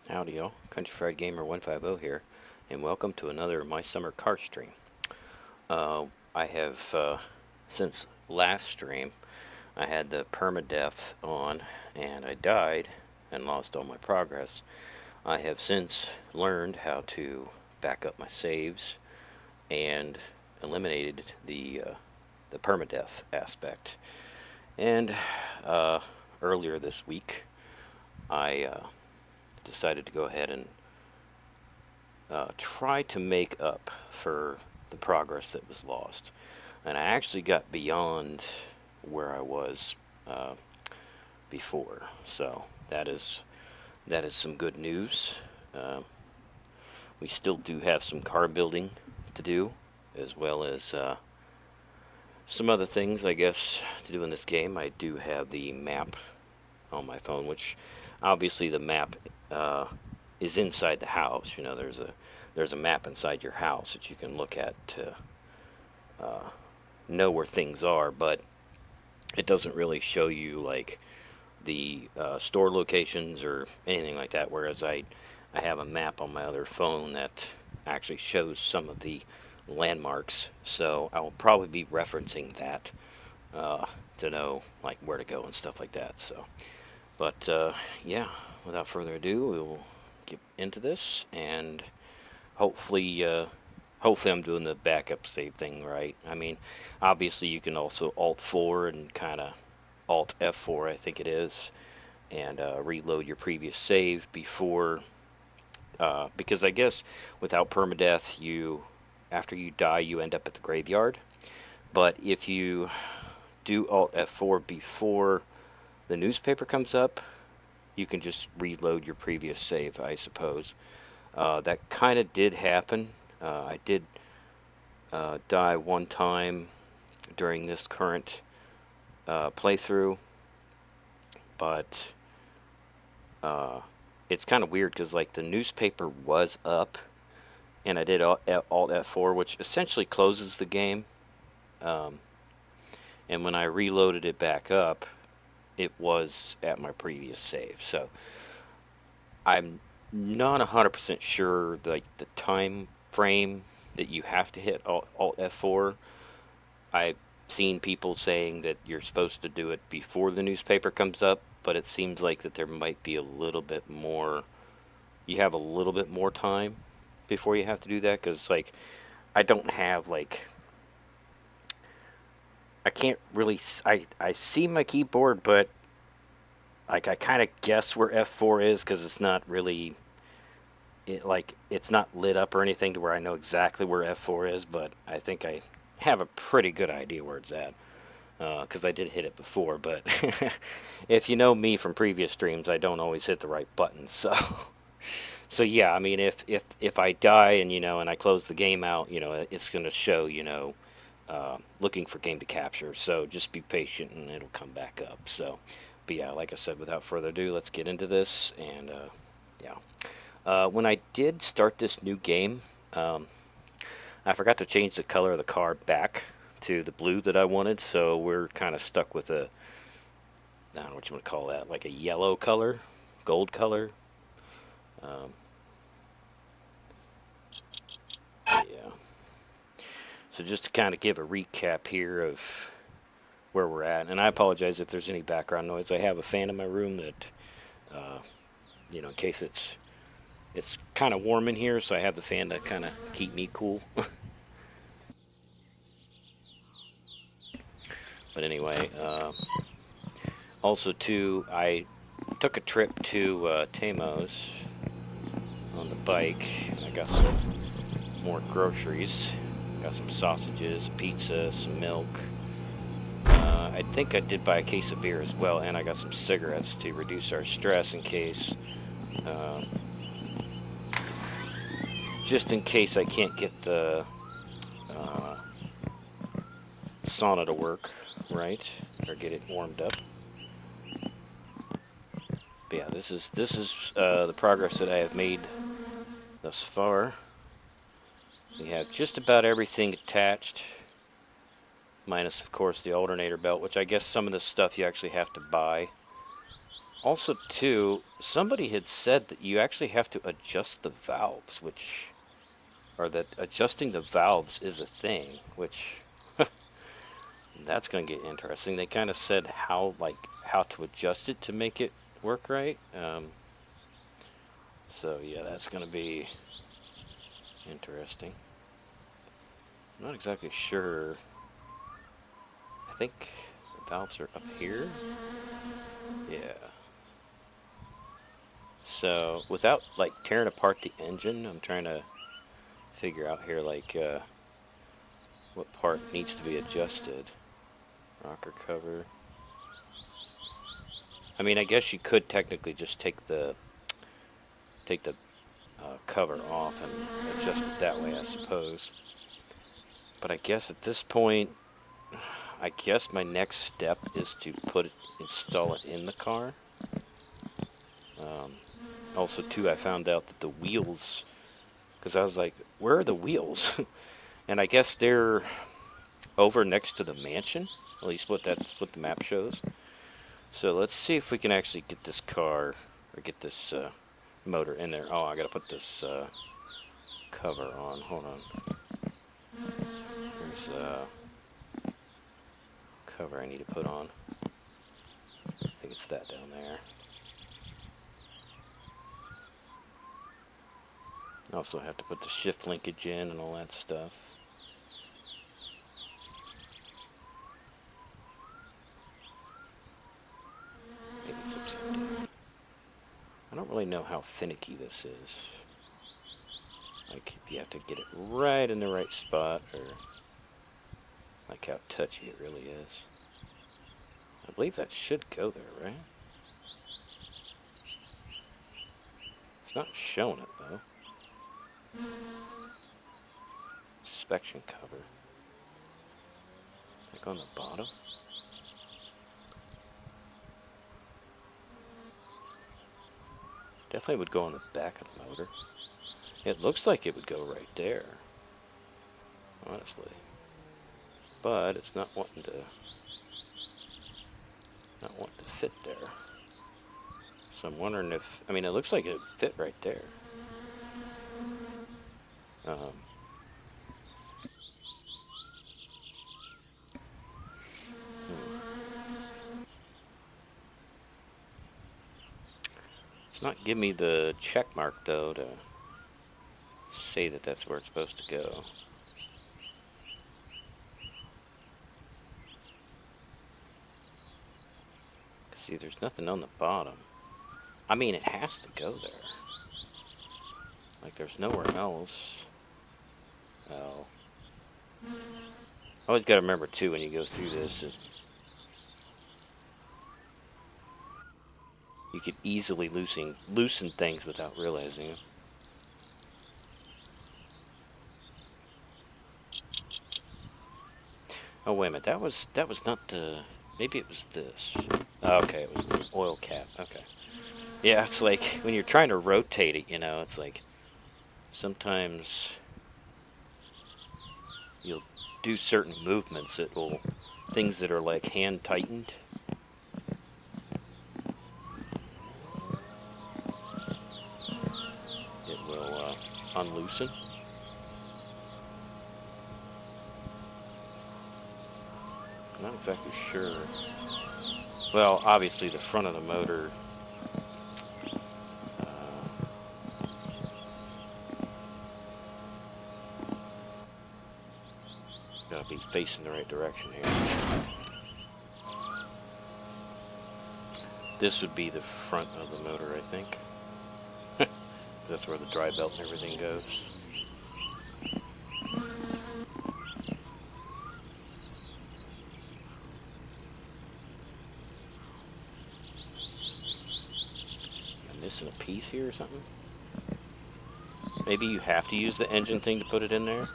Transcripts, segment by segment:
Howdy y'all, Country Fried Gamer 150 here, and welcome to another My Summer Car stream. I have, since last stream, I had the permadeath on, and I died and lost all my progress. I have since learned how to back up my saves and eliminated the permadeath aspect. And earlier this week, I decided to go ahead and try to make up for the progress that was lost. And I actually got beyond where I was uh, before. So that is some good news. Uh, we still do have some car building to do, as well as some other things, I guess, to do in this game. I do have the map on my phone, which obviously the map is inside the house. You know, there's a map inside your house that you can look at to know where things are, but it doesn't really show you like the store locations or anything like that. Whereas I have a map on my other phone that actually shows some of the landmarks, so I will probably be referencing that to know like where to go and stuff like that. So, but yeah, without further ado, we will get into this, and hopefully, hopefully I'm doing the backup save thing right. I mean, obviously you can also Alt 4 and kind of Alt F4, I think it is, and reload your previous save before, because I guess without permadeath, after you die, you end up at the graveyard. But if you do Alt F4 before the newspaper comes up, you can just reload your previous save, I suppose. That kind of did happen. I did die one time during this current playthrough, but it's kind of weird because like the newspaper was up, and I did Alt F4, which essentially closes the game. Um, and when I reloaded it back up, it was at my previous save. So I'm not 100% sure like the time frame that you have to hit Alt F4. I've seen people saying that you're supposed to do it before the newspaper comes up, but it seems like that there might be a little bit more. You have a little bit more time before you have to do that, because like I don't have like I can't really I see my keyboard, but like I kind of guess where F4 is because it's not really it's not lit up or anything to where I know exactly where F4 is, but I think I have a pretty good idea where it's at because I did hit it before. But if you know me from previous streams, I don't always hit the right buttons. So so yeah, I mean if I die and and I close the game out, it's going to show looking for game to capture. So just be patient and it'll come back up. So, but yeah, like I said, without further ado, let's get into this. And yeah. When I did start this new game, I forgot to change the color of the car back to the blue that I wanted, so we're kind of stuck with I don't know what you want to call that, like a yellow color, gold color. Um, yeah. So just to kind of give a recap here of where we're at, and I apologize if there's any background noise. I have a fan in my room that, uh, in case it's kind of warm in here, so I have the fan to kind of keep me cool. But anyway, also too, I took a trip to Tamos on the bike. I got some more groceries. Got some sausages, pizza, some milk. I think I did buy a case of beer as well, and I got some cigarettes to reduce our stress uh, just in case I can't get the uh, sauna to work right or get it warmed up. But yeah, this is the progress that I have made thus far. We have just about everything attached, minus of course the alternator belt, which I guess some of this stuff you actually have to buy. Also, too, somebody had said that you actually have to adjust the valves, which, or that adjusting the valves is a thing, which that's going to get interesting. They kind of said how to adjust it to make it work right. So yeah, that's going to be interesting. I'm not exactly sure. I think the valves are up here. Yeah. So without like tearing apart the engine, I'm trying to figure out here like what part needs to be adjusted. Rocker cover. I mean, I guess you could technically just take the cover off and adjust it that way, I suppose. But I guess at this point, I guess my next step is to install it in the car. Um, Also, too, I found out that the wheels, because I was like, where are the wheels? And I guess they're over next to the mansion. At least that's what the map shows. So let's see if we can actually get this car or get this motor in there. Oh, I gotta put this cover on. Hold on. There's a cover I need to put on. I think it's that down there. I also have to put the shift linkage in and all that stuff. Maybe it's upside down. I don't really know how finicky this is. Like, if you have to get it right in the right spot, or like how touchy it really is. I believe that should go there, right? It's not showing it, though. Inspection cover. Like on the bottom? Definitely would go on the back of the motor. It looks like it would go right there, honestly. But it's not wanting to fit there. So I'm wondering if, I mean, it looks like it would fit right there. Um, It's not giving me the check mark, though, to say that that's where it's supposed to go. See, there's nothing on the bottom. I mean, it has to go there. Like, there's nowhere else. Oh. Always got to remember, too, when you go through this, you could easily loosen things without realizing it. Oh, wait a minute. That was not the... Maybe it was this. Oh, okay, it was the oil cap. Okay. Yeah, it's like, when you're trying to rotate it, it's like... Sometimes... You'll do certain movements that will... Things that are, like, hand-tightened. It will, unloosen. I'm not exactly sure. Well, obviously the front of the motor gotta be facing the right direction here. This would be the front of the motor, I think. That's where the dry belt and everything goes. Am I missing a piece here or something? Maybe you have to use the engine thing to put it in there?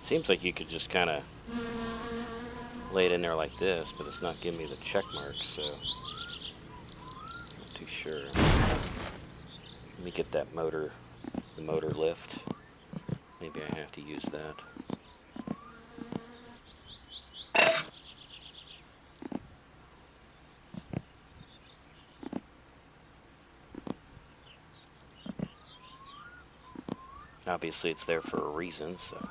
Seems like you could just kind of lay it in there like this, but it's not giving me the check mark, so I'm not too sure. Let me get that motor, the motor lift. Maybe I have to use that. Obviously, it's there for a reason, so.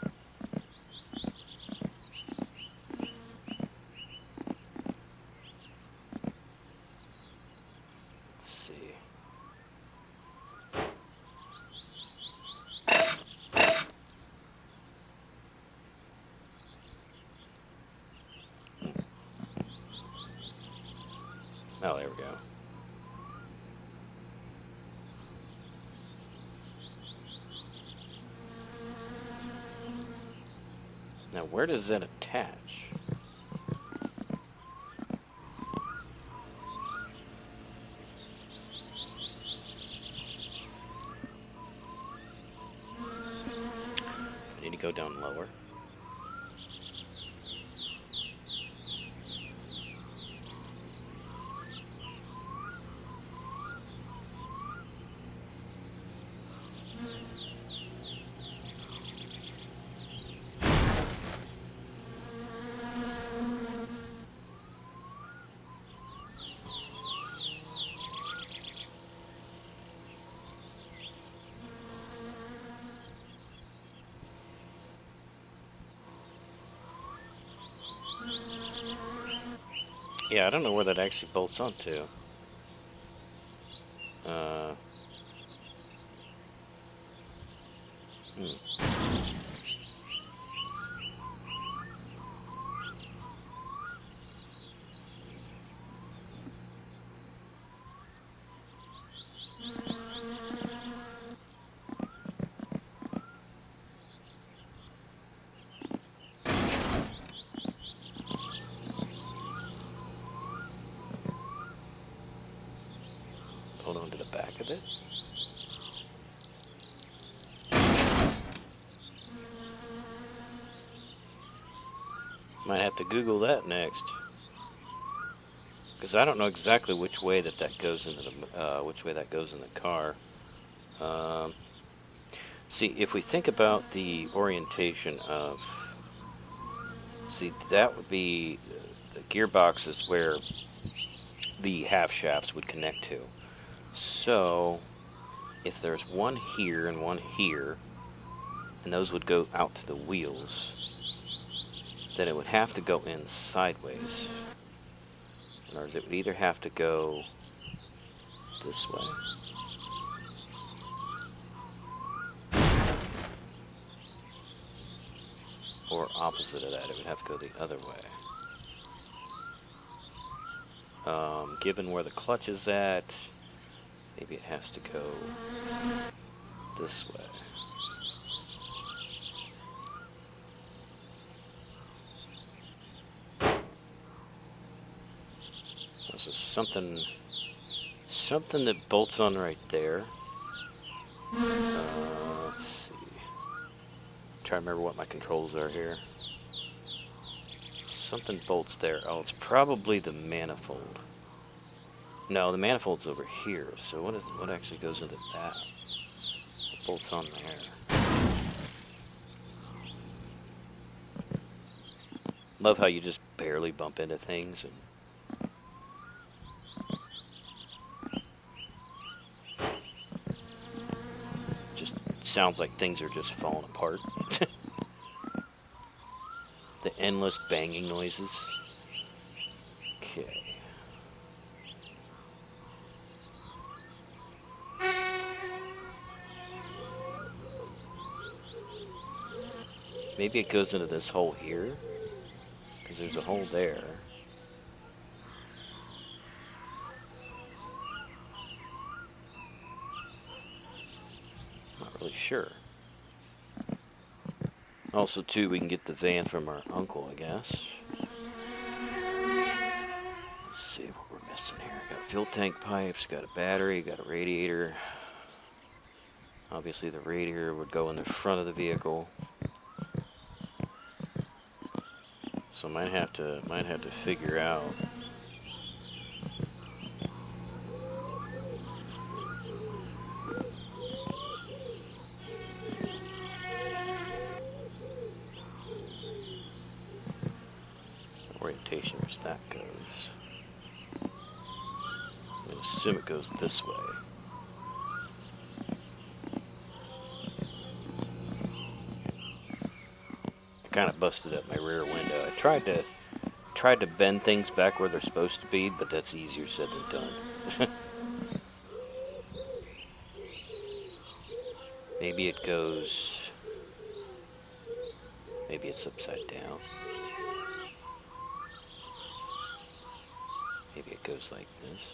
Let's see. Oh, there we go. Now, where does that attach? I need to go down lower. Yeah, I don't know where that actually bolts onto. Uh, hmm. Hold on to the back of it. Might have to Google that next, because I don't know exactly which way that goes into the which way that goes in the car. Um, See, if we think about the orientation of, see, that would be the gearbox is where the half shafts would connect to. So, if there's one here and one here, and those would go out to the wheels, then it would have to go in sideways. Or it would either have to go this way. Or opposite of that, it would have to go the other way. Given where the clutch is at, maybe it has to go this way. So something that bolts on right there. Let's see. Try to remember what my controls are here. Something bolts there. Oh, it's probably the manifold. No, the manifold's over here. So what actually goes into that? What bolts on there? Love how you just barely bump into things and just sounds like things are just falling apart. The endless banging noises. Okay. Maybe it goes into this hole here, because there's a hole there. Not really sure. Also, too, we can get the van from our uncle, I guess. Let's see what we're missing here. Got fuel tank pipes, got a battery, got a radiator. Obviously, the radiator would go in the front of the vehicle. So might have to figure out. Orientation as that goes. I'm gonna assume it goes this way. kind of busted up my rear window. I tried to bend things back where they're supposed to be, but that's easier said than done. Maybe it goes. Maybe it's upside down. Maybe it goes like this.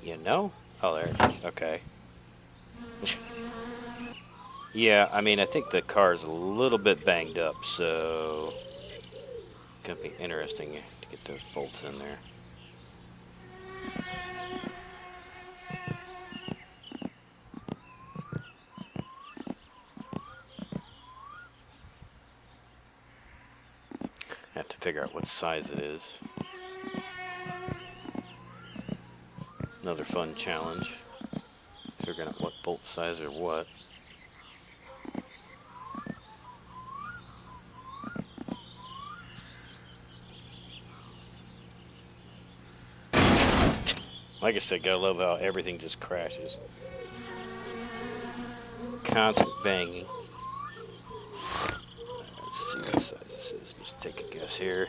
You know? Oh, there it is. Okay. Yeah, I mean, I think the car's a little bit banged up, so it's gonna be interesting to get those bolts in there. I have to figure out what size it is. Another fun challenge. Figuring out what bolt size or what. Like I said, gotta love how everything just crashes. Constant banging. Let's see what size this is. Just take a guess here.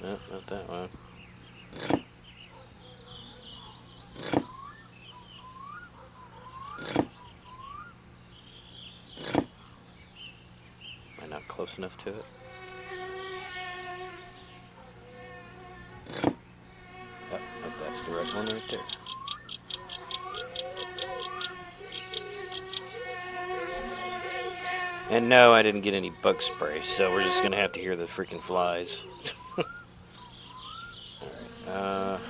No, not that one. Am I not close enough to it? Oh, that's the right one right there. And no, I didn't get any bug spray, so we're just gonna have to hear the freaking flies. Alright,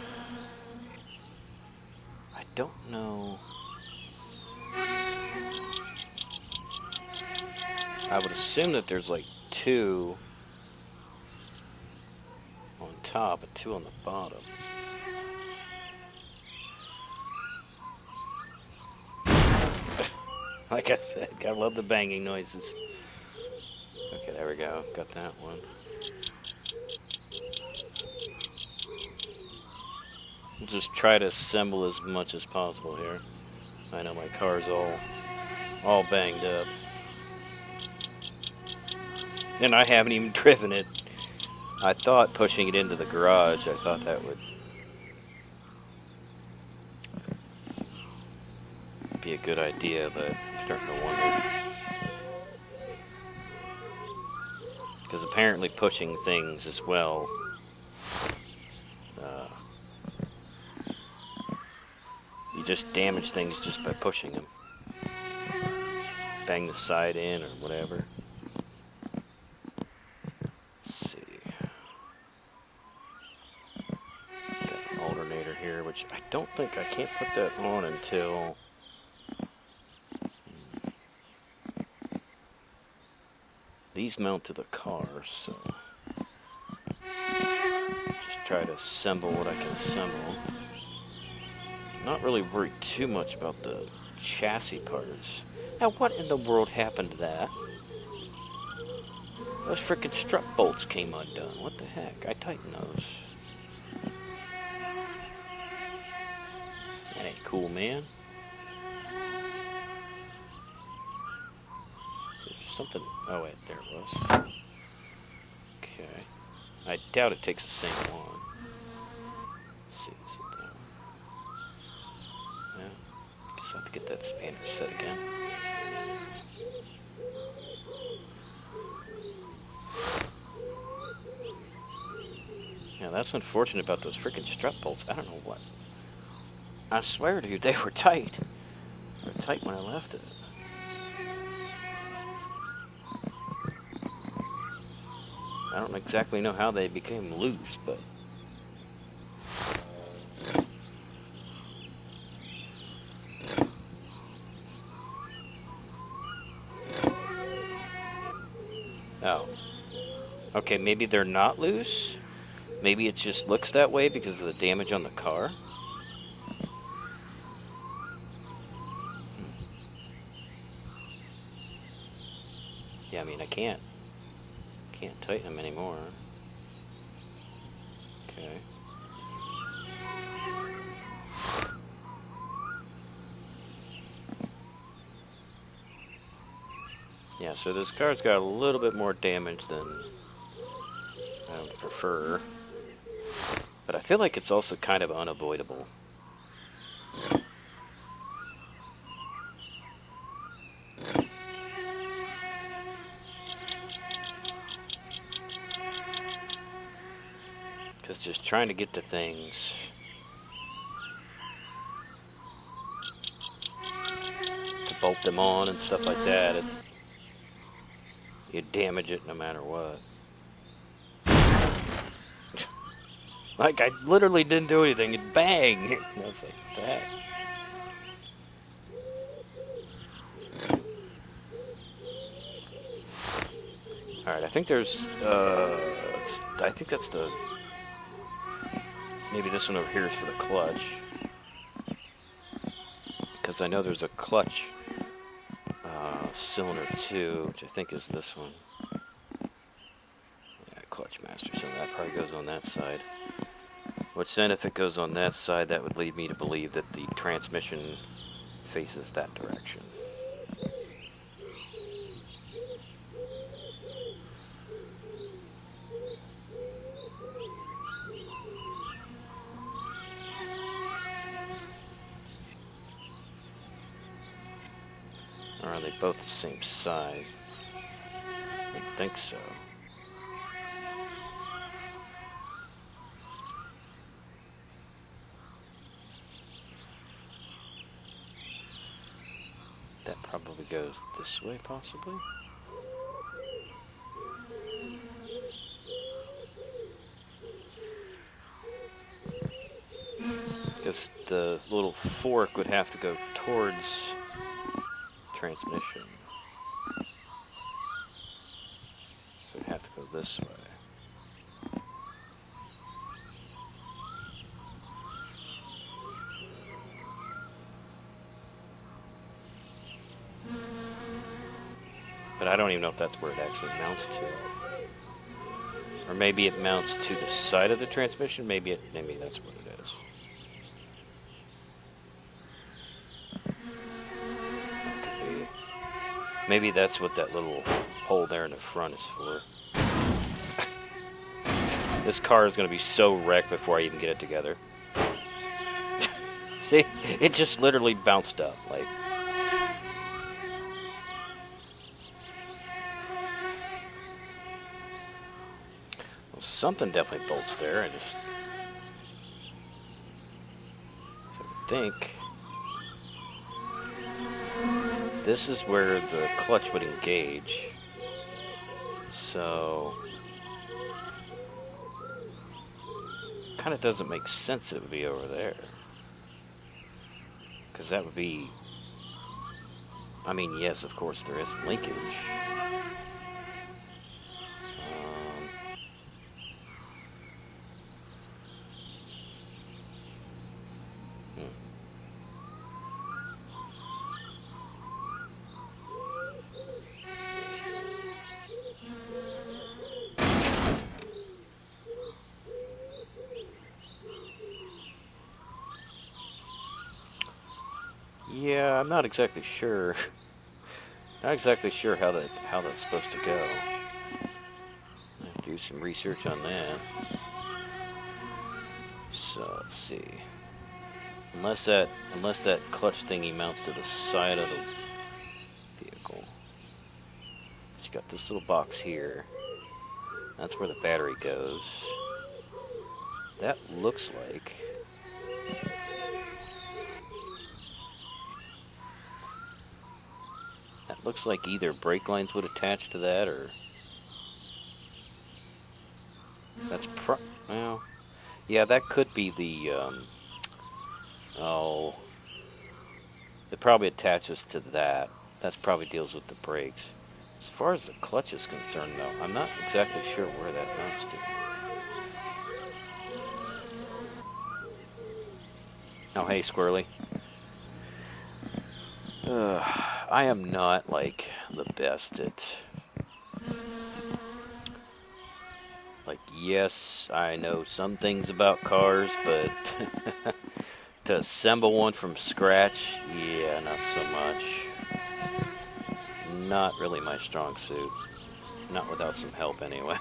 I don't know. I would assume that there's like 2 on top and 2 on the bottom. Like I said, I love the banging noises. Okay, there we go. Got that one. We'll just try to assemble as much as possible here. I know my car's all banged up. And I haven't even driven it. I thought pushing it into the garage, I thought that would be a good idea, but I'm starting to wonder. Because apparently pushing things as well, you just damage things just by pushing them. Bang the side in or whatever. Let's see. Got an alternator here, which I don't think I can't put that on until... These mount to the car, so just try to assemble what I can assemble. Not really worried too much about the chassis parts. Now, what in the world happened to that? Those frickin' strut bolts came undone. What the heck? I tightened those. That ain't cool, man. Something. Oh wait, there it was. Okay. I doubt it takes the same one. Let's see, is it that one? Yeah. Guess I have to get that spanner set again. Yeah, that's unfortunate about those freaking strut bolts. I don't know what. I swear to you, they were tight. They were tight when I left it. I don't exactly know how they became loose, but... Oh. Okay, maybe they're not loose? Maybe it just looks that way because of the damage on the car? Yeah, I mean, I can't tighten them anymore. Okay. Yeah, so this car's got a little bit more damage than I would prefer. But I feel like it's also kind of unavoidable. Because just trying to get to things... to bolt them on and stuff like that, you damage it no matter what. Like, I literally didn't do anything, and bang! I was like, that. Alright, I think there's, I think that's the... Maybe this one over here is for the clutch. Because I know there's a clutch cylinder 2, which I think is this one. Yeah, clutch master cylinder. That probably goes on that side. Which then, if it goes on that side, that would lead me to believe that the transmission faces that direction. Or are they both the same size? I think so. That probably goes this way, possibly? Because the little fork would have to go towards transmission. So it'd have to go this way. But I don't even know if that's where it actually mounts to. Or maybe it mounts to the side of the transmission. Maybe that's what it is. Maybe that's what that little hole there in the front is for. This car is going to be so wrecked before I even get it together. See? It just literally bounced up. Like... Well, something definitely bolts there. I think... This is where the clutch would engage. So... Kind of doesn't make sense it would be over there. Because that would be... I mean, yes, of course, there is linkage. Yeah, I'm not exactly sure. Not exactly sure how that's supposed to go. I'll do some research on that. So let's see. Unless that clutch thingy mounts to the side of the vehicle. It's got this little box here. That's where the battery goes. That looks like... That looks like either brake lines would attach to that, or... That's well, yeah, that could be the, oh, it probably attaches to that. That's probably deals with the brakes. As far as the clutch is concerned, though, I'm not exactly sure where that mounts to. Oh, hey, Squirrely. I am not, like, the best at... Like, yes, I know some things about cars, but to assemble one from scratch, yeah, not so much. Not really my strong suit. Not without some help, anyway.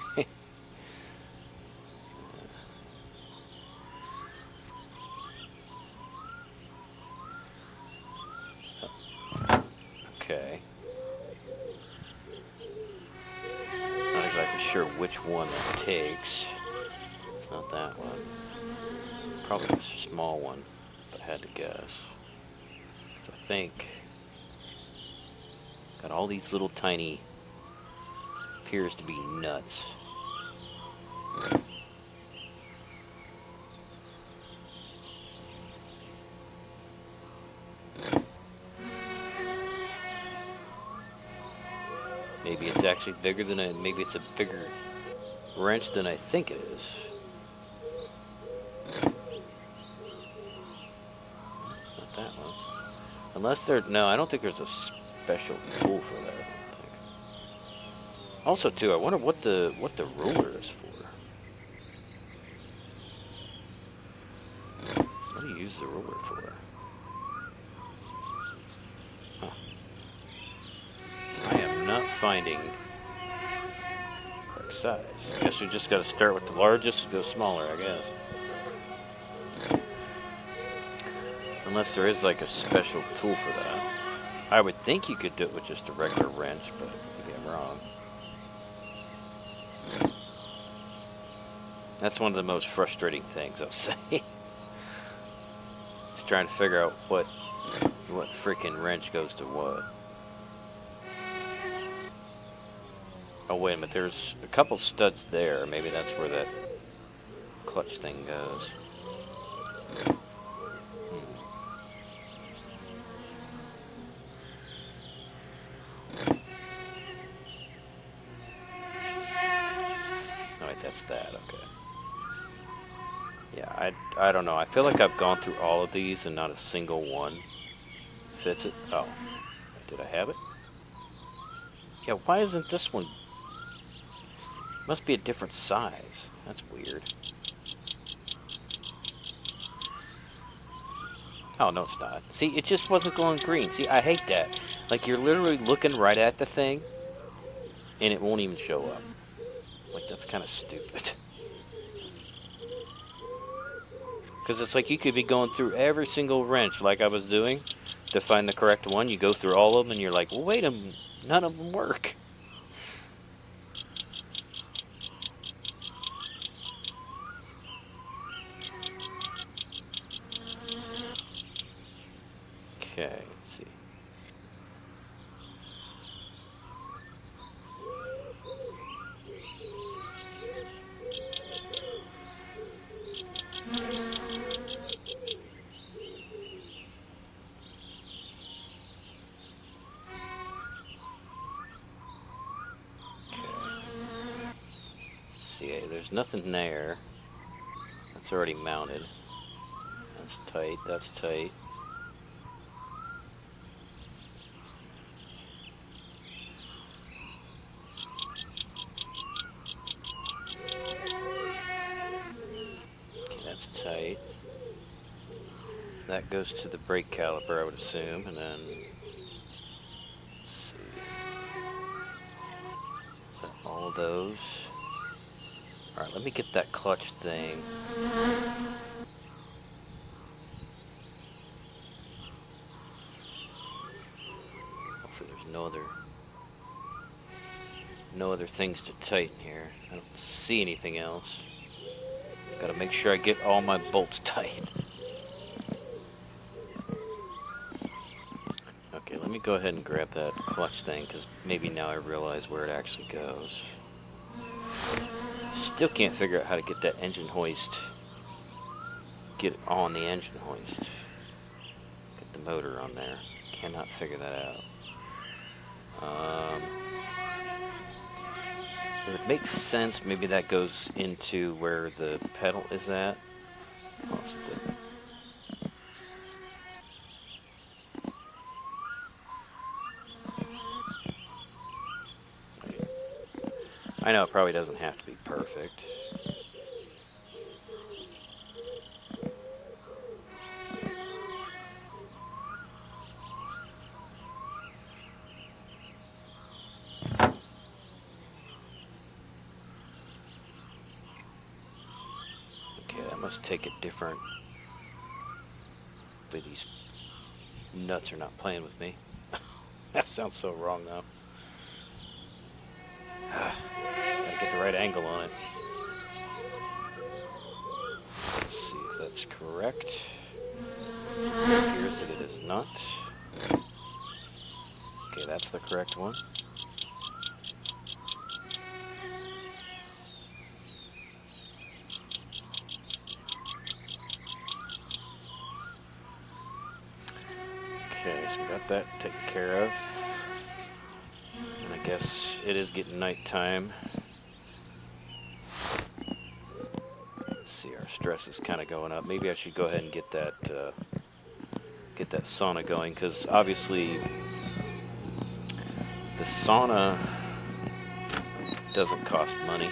Okay. Not exactly sure which one it takes. It's not that one. Probably the small one, if I had to guess. So I think... Got all these little tiny... Appears to be nuts. Maybe it's actually bigger than maybe it's a bigger wrench than I think it is. It's not that one. Unless there's, no, I don't think there's a special tool for that, I don't think. Also, too, I wonder what the ruler is for. What do you use the ruler for? Huh. I am not finding correct size. I guess we just got to start with the largest and go smaller, I guess. Unless there is like a special tool for that. I would think you could do it with just a regular wrench, but maybe I'm wrong. That's one of the most frustrating things, I'll say. Just trying to figure out what freaking wrench goes to what. Oh, wait a minute, there's a couple studs there. Maybe that's where that clutch thing goes. Oh, wait, that's that, okay. Yeah, I don't know. I feel like I've gone through all of these and not a single one fits it. Oh, did I have it? Yeah, why isn't this one? Must be a different size. That's weird. Oh, no, it's not. See, it just wasn't going green. See, I hate that. Like, you're literally looking right at the thing, and it won't even show up. Like, that's kind of stupid. Because it's like you could be going through every single wrench like I was doing to find the correct one. You go through all of them, and you're like, well, wait a minute. None of them work. Okay, let's see. See, there's nothing there. That's already mounted. That's tight, that's tight. Okay, that's tight. That goes to the brake caliper, I would assume, and then... Let's see. Is that all of those? Alright, let me get that clutch thing. Hopefully there's no other things to tighten here. I don't see anything else. Gotta make sure I get all my bolts tight. Okay, let me go ahead and grab that clutch thing, because maybe now I realize where it actually goes. still can't figure out how to get that engine hoist, get it on the engine hoist. Get the motor on there. Cannot figure that out. It would make sense, maybe that goes into where the pedal is at. Possibly. I know it probably doesn't have to be perfect. Okay, that must take a different... But these nuts are not playing with me. That sounds so wrong though. Gotta get the right angle on it. Let's see if that's correct. It appears that it is not. Okay, that's the correct one. Okay, so we got that taken care of. And I guess it is getting nighttime. Let's see, our stress is kind of going up. Maybe I should go ahead and get that sauna going, because obviously the sauna doesn't cost money.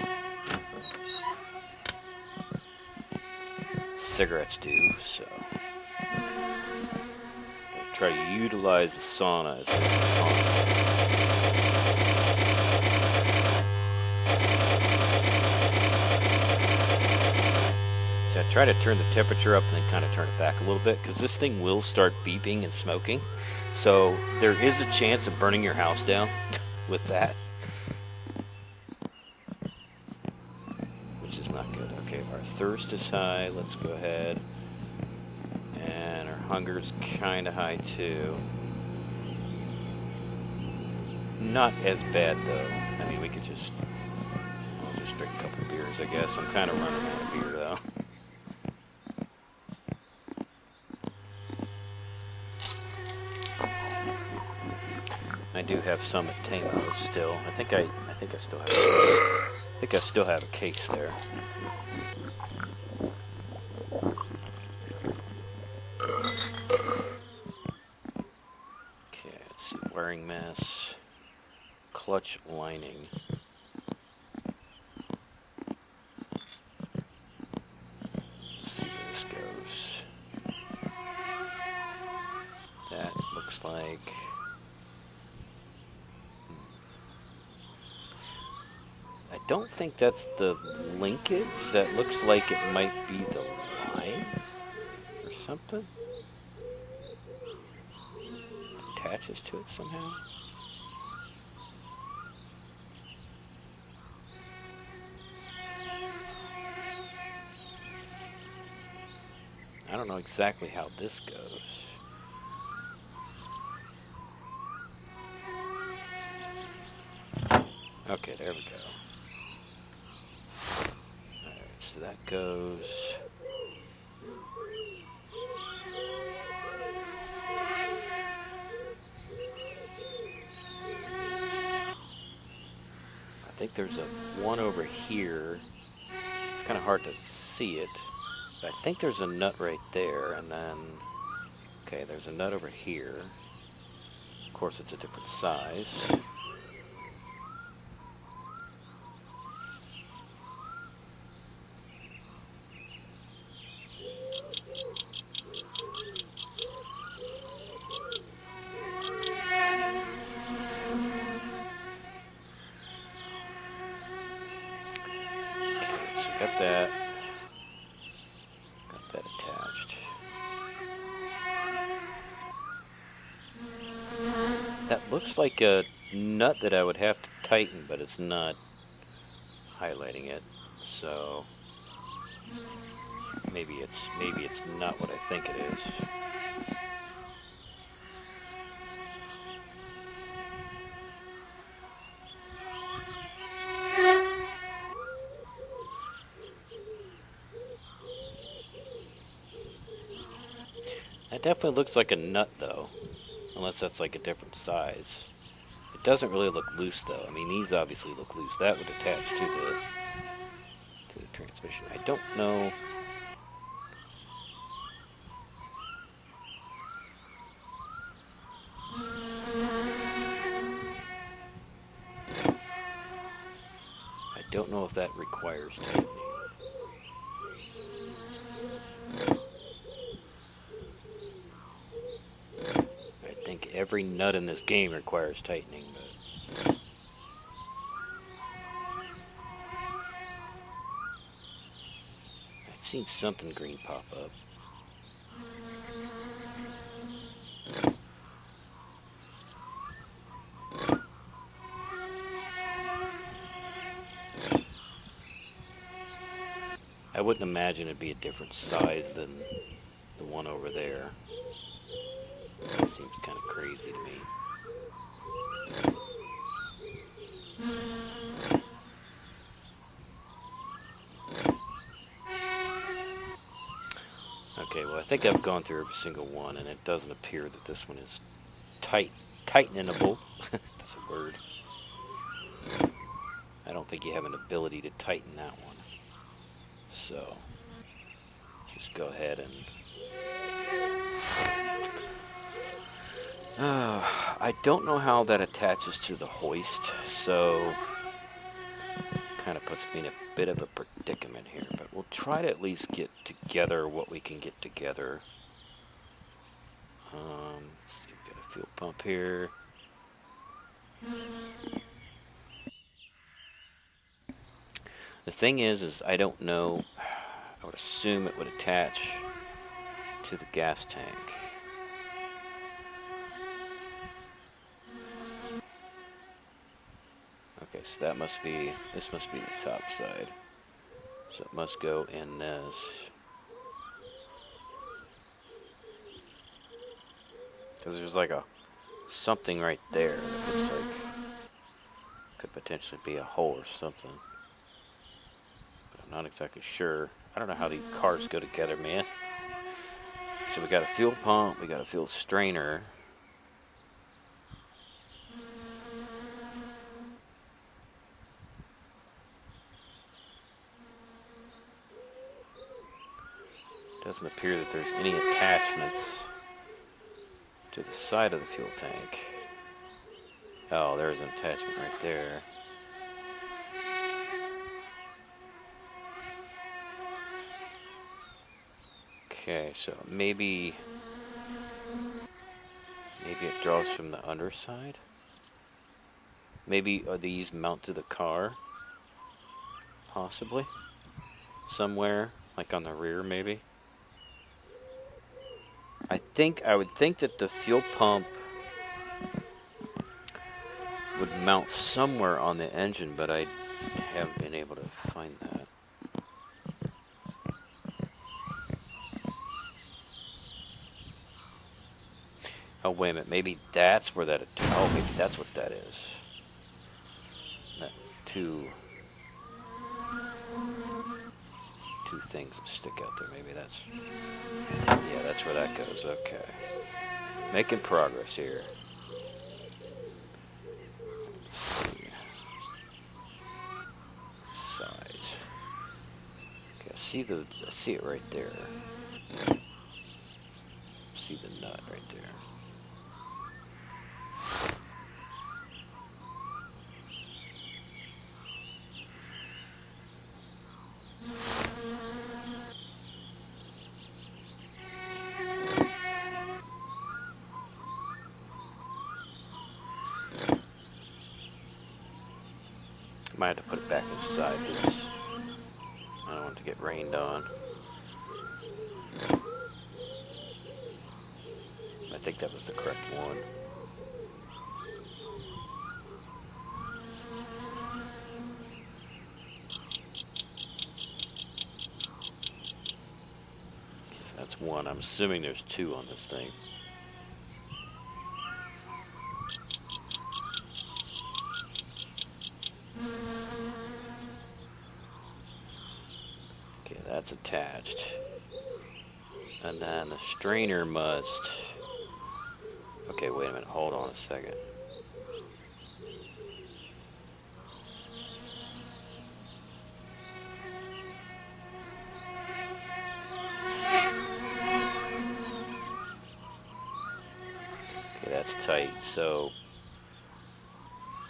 Cigarettes do, so try to utilize the sauna as much as possible. So I try to turn the temperature up and then kind of turn it back a little bit, because this thing will start beeping and smoking. So there is a chance of burning your house down with that, which is not good. Okay, our thirst is high. Let's go ahead. And our hunger's kind of high too. Not as bad though. I mean, we could just... I'll just drink a couple beers, I guess. I'm kind of running out of beer though. I do have some at Tamo's still. I think I still have a case. I think I still have a case there. Okay, let's see. Wiring mess. Clutch lining. Let's see where this goes. That looks like... I don't think that's the linkage. That looks like it might be the line or something. Attaches to it somehow. I don't know exactly how this goes. Okay, there we go. Alright, so that goes... I think there's a one over here. It's kind of hard to see it. But I think there's a nut right there, and then... Okay, there's a nut over here. Of course, it's a different size. Got that attached. That looks like a nut that I would have to tighten, but it's not highlighting it. So maybe it's not what I think it is. That definitely looks like a nut, though. Unless that's like a different size. It doesn't really look loose, though. I mean, these obviously look loose. That would attach to the transmission. I don't know. I don't know if that requires tightening. I think every nut in this game requires tightening, but I've seen something green pop up. I wouldn't imagine it'd be a different size than the one over there. That seems kind of crazy to me. Okay, well, I think I've gone through every single one, and it doesn't appear that this one is tightenable. That's a word. I don't think you have an ability to tighten that one. So, just go ahead and... I don't know how that attaches to the hoist, so kind of puts me in a bit of a predicament here, but we'll try to at least get together what we can get together. Let's see, we've got a fuel pump here. The thing is I don't know. I would assume it would attach to the gas tank. Okay, so that must be, this must be the top side. So it must go in this. Because there's like a something right there that looks like could potentially be a hole or something. But I'm not exactly sure. I don't know how these cars go together, man. So we got a fuel pump, we got a fuel strainer. Doesn't appear that there's any attachments to the side of the fuel tank. Oh, there's an attachment right there. Okay, so maybe it draws from the underside. Maybe these mount to the car, possibly somewhere like on the rear, maybe. I would think that the fuel pump would mount somewhere on the engine, but I haven't been able to find that. Oh, wait a minute. Maybe that's where that... Oh, maybe that's what that is. That two things that stick out there. Maybe that's... Yeah, that's where that goes. Okay. Making progress here. Let's see. Size. Okay, I see it right there. See the nut right there. Might have to put it back inside because I don't want it to get rained on. I think that was the correct one. So that's one. I'm assuming there's two on this thing. Okay, that's attached. And then the strainer must... Okay, wait a minute. Hold on a second. Okay, that's tight. So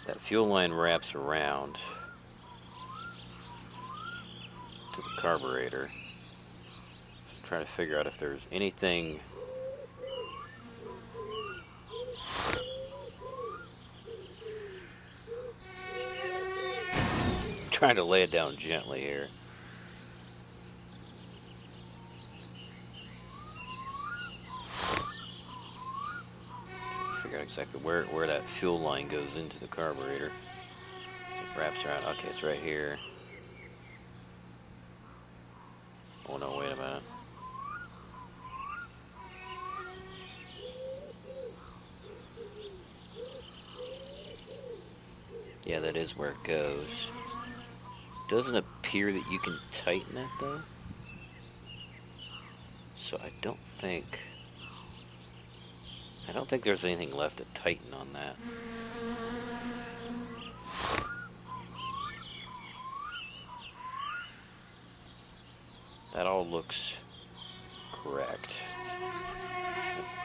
that fuel line wraps around to the carburetor. I'm trying to figure out if there's anything... Trying to lay it down gently here. Figure out exactly where that fuel line goes into the carburetor. So it wraps around. Okay, it's right here. Oh no, wait a minute. Yeah, that is where it goes. Doesn't appear that you can tighten it though. So I don't think there's anything left to tighten on that. That all looks correct.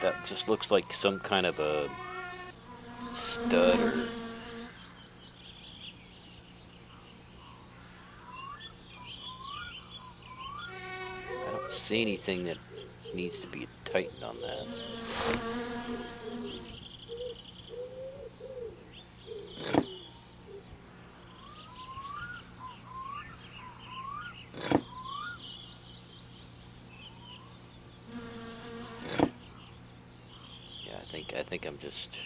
That just looks like some kind of a stud or... I don't see anything that needs to be tightened on that. I think I'm just...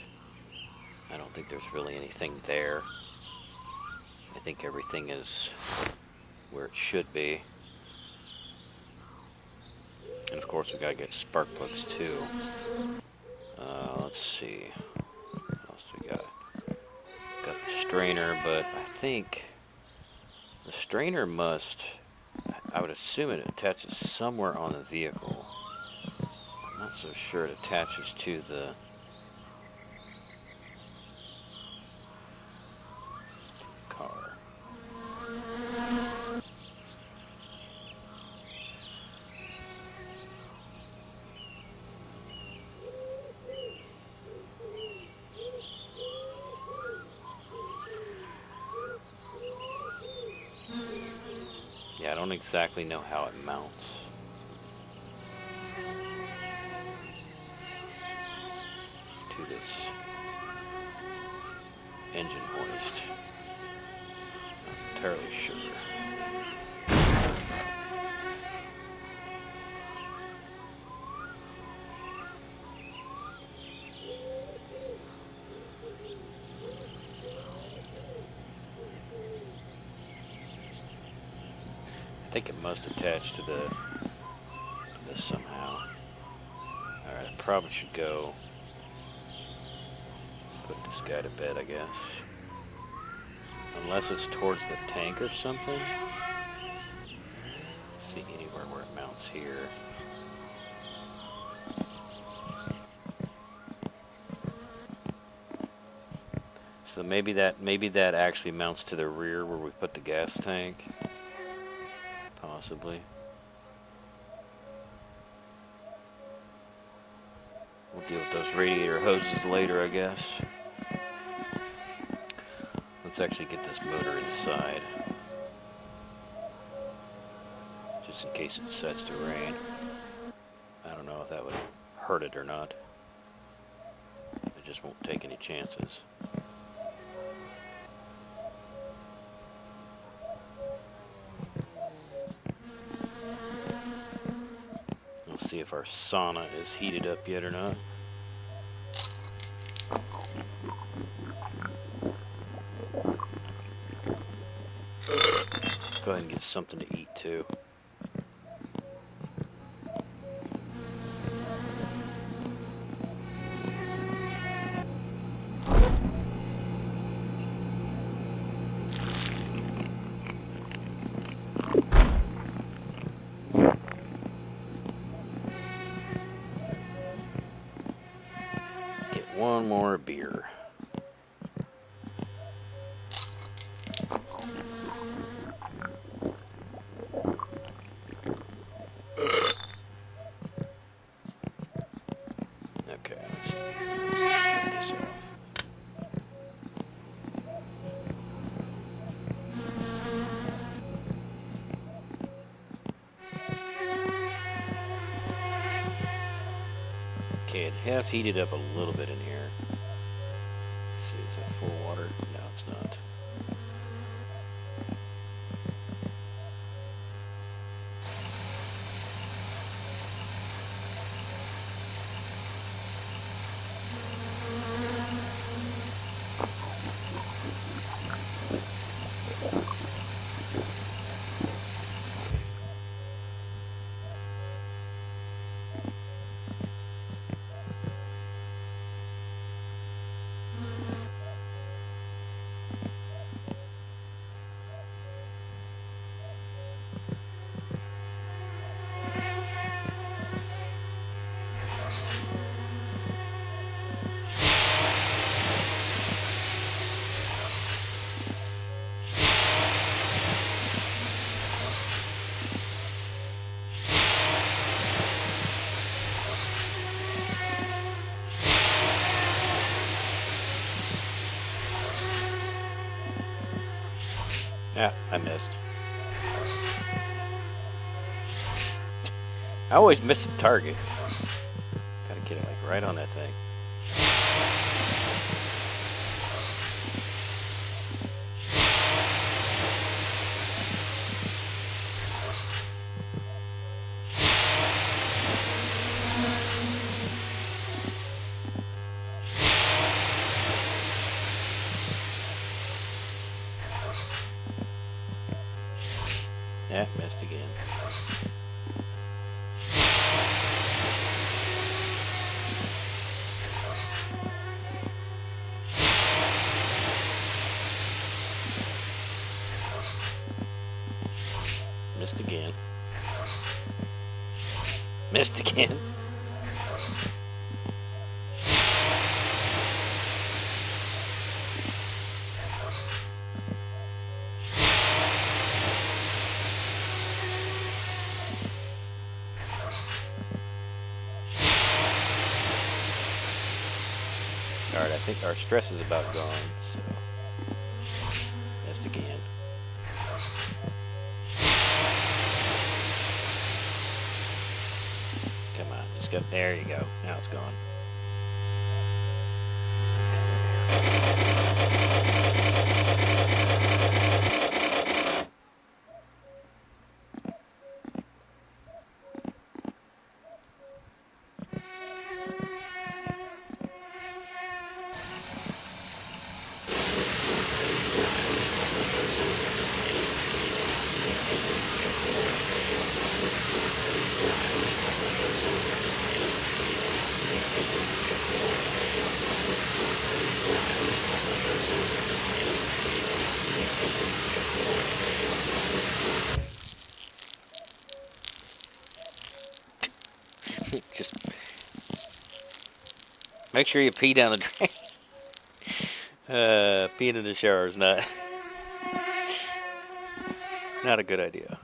I don't think there's really anything there. I think everything is where it should be. And of course we gotta get spark plugs too. Let's see. What else we got? Got the strainer, but I think the strainer must... I would assume it attaches somewhere on the vehicle. I'm not so sure it attaches to the... car. Yeah, I don't exactly know how it mounts. To this engine hoist. Not entirely sure. I think it must attach to this somehow. Alright, I probably should go put this guy to bed, I guess. Unless it's towards the tank or something. See anywhere where it mounts here. So maybe that actually mounts to the rear where we put the gas tank. Possibly. We'll deal with those radiator hoses later, I guess. Let's actually get this motor inside. Just in case it decides to rain. I don't know if that would hurt it or not. I just won't take any chances. We'll see if our sauna is heated up yet or not. Go ahead and get something to eat too. one more beer. Okay, let's shut this off. Okay, it has heated up a little bit in here. Let's see, is that full water? No, it's not. Yeah, I missed. I always miss the target. Gotta get it like right on that thing. Yeah, missed again. Missed again. Missed again. Alright, I think our stress is about gone, so missed again. Come on, just go. There you go. Now it's gone. Just make sure you pee down the drain. Peeing in the shower is not not a good idea.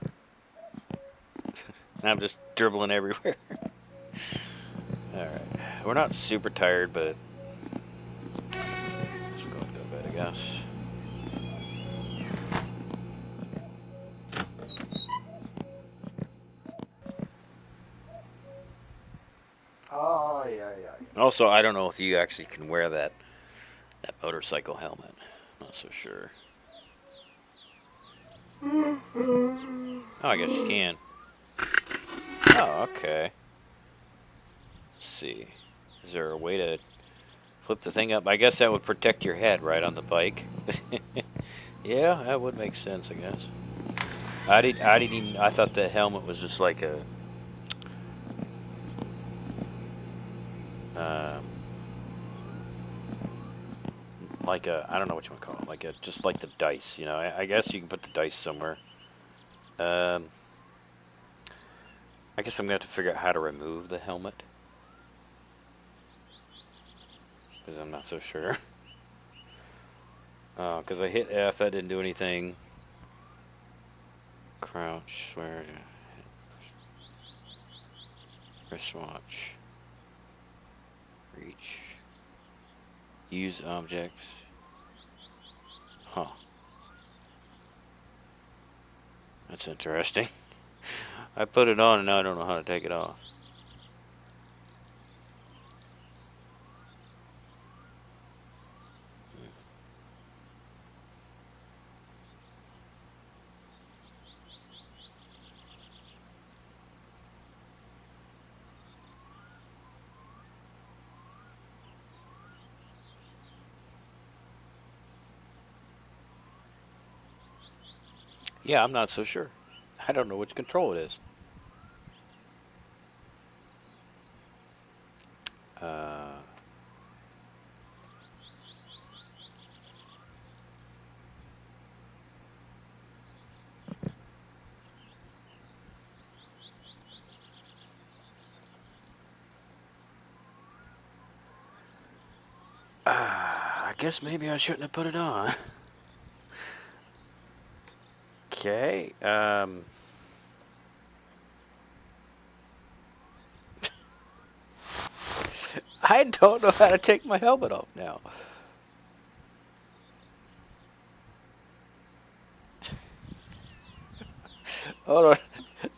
I'm just dribbling everywhere. Alright. We're not super tired, but let's go and go to bed, I guess. Oh, yeah, yeah. Also, I don't know if you actually can wear that motorcycle helmet. I'm not so sure. Oh, I guess you can. Oh, okay. Let's see. Is there a way to flip the thing up? I guess that would protect your head, right, on the bike. Yeah, that would make sense, I guess. I didn't even. I thought the helmet was just like a. Um, like a. I don't know what you want to call it. Like a, just like the dice. You know. I guess you can put the dice somewhere. I guess I'm gonna have to figure out how to remove the helmet. because I'm not so sure. Because I hit F, that didn't do anything. Crouch, swear, wristwatch, reach, use objects. Huh. That's interesting. I put it on and now I don't know how to take it off. Yeah, I'm not so sure. I don't know which control it is. Uh, I guess maybe I shouldn't have put it on. Okay. I don't know how to take my helmet off now. Hold on.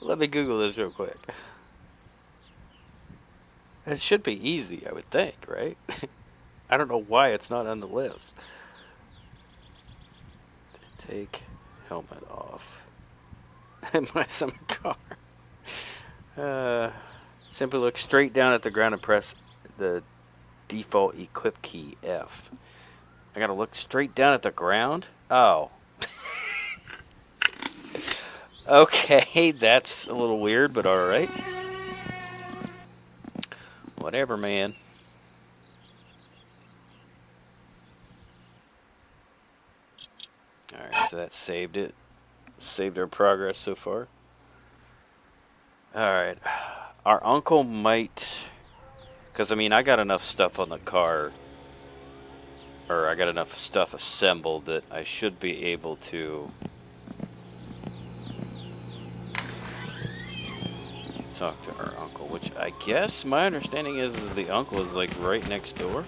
Let me Google this real quick. It should be easy, I would think, right? I don't know why it's not on the list. Take helmet off. Unless I'm in a car. Simply look straight down at the ground and press the default equip key, F. I gotta look straight down at the ground? Oh. Okay, that's a little weird, but alright. Whatever, man. Alright, so that saved it. Saved our progress so far. Alright. Our uncle might... Because, I mean, I got enough stuff on the car. Or I got enough stuff assembled that I should be able to... talk to our uncle, which I guess my understanding is the uncle is like right next door.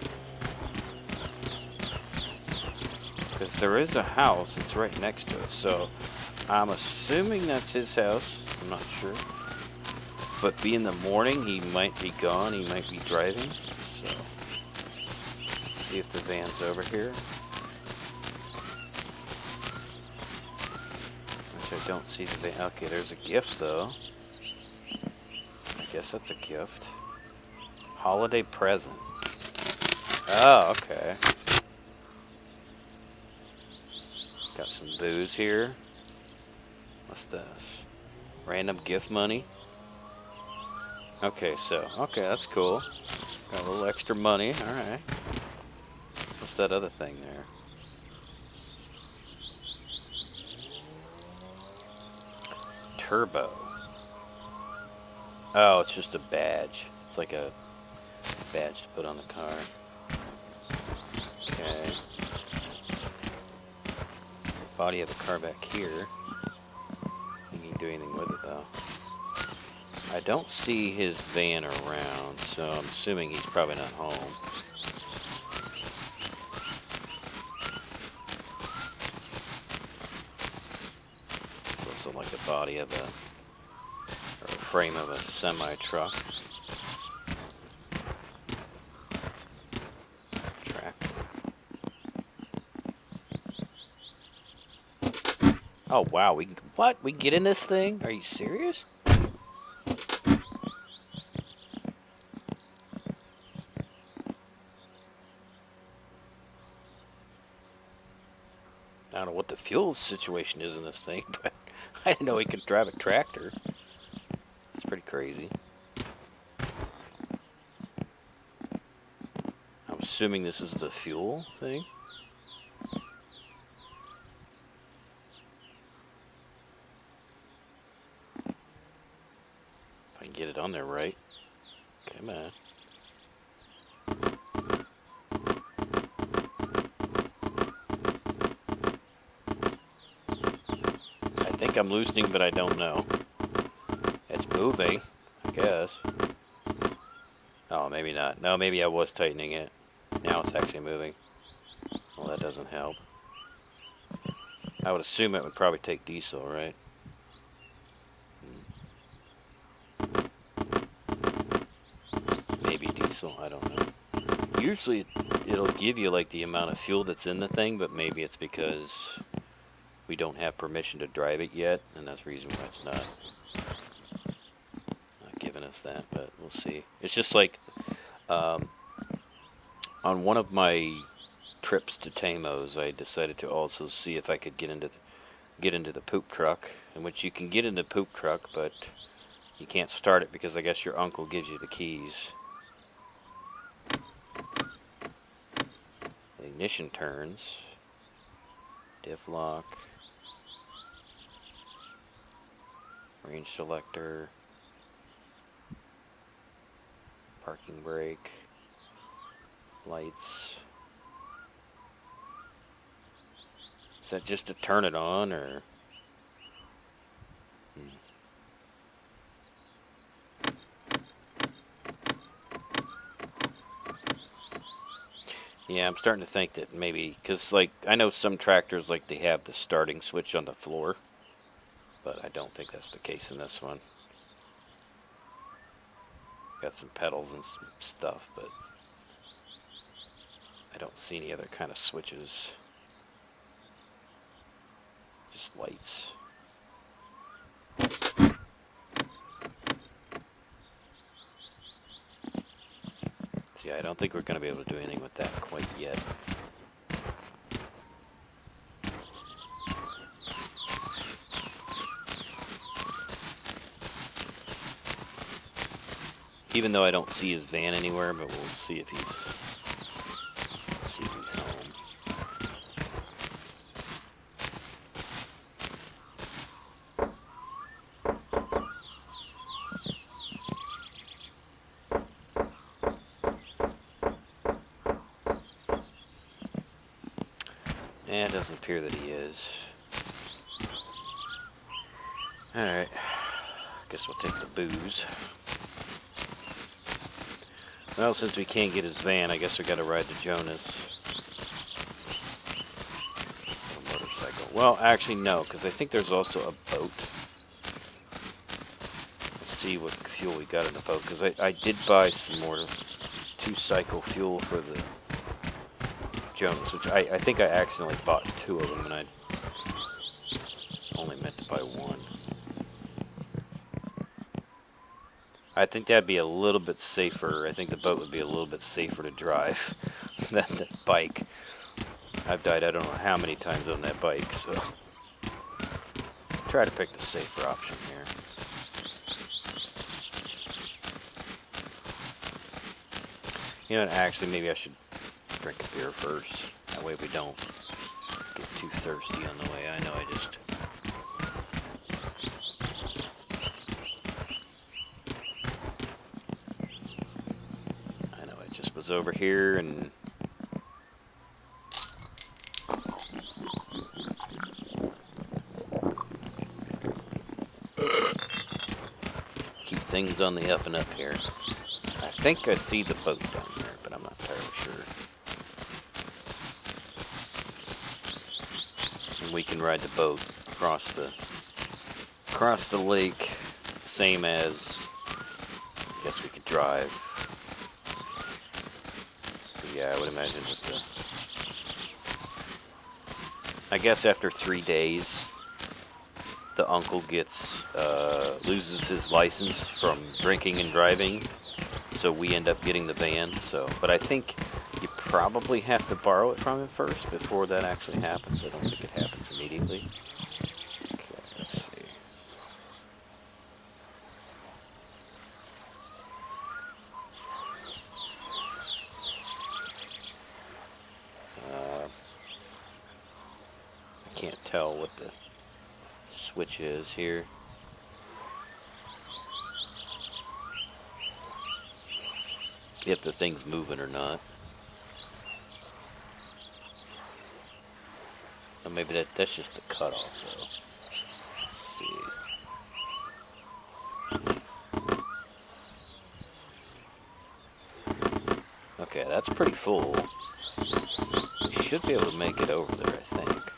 Because there is a house that's right next to us, so I'm assuming that's his house. I'm not sure. But being the morning, he might be gone, he might be driving. So, see if the van's over here. Which I don't see the van. Okay, there's a gift though. I guess that's a gift. Holiday present. Oh, okay. Got some booze here. What's this? Random gift money. Okay, okay, that's cool. Got a little extra money, alright. What's that other thing there? Turbo. Oh, it's just a badge. It's like a badge to put on the car. Okay. Body of the car back here. I think you can do anything with it though. I don't see his van around, so I'm assuming he's probably not home. It's also like the body of a, or a frame of a semi-truck. Tractor. Oh wow, we can, what? We can get in this thing? Are you serious? I don't know what the fuel situation is in this thing, but I didn't know he could drive a tractor. It's pretty crazy. I'm assuming this is the fuel thing. If I can get it on there right. Come on. like I'm loosening, but I don't know. It's moving, I guess. Oh, maybe not. No, maybe I was tightening it. Now it's actually moving. Well, that doesn't help. I would assume it would probably take diesel, right? Maybe diesel, I don't know. Usually it'll give you like the amount of fuel that's in the thing, but maybe it's because we don't have permission to drive it yet, and that's the reason why it's not giving us that, but we'll see. It's just like on one of my trips to Tamos, I decided to also see if I could get into the poop truck, in which you can get in the poop truck, but you can't start it because I guess your uncle gives you the keys. The ignition turns. Diff lock. Range selector. Parking brake. Lights. Is that just to turn it on, or? Yeah, I'm starting to think that maybe, because like I know some tractors like they have the starting switch on the floor, but I don't think that's the case in this one. Got some pedals and some stuff, but I don't see any other kind of switches. Just lights. So yeah, I don't think we're going to be able to do anything with that quite yet. Even though I don't see his van anywhere, but we'll see if he's home. And it doesn't appear that he is. Alright. Guess we'll take the booze. Well, since we can't get his van, I guess we gotta ride the Jonas. A motorcycle. Well, actually, no, because I think there's also a boat. Let's see what fuel we got in the boat, because I did buy some more 2-cycle fuel for the Jonas, which I think I accidentally bought 2 of them, and I only meant to buy 1. I think that'd be a little bit safer. I think the boat would be a little bit safer to drive than the bike. I've died I don't know how many times on that bike, so try to pick the safer option here. You know what, actually maybe I should drink a beer first. That way we don't get too thirsty on the way. I know I just was over here and keep things on the up and up here. I think I see the boat down there, but I'm not entirely sure. And we can ride the boat across the lake, same as I guess we could drive. But yeah, I would imagine that I guess after 3 days, the uncle loses his license from drinking and driving, so we end up getting the van. But I think you probably have to borrow it from him first before that actually happens. I don't think it happens immediately. Okay, let's see. I can't tell what the switch is here. If the thing's moving or not. Or maybe that's just the cutoff though. Let's Okay, that's pretty full. You should be able to make it over there, I think.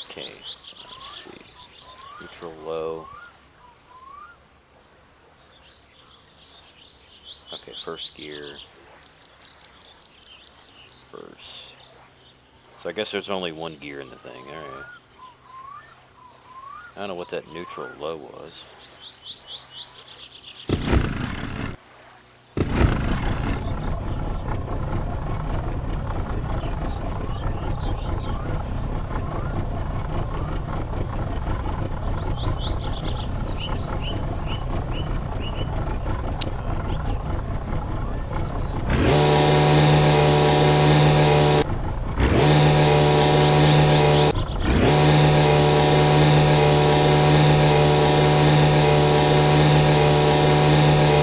Okay, let's see. Neutral low. Okay, first gear. First. So I guess there's only one gear in the thing, alright. I don't know what that neutral low was.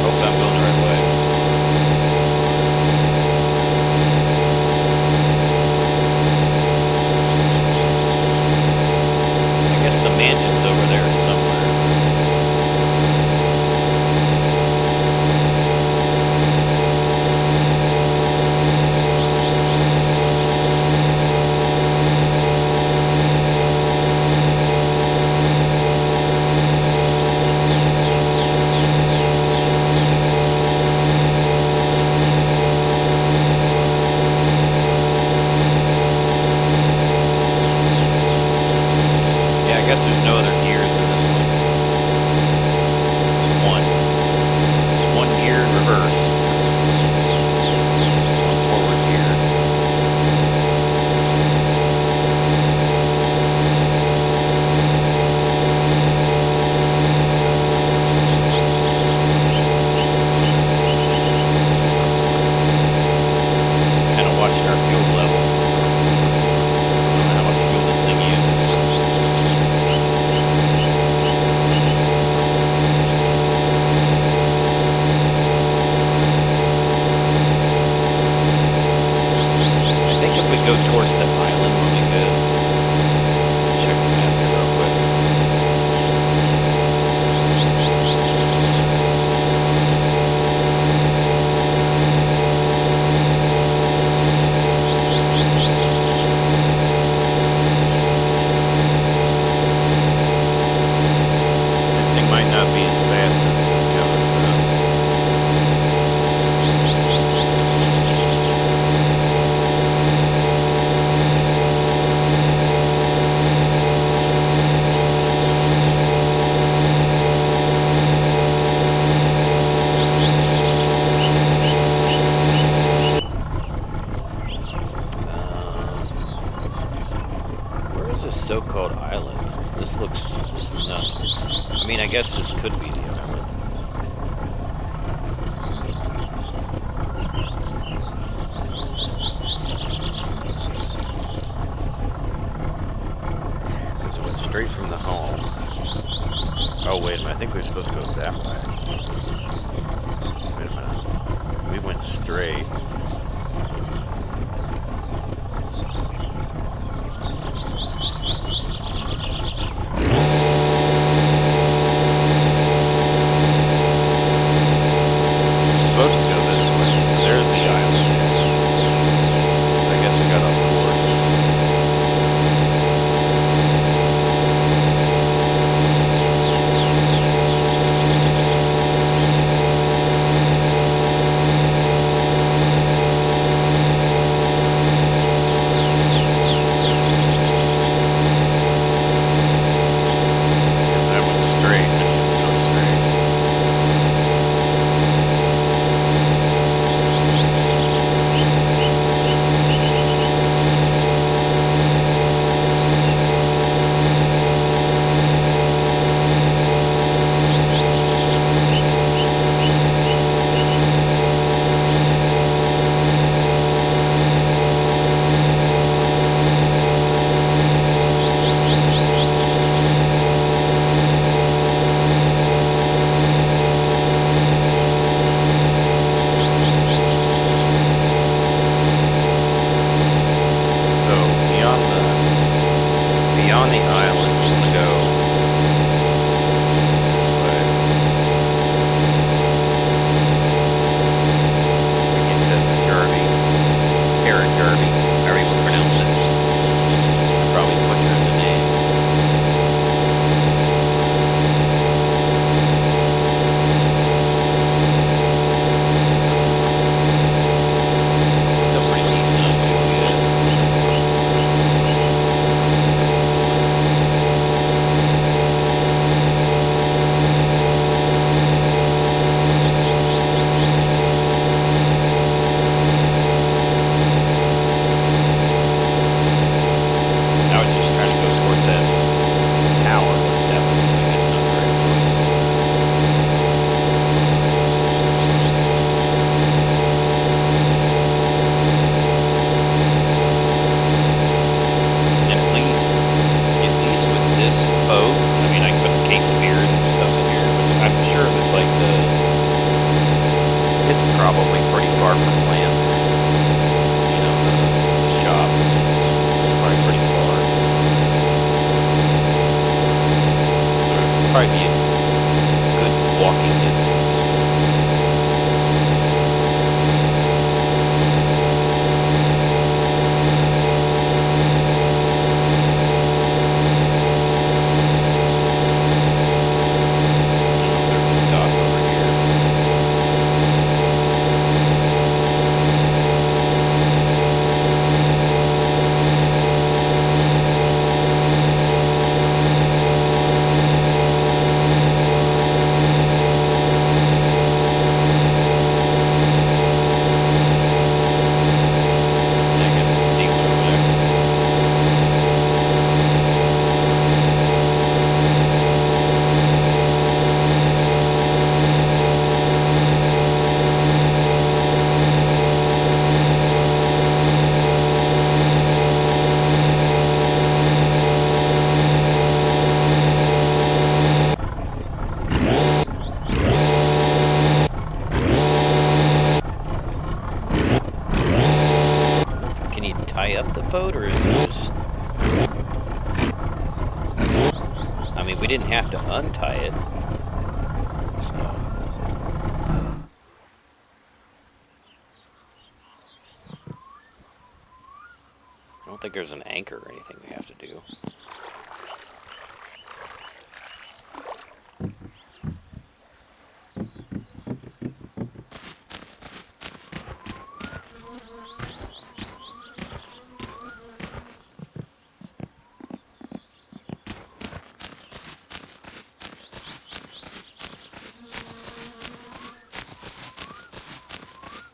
Hopefully I'm going the right way. I guess the mansion's over there somewhere. Yeah, I guess there's no other gears in this one. It's one. It's one gear in reverse. One forward gear. Kind of watching our fuel level. I don't know how much fuel this thing uses. I think if we go towards the island, we'll be good. Check the map here real quick. This thing might not be as fast as the Jonas though. Where is this so-called island? This is not. I mean, I guess this could be the island. Because it went straight from the home. Oh, wait a minute. I think we were supposed to go that way. Wait a minute. We went straight. Supposed to go this way, so there's the island there. So I guess we got off course. It's probably pretty far from land. You know, the shop is probably pretty far. So it'd probably be a good walking distance. There's a dock over here. I guess it's Seawood over there. Can you tie up the boat, or is it just... I mean, we didn't have to untie it. So... I don't think there's an anchor or anything we have to do.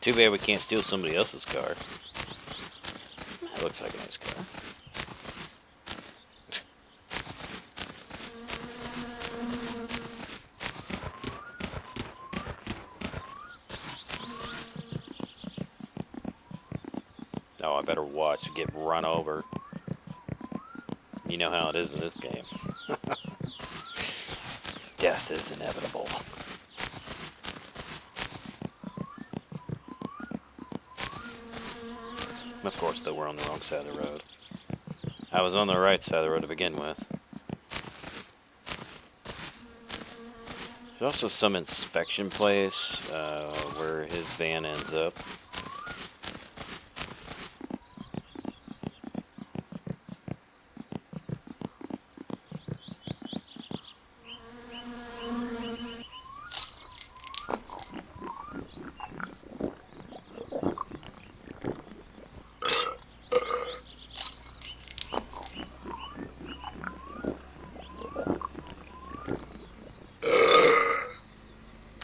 Too bad we can't steal somebody else's car. That looks like a nice car. Oh, I better watch to get run over. You know how it is in this game. Death is inevitable. Of course, though, we're on the wrong side of the road. I was on the right side of the road to begin with. There's also some inspection place where his van ends up.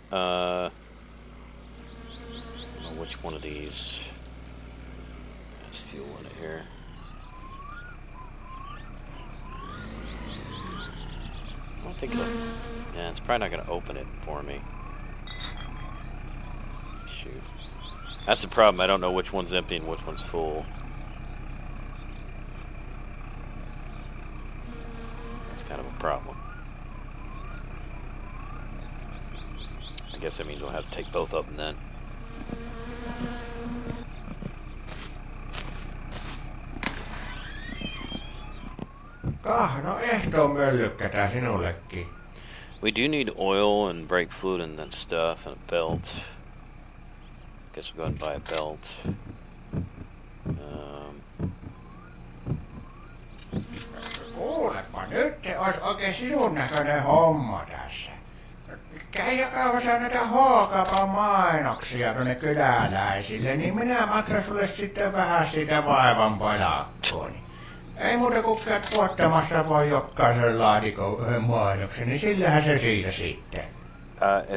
I don't know which one of these has fuel in it here. I don't think it'll... Yeah, it's probably not going to open it for me. Shoot. That's the problem. I don't know which one's empty and which one's full. That's kind of a problem. I guess that means we'll have to take both of them then. No ehtoon möllykkätään sinullekin. We do need oil and brake fluid and that stuff and a belt. Guess we'll go ahead and buy a belt. Kuulepa, nyt se olisi oikein sinun näköinen homma tässä. Käy jakamassa näitä H-kaupan mainoksia tuonne kyläläisille, niin minä maksan sulle sitten vähän siitä vaivan palakkoa. Ei muuta kuin käyt tuottamassa voi jokaisen laatikon yhden mainoksen, niin sillähän se siitä sitten.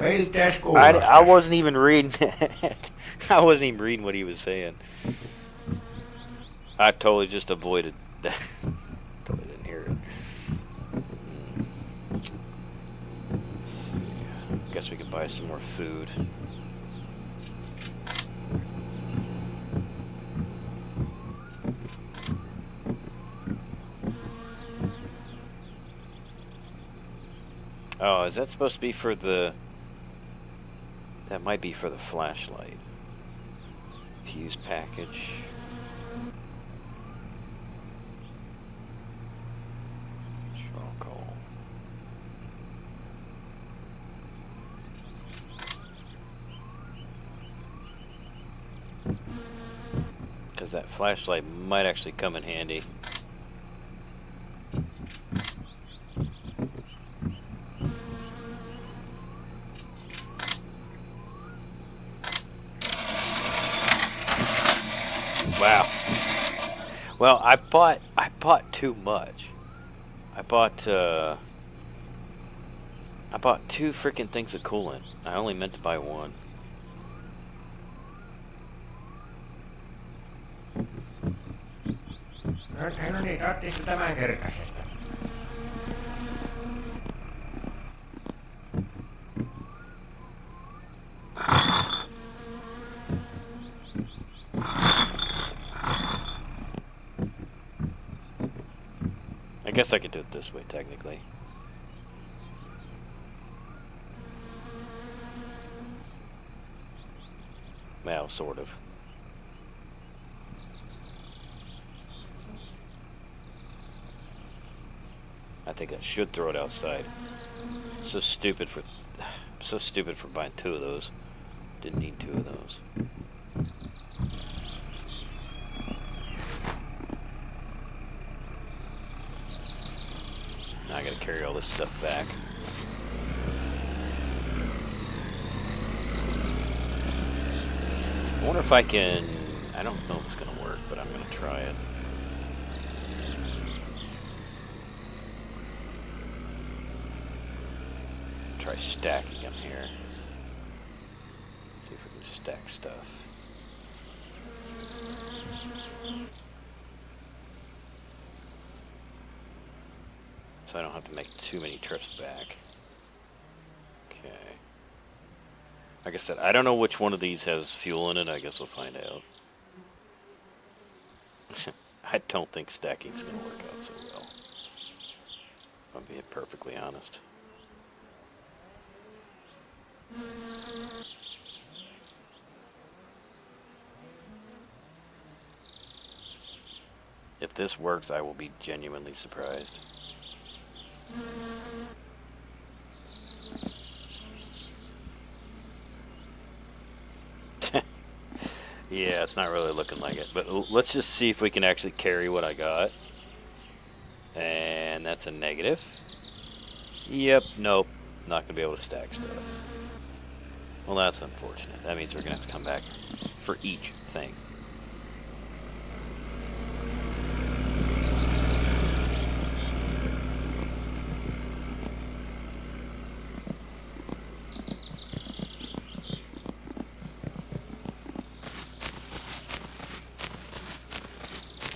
Miltäs kuulostaa? I wasn't even reading it. I wasn't even reading what he was saying. I totally just avoided that. Totally didn't hear it. Let's see. Guess we could buy some more food. Oh, is that supposed to be for the That might be for the flashlight. Fuse package. Charcoal. Because that flashlight might actually come in handy. Wow. Well, I bought too much. I bought two freaking things of coolant. I only meant to buy one. No niin, ottitko tämän kirkasesta? I guess I could do it this way, technically. Well, sort of. I think that should throw it outside. So stupid for buying two of those. Didn't need two of those. Now I gotta carry all this stuff back. I wonder if I can... I don't know if it's gonna work, but I'm gonna try it. Try stacking them here. See if we can stack stuff. So I don't have to make too many trips back. Okay. Like I said, I don't know which one of these has fuel in it. I guess we'll find out. I don't think stacking's gonna work out so well, if I'm being perfectly honest. If this works, I will be genuinely surprised. Yeah, it's not really looking like it, but let's just see if we can actually carry what I got. And that's a negative. Yep, nope, not gonna be able to stack stuff. Well, that's unfortunate. That means we're gonna have to come back for each thing.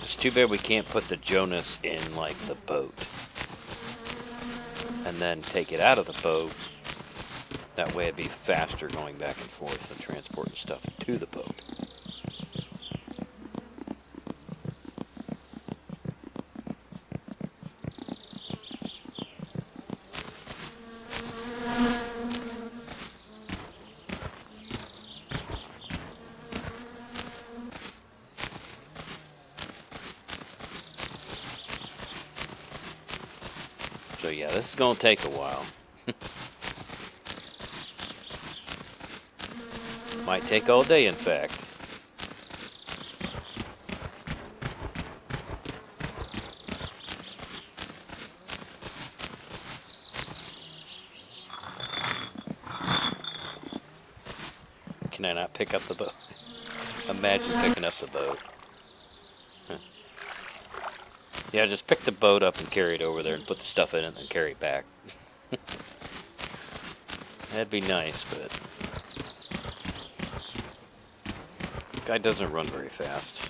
It's too bad we can't put the Jonas in, like, the boat. And then take it out of the boat. That way it'd be faster going back and forth than transporting stuff to the boat. So yeah, this is gonna take a while. Might take all day, in fact. Can I not pick up the boat? Imagine picking up the boat. Huh. Yeah, just pick the boat up and carry it over there and put the stuff in it and carry it back. That'd be nice, but... this guy doesn't run very fast.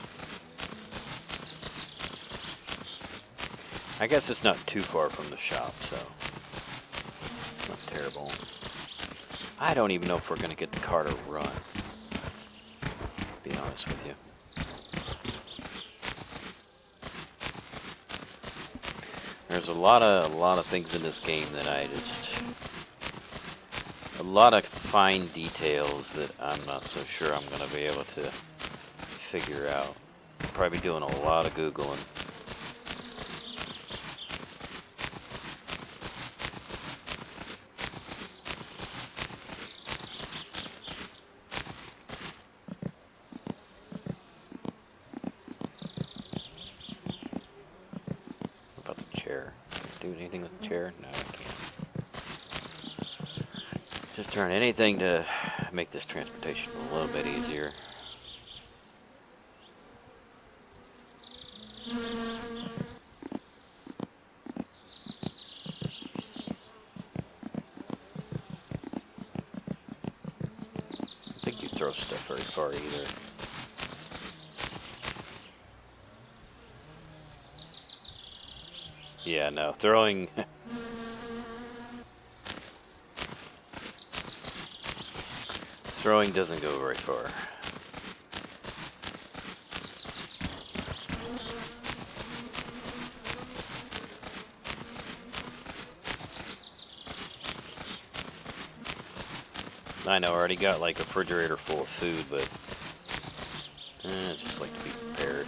I guess it's not too far from the shop, so... it's not terrible. I don't even know if we're going to get the car to run. To be honest with you. There's a lot of things in this game that I just... a lot of fine details that I'm not so sure I'm going to be able to figure out. Probably doing a lot of Googling. What about the chair? Can I do anything with the chair? No, I can't. Just trying anything to make this transportation a little bit easier. I don't think you throw stuff very far either. Yeah, no, throwing... throwing doesn't go very far. I know, I already got like a refrigerator full of food, but I just like to be prepared.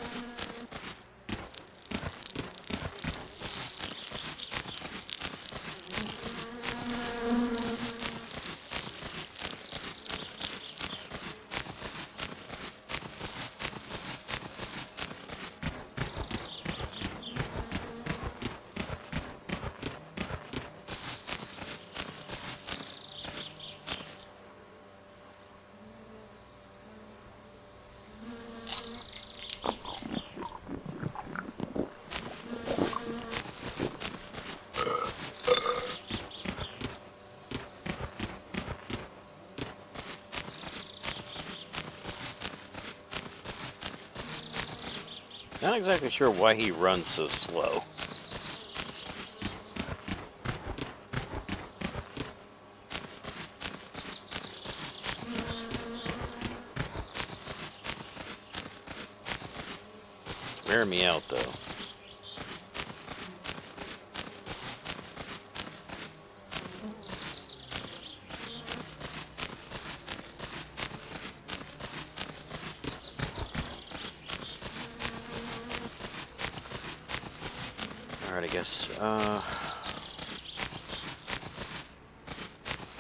Not exactly sure why he runs so slow. It's wearing me out though. Alright, I guess,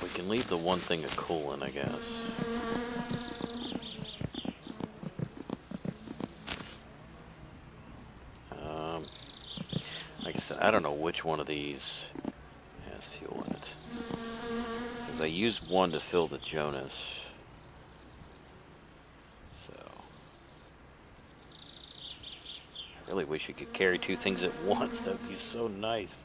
we can leave the one thing of coolant, I guess. Like I said, I don't know which one of these has fuel in it. Because I used one to fill the Jonas. I really wish you could carry two things at once. That would be so nice.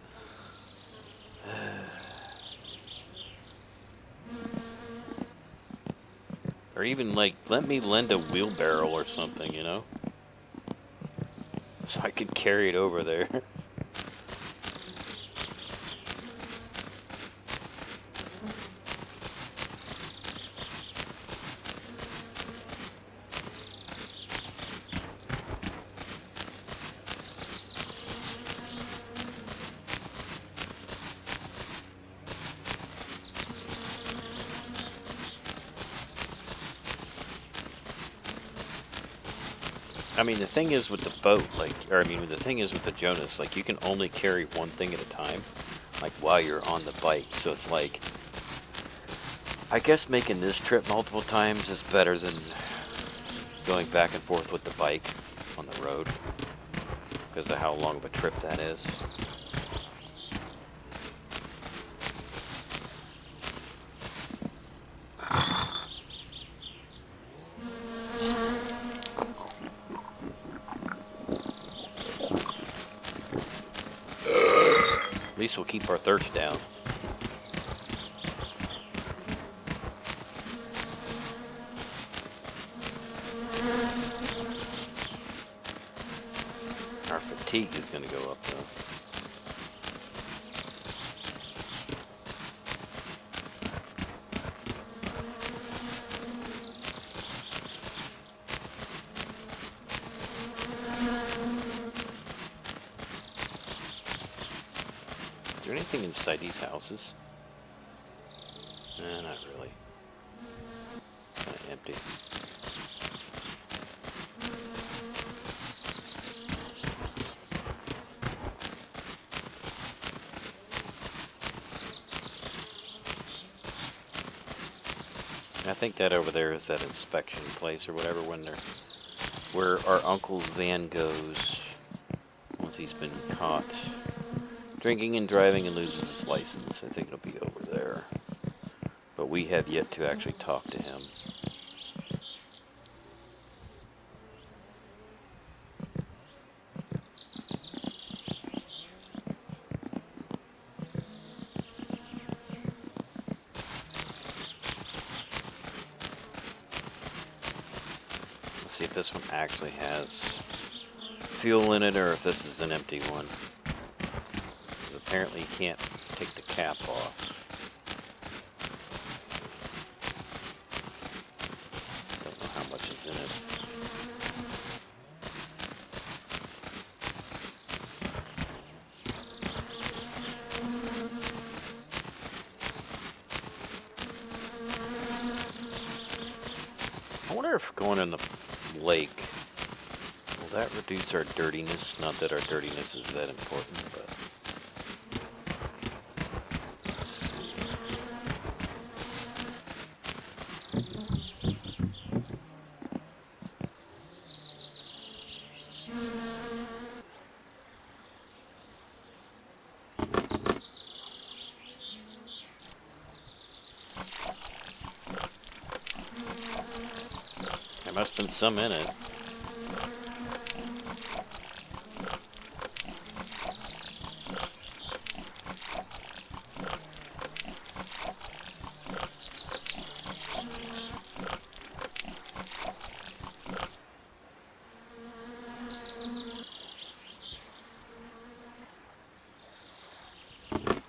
Or even, like, let me lend a wheelbarrow or something, you know? So I could carry it over there. I mean, the thing is with the boat, like, or I mean, the thing is with the Jonas, like, you can only carry one thing at a time, like, while you're on the bike. So it's like, I guess making this trip multiple times is better than going back and forth with the bike on the road, because of how long of a trip that is. At least we'll keep our thirst down. Our fatigue is going to go up though. Is there anything inside these houses? Not really. Empty. I think that over there is that inspection place or whatever when they're where our uncle's van goes once he's been caught drinking and driving and loses his license. I think it'll be over there. But we have yet to actually talk to him. Let's see if this one actually has fuel in it or if this is an empty one. Apparently you can't take the cap off. Don't know how much is in it. I wonder if going in the lake, will that reduce our dirtiness? Not that our dirtiness is that important, but let's see. There must have been some in it.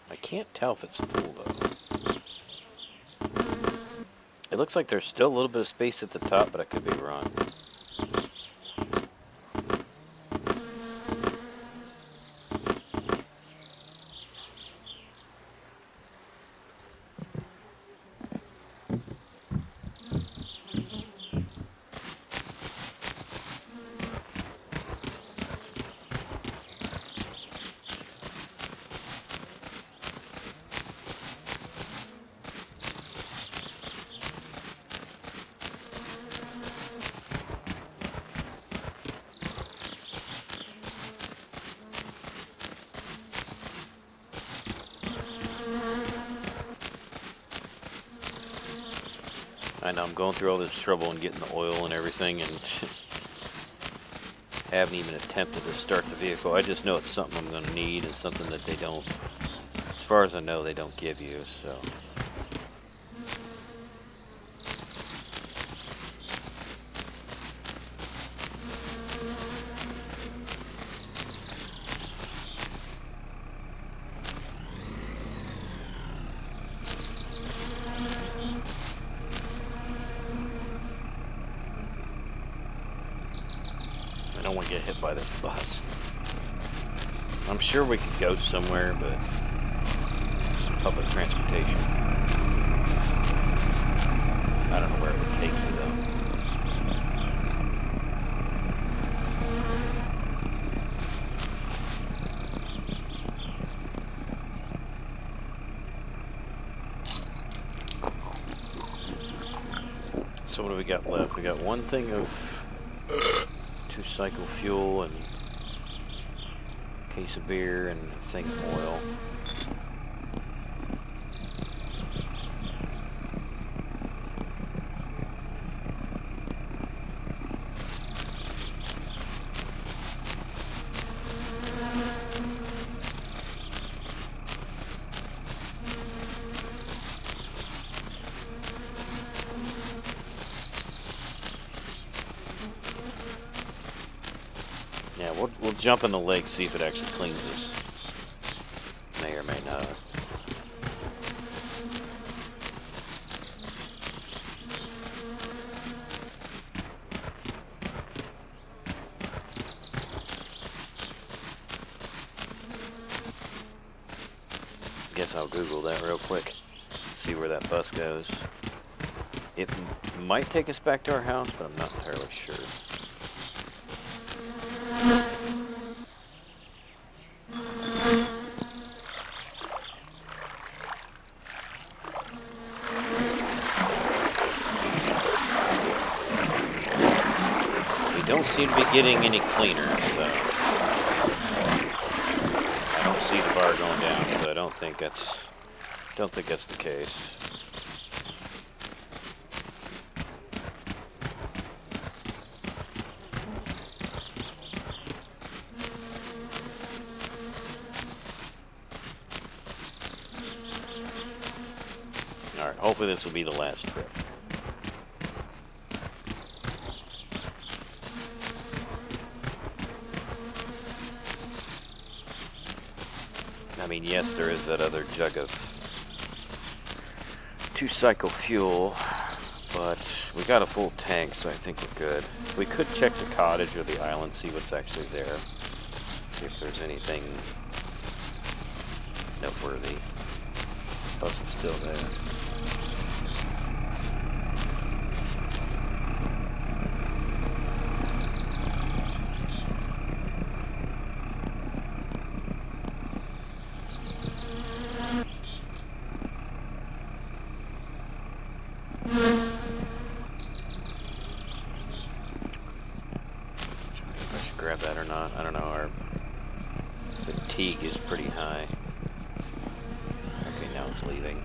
I can't tell if it's full though. It looks like there's still a little bit of space at the top, but I could be wrong. I know I'm going through all this trouble and getting the oil and everything and haven't even attempted to start the vehicle. I just know it's something I'm going to need and something that they don't, as far as I know, they don't give you, so. I don't want to get hit by this bus. I'm sure we could go somewhere, but public transportation. I don't know where it would take you though. So what do we got left? We got one thing of 2-cycle fuel and a case of beer and a thing of oil. Yeah, we'll jump in the lake, see if it actually cleans us. May or may not. Guess I'll Google that real quick. See where that bus goes. It might take us back to our house, but I'm not entirely sure. We don't seem to be getting any cleaner, so I don't see the bar going down, so I don't think that's the case. Alright, hopefully this will be the last trip. I mean, yes, there is that other jug of 2-cycle fuel, but we got a full tank, so I think we're good. We could check the cottage or the island, see what's actually there. See if there's anything noteworthy. Bus is still there. If I should grab that or not, I don't know. Our fatigue is pretty high. Okay, now it's leaving.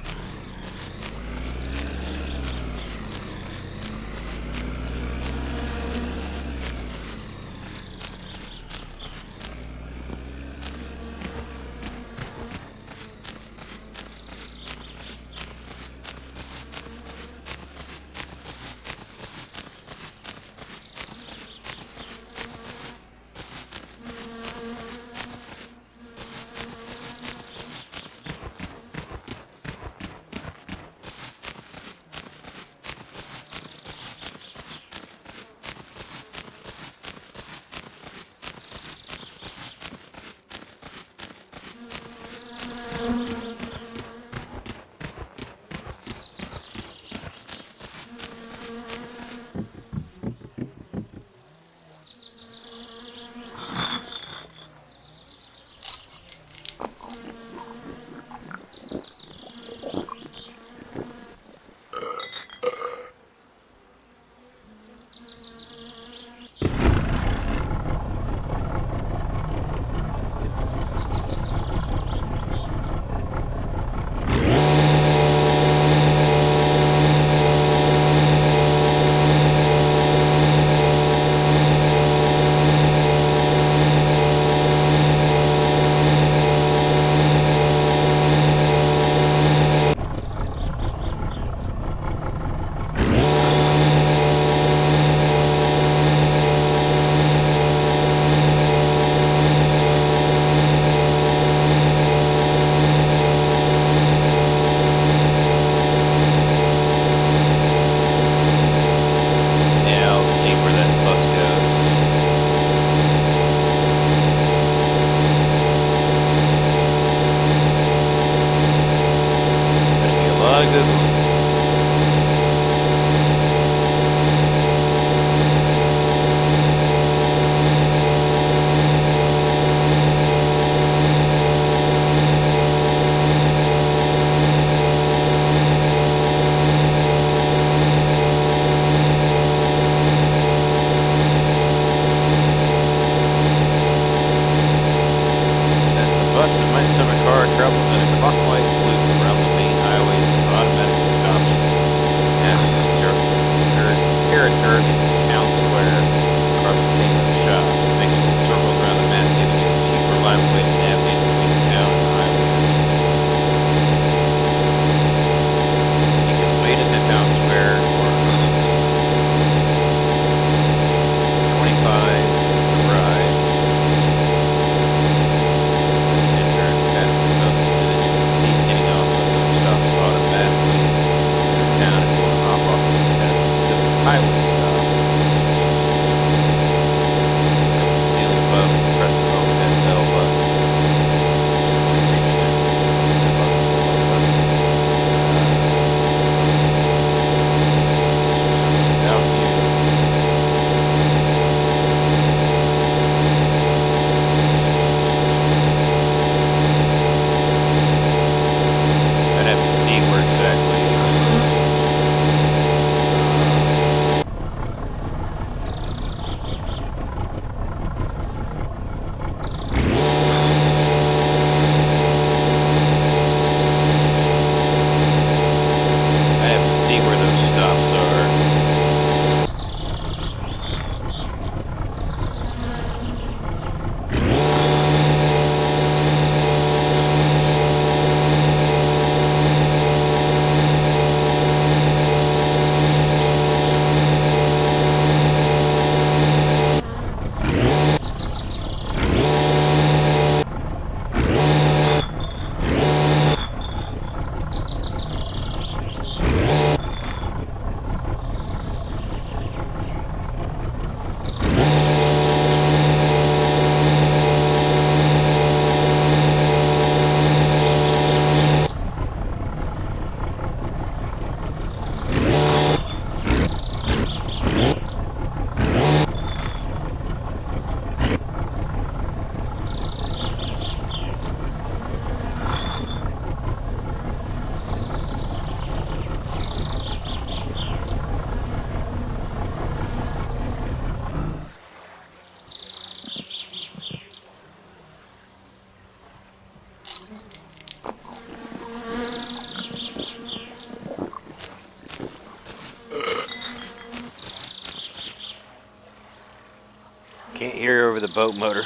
Can't hear over the boat motor.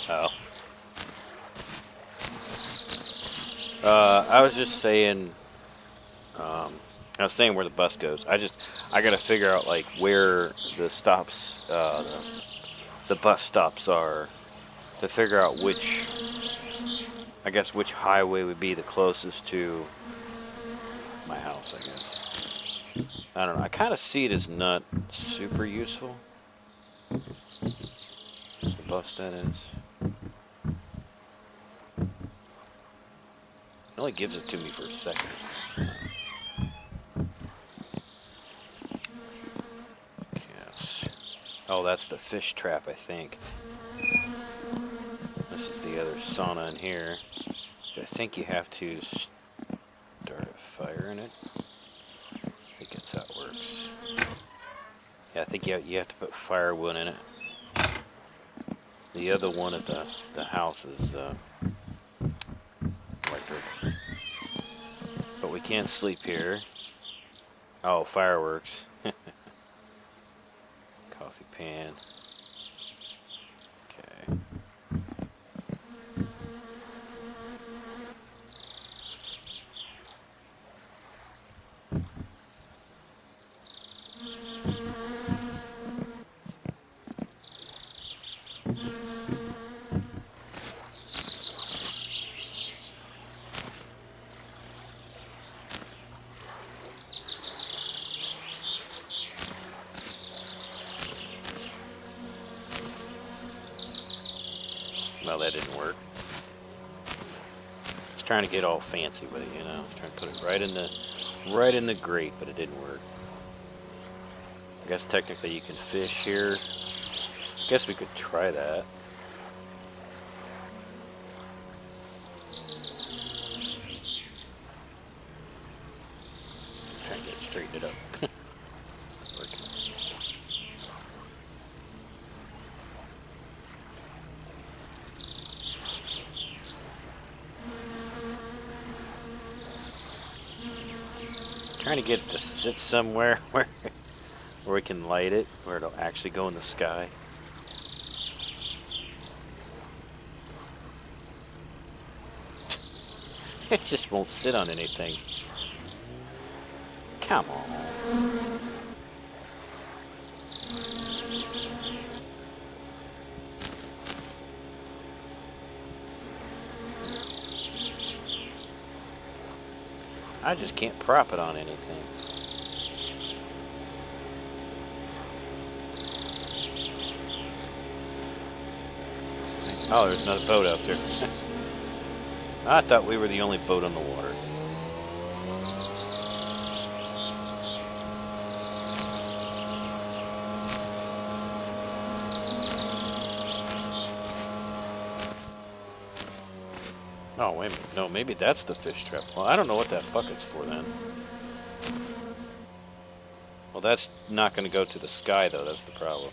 Oh. I was just saying, I was saying where the bus goes. I gotta figure out like where the stops, the bus stops are, to figure out which, I guess, which highway would be the closest to my house, I guess. I don't know. I kind of see it as not super useful. The bus, that is. It only gives it to me for a second. Yes. Oh, that's the fish trap, I think. This is the other sauna in here. I think you have to start a fire in it. I think that's how it works. Yeah, I think you have to put firewood in it. The other one at the house is electric. But we can't sleep here. Oh, fireworks. Coffee pan. Okay. Well, that didn't work. I was trying to get all fancy with it, you know. I was trying to put it right in the grate, but it didn't work. I guess technically you can fish here. I guess we could try that. Trying to straighten it up. Working. Trying to get it to sit somewhere where we can light it, where it'll actually go in the sky. It just won't sit on anything. Come on. I just can't prop it on anything. Oh, there's another boat out there. I thought we were the only boat on the water. Oh, wait a minute. No, maybe that's the fish trap. Well, I don't know what that bucket's for then. Well, that's not going to go to the sky, though. That's the problem.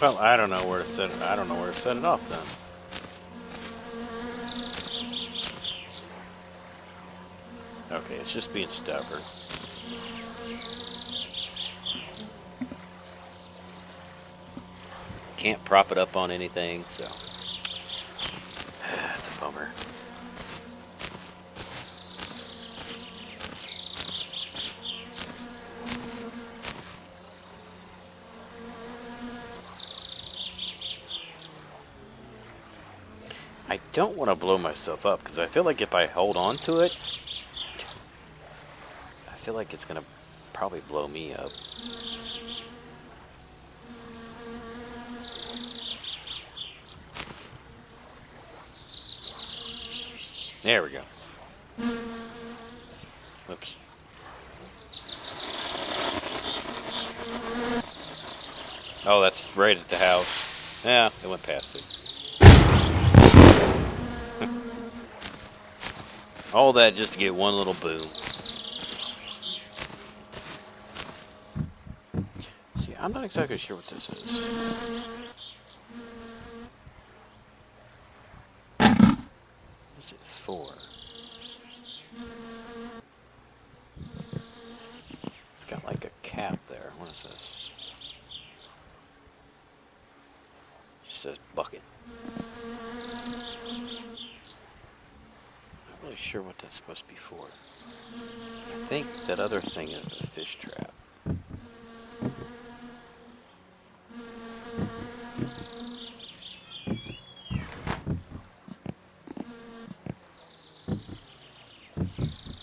Well, I don't know where to set it. I don't know where to set it off then. Okay, it's just being stubborn. Can't prop it up on anything, so that's a bummer. I don't want to blow myself up because I feel like if I hold on to it, I feel like it's gonna probably blow me up. There we go. Whoops. Oh, that's right at the house. Yeah, it went past it. All that just to get one little boom. See, I'm not exactly sure what this is. before. It's got like a cap there. What is this? It says bucket. Not really sure what that's supposed to be for. I think that other thing is the fish trap.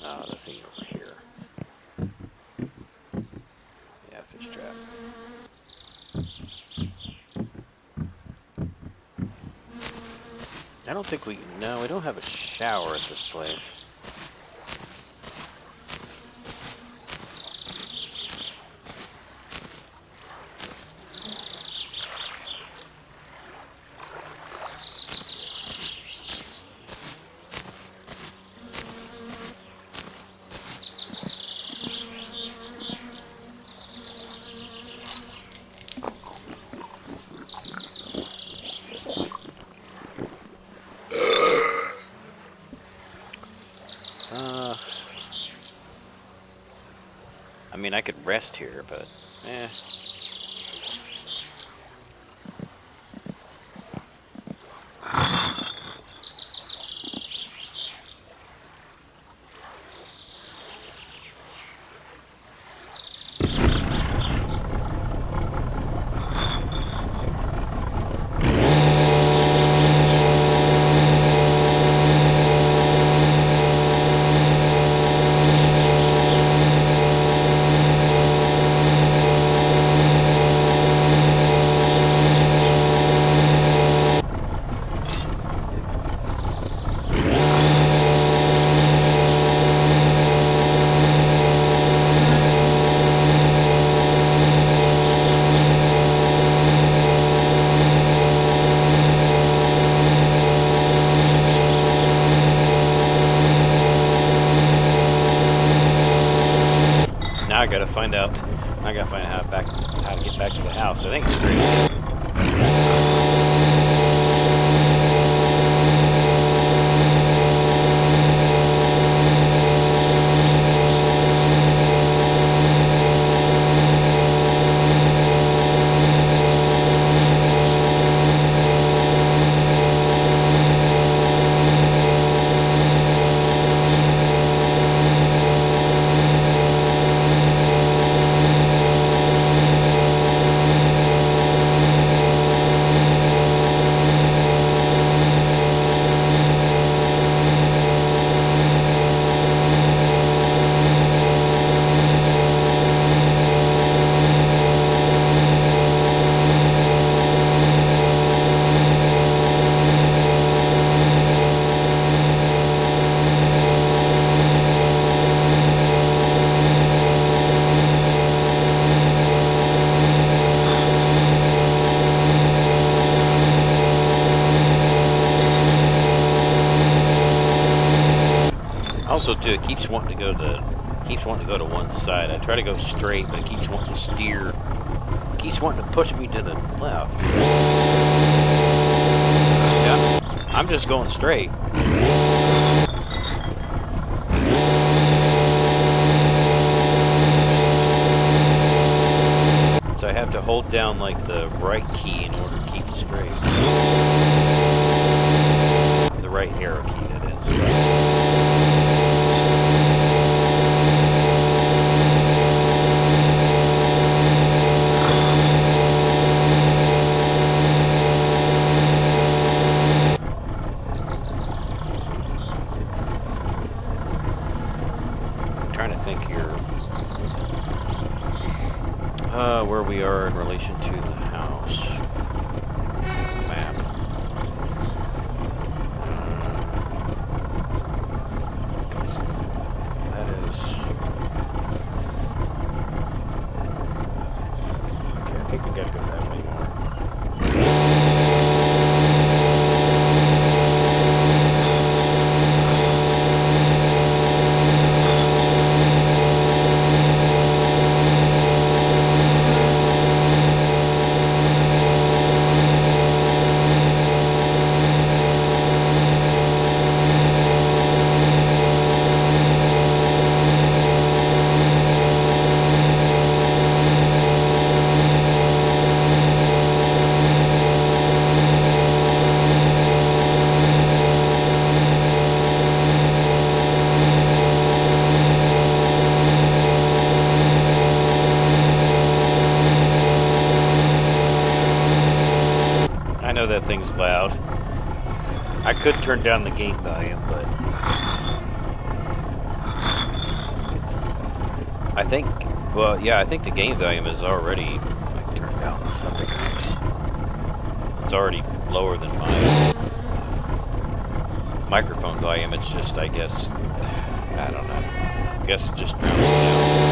Oh, the thing over here. Yeah, fish trap. I don't think we... No, we don't have a shower at this place. I mean, I could rest here, but, eh. Now I gotta find out. I gotta find out how to get back to the house. I think it's straight. Also, too, it keeps wanting to go to one side. I try to go straight, but it keeps wanting to steer. It keeps wanting to push me to the left. Yeah, I'm just going straight. So I have to hold down like the right key in order to keep it straight. The right arrow key, that is. Where we are in relation to the house map. know that thing's loud. I could turn down the game volume, but I think, well, yeah, I think the game volume is already, like, turned down to some degree. It's already lower than my microphone volume. It's just, I guess, I don't know. I guess it just drowned it down.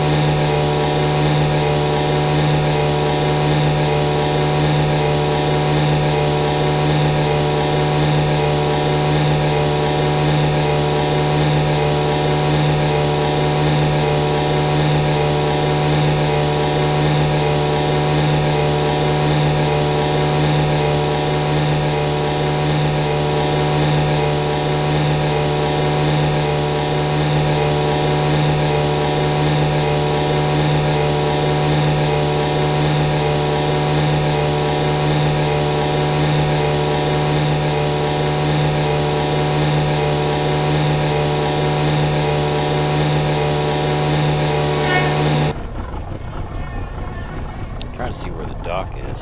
Trying to see where the dock is.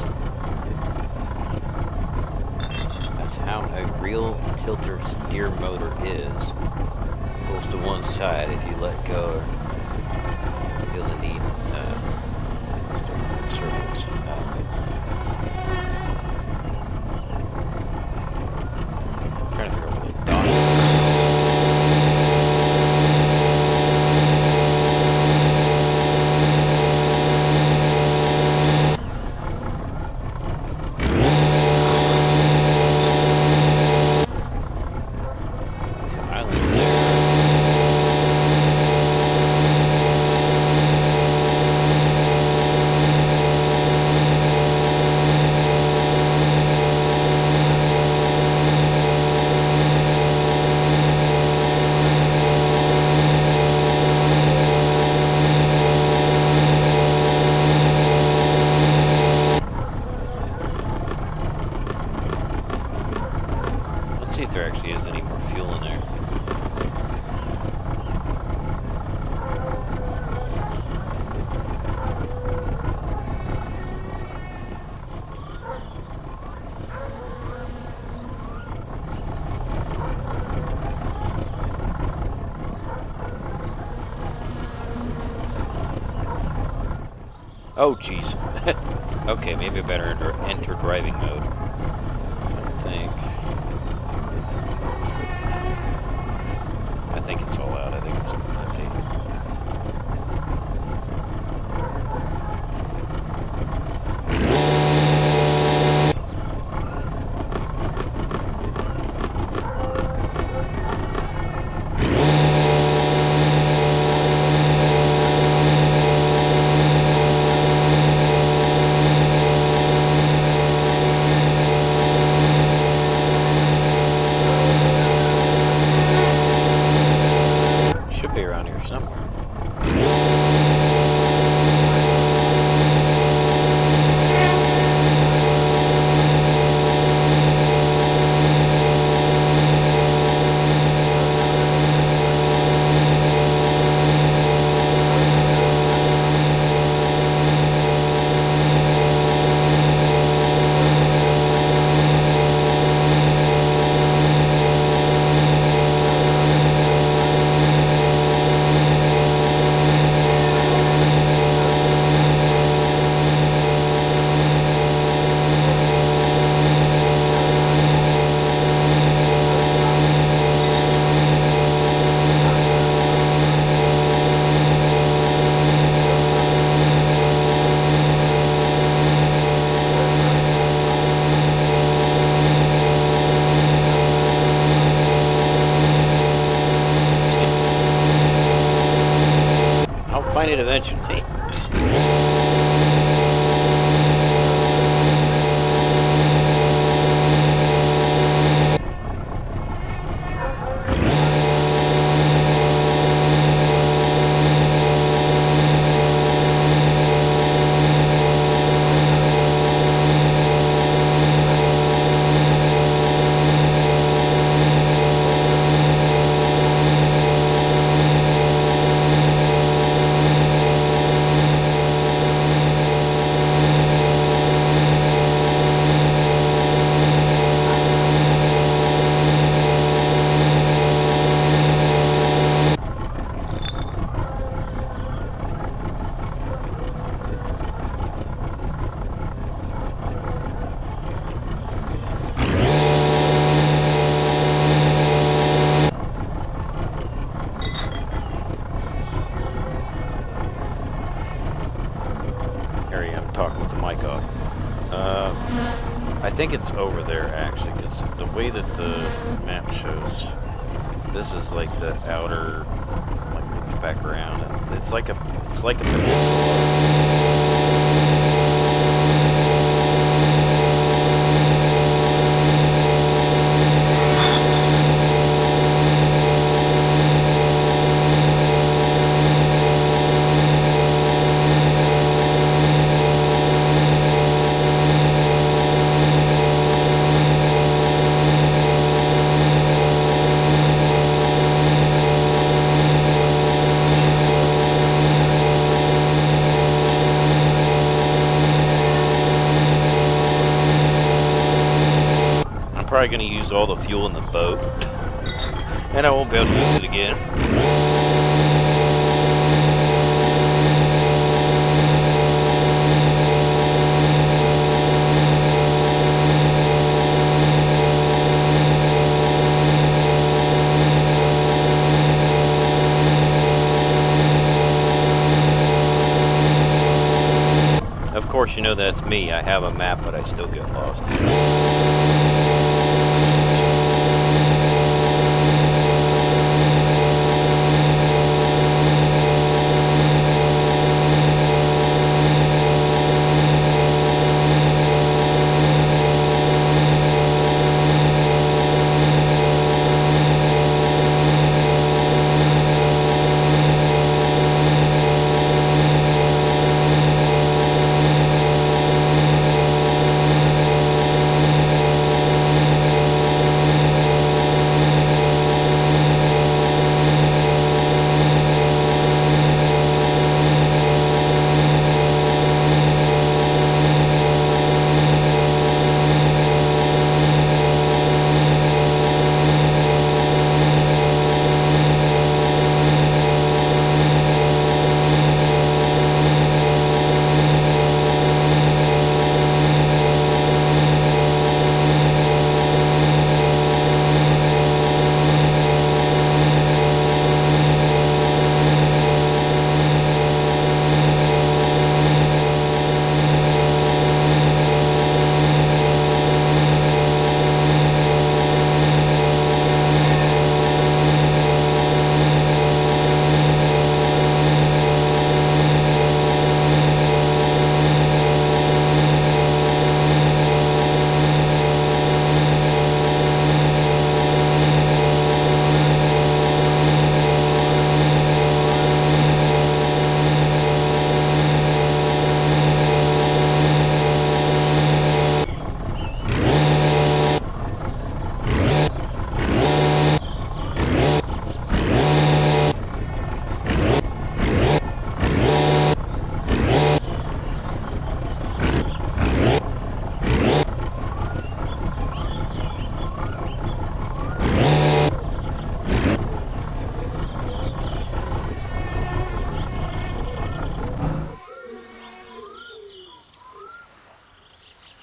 That's how a real tilter steer motor is. Pulls to one side if you let go or feel the need. Circles. Trying to figure out where this dock is. See if there actually is any more fuel in there. Oh, geez. Okay, maybe I better enter driving mode. I think it's all out. I think it's empty. Should be around here somewhere. Find it eventually. I think it's over there actually, because the way that the map shows, this is like the outer, like loops back around, and it's like a peninsula. I'm probably going to use all the fuel in the boat, and I won't be able to use it again. Of course, you know that's me. I have a map, but I still get lost.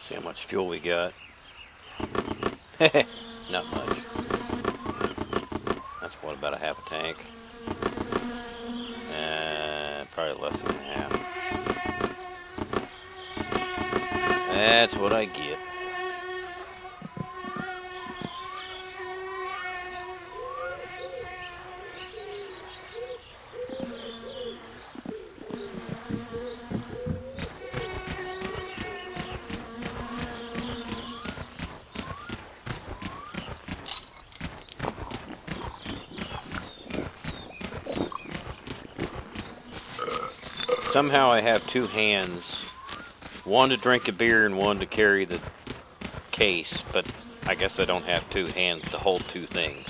See how much fuel we got. Not much. That's what, about a half a tank? Probably less than half. That's what I get. Somehow I have two hands, one to drink a beer and one to carry the case, but I guess I don't have two hands to hold two things,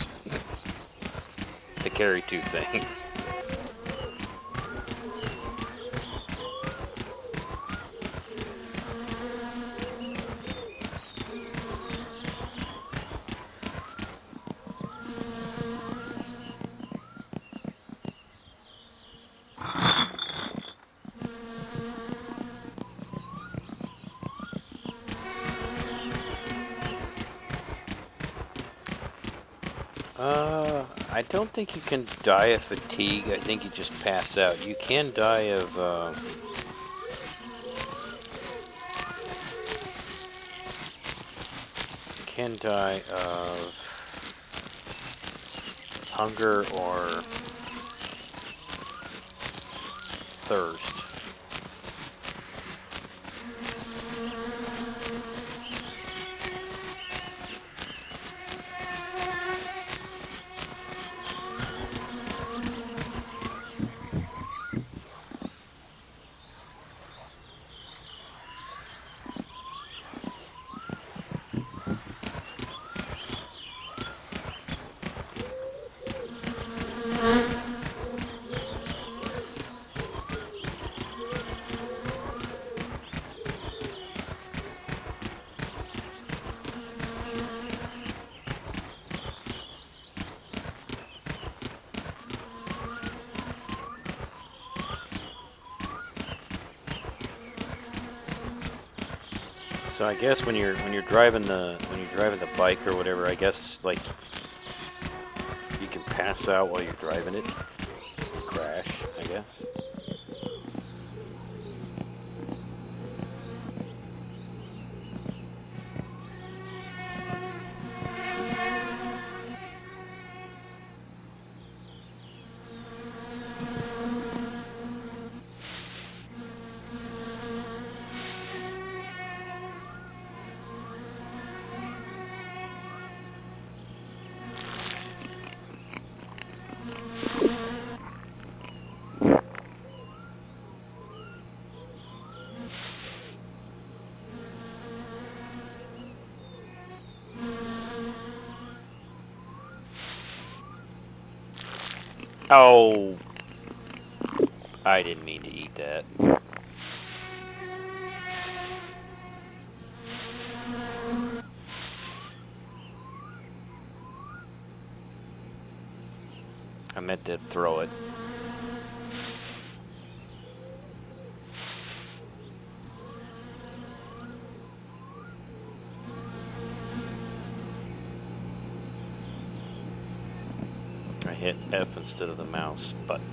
to carry two things. I don't think you can die of fatigue. I think you just pass out. You can die of, can die of hunger or thirst. So I guess when you're driving the bike or whatever, I guess like you can pass out while you're driving it, crash, I guess. Oh, I didn't mean to eat that. I meant to throw it. I hit F instead of the mouse button.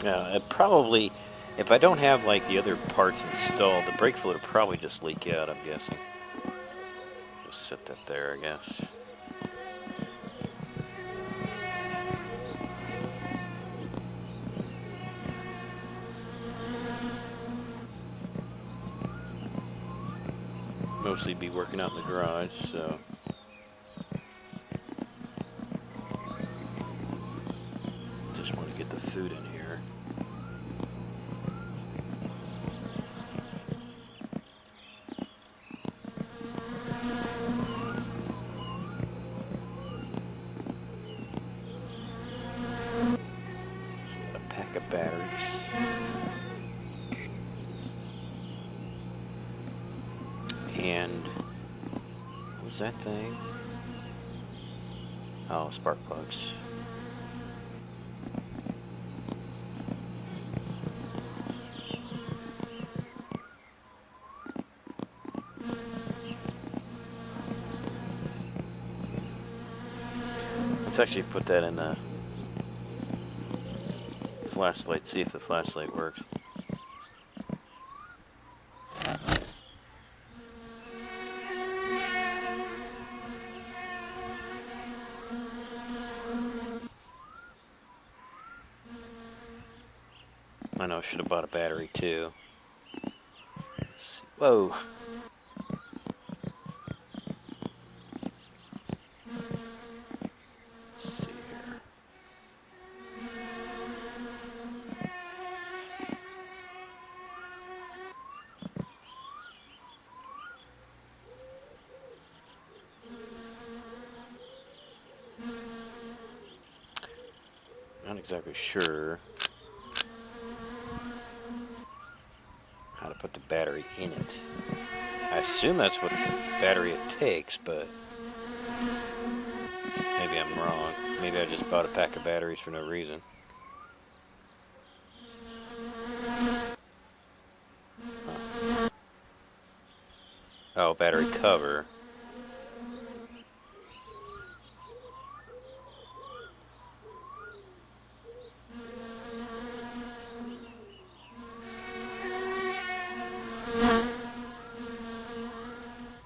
Yeah, it probably, if I don't have like the other parts installed, the brake fluid will probably just leak out, I'm guessing. Just set that there, I guess. Mostly be working out in the garage, so. Just want to get the food in here. A pack of batteries. And what was that thing? Oh, spark plugs. Let's actually put that in the flashlight, see if the flashlight works. I know I should have bought a battery too. Whoa. Let's see here. exactly sure how to put the battery in it. I assume that's what battery it takes, but maybe I'm wrong. Maybe I just bought a pack of batteries for no reason. Huh. Oh, battery cover.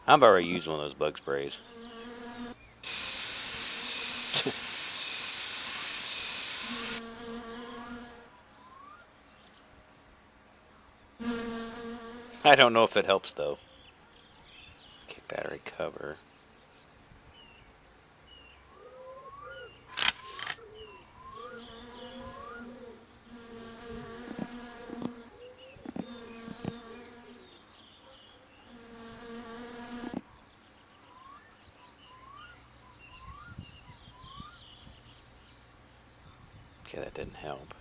I'm about ready to use one of those bug sprays. I don't know if it helps though. Okay, battery cover. Okay, that didn't help.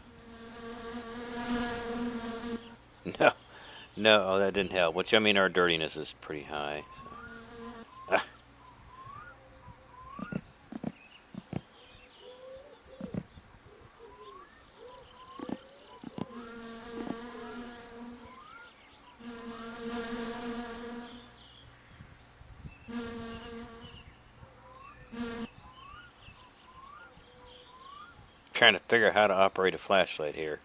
No, no, oh, that didn't help. Which, I mean, our dirtiness is pretty high. So. Ah. Trying to figure out how to operate a flashlight here.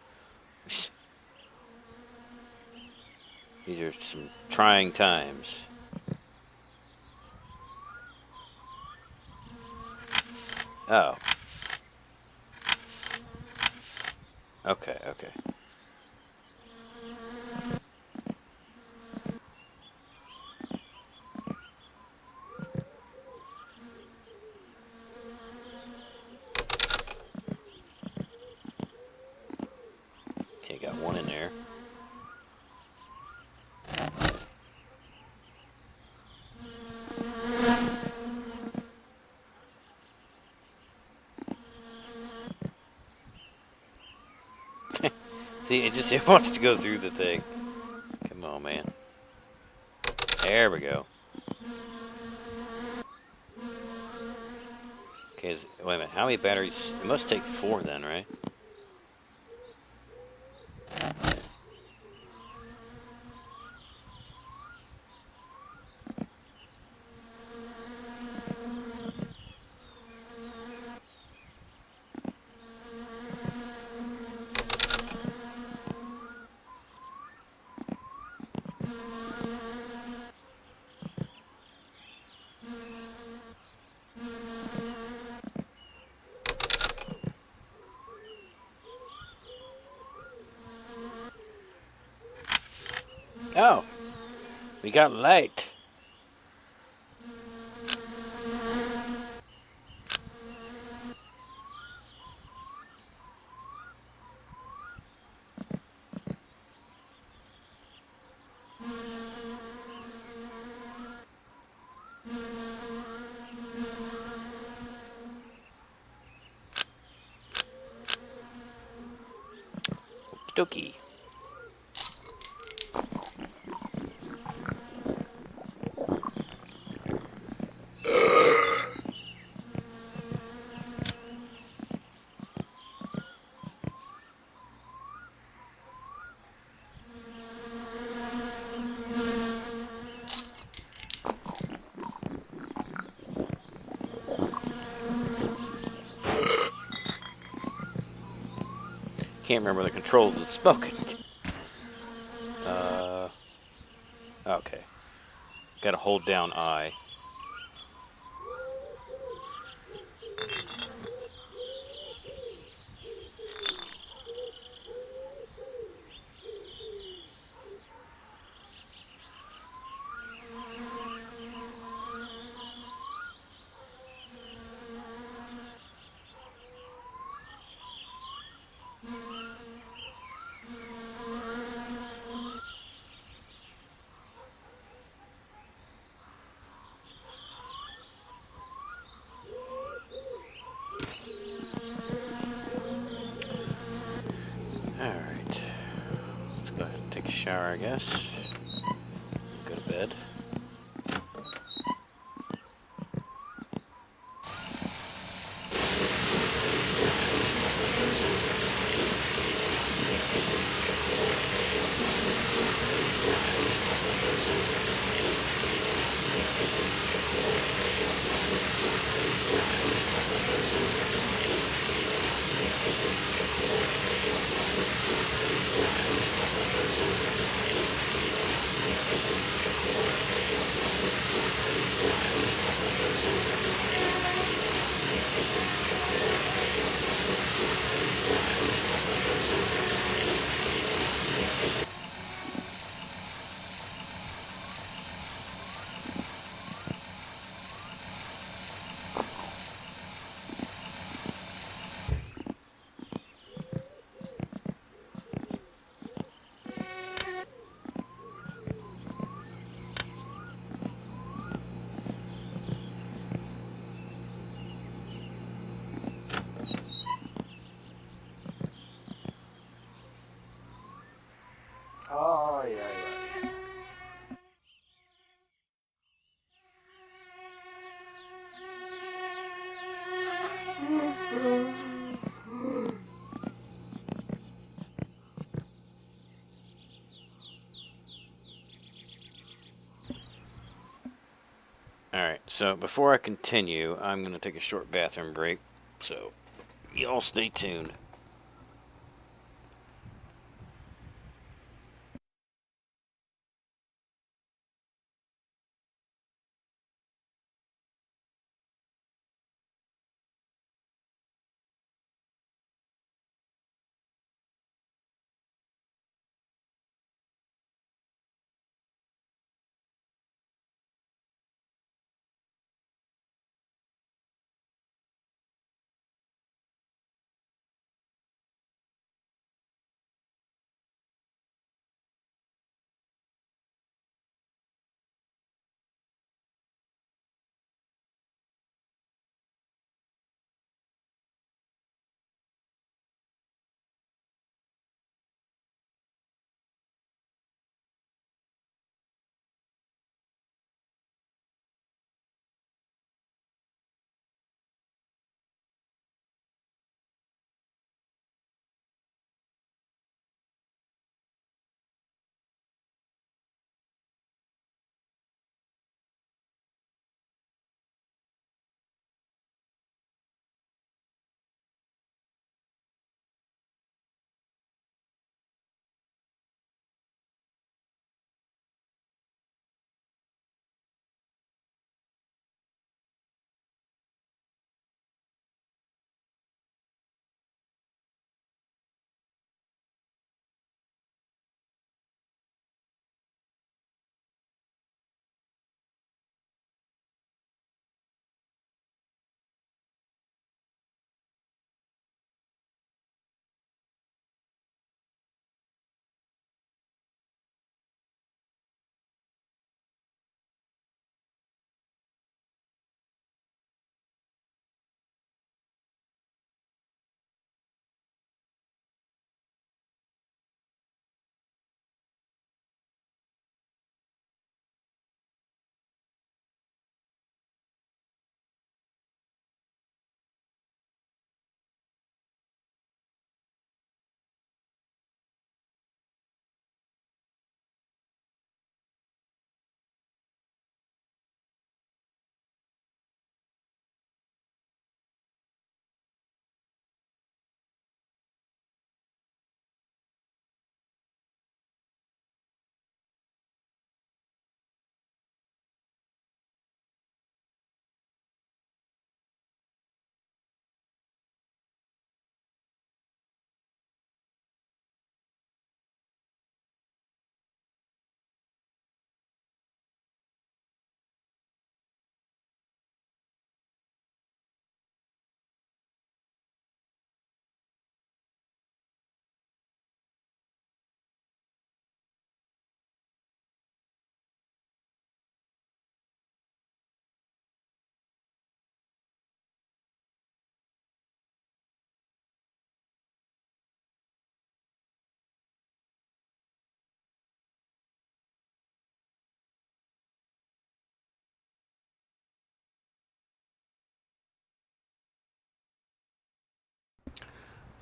These are some trying times. Oh. Okay, okay. Okay, got one in there. See, it wants to go through the thing. Come on, man. There we go. Okay, wait a minute. How many batteries? It must take 4 then, right? Oh, we got light. Okie dokie. Can't remember the controls of smoking. Okay. Gotta hold down I. Alright. Let's go ahead and take a shower, I guess. Go to bed. Ai, ai, ai. Alright, so before I continue, I'm going to take a short bathroom break. So, y'all stay tuned.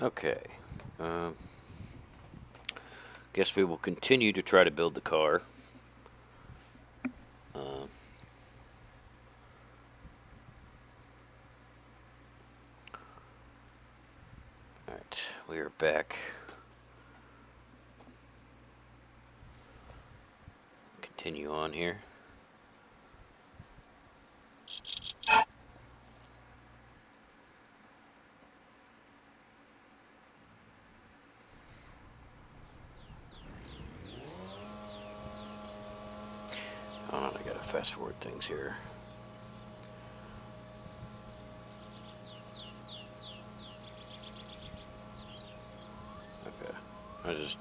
Okay. Guess we will continue to try to build the car. Alright, we are back. Continue on here. Hold on, I gotta fast forward things here. Okay. Of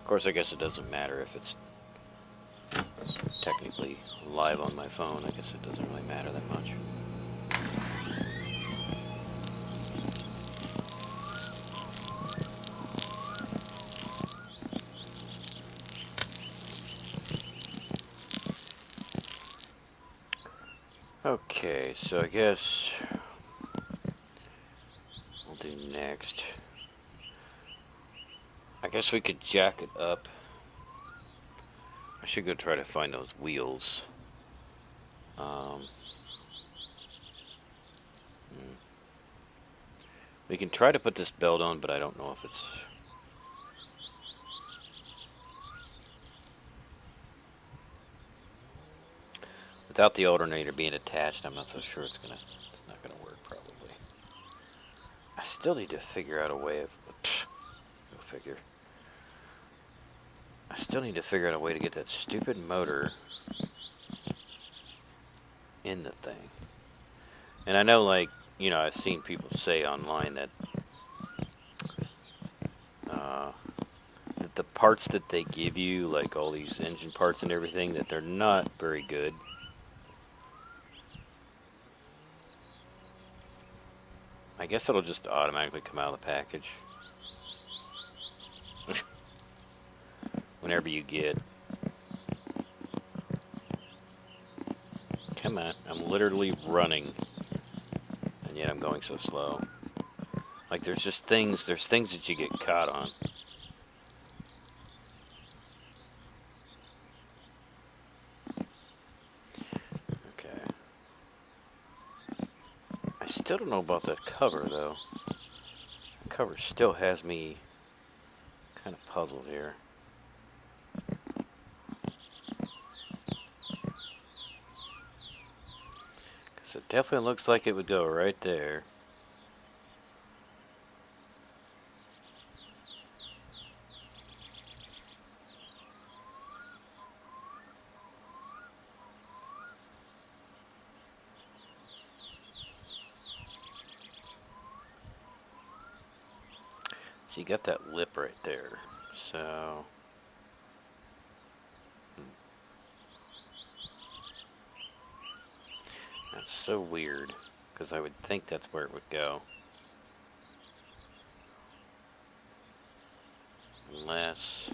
course, I guess it doesn't matter if it's technically live on my phone. I guess it doesn't really matter that much. Okay, so I guess we'll do next. I guess we could jack it up. I should go try to find those wheels. We can try to put this belt on, but I don't know if it's... Without the alternator being attached, I'm not so sure it's not gonna work, probably. I still need to figure out a way of... Go figure. I still need to figure out a way to get that stupid motor in the thing. And I know, like, you know, I've seen people say online that that the parts that they give you, like all these engine parts and everything, that they're not very good. I guess it'll just automatically come out of the package. Whenever you get... Come on, I'm literally running. And yet I'm going so slow. Like, there's things that you get caught on. Okay. I still don't know about that cover, though. The cover still has me kind of puzzled here. Because it definitely looks like it would go right there. So you got that lip right there. So... That's so weird, because I would think that's where it would go. Unless...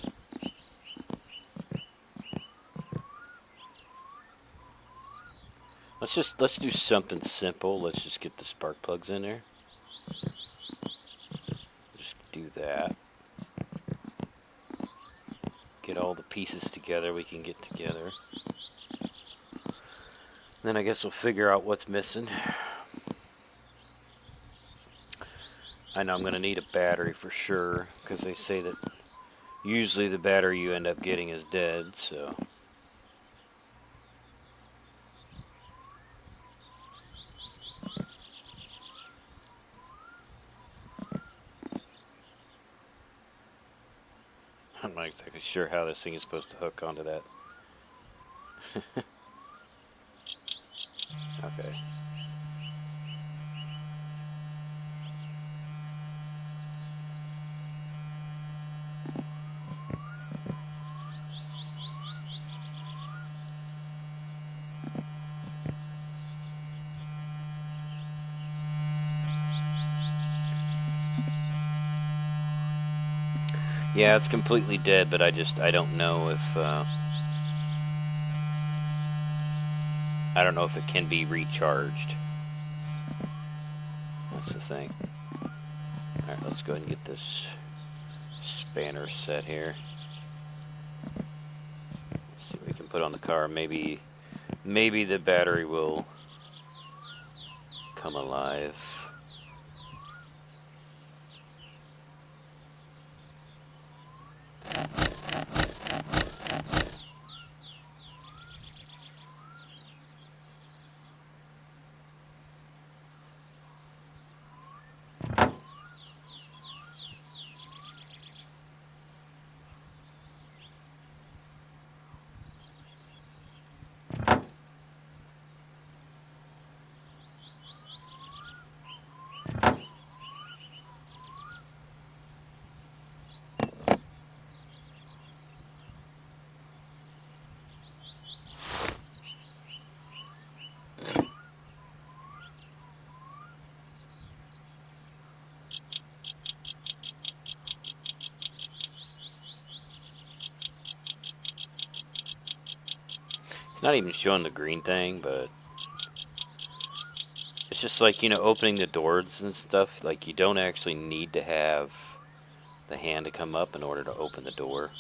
Let's do something simple. Let's just get the spark plugs in there. Just do that. Get all the pieces together we can get together. Then I guess we'll figure out what's missing. I know I'm going to need a battery for sure, because they say that usually the battery you end up getting is dead, so... I'm not exactly sure how this thing is supposed to hook onto that. Okay. Yeah, it's completely dead, but I don't know if, I don't know if it can be recharged. That's the thing. Alright, let's go ahead and get this spanner set here. Let's see what we can put on the car. Maybe the battery will come alive. It's not even showing the green thing, but it's just like, you know, opening the doors and stuff. Like, you don't actually need to have the hand to come up in order to open the door.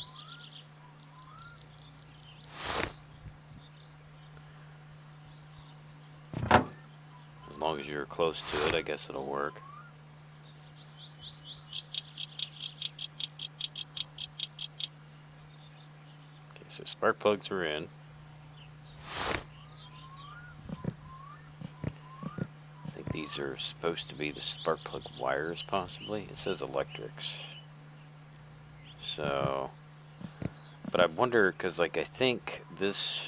As long as you're close to it, I guess it'll work. Okay, so spark plugs are in. These are supposed to be the spark plug wires, possibly. It says electrics. So, but I wonder, because, like, I think this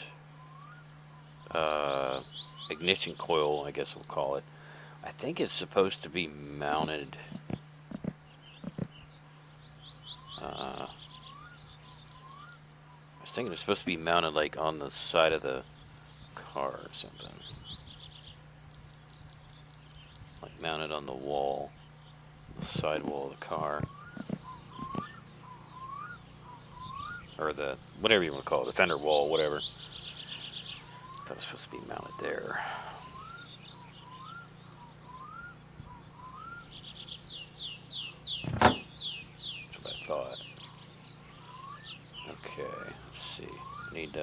ignition coil, I guess we'll call it, I think it's supposed to be mounted. I was thinking it's supposed to be mounted, like, on the side of the car or something. Mounted on the wall, the side wall of the car, or the, whatever you want to call it, the fender wall, whatever. I thought it was supposed to be mounted there. That's what I thought. Okay, let's see. Need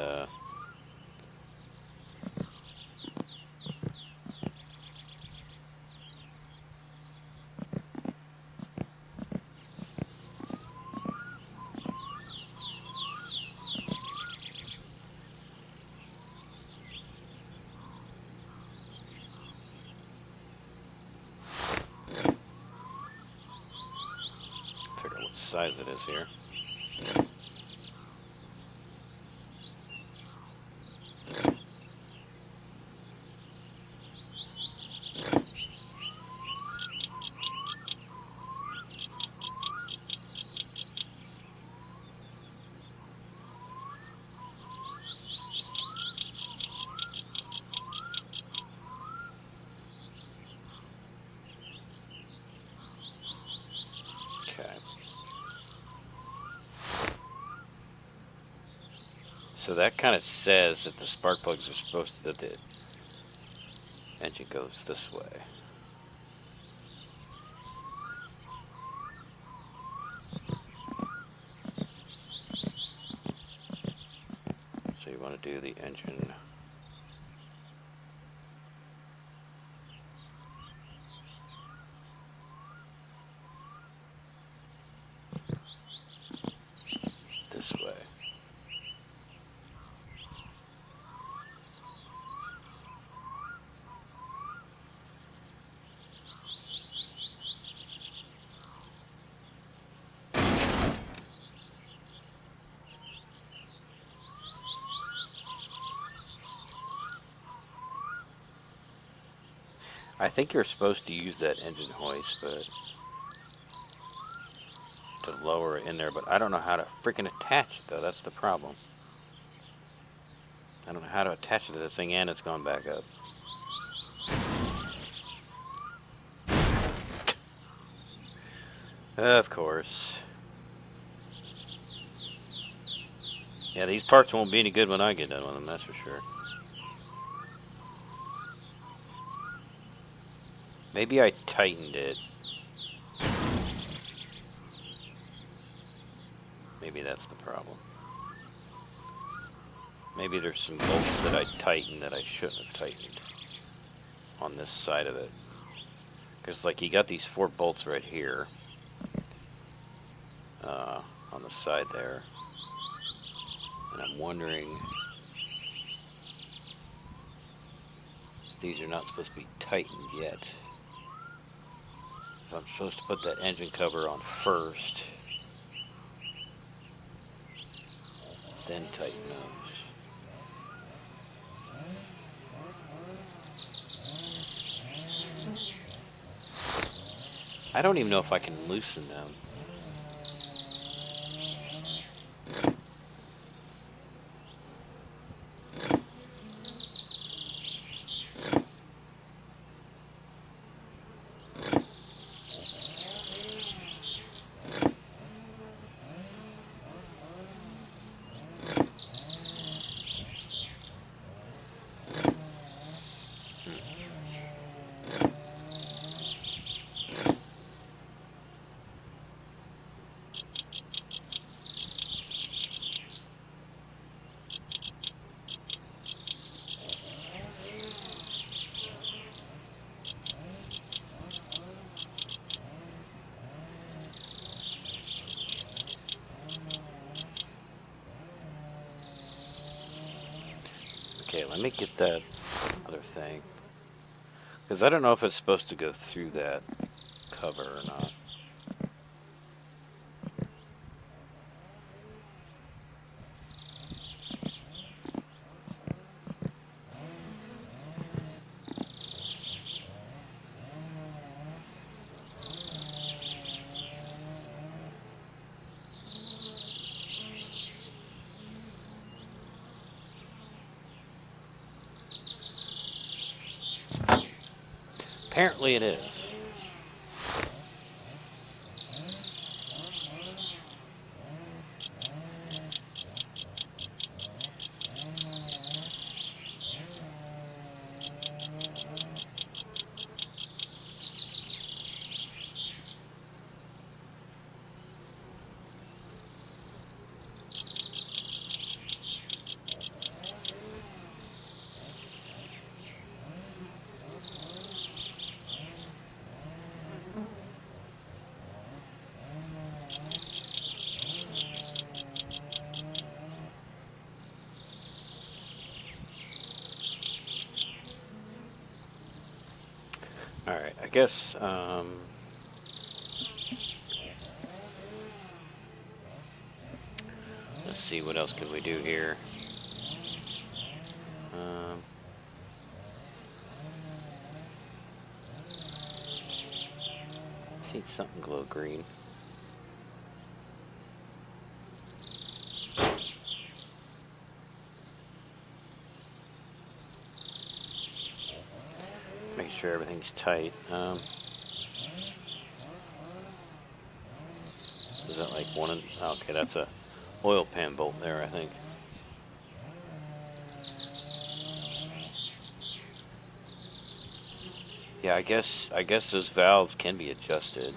figure out what size it is here. So that kind of says that the spark plugs are supposed to, that the engine goes this way. So you want to do the engine. This way. I think you're supposed to use that engine hoist, but to lower it in there, but I don't know how to freaking attach it, though. That's the problem. I don't know how to attach it to this thing, and it's gone back up. Of course. Yeah, these parts won't be any good when I get done with them, that's for sure. Maybe I tightened it. Maybe that's the problem. Maybe there's some bolts that I tightened that I shouldn't have tightened on this side of it. Because, like, you got these 4 bolts right here on the side there. And I'm wondering if these are not supposed to be tightened yet. If I'm supposed to put that engine cover on first, then tighten those. I don't even know if I can loosen them. Okay, let me get that other thing. Because I don't know if it's supposed to go through that cover or not. Apparently it is. Alright, I guess, let's see, what else could we do here? I see something glow green. Make sure everything's tight. Is that like one? Okay, that's a oil pan bolt there, I think. Yeah, I guess those valves can be adjusted.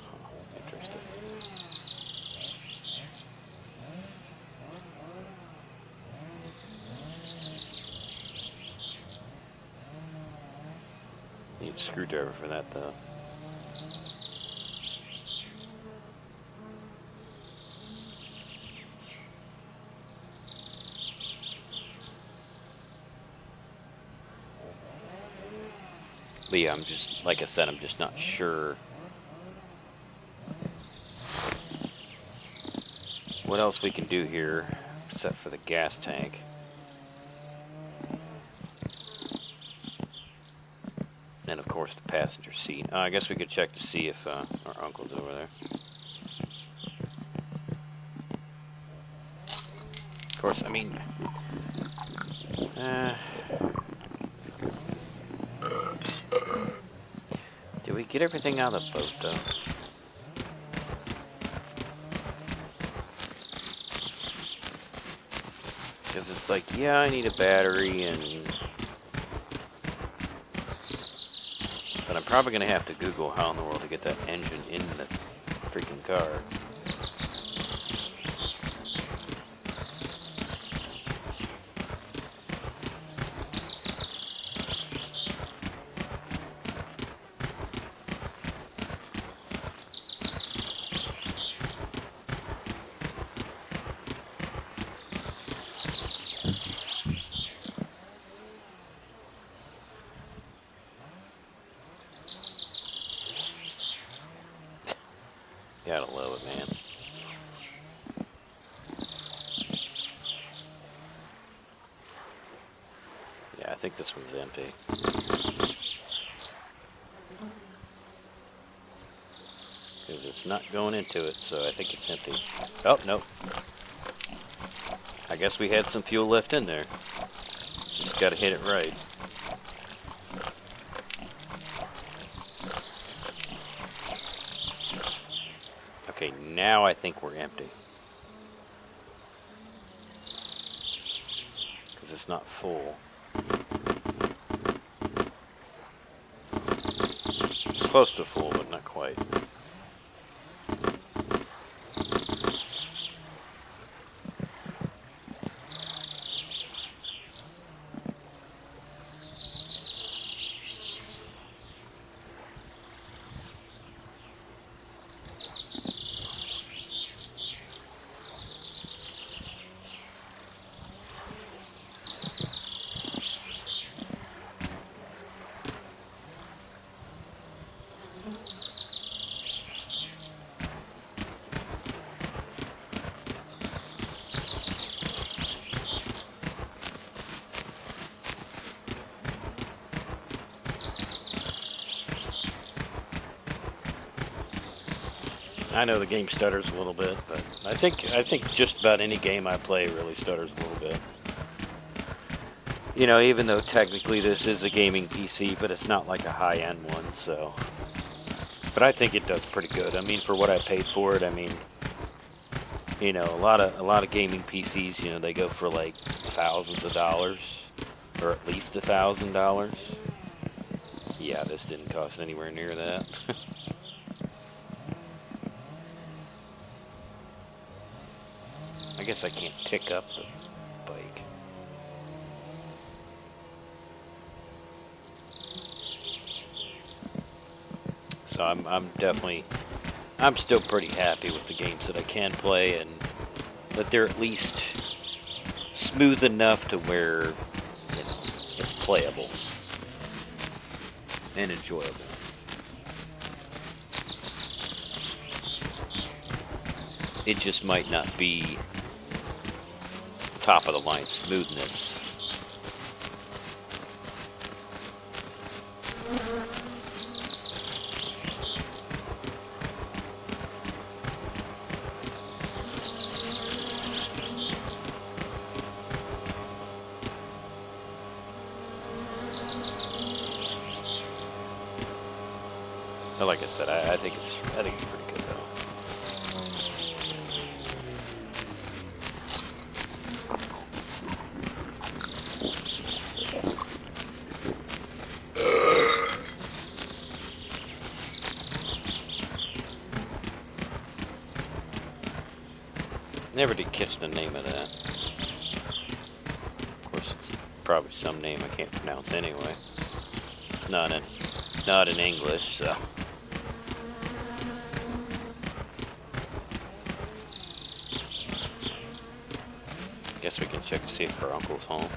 Huh, interesting. Need a screwdriver for that, though. But yeah, I'm just, like I said, I'm just not sure what else we can do here, except for the gas tank. And of course the passenger seat. I guess we could check to see if our uncle's over there. Of course, I mean, did we get everything out of the boat, though? Because it's like, yeah, I need a battery, and but I'm probably gonna have to Google how in the world to get that engine in the freaking car. Gotta love it, man. Yeah, I think this one's empty. Because it's not going into it, so I think it's empty. Oh, nope. I guess we had some fuel left in there. Just gotta hit it right. Okay, now I think we're empty. Because it's not full. It's close to full, but not quite. I know the game stutters a little bit, but I think just about any game I play really stutters a little bit. You know, even though technically this is a gaming PC, but it's not like a high-end one, so. But I think it does pretty good. I mean, for what I paid for it, I mean, you know, a lot of gaming PCs, you know, they go for like thousands of dollars, or at least $1,000. Yeah, this didn't cost anywhere near that. I guess I can't pick up the bike. So I'm still pretty happy with the games that I can play, and that they're at least smooth enough to where, you know, it's playable and enjoyable. It just might not be top of the line smoothness. But like I said, I think it's pretty good though. Never did catch the name of that. Of course, it's probably some name I can't pronounce anyway. It's not in English, so. Guess we can check to see if her uncle's home.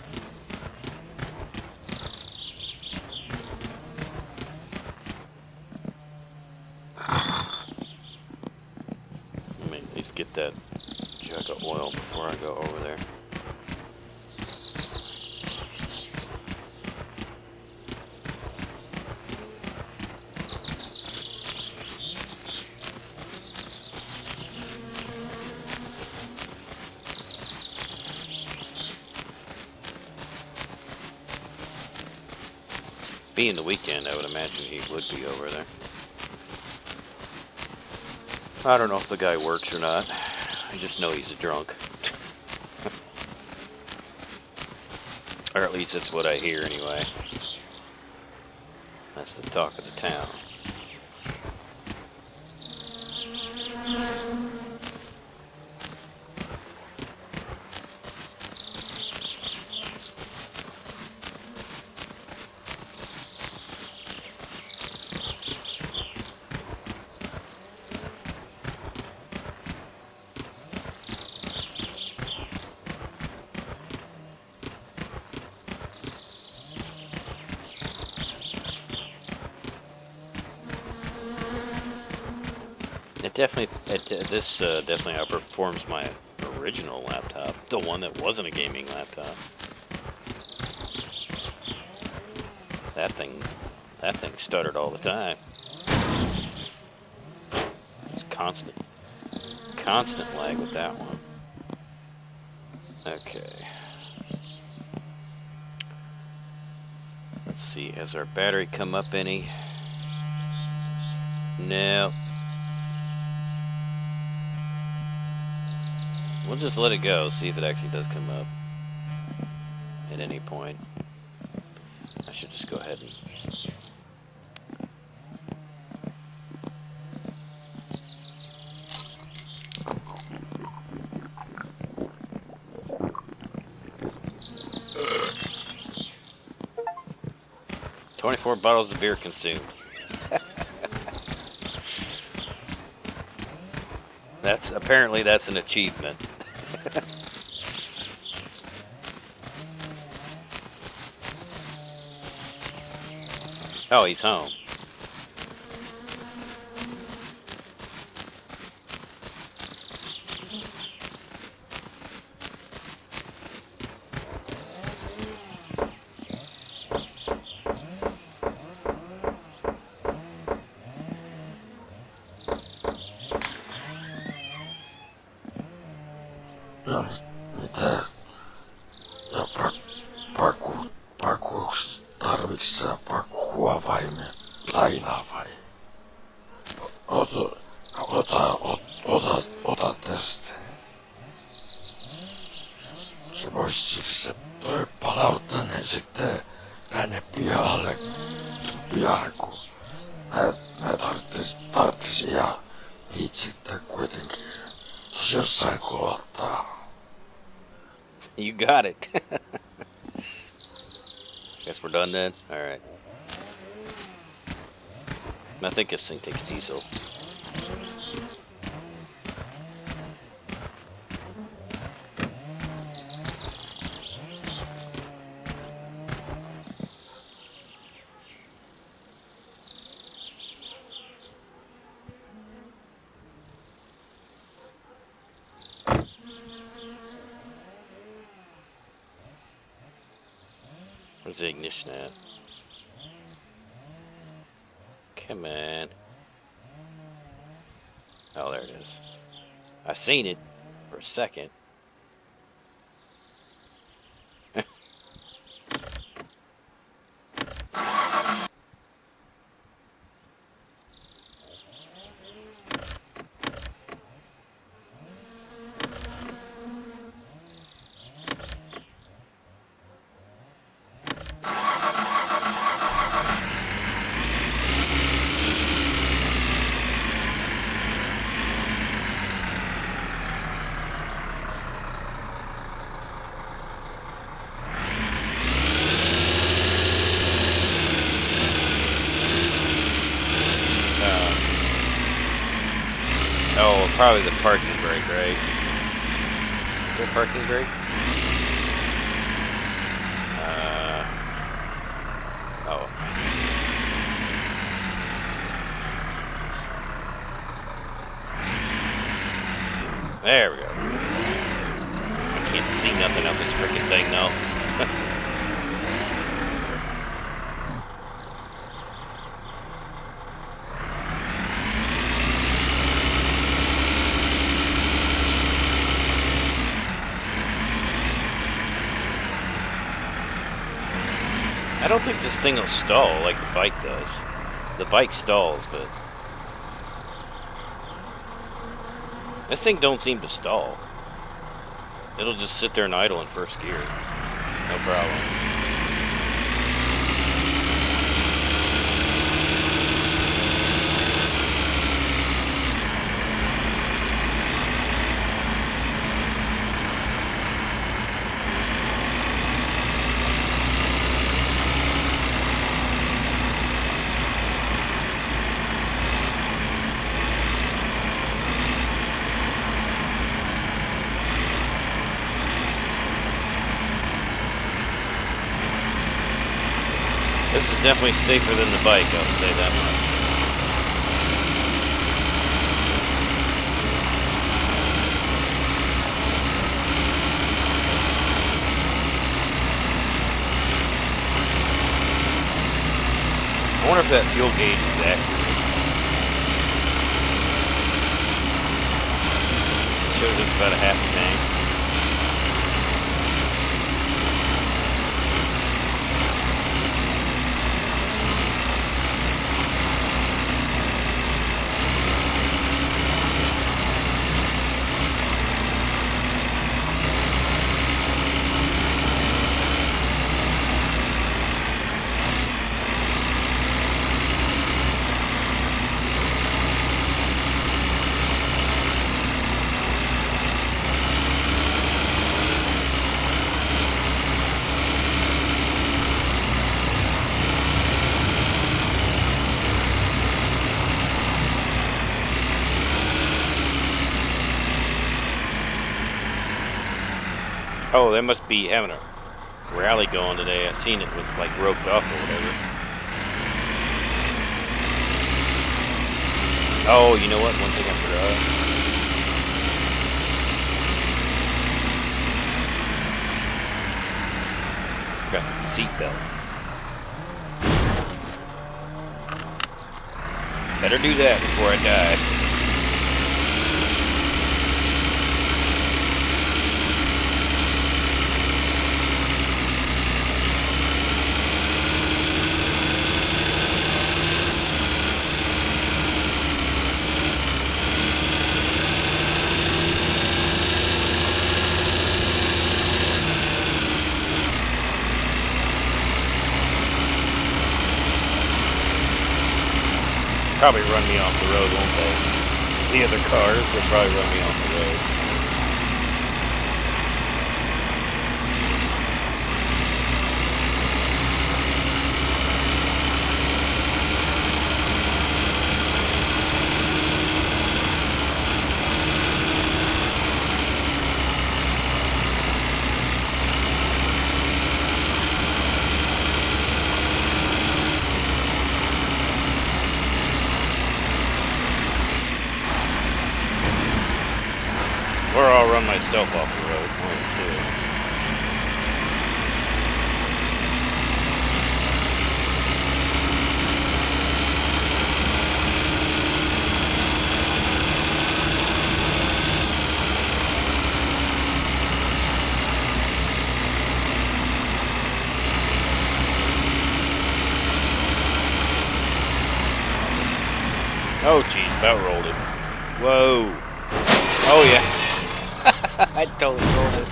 Let me at least get that jug of oil before I go over there. Being the weekend, I would imagine he would be over there. I don't know if the guy works or not. I just know he's a drunk. Or at least that's what I hear anyway. That's the talk of the town. This definitely outperforms my original laptop, the one that wasn't a gaming laptop. That thing stuttered all the time. It's constant lag with that one. Okay. Let's see, has our battery come up any? No. We'll just let it go, see if it actually does come up at any point. I should just go ahead and... "24 bottles of beer consumed." Apparently that's an achievement. Oh, he's home. No, mitä? Ja pakuuks tarviks sä pakua vai lainaa vai? Ota tästä. Se voisi se toi palauttaa ne sitten tänne pihalle pian kun mä tarttisin ja sitten kuitenkin jos jossain kohtaa. You got it. Guess we're done then? Alright. I think this thing takes diesel. Where's the ignition at? Come on. Oh, there it is. I seen it for a second. Oh, probably the parking brake, right? Is that parking brake? Oh. There we go. I can't see nothing on this freaking thing though. I don't think this thing will stall like the bike does. The bike stalls, but this thing don't seem to stall. It'll just sit there and idle in first gear. No problem. This is definitely safer than the bike, I'll say that much. I wonder if that fuel gauge is accurate. It shows it's about a half a tank. Oh, they must be having a rally going today. I seen it with like roped off or whatever. Oh, you know what? One thing I forgot. Got the seatbelt. Better do that before I die. Probably run me off the road, won't they? The other cars will probably run me off the road. Or I'll run myself off the road, one of the two. Oh geez, about rolled it. Whoa. Oh yeah. I totally rolled it.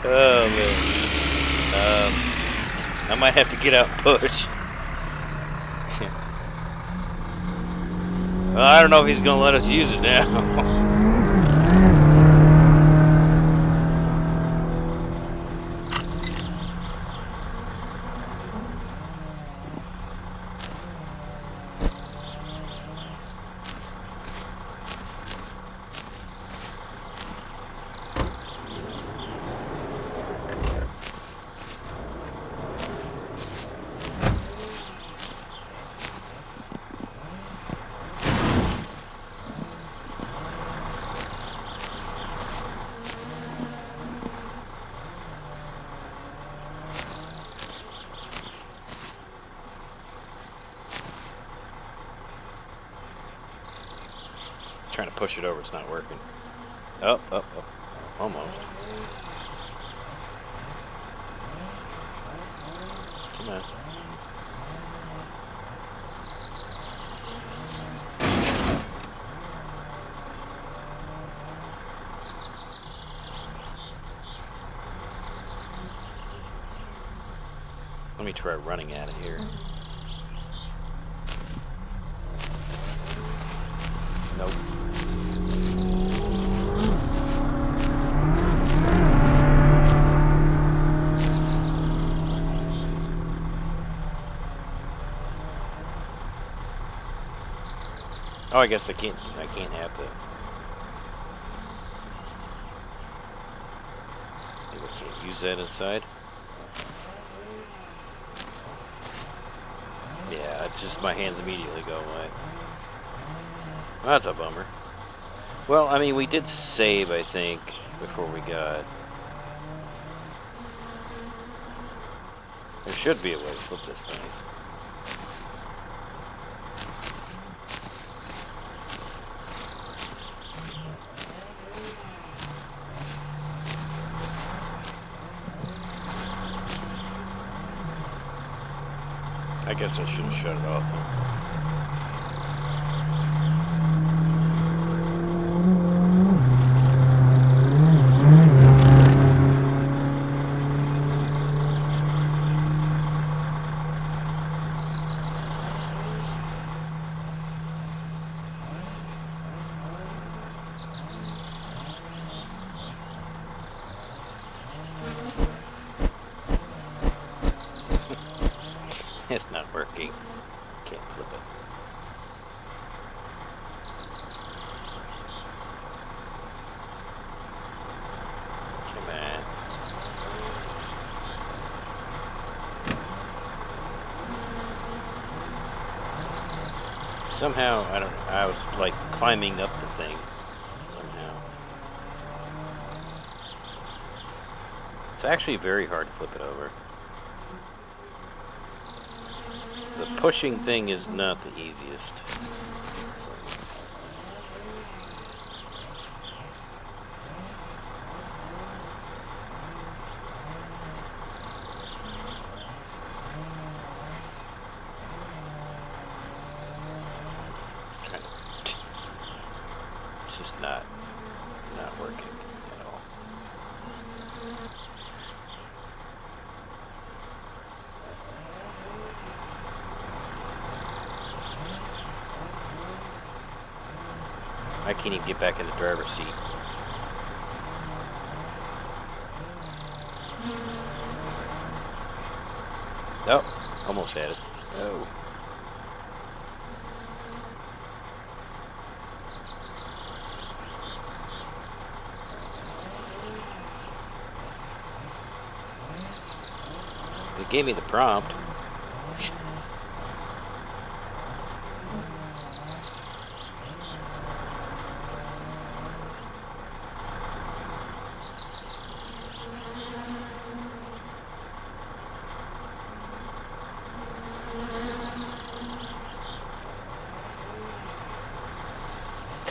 Oh man. I might have to get out and push. Well, I don't know if he's gonna let us use it now. Trying to push it over, it's not working. Up, up, up. Almost. Come on. Let me try running at it here. Nope. Oh, I guess I can't have the... Maybe I can't use that inside. Yeah, it's just my hands immediately go away. That's a bummer. Well, I mean, we did save, I think, before we got... There should be a way to flip this thing. I guess I should have shut it off. It's not working. Can't flip it. Come on. Somehow, I was like climbing up the thing. Somehow. It's actually very hard to flip it over. The pushing thing is not the easiest. It's just not working at all. I can't even get back in the driver's seat. Oh, almost had it. Oh. It gave me the prompt.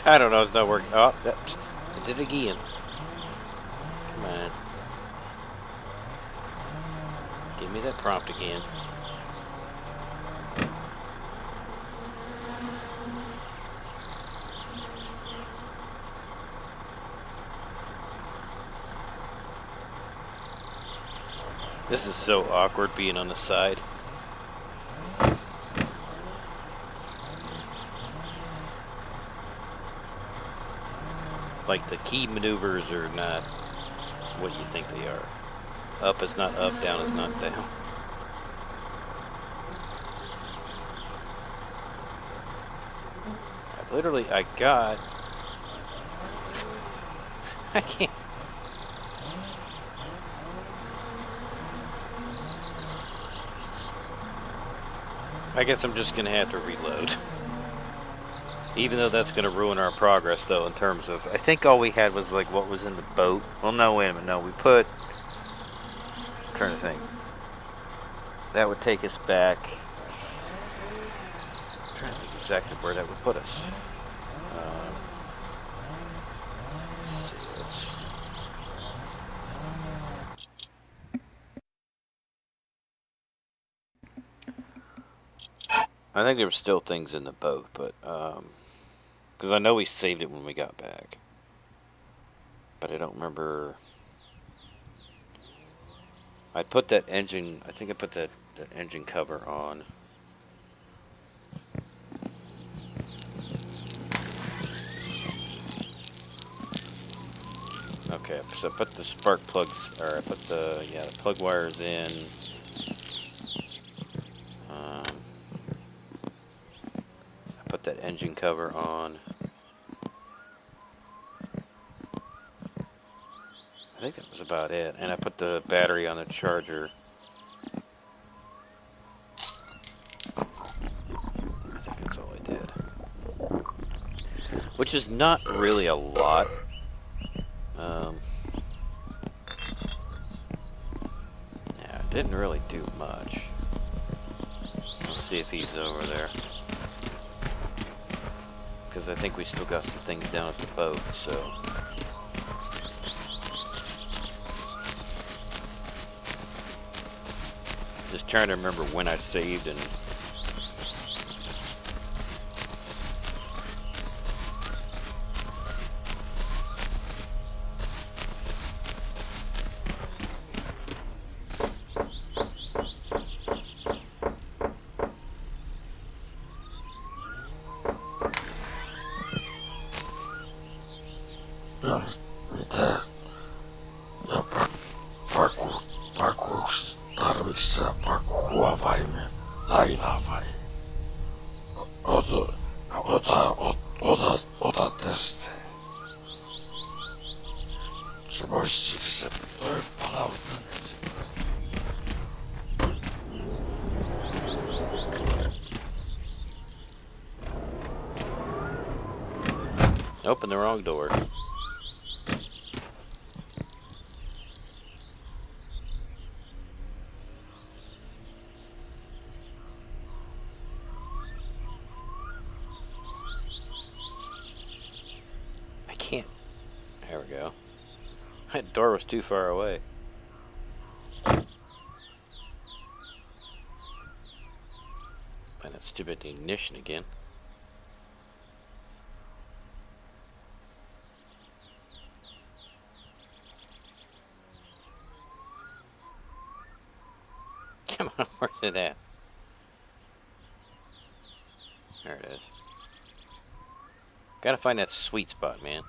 I don't know, it's not working. Oh, that it did it again. Come on. Give me that prompt again. This is so awkward being on the side. Like the key maneuvers are not what you think they are. Up is not up, down is not down. I got... I can't... I guess I'm just gonna have to reload. Even though that's gonna ruin our progress, though, in terms of... I think all we had was, like, what was in the boat. Well, no, wait a minute. No, we put... I'm trying to think. That would take us back... I'm trying to think exactly where that would put us. Let's see. I think there were still things in the boat, but... because I know we saved it when we got back. But I don't remember... I put that engine... I think I put that engine cover on. Okay, so I put the spark plugs... Or I put the... Yeah, the plug wires in. I put that engine cover on. I think that was about it. And I put the battery on the charger. which is not really a lot. Um, yeah, it didn't really do much. Let's see if he's over there. Because I think we still got some things down at the boat, so... Just trying to remember when I saved and... No, mitä? Ja pakuus, tarvitsi sä pakua vai lainaa vai? Ota tästä. Se voisi se toi palauttaa nyt. Open the wrong door. I can't. There we go. That door was too far away. Find that stupid ignition again. Come on, where's it at? There it is. Gotta find that sweet spot, man.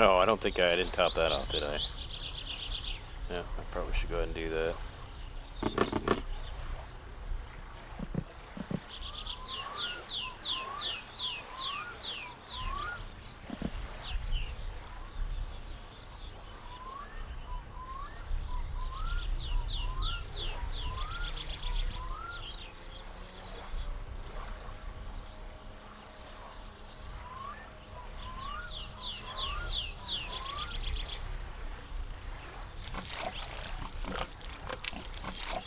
Oh, I don't think I didn't top that off, did I? Yeah, I probably should go ahead and do that.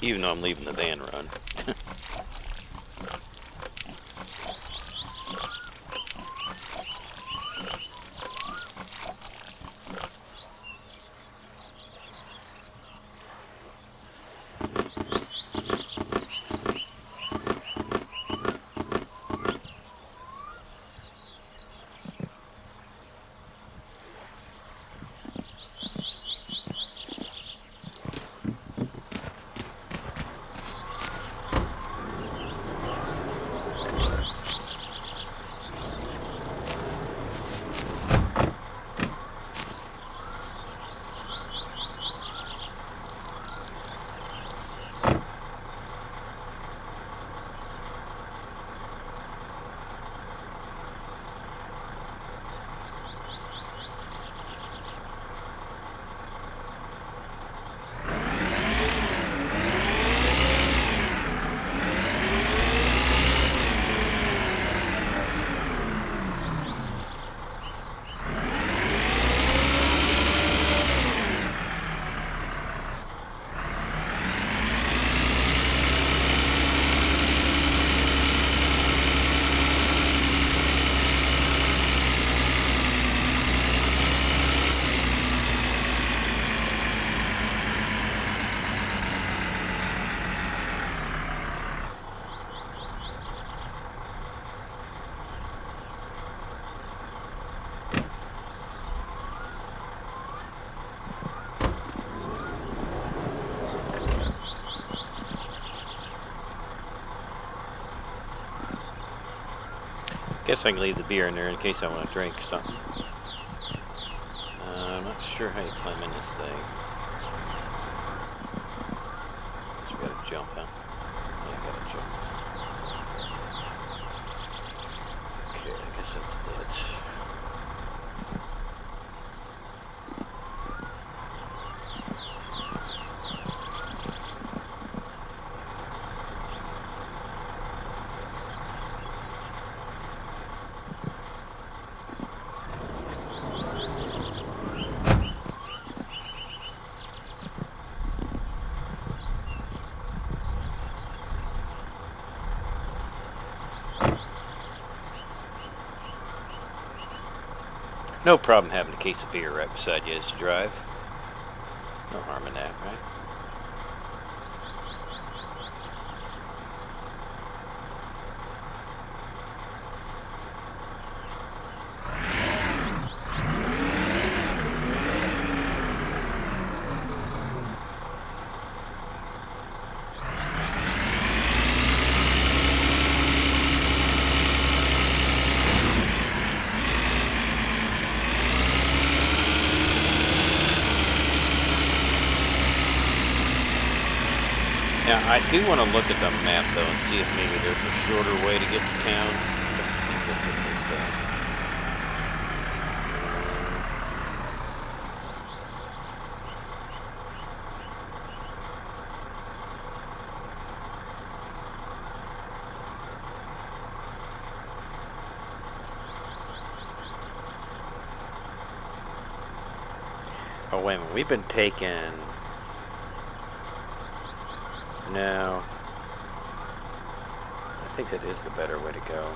Even though I'm leaving the van run. guess I can leave the beer in there in case I want to drink something. I'm not sure how you climb in this thing. You gotta jump, huh? Yeah, I gotta jump. Okay, I guess that's it. No problem having a case of beer right beside you as you drive. No harm in that, right? Now, I do want to look at the map, though, and see if maybe there's a shorter way to get to town. I think that's what it is, though. Oh, wait a minute. We've been taking... No. I think that is the better way to go.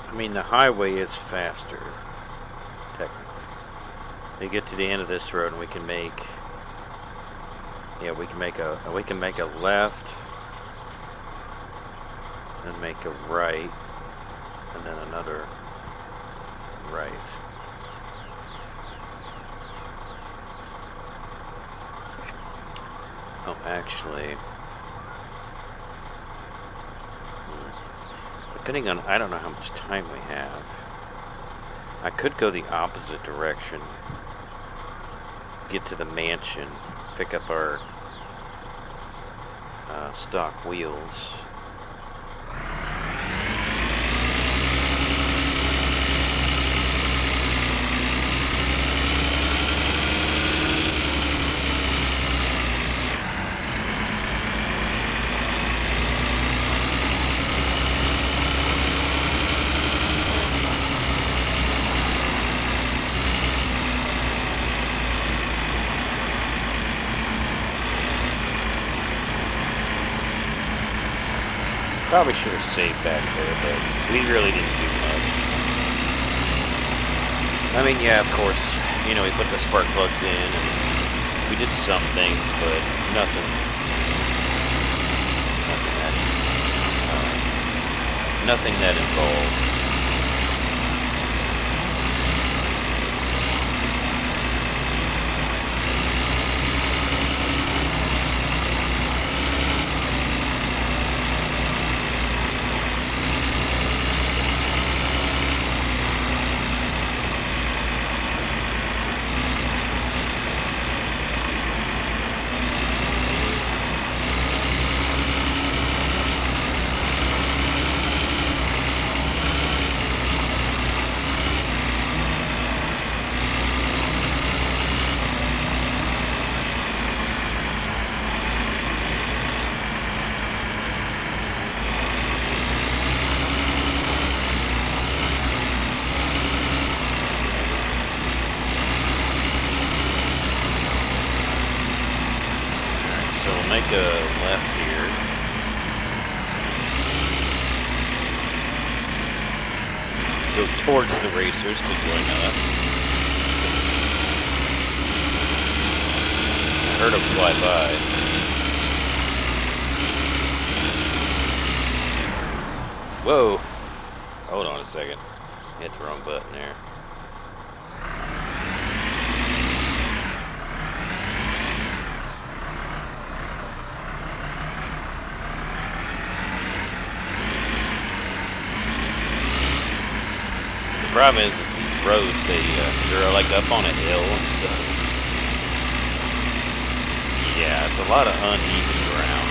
I mean, the highway is faster, technically. We get to the end of this road and we can make... Yeah, we can make a left, then make a right, and then another right. Oh, actually, depending on, I don't know how much time we have. I could go the opposite direction, get to the mansion, pick up our stock wheels. Probably should have saved back there, but we really didn't do much. I mean, yeah, of course, you know, we put the spark plugs in, and we did some things, but nothing that involved. So we'll make a left here. Go towards the racers, because why not? I heard them fly by. Whoa! Hold on a second. Hit the wrong button there. problem is these roads, they're like up on a hill, and so yeah, it's a lot of uneven ground.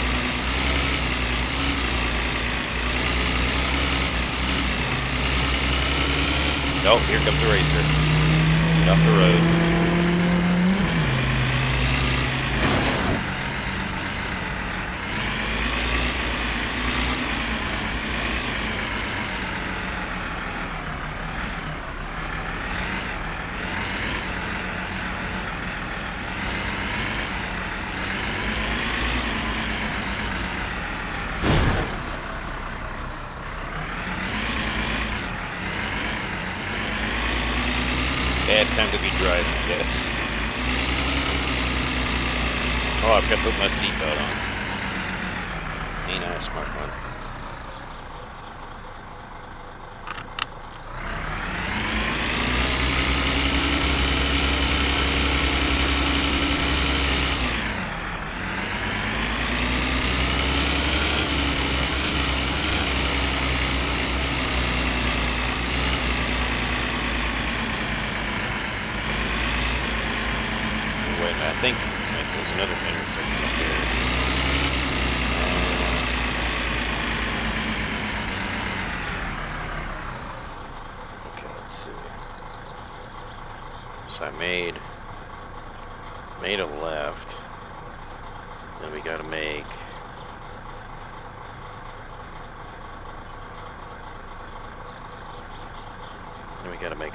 Oh, here comes the racer. Get off the road. Bad time to be driving, I guess. Oh, I've got to put my seatbelt on. Ain't I a smart one? I think there's another intersection up here. Okay, let's see. So I made a left. Then we gotta make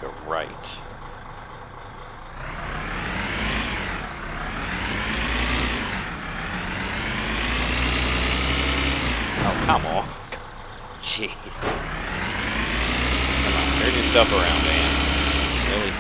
a right. Oh, come on. Jeez. Come on, turn yourself around, man. Really?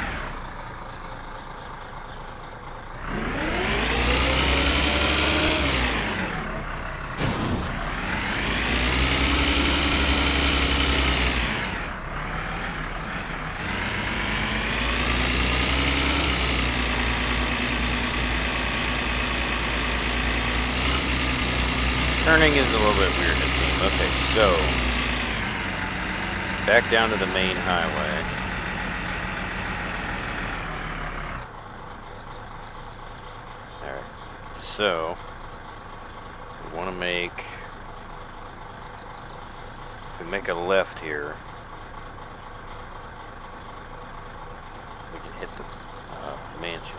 Turning is a little bit weird in this game. Okay, so back down to the main highway. Alright, so we want to make, if we make a left here, we can hit the mansion.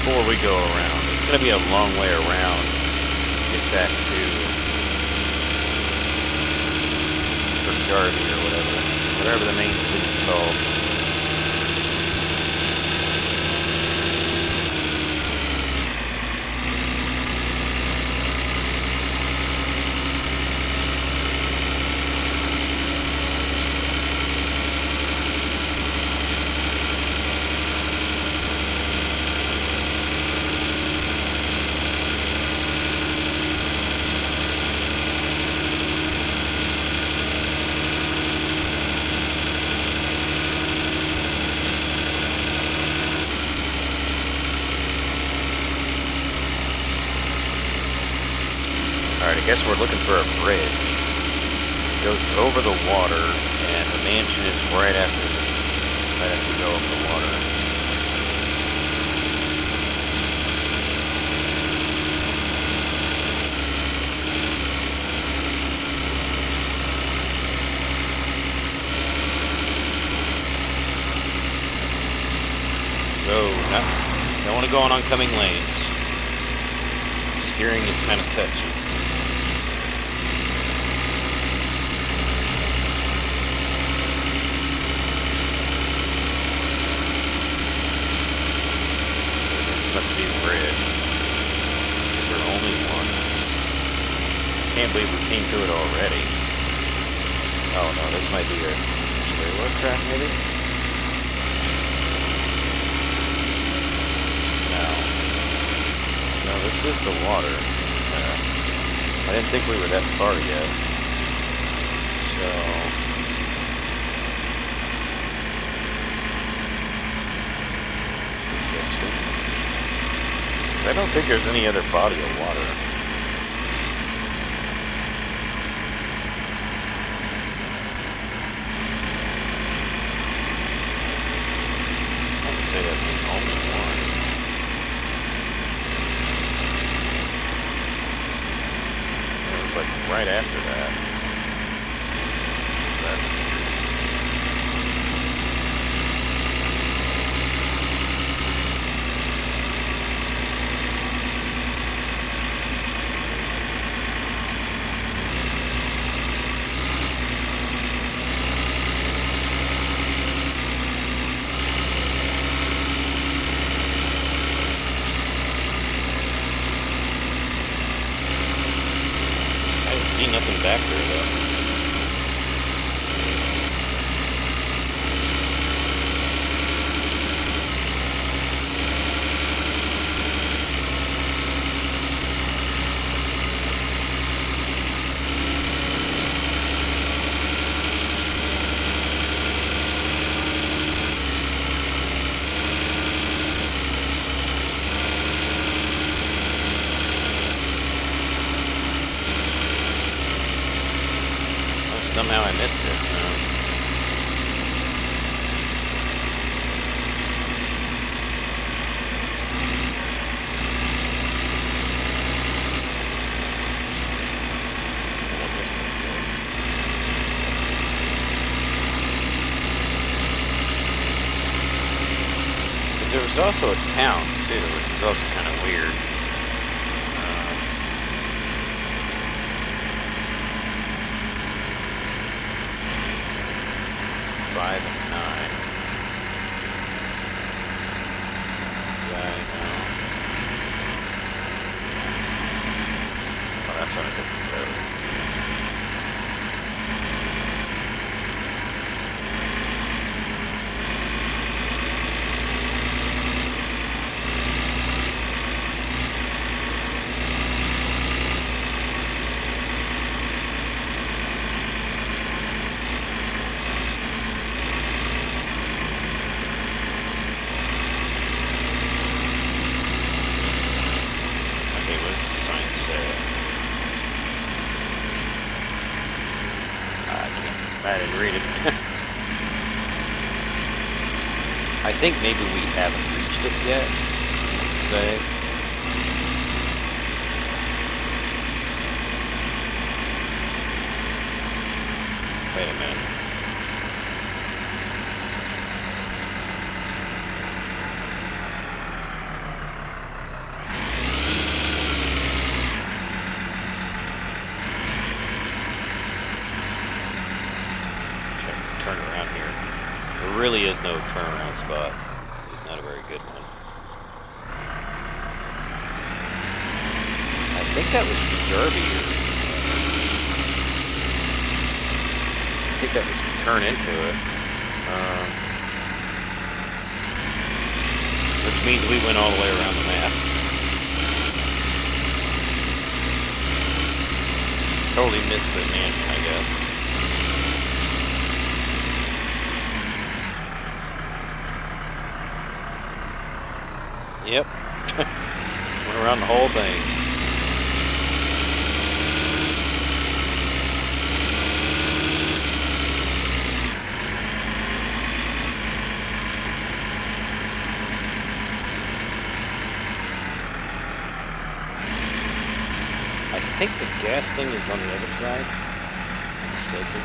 Before we go around, it's going to be a long way around to get back to Garvey or whatever the main city's called. Alright, I guess we're looking for a bridge. It goes over the water, and the mansion is right after you go over the water. So, no, don't want to go on oncoming lanes. Steering is kind of touchy. Must be a bridge. Is there only one? Can't believe we came through it already. Oh no, this might be a railroad track maybe? No, this is the water. I didn't think we were that far yet. So I don't think there's any other body of water. I would say that's the only one. It was like right after that. That's weird. I didn't see nothing back there though. Somehow I missed it. What this one says. 'Cause there was also a town too, which is also kind of weird. 5 and 9. Yeah, I know. Oh, that's on a different road. What does the sign say? I didn't read it. I think maybe we haven't reached it yet. Let's say. Wait a minute. Turn around here. There really is no turnaround spot. It's not a very good one. I think that was Derby. I think that was to turn into it. Which means we went all the way around the map. Totally missed the mansion, I guess. Yep. Went around the whole thing. I think the gas thing is on the other side. If I'm mistaken.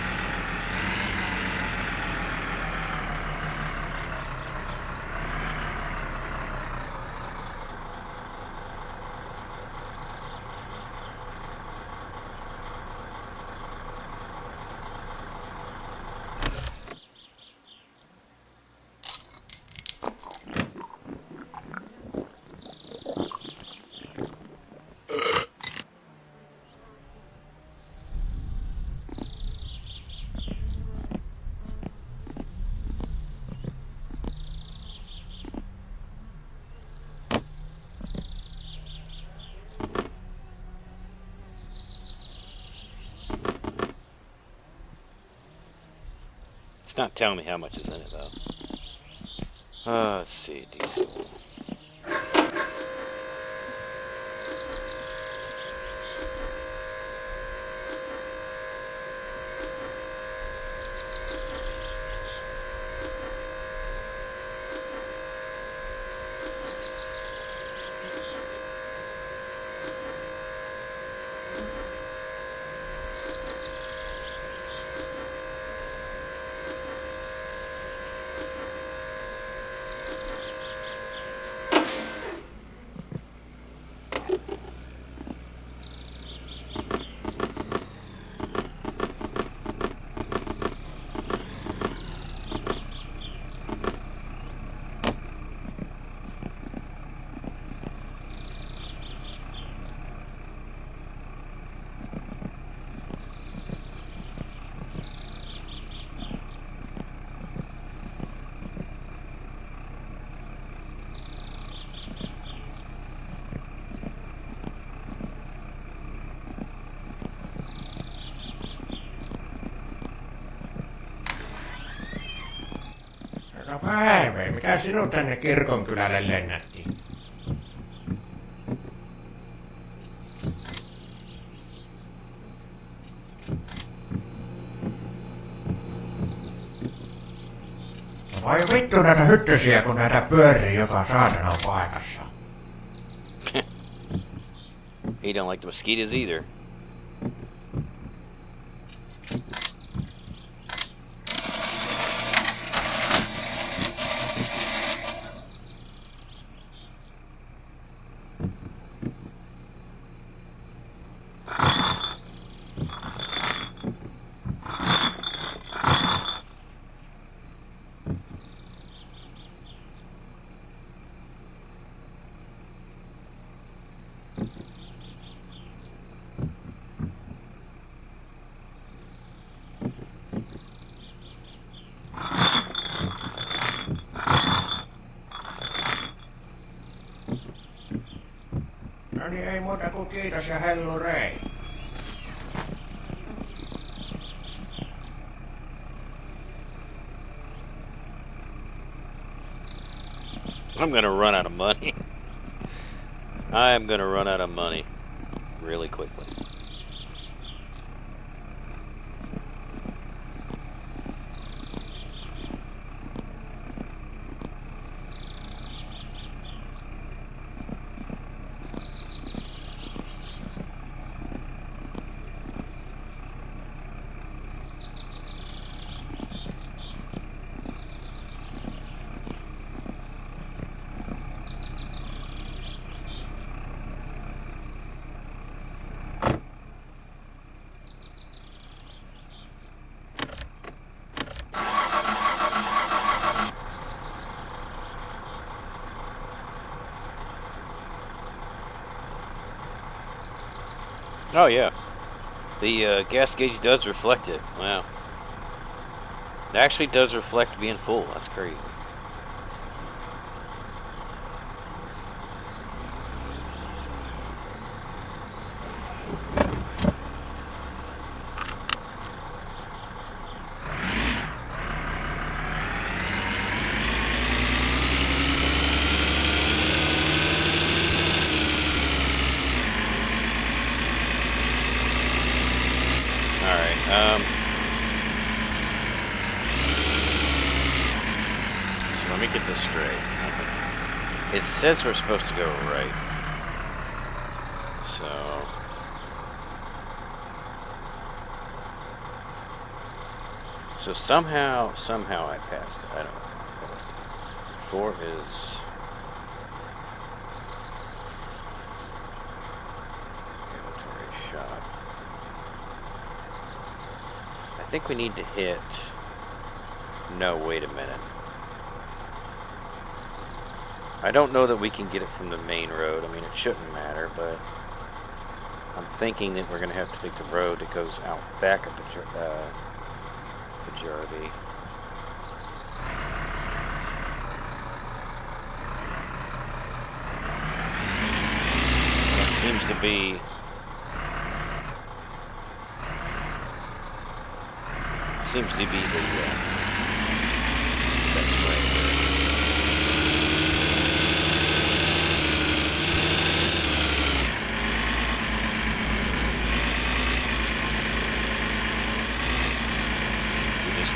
It's not telling me how much is in it though. Let's see, diesel. Päivä, mitä sinut tänne kirkonkylälle lennätti? Vai vittu näitä hyttysiä, kun näitä pyörii joka saatana paikassa. He don't like the mosquitoes either. No niin, ei muuta kuin kiitos ja hellurei. I'm gonna run out of money. I am gonna run out of money really quickly. Oh yeah, the gas gauge does reflect it. Wow, it actually does reflect being full. That's crazy. So let me get this straight. It says we're supposed to go right. So somehow I passed it. I don't know. 4 is military shot. I think we need to hit. No, wait a minute. I don't know that we can get it from the main road. I mean, it shouldn't matter, but I'm thinking that we're going to have to take the road that goes out back of Majority. That seems to be the best way here.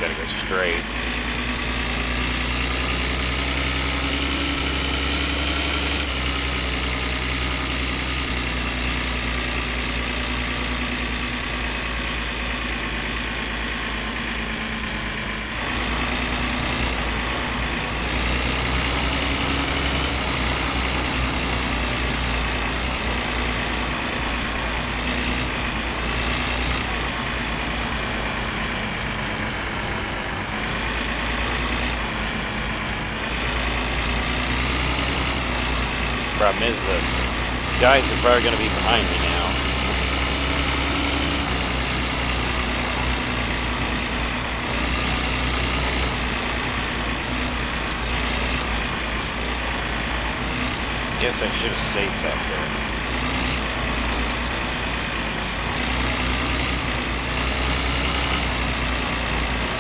Gotta go straight. Problem is, guys are probably going to be behind me now. Guess I should have saved back there.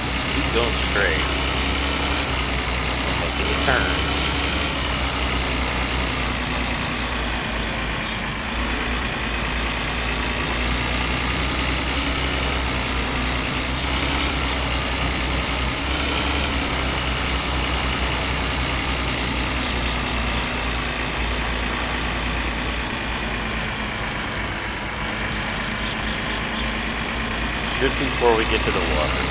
So keep going straight. it turns. Should be before we get to the water.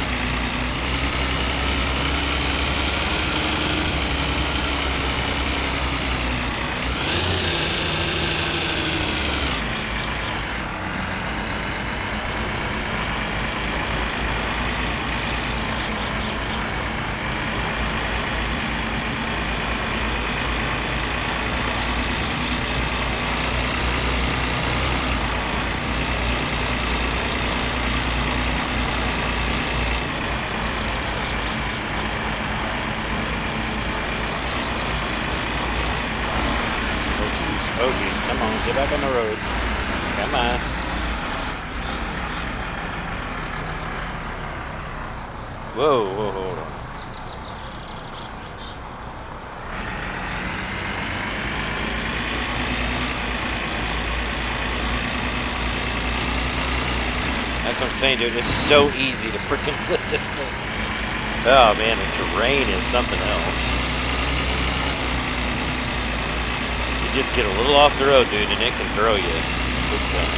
Oh geez, come on, get back on the road. Come on. Whoa, hold on. That's what I'm saying, dude. It's so easy to freaking flip this thing. Oh man, the terrain is something else. You just get a little off the road, dude, and it can throw you. Big time.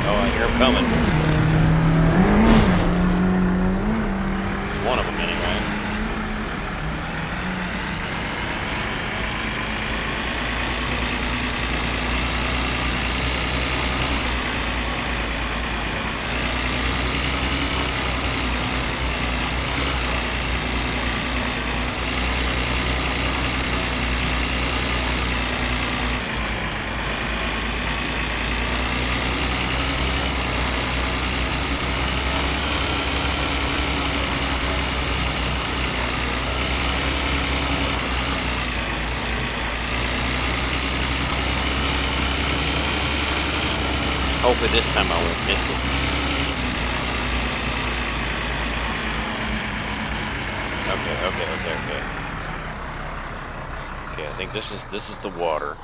Oh, I hear them coming. It's one of them anyway. Hopefully this time I won't miss it. Okay. Okay, I think this is the water.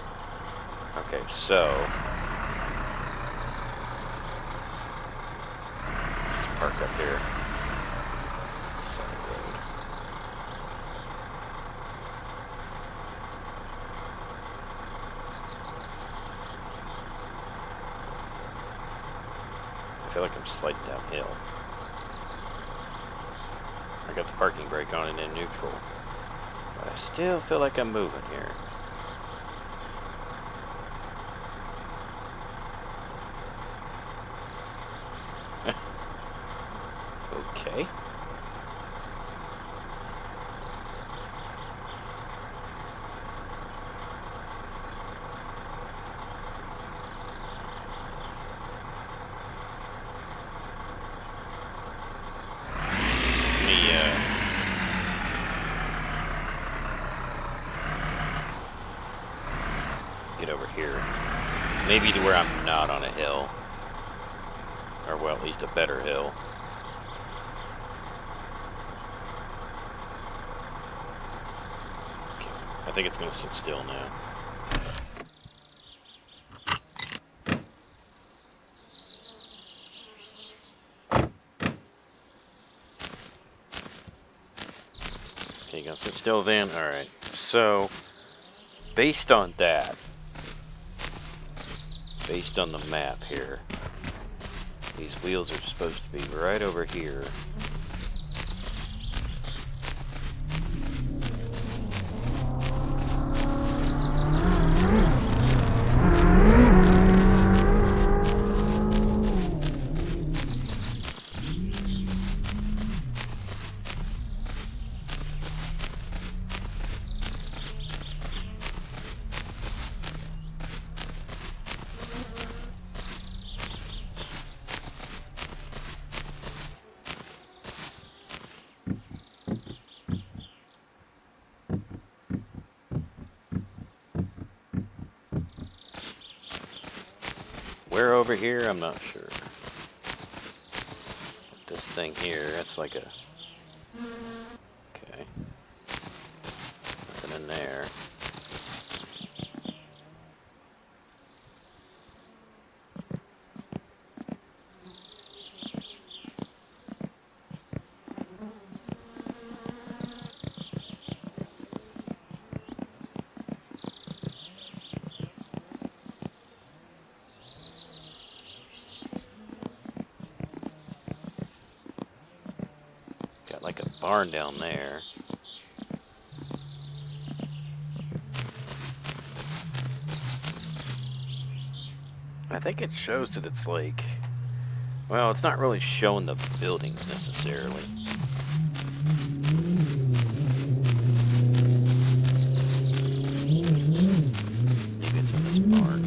Okay, so let's park up here. Side road. I feel like I'm sliding downhill. I got the parking brake on and in neutral. But I still feel like I'm moving here. Okay. Get over here. Maybe to where I'm not on a hill. Or, well, at least a better hill. Okay. I think it's going to sit still now. Okay, going to sit still then? Alright. So, based on that, based on the map here, these wheels are supposed to be right over here. Where over here, I'm not sure. It thing here. That's like a... Okay. Nothing in there. Got like a barn down there. I think it shows that it's like, well, it's not really showing the buildings necessarily. Maybe it's in this barn.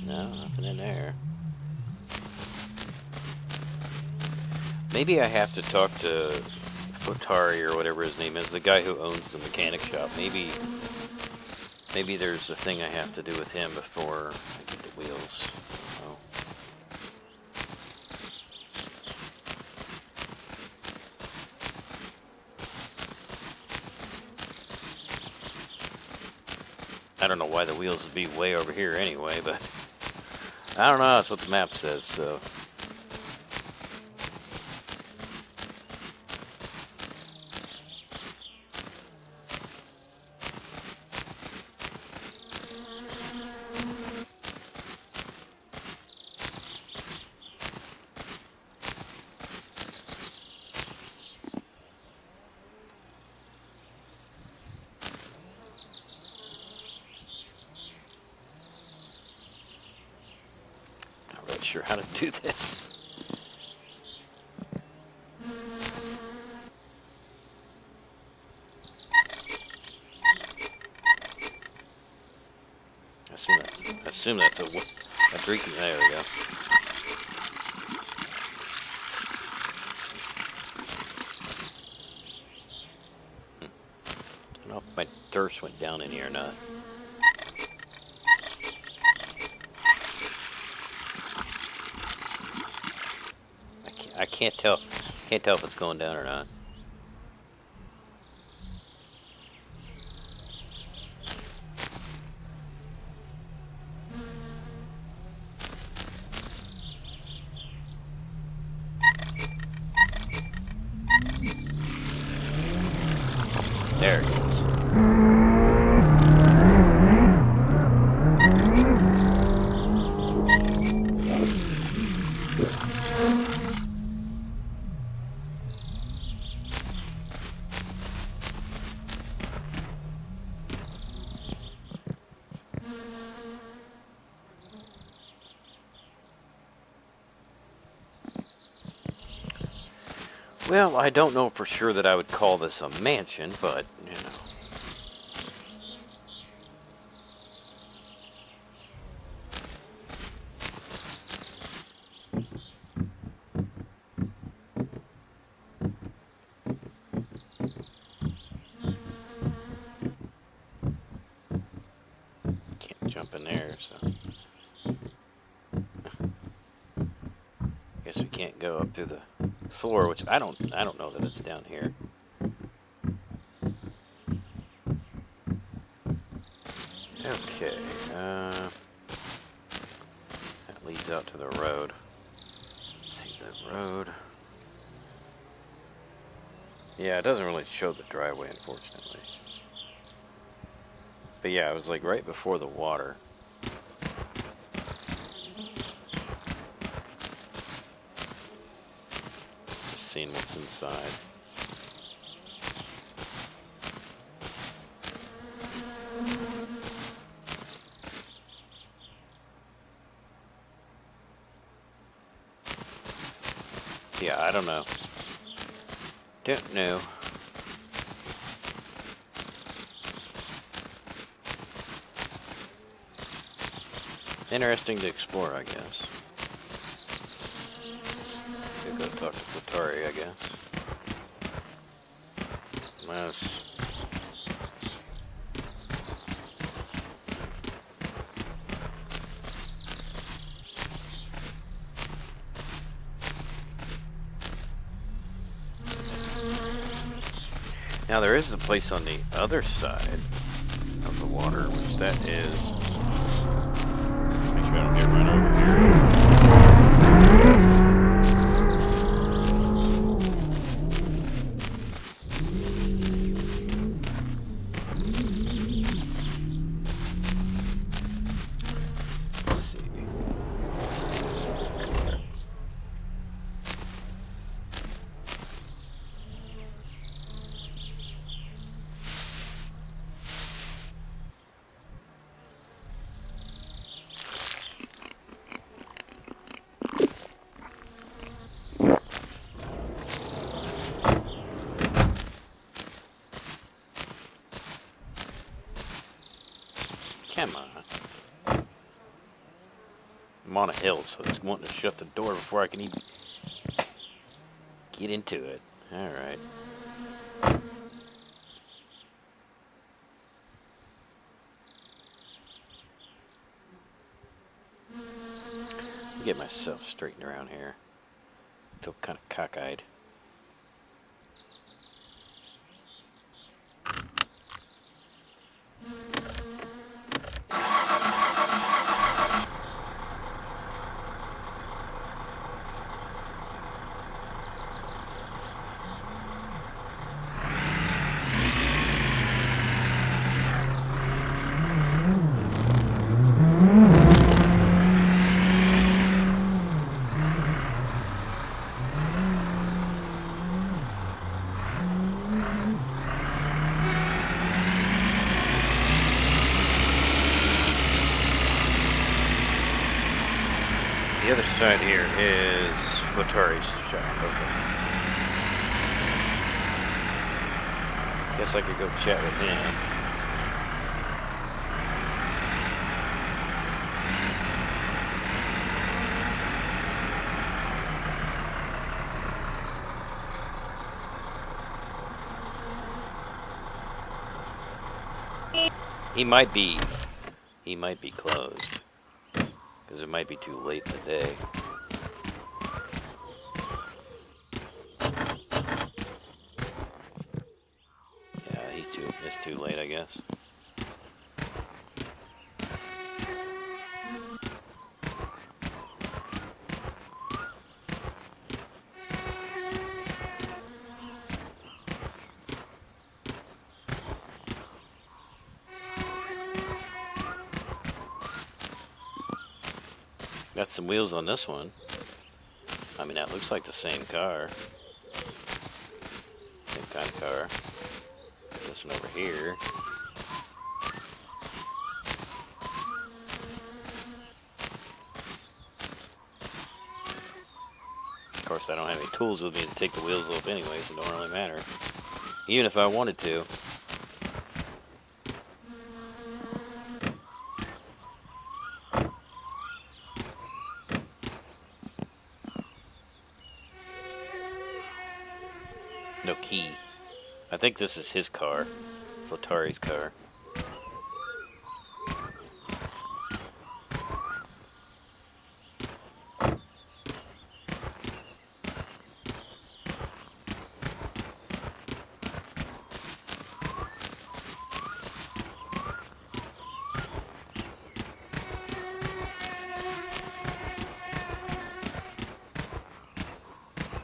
No, nothing in there. Maybe I have to talk to Futari or whatever his name is, the guy who owns the mechanic shop. Maybe there's a thing I have to do with him before I get the wheels. Oh. I don't know why the wheels would be way over here anyway, but I don't know. That's what the map says, so. Not really sure how to do this. I assume that's a drinking. There we go. I don't know if my thirst went down in here or not. I can't tell. Can't tell if it's going down or not. There it goes. Well, I don't know for sure that I would call this a mansion, but, you know. Can't jump in there, so. Guess we can't go up through the floor, which I don't know that it's down here. Okay, that leads out to the road. See the road. Yeah, it doesn't really show the driveway, unfortunately. But yeah, it was like right before the water. Just seeing what's inside. Yeah, I don't know. Don't know. Interesting to explore, I guess. Could go talk to Futari, I guess. Unless... Now there is a place on the other side of the water, which that is. Make sure I don't get run over here. Let's see. Come on. I'm on a hill, so it's wanting to shut the door before I can even get into it. Alright. Get myself straightened around here. I feel kind of cockeyed. The other side here is Flutari's shop. Okay. Guess I could go chat with him. He might be closed. Because it might be too late in the day. Yeah, it's too late, I guess. Got some wheels on this one. I mean, that looks like the same car. Same kind of car. This one over here. Of course, I don't have any tools with me to take the wheels off anyway, so it don't really matter. Even if I wanted to. No key. I think this is his car. Flutari's car.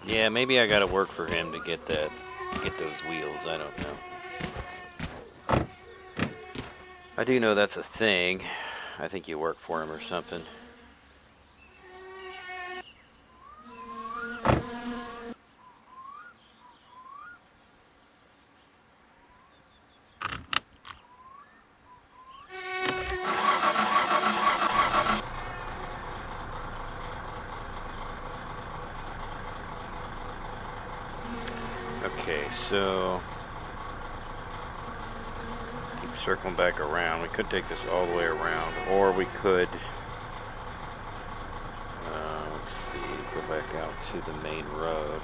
Yeah, maybe I gotta work for him to get those wheels. I don't know. I do know that's a thing. I think you work for him or something. Okay, so keep circling back around. We could take this all the way around, or we could, let's see, go back out to the main road.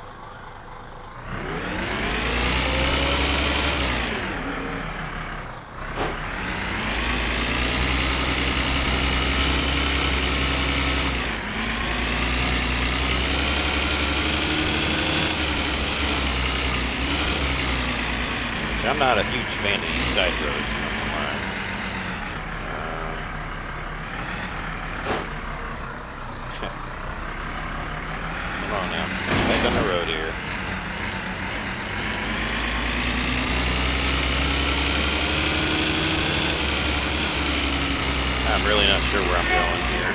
I'm not a huge fan of these side roads. I'm not gonna lie. Come on now, back on the road here. I'm really not sure where I'm going here.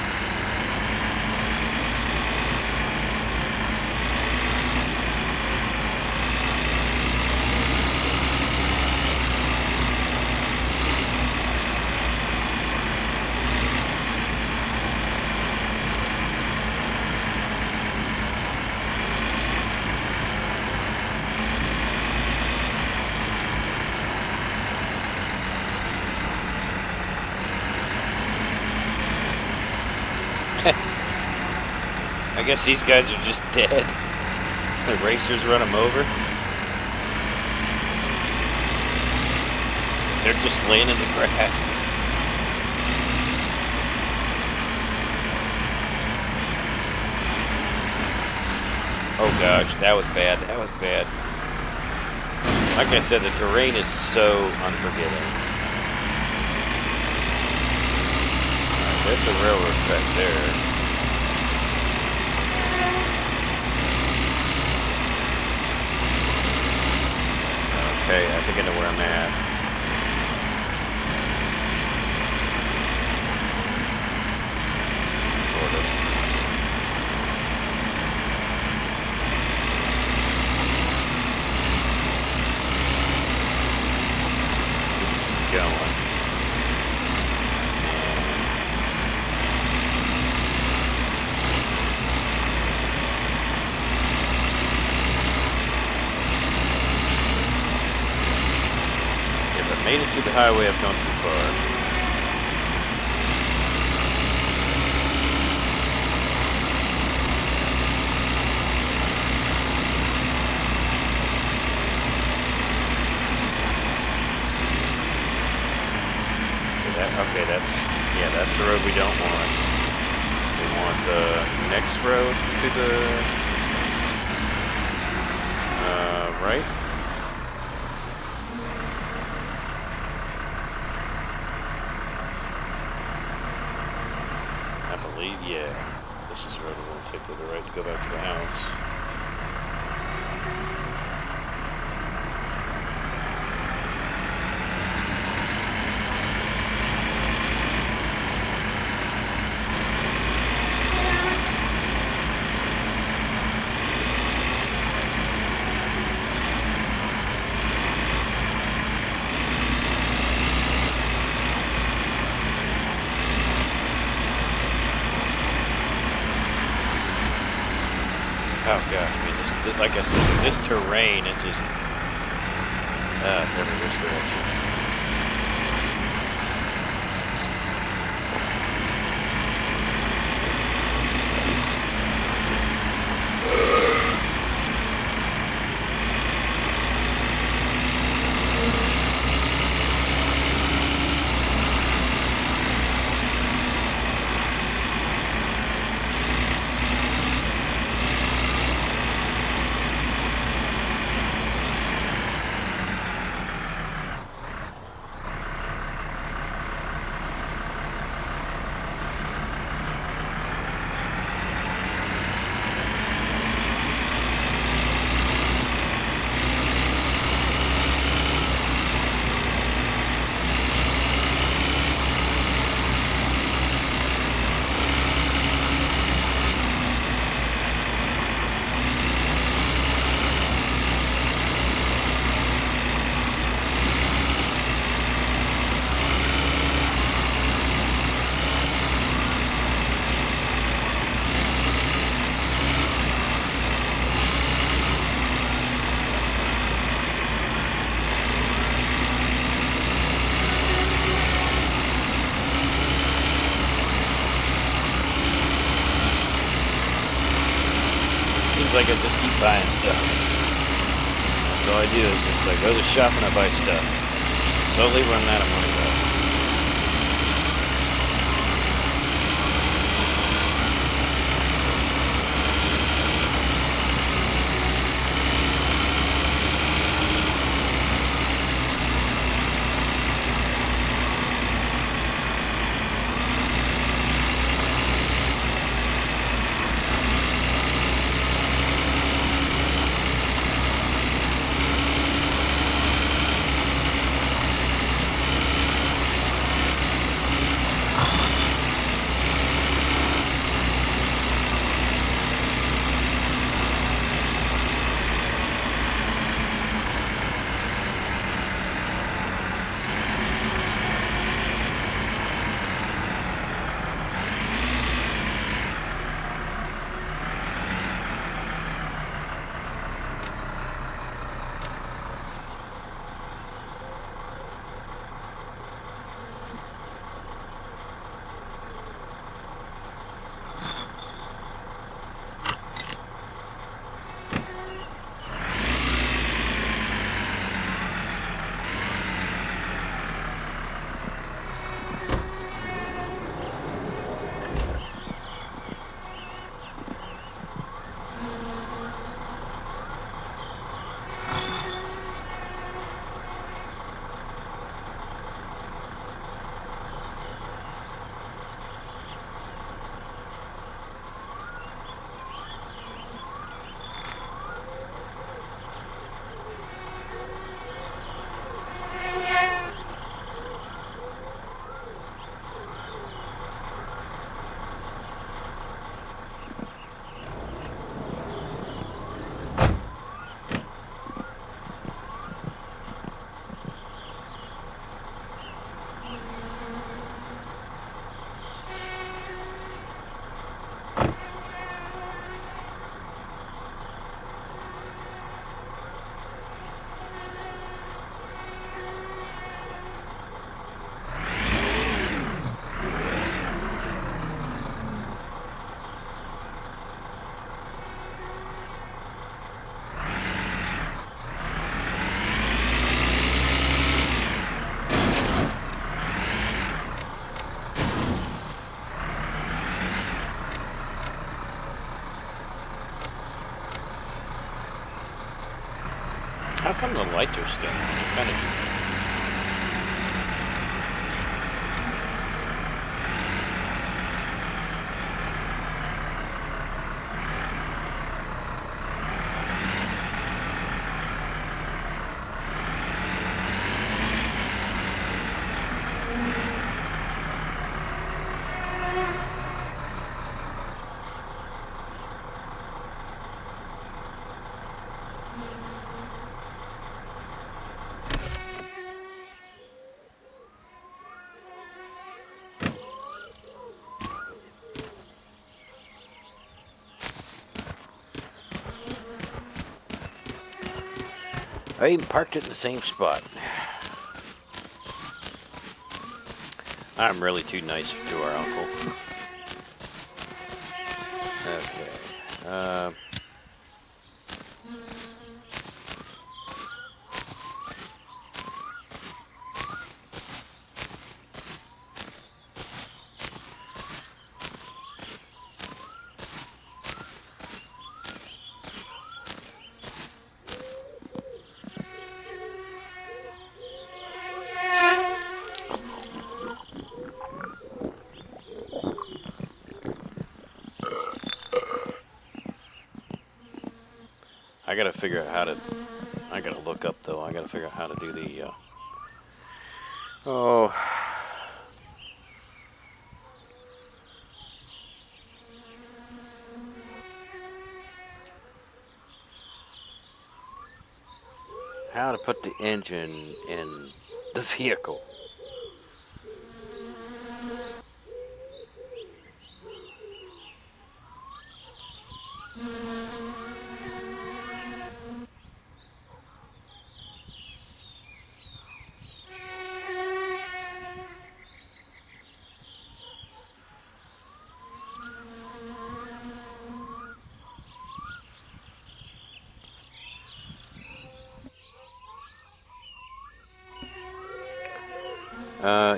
I guess these guys are just dead. The racers run them over. They're just laying in the grass. Oh gosh, that was bad. That was bad. Like I said, the terrain is so unforgiving. Alright, that's a railroad track there. Okay, I think I know where I'm at. Sort of. Keep going. Made it to the highway, I've gone too far. Okay, that's the road we don't want. We want the next road to the right. Yeah, this is the road we're going to take to the right to go back to the house. Oh gosh, I mean, just like I said, this terrain is just, it's every which direction. Seems like I just keep buying stuff. That's all I do is just I go to the shop and I buy stuff. Slowly run out of money though. come the lights are still on? Kind of. I even parked it in the same spot. I'm really too nice to our uncle. Okay. I gotta figure out how to. I gotta look up though. I gotta figure out how to do the. Oh. How to put the engine in the vehicle.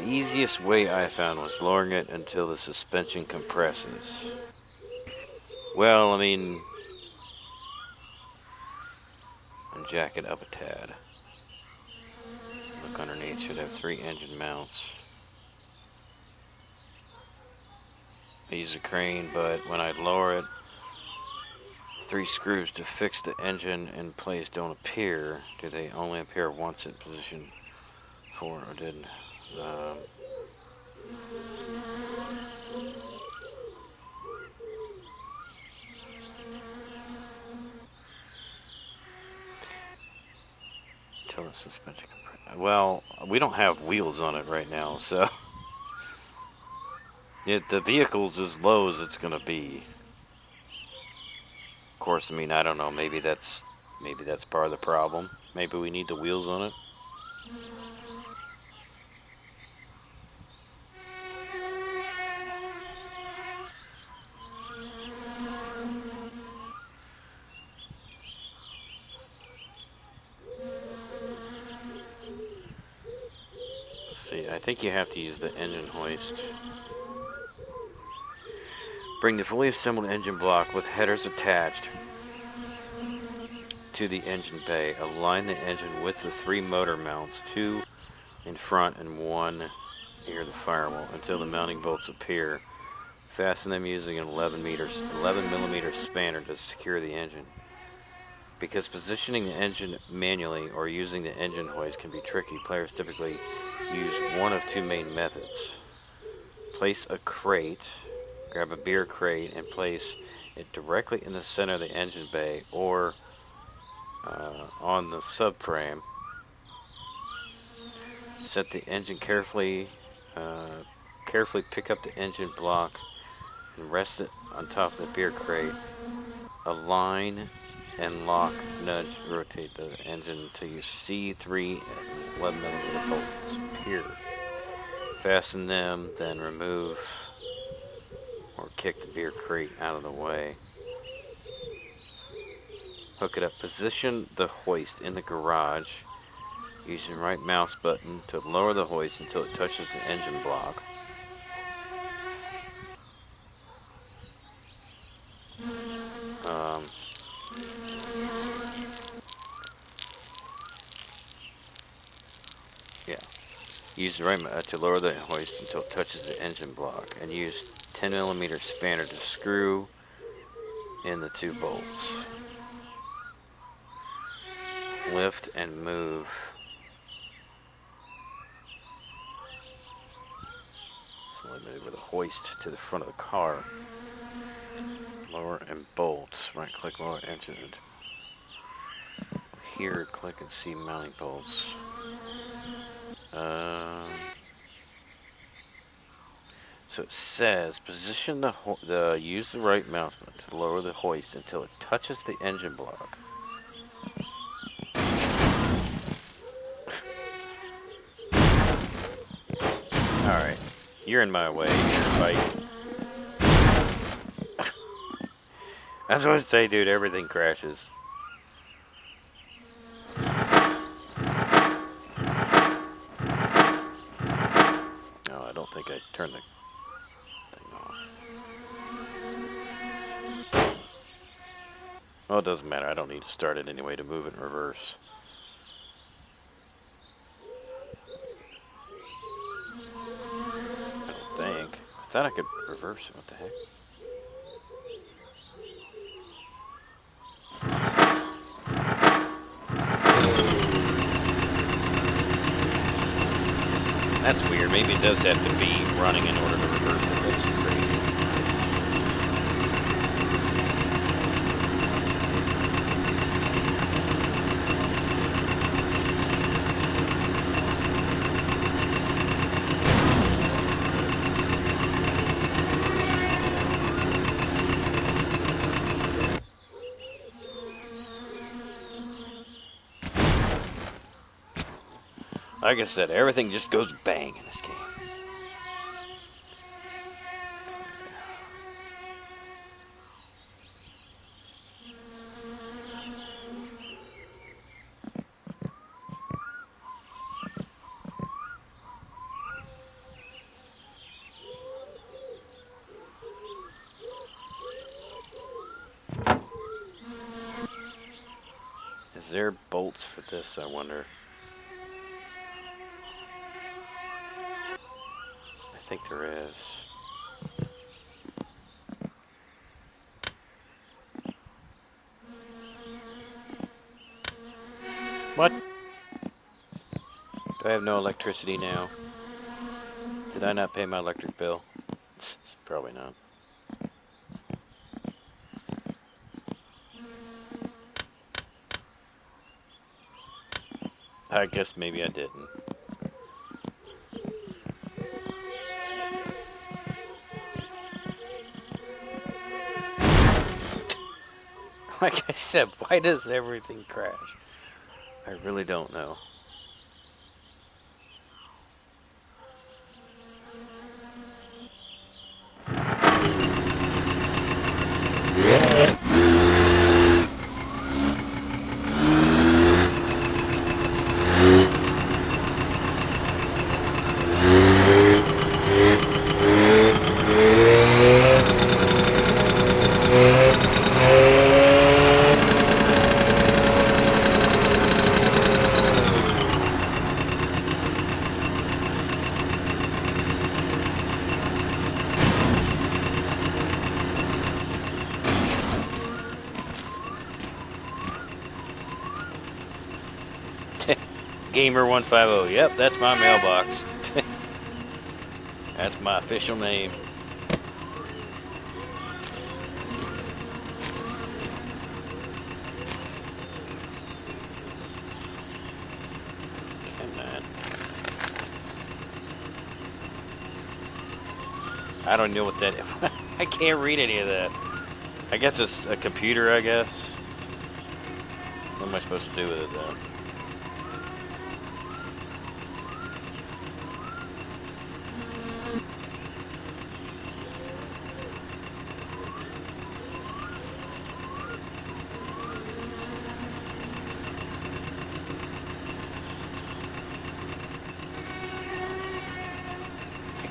Easiest way I found was lowering it until the suspension compresses. Well, I mean, and jack it up a tad. Look underneath, should have 3 engine mounts. I use a crane, but when I lower it, 3 screws to fix the engine in place don't appear. Do they only appear once in position 4, or did the... Until the suspension compression. Well, we don't have wheels on it right now, so the vehicle's as low as it's gonna be. Of course, I mean, I don't know. Maybe that's part of the problem. Maybe we need the wheels on it. Let's see. I think you have to use the engine hoist. Bring the fully assembled engine block with headers attached to the engine bay. Align the engine with the 3 motor mounts, 2 in front and 1 near the firewall until the mounting bolts appear. Fasten them using an 11 millimeter spanner to secure the engine. Because positioning the engine manually or using the engine hoist can be tricky, players typically use one of 2 main methods. Place a crate, grab a beer crate and place it directly in the center of the engine bay or on the subframe. Set the engine carefully pick up the engine block and rest it on top of the beer crate. Align and lock, nudge, rotate the engine until you see 3 11 millimeter bolts appear. Fasten them, then remove or kick the beer crate out of the way. Hook it up. Position the hoist in the garage using right mouse button to lower the hoist until it touches the engine block. Use the right to lower the hoist until it touches the engine block, and use 10mm spanner to screw in the 2 bolts. Lift and move. So let me move the hoist to the front of the car. Lower and bolt. Right click lower engine. Here, click and see mounting bolts. So it says position use the right mouse button to lower the hoist until it touches the engine block. Alright. You're in my way. You're bike. That's what I say, dude. Everything crashes. No, I don't think I turned the thing off. Well, it doesn't matter. I don't need to start it anyway to move it in reverse. I don't think. I thought I could reverse it. What the heck? That's weird. Maybe it does have to be running in order to reverse it. That's crazy. Like I said, everything just goes bang in this game. Is there bolts for this, I wonder? I think there is. What? Do I have no electricity now? Did I not pay my electric bill? Probably not. I guess maybe I didn't. Like I said, why does everything crash? I really don't know. Gamer150. Yep, that's my mailbox. That's my official name. Come on. I don't know what that is. I can't read any of that. I guess it's a computer, I guess. What am I supposed to do with it, though?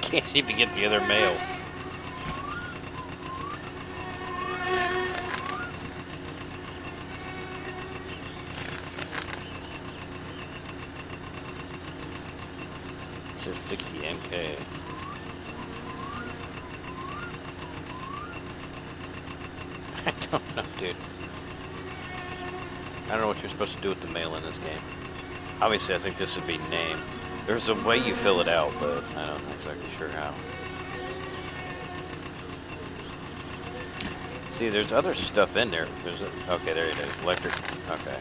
Can't seem to get the other mail. So Okay. I don't know, dude. I don't know what you're supposed to do with the mail in this game. Obviously, I think this would be name. There's a way you fill it out, but I don't know exactly sure how. See, there's other stuff in there. Okay, there it is. Electric. Okay.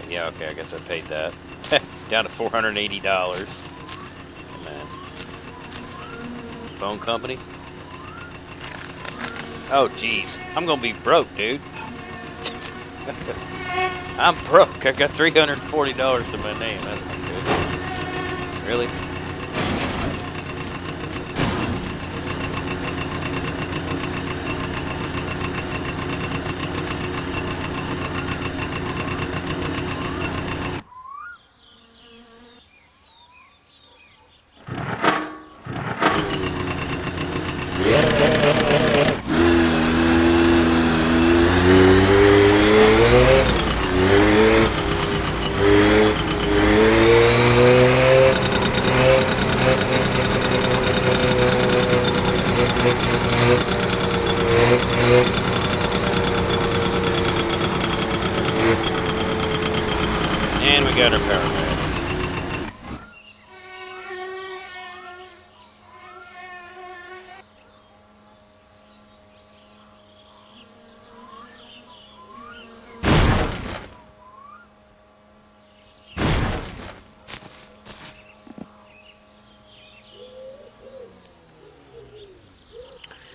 Yeah, okay, I guess I paid that. Down to $480. Man. Phone company? Oh, jeez. I'm gonna be broke, dude. I'm broke. I got $340 to my name. That's not good. Really? And we got our power back.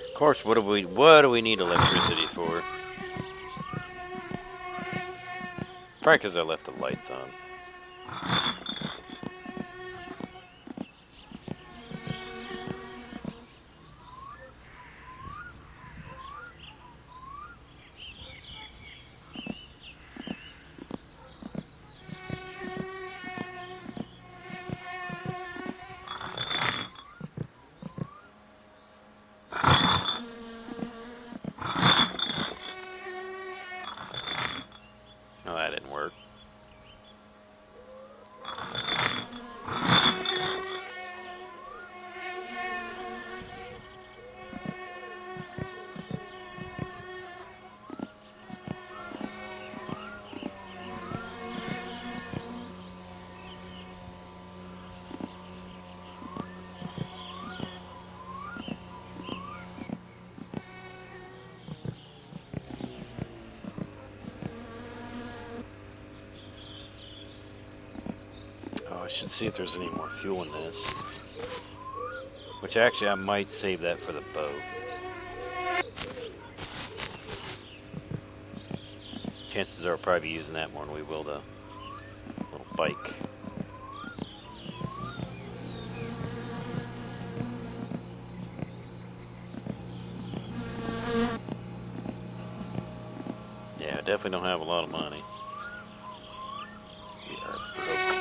Of course, what do we need electricity for? Probably because I left the lights on. Oh, that didn't work. I should see if there's any more fuel in this. Which actually I might save that for the boat. Chances are I'll probably be using that more than we will the little bike. Yeah, I definitely don't have a lot of money. We are broke.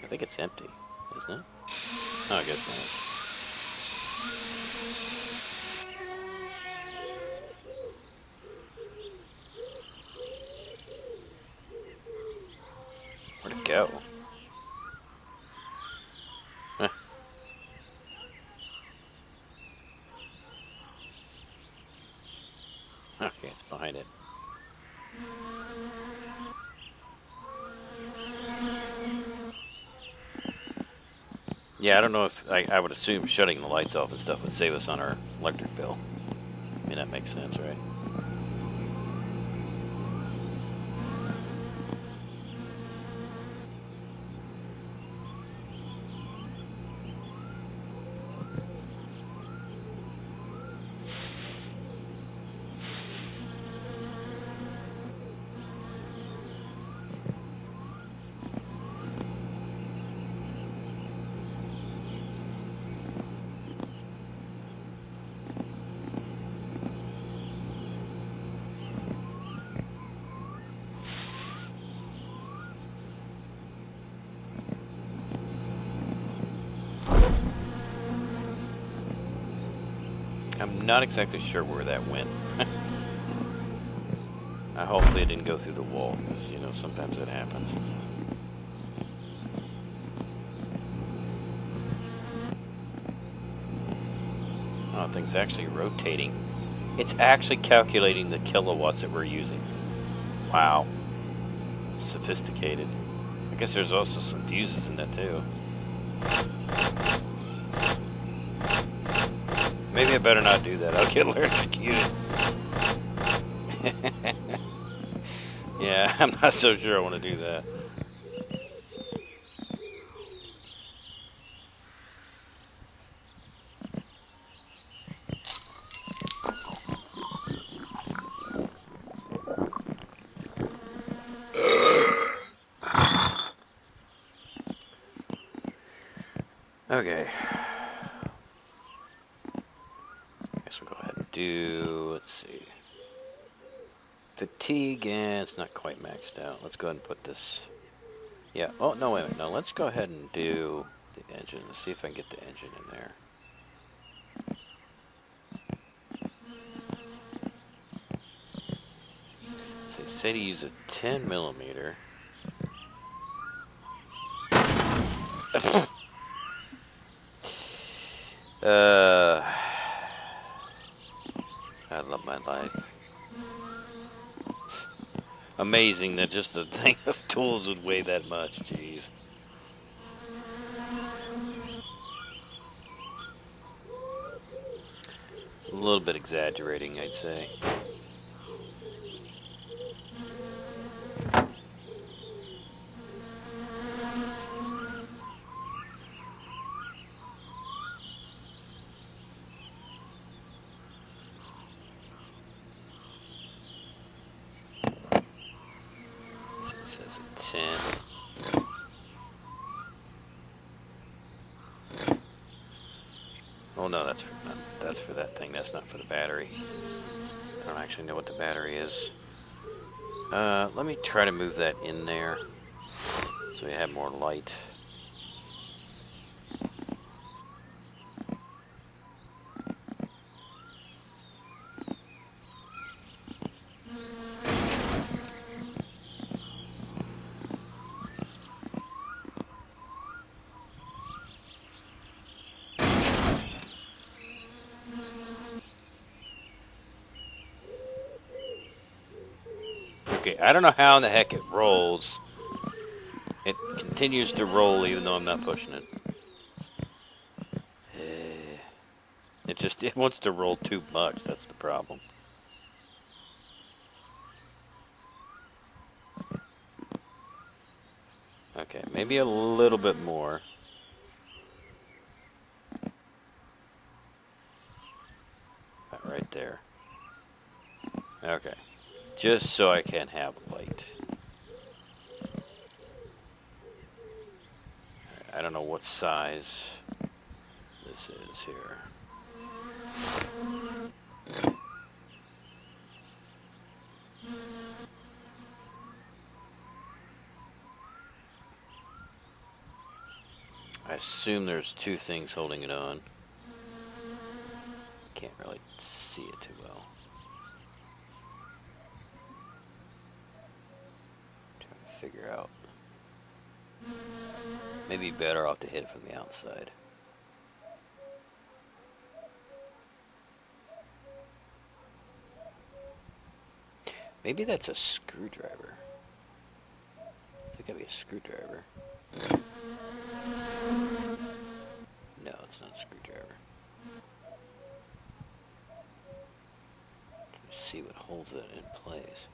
I think it's empty, isn't it? Oh, I guess not. Where'd it go? Huh. Okay, it's behind it. Yeah, I don't know if I would assume shutting the lights off and stuff would save us on our electric bill. I mean, that makes sense, right? I'm not exactly sure where that went. Hopefully it didn't go through the wall, because, you know, sometimes it happens. Oh, thing's actually rotating. It's actually calculating the kilowatts that we're using. Wow. Sophisticated. I guess there's also some fuses in that too. Maybe I better not do that. I'll get electrocuted. Yeah, I'm not so sure I want to do that. Okay. Guess we'll go ahead and do, let's see. Fatigue, and it's not quite maxed out. Let's go ahead and put this. Yeah, oh, no, wait a minute. No, let's go ahead and do the engine. Let's see if I can get the engine in there. So say to use a 10 millimeter. I love my life. Amazing that just a thing of tools would weigh that much. Jeez. A little bit exaggerating, I'd say. It says a 10. Oh no, that's for that thing. That's not for the battery. I don't actually know what the battery is. Let me try to move that in there so we have more light. Okay, I don't know how in the heck it rolls. It continues to roll even though I'm not pushing it. It wants to roll too much. That's the problem. Okay, maybe a little bit more. About right there. Okay. Just so I can have light. Right, I don't know what size this is here. I assume there's two things holding it on. Can't really see it too well. Trying to figure out. Maybe better off to hit it from the outside. Maybe that's a screwdriver. I think that'd be a screwdriver. No, it's not a screwdriver. Trying to see what holds it in place.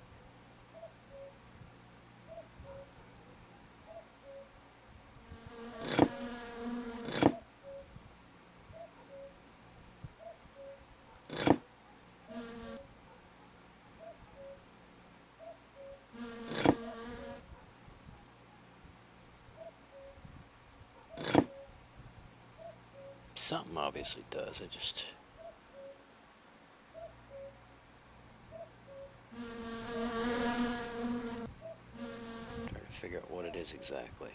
Something obviously does. It just... trying to figure out what it is exactly.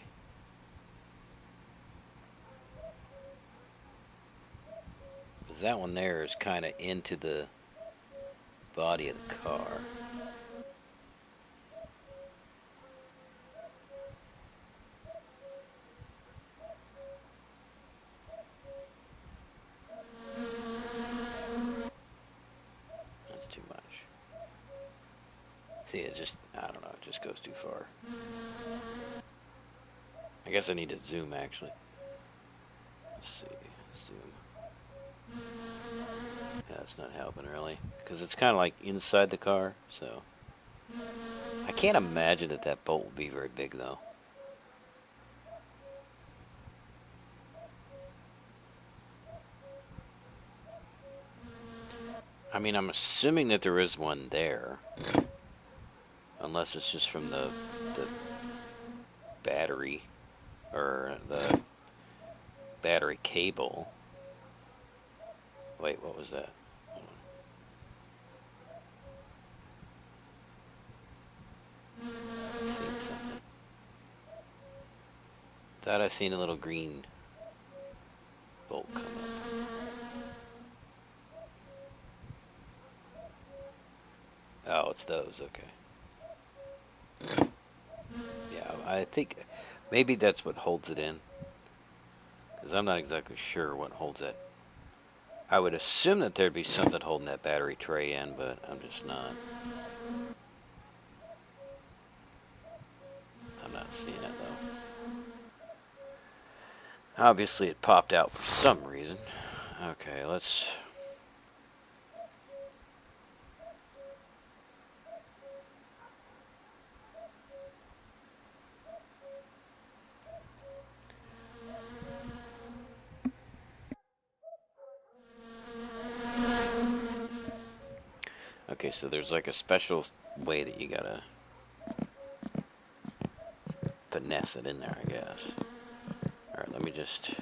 'Cause that one there is kind of into the body of the car. That's too much. See, it just, I don't know, it just goes too far. I guess I need to zoom, actually. Let's see, zoom. Yeah, it's not helping, really. Because it's kind of like inside the car, so. I can't imagine that that bolt will be very big, though. I mean, I'm assuming that there is one there. Unless it's just from the battery, or the battery cable. Wait, what was that? Hold on. I seen something. Thought I seen a little green bolt come up. Oh, it's those, okay. Yeah, I think maybe that's what holds it in. Because I'm not exactly sure what holds it. I would assume that there'd be something holding that battery tray in, but I'm just not. I'm not seeing it, though. Obviously, it popped out for some reason. Okay, let's... Okay, so there's like a special way that you gotta finesse it in there, I guess. Alright, let me just...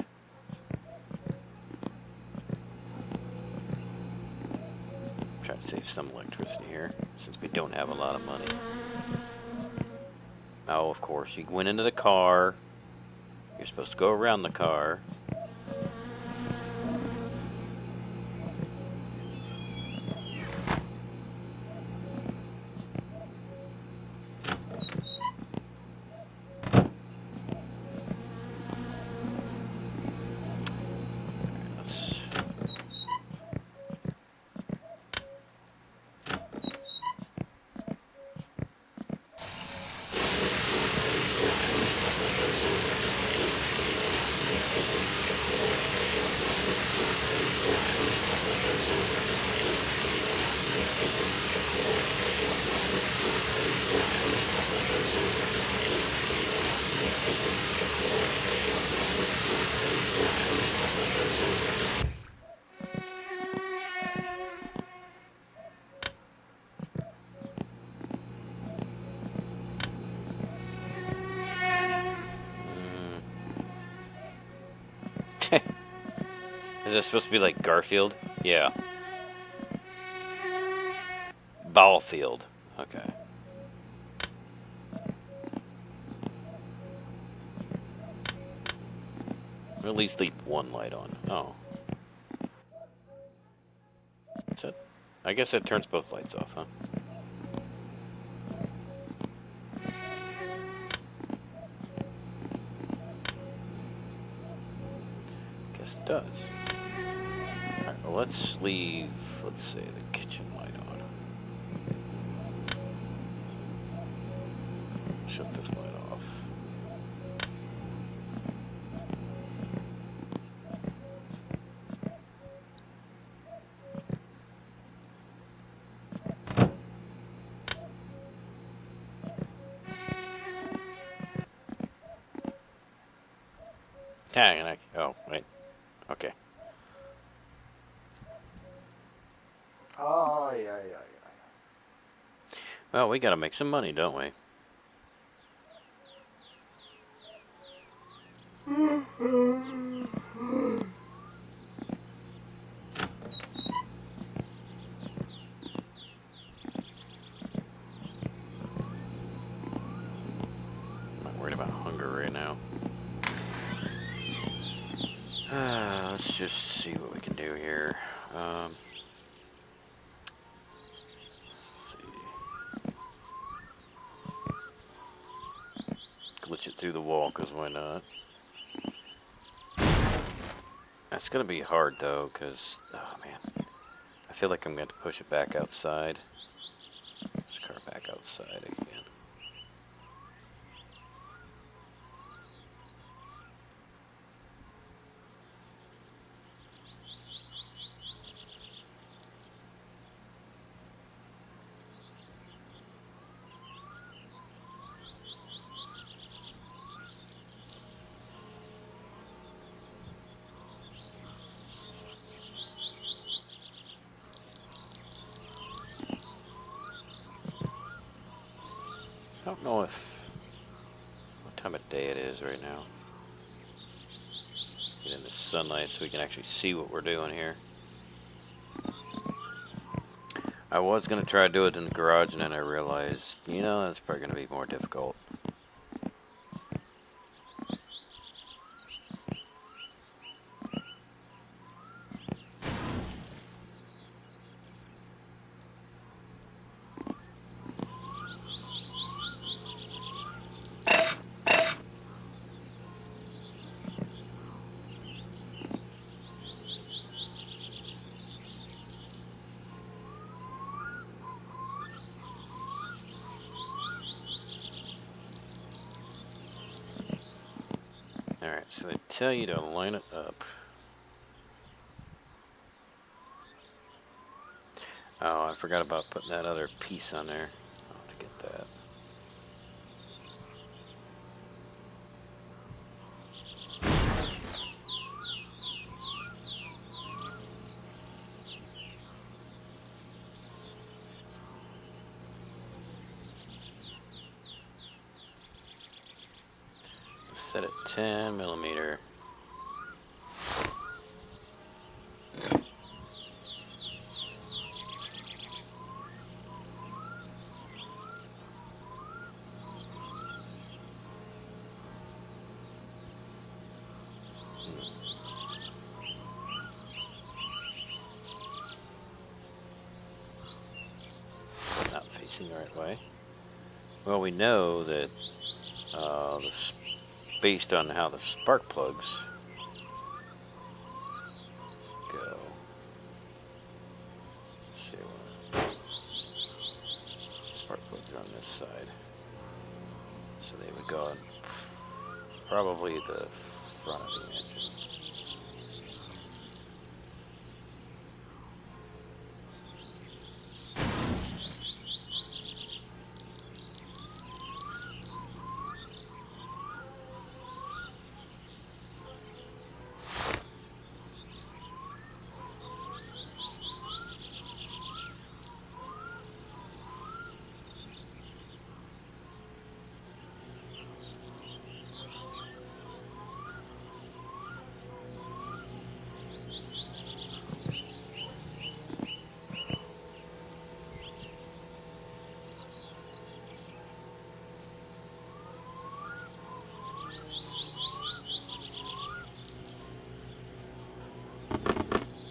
try to save some electricity here, since we don't have a lot of money. Oh, of course, you went into the car. You're supposed to go around the car. Is it supposed to be like Garfield? Yeah. Ballfield. Okay. At least leave one light on. Oh. That's it. I guess it turns both lights off, huh? Guess it does. Alright, well let's leave, let's say, the kitchen light on. Shut this light off. Oh, wait. Okay. Ai, ai, ai, ai. Well, we gotta make some money, don't we? I'm not worried about hunger right now. Let's just see see what we can do here. Let's see. Glitch it through the wall, because why not? That's going to be hard, though, because, oh, man. I feel like I'm going to push it back outside. This car back outside again. I don't know what time of day it is right now. Get in the sunlight so we can actually see what we're doing here. I was going to try to do it in the garage, and then I realized, you know, that's probably going to be more difficult. Alright, so they tell you to line it up. Oh, I forgot about putting that other piece on there. I'll have to get that. Set it 10 millimeter. Not facing the right way. Well, we know that based on how the spark plugs go. Let's see what spark plugs are on this side. So they would go on probably the front of the engine.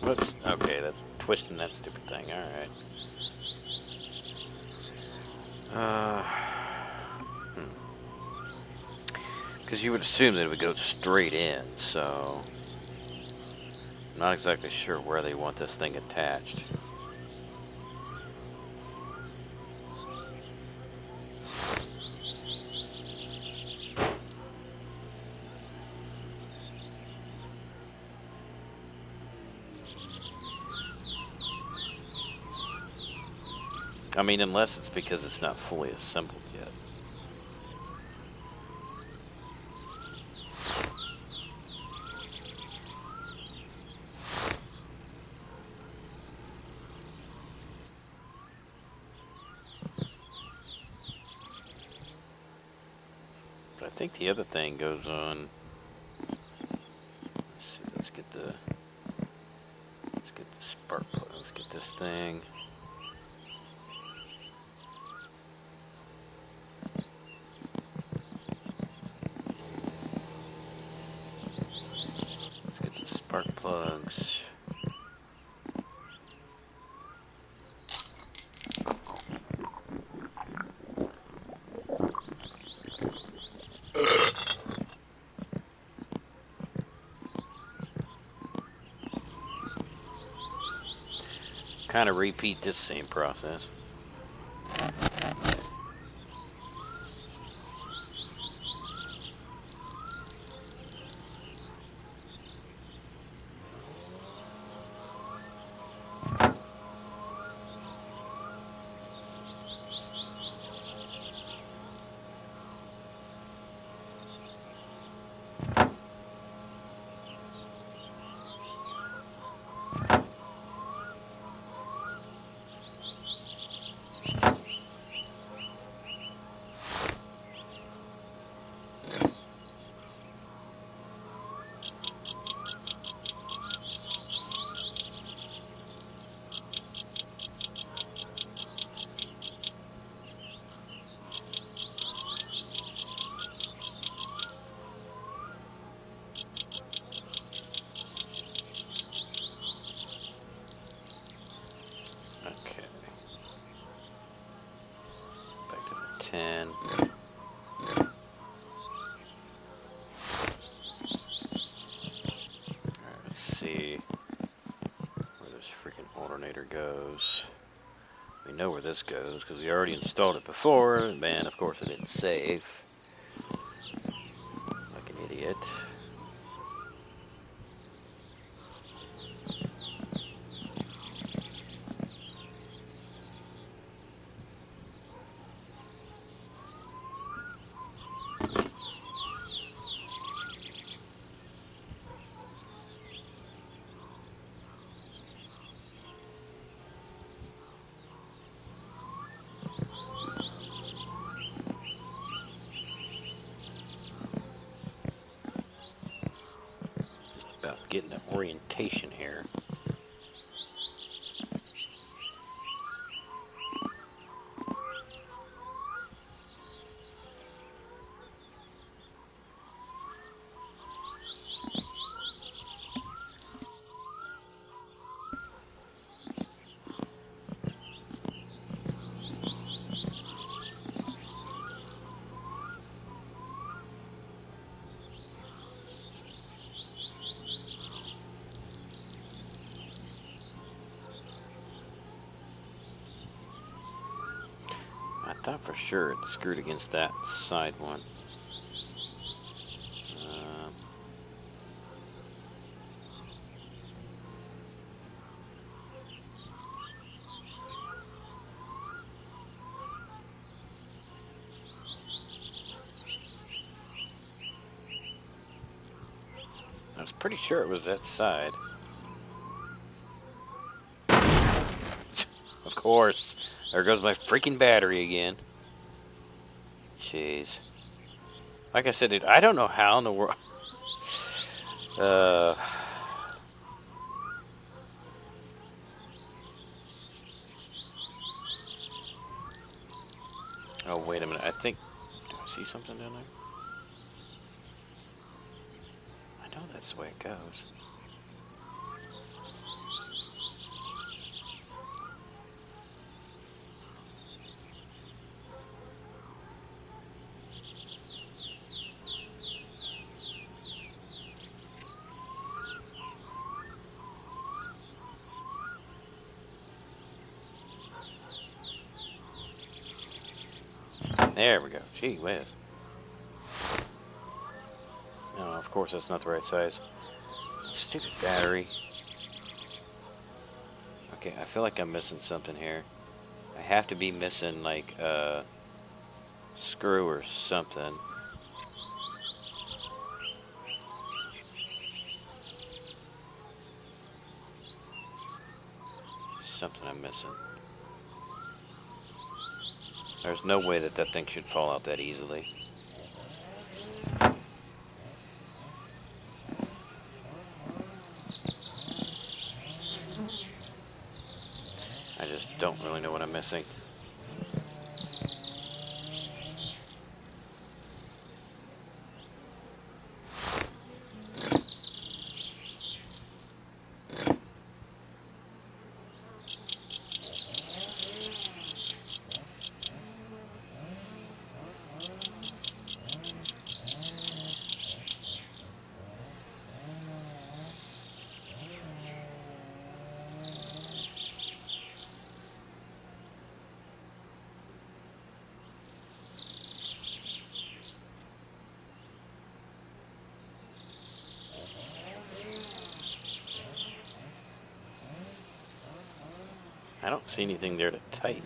Whoops. Okay, that's twisting that stupid thing. Alright. Because you would assume that it would go straight in, so I'm not exactly sure where they want this thing attached. I mean, unless it's because it's not fully assembled yet. But I think the other thing goes on. Let's see, let's get the spark plug. Let's get this thing. Let's get the spark plugs. kind of repeat this same process. Okay. Back to the 10. Alright, let's see where this freaking alternator goes. We know where this goes because we already installed it before, and of course I didn't save. Like an idiot. About getting the orientation here. I thought for sure it screwed against that side one. I was pretty sure it was that side. Of course. There goes my freaking battery again. Jeez. Like I said, dude, I don't know how in the world... Oh, wait a minute. I think... Do I see something down there? I know that's the way it goes. There we go. Gee whiz. No, of course that's not the right size. Stupid battery. Okay, I feel like I'm missing something here. I have to be missing like a screw or something. Something I'm missing. There's no way that that thing should fall out that easily. I just don't really know what I'm missing. I don't see anything there to tighten.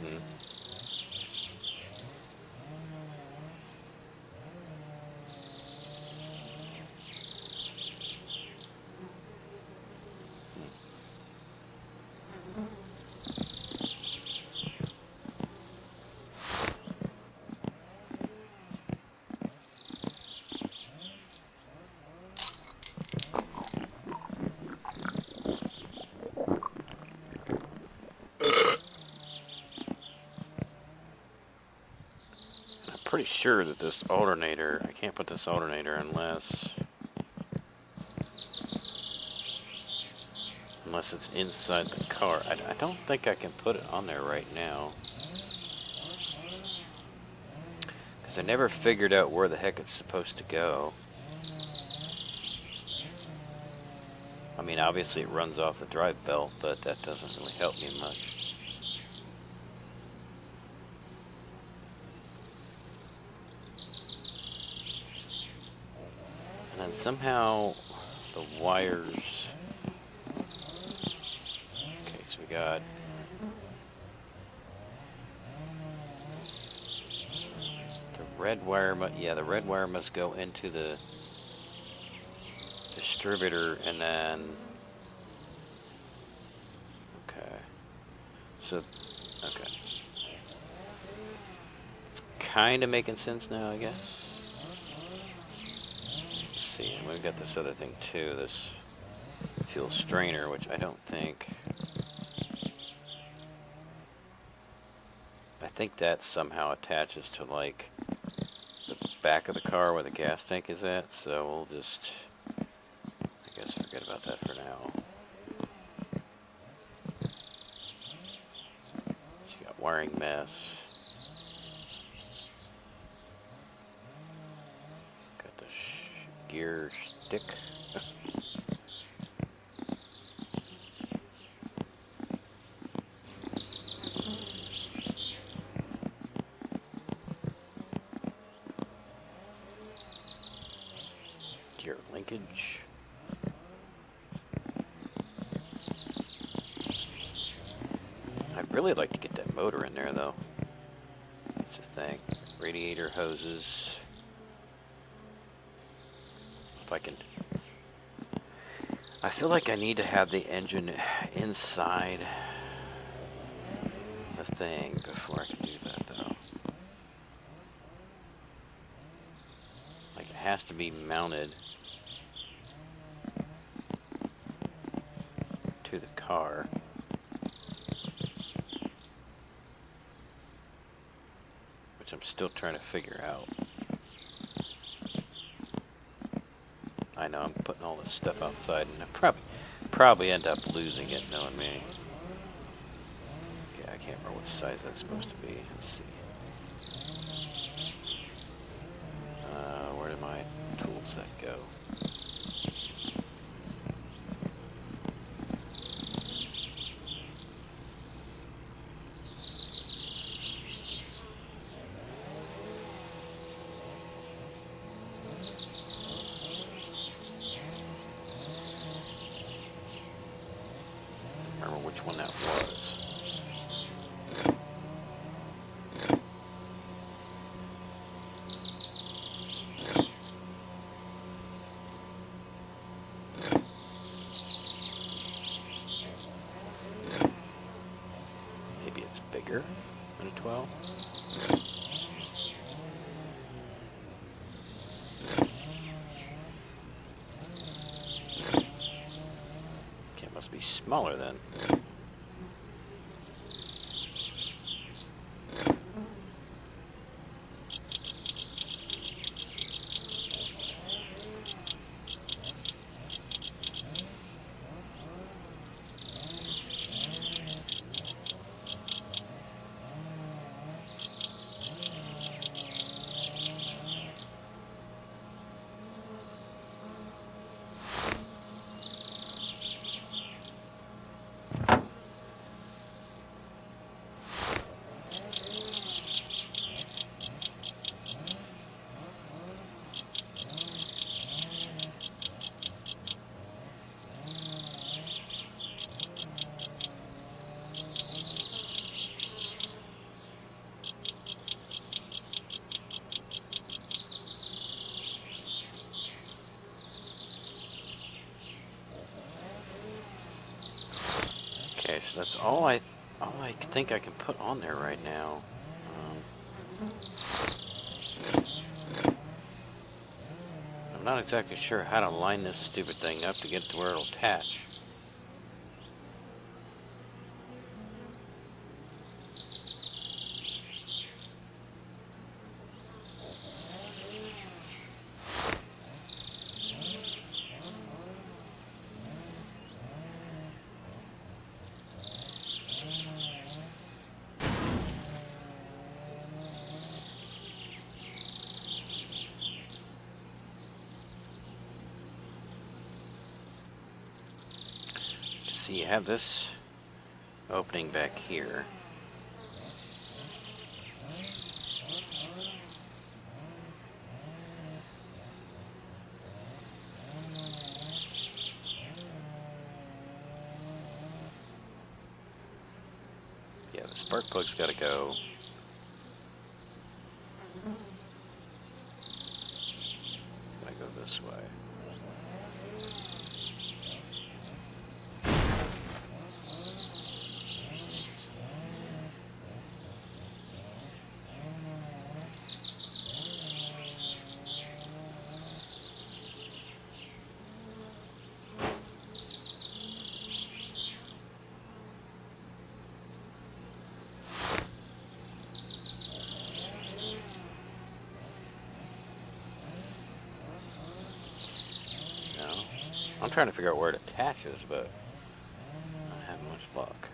Pretty sure that this alternator, I can't put this alternator unless it's inside the car. I don't think I can put it on there right now, because I never figured out where the heck it's supposed to go. I mean, obviously it runs off the drive belt, but that doesn't really help me much. And then somehow the wires... Okay, so we got... the red wire, yeah, the red wire must go into the distributor, and then... Okay. So, okay. It's kind of making sense now, I guess. See, and we've got this other thing too, this fuel strainer, which I don't think... I think that somehow attaches to, like, the back of the car where the gas tank is at, so we'll just, I guess, forget about that for now. So you got wiring mess. Got the gear stick. Gear linkage. I'd really like to get that motor in there, though. That's the thing. Radiator hoses. If I can... I feel like I need to have the engine inside the thing before I can do that, though. Like, it has to be mounted to the car. Which I'm still trying to figure out. I know I'm putting all this stuff outside, and I probably end up losing it, knowing me. Okay, I can't remember what size that's supposed to be. Let's see. Where did my tool set go? Remember which one that was. Maybe it's bigger than a 12. Okay, it must be smaller then. gosh, that's all I think I can put on there right now. I'm not exactly sure how to line this stupid thing up to get it to where it'll attach. See, you have this opening back here. Yeah, the spark plug's got to go. Gotta go this way. I'm trying to figure out where it attaches, but I don't have much luck.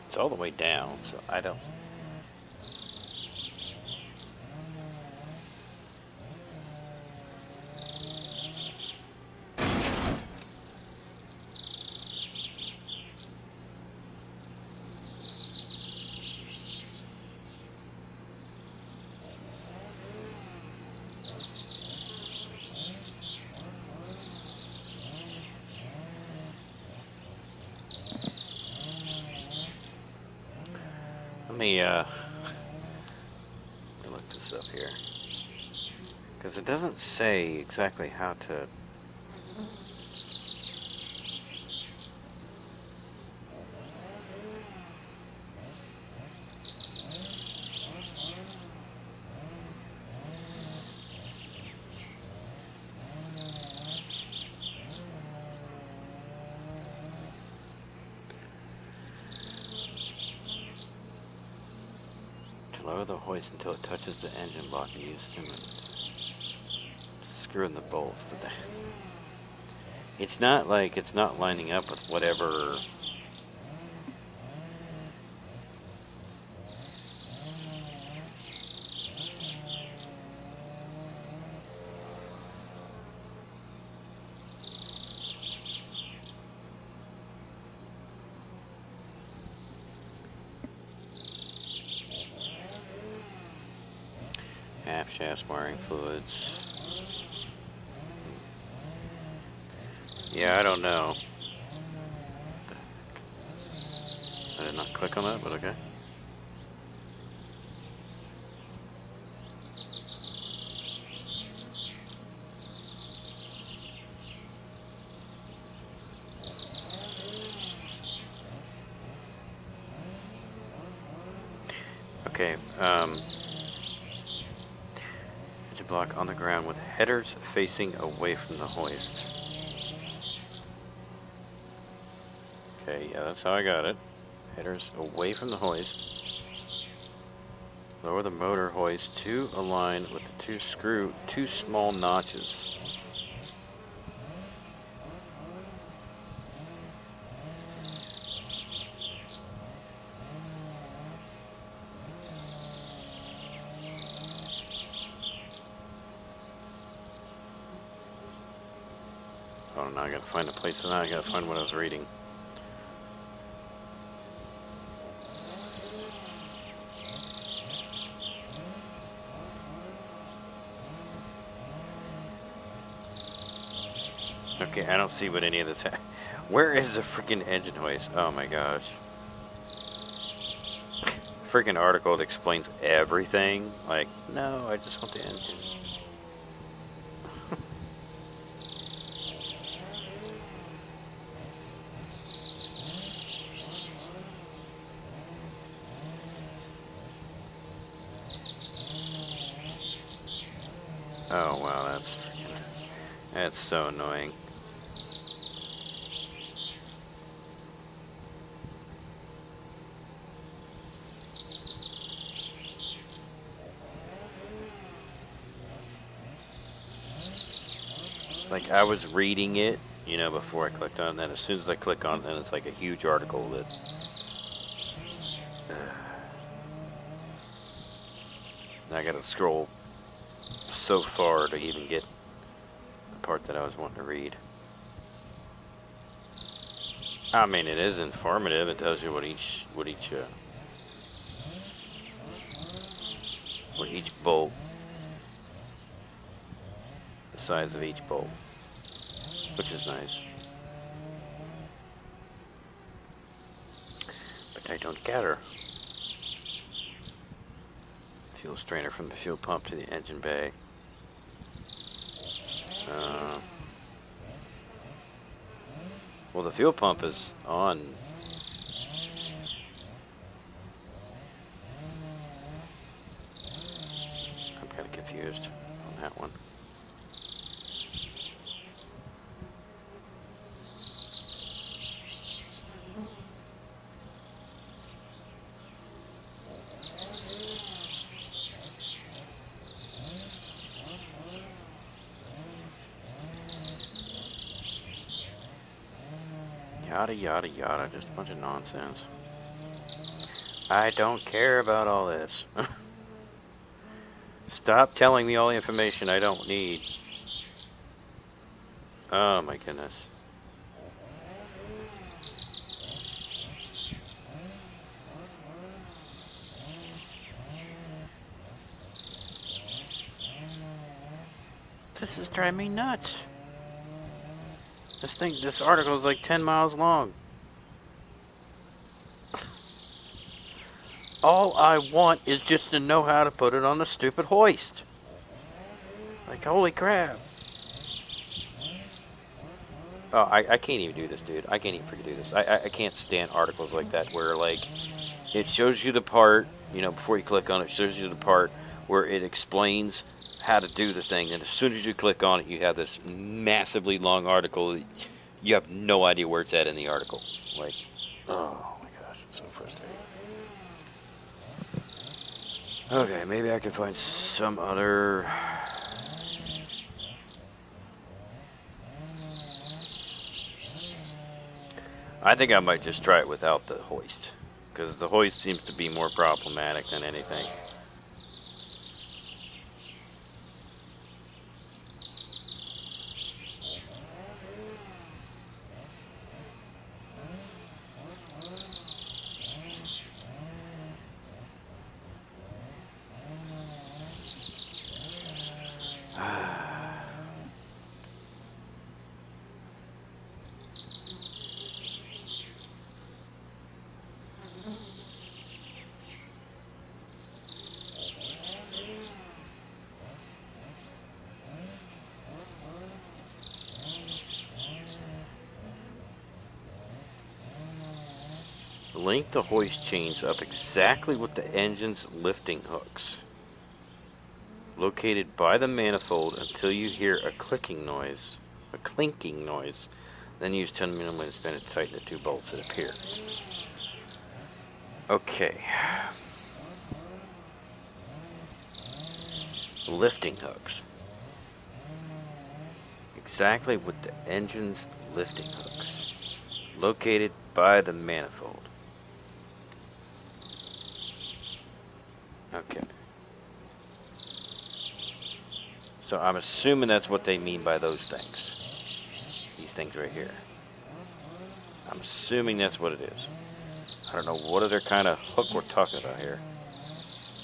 It's all the way down, so I don't... Let me look this up here, because it doesn't say exactly how to... Lower the hoist until it touches the engine block and use them to screw in the bolts. But it's not like it's not lining up with whatever. Half shaft wiring fluids. Yeah, I don't know. I did not click on that, but okay. Okay, engine block on the ground with headers facing away from the hoist. Okay, yeah, that's how I got it. Headers away from the hoist. Lower the motor hoist to align with the two small notches. on, now I gotta find a place, and now I gotta find what I was reading. Okay, I don't see what any of this. Where is the freaking engine hoist? Oh my gosh. Freaking article that explains everything. Like, no, I just want the engine. Oh wow, that's so annoying. Like, I was reading it, you know, before I clicked on it, and then as soon as I click on it, then it's like a huge article that... I gotta scroll so far to even get the part that I was wanting to read. I mean, it is informative. It tells you what each bolt, the size of each bolt, which is nice. But I don't care. Fuel strainer from the fuel pump to the engine bay. Well, the fuel pump is on. I'm kind of confused on that one. Yada yada yada, just a bunch of nonsense. I don't care about all this. Stop telling me all the information I don't need. Oh my goodness. This is driving me nuts. This article is like 10 miles long. All I want is just to know how to put it on the stupid hoist. Like, holy crap. Oh, I can't even do this, dude. I can't even freaking do this. I can't stand articles like that where, like, it shows you the part, you know, before you click on it, it shows you the part where it explains how to do the thing, and as soon as you click on it, you have this massively long article. You have no idea where it's at in the article. Like, oh my gosh, it's so frustrating. Okay, maybe I can find some other... I think I might just try it without the hoist, because the hoist seems to be more problematic than anything. Link the hoist chains up exactly with the engine's lifting hooks, located by the manifold, until you hear a clinking noise. Then use 10mm span to tighten the two bolts that appear. Okay. Lifting hooks. Exactly with the engine's lifting hooks, located by the manifold. Okay. So I'm assuming that's what they mean by those things. These things right here. I'm assuming that's what it is. I don't know what other kind of hook we're talking about here.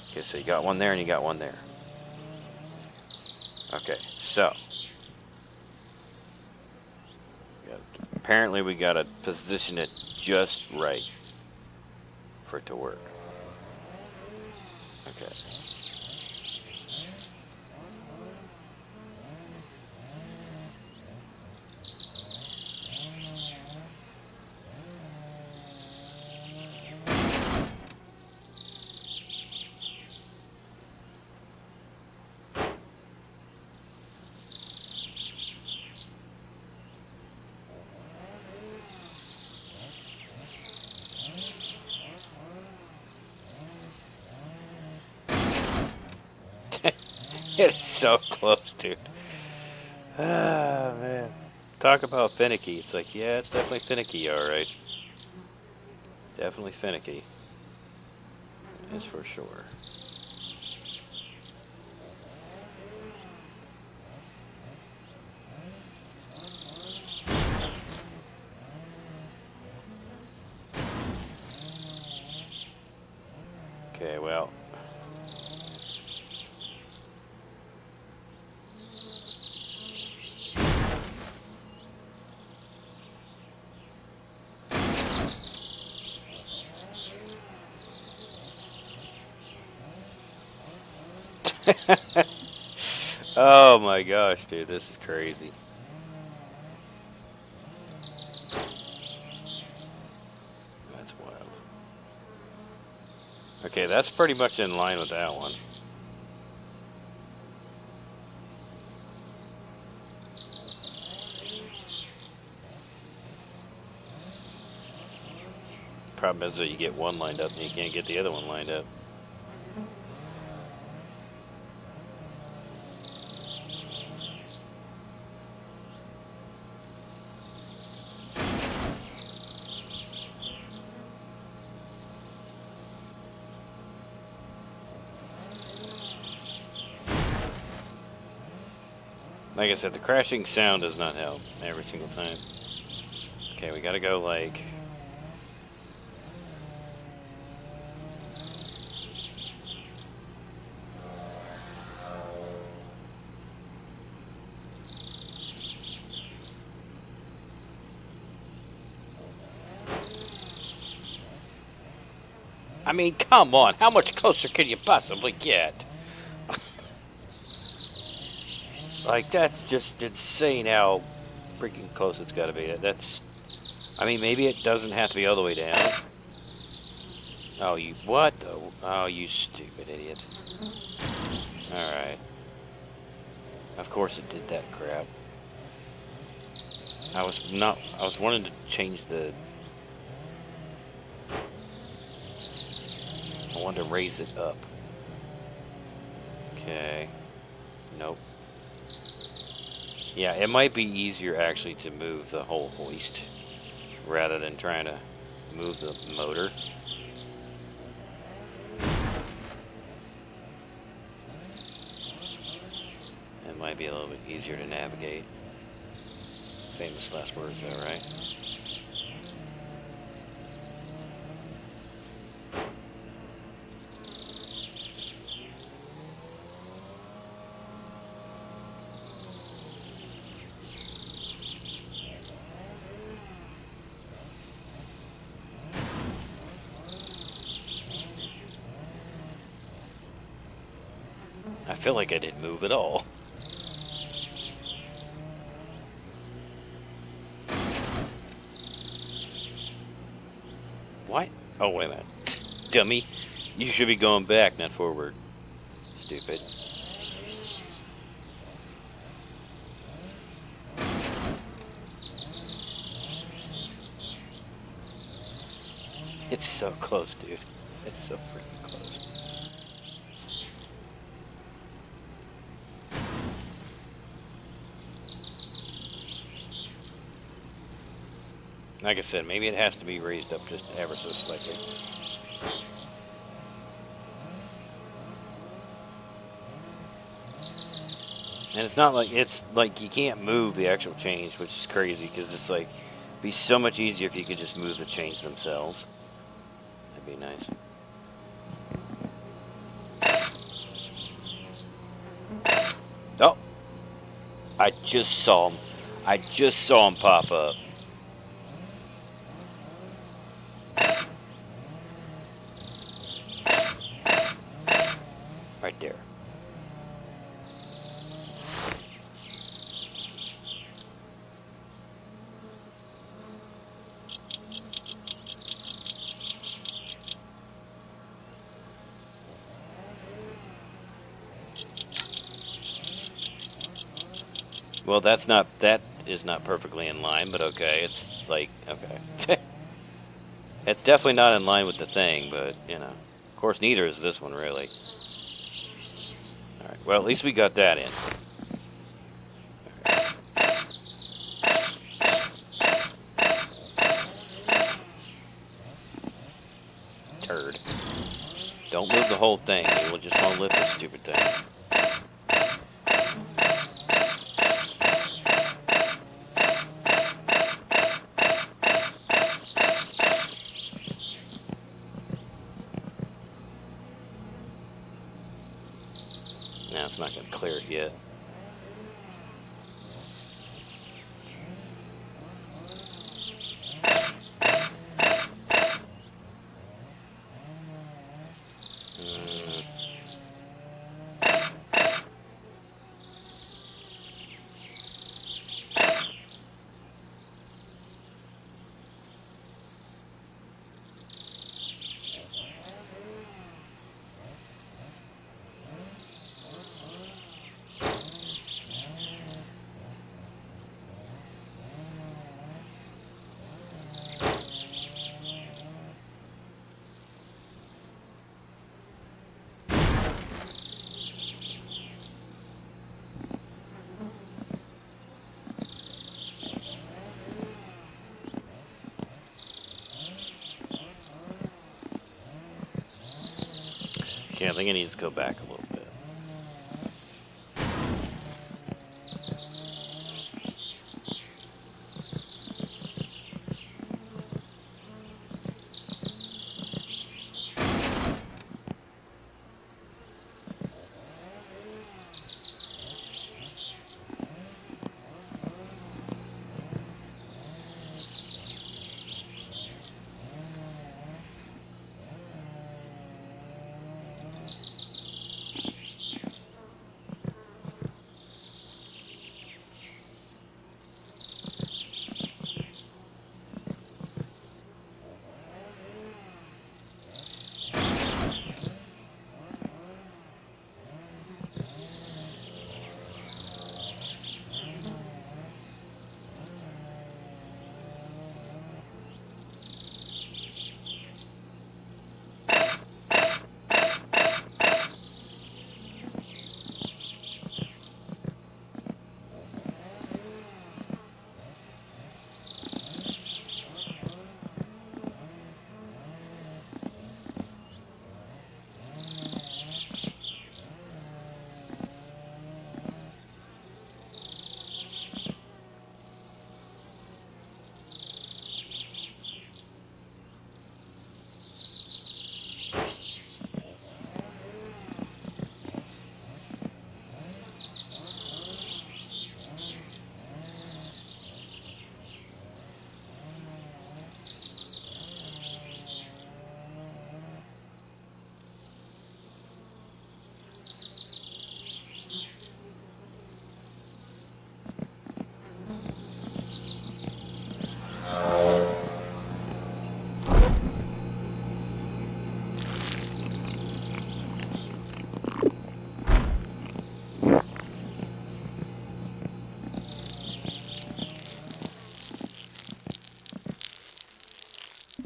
Okay, so you got one there and you got one there. Okay, so apparently we gotta position it just right for it to work. Okay. It's so close, dude. Ah, man. Talk about finicky. It's like, yeah, it's definitely finicky, alright. Definitely finicky. That's for sure. Okay, well. Oh my gosh, dude, this is crazy. That's wild. Okay, that's pretty much in line with that one. Problem is that you get one lined up and you can't get the other one lined up. Like I said, the crashing sound does not help every single time. Okay, we gotta go like... I mean, come on, how much closer can you possibly get? Like, that's just insane how freaking close it's got to be. That's, I mean, maybe it doesn't have to be all the way down. Oh, you, what the, oh, you stupid idiot. Alright. Of course it did that crap. I was wanting to change the, I wanted to raise it up. Okay. Nope. Yeah, it might be easier actually to move the whole hoist rather than trying to move the motor. It might be a little bit easier to navigate. Famous last words, though, right? I feel like I didn't move at all. What? Oh, wait a minute. Dummy. You should be going back, not forward. Stupid. It's so close, dude. It's so freaking close. Like I said, maybe it has to be raised up just ever so slightly. And it's like you can't move the actual chains, which is crazy because it's like be so much easier if you could just move the chains themselves. That'd be nice. Oh, I just saw him. I just saw him pop up. Right there. Well, that is not perfectly in line, but okay. It's like okay. It's definitely not in line with the thing, but you know. Of course, neither is this one really. All right. Well, at least we got that in. Turd. Don't move the whole thing. You will just want to lift this stupid thing. Nah, it's not going to clear it yet. Okay, I think it needs to go back a little bit.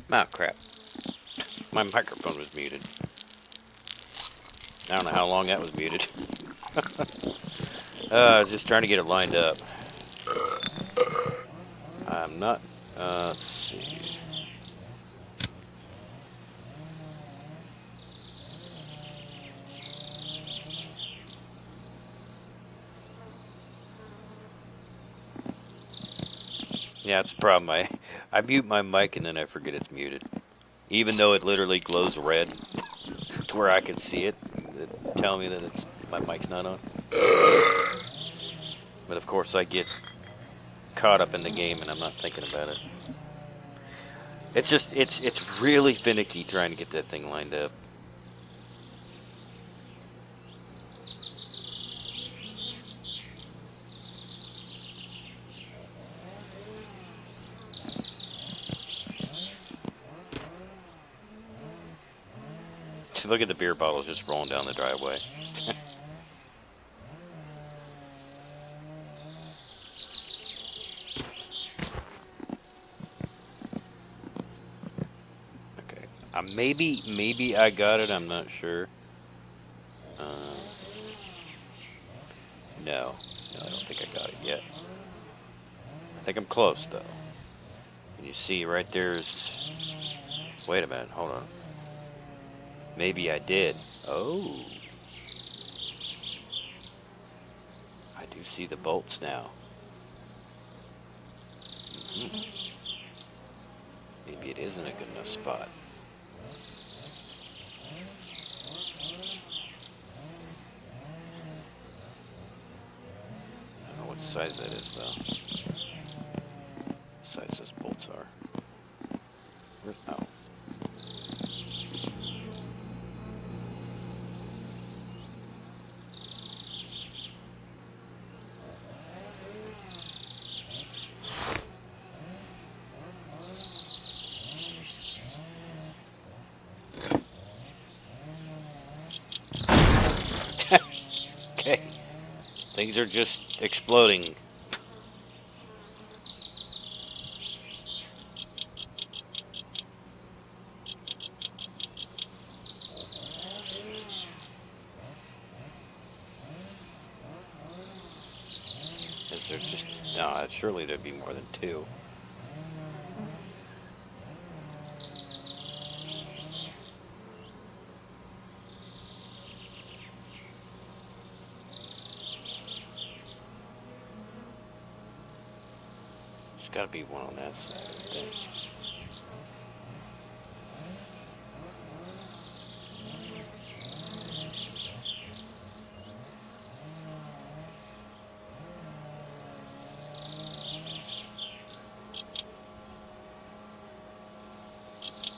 Oh, crap. My microphone was muted. I don't know how long that was muted. I was just trying to get it lined up. I'm not... let's see. Yeah, it's a problem. I mute my mic and then I forget it's muted. Even though it literally glows red to where I can see it, tell me that my mic's not on. But of course I get caught up in the game and I'm not thinking about it. It's just it's really finicky trying to get that thing lined up. Look at the beer bottles just rolling down the driveway. Okay. Maybe I got it. I'm not sure. No, I don't think I got it yet. I think I'm close though. And you see right there's. Wait a minute. Hold on. Maybe I did. Oh. I do see the bolts now. Maybe it isn't a good enough spot. I don't know what size that is though. What size those bolts are. Oh. Okay. Things are just exploding. Is there just... No, surely there'd be more than two. There's gotta be one on that side, I think.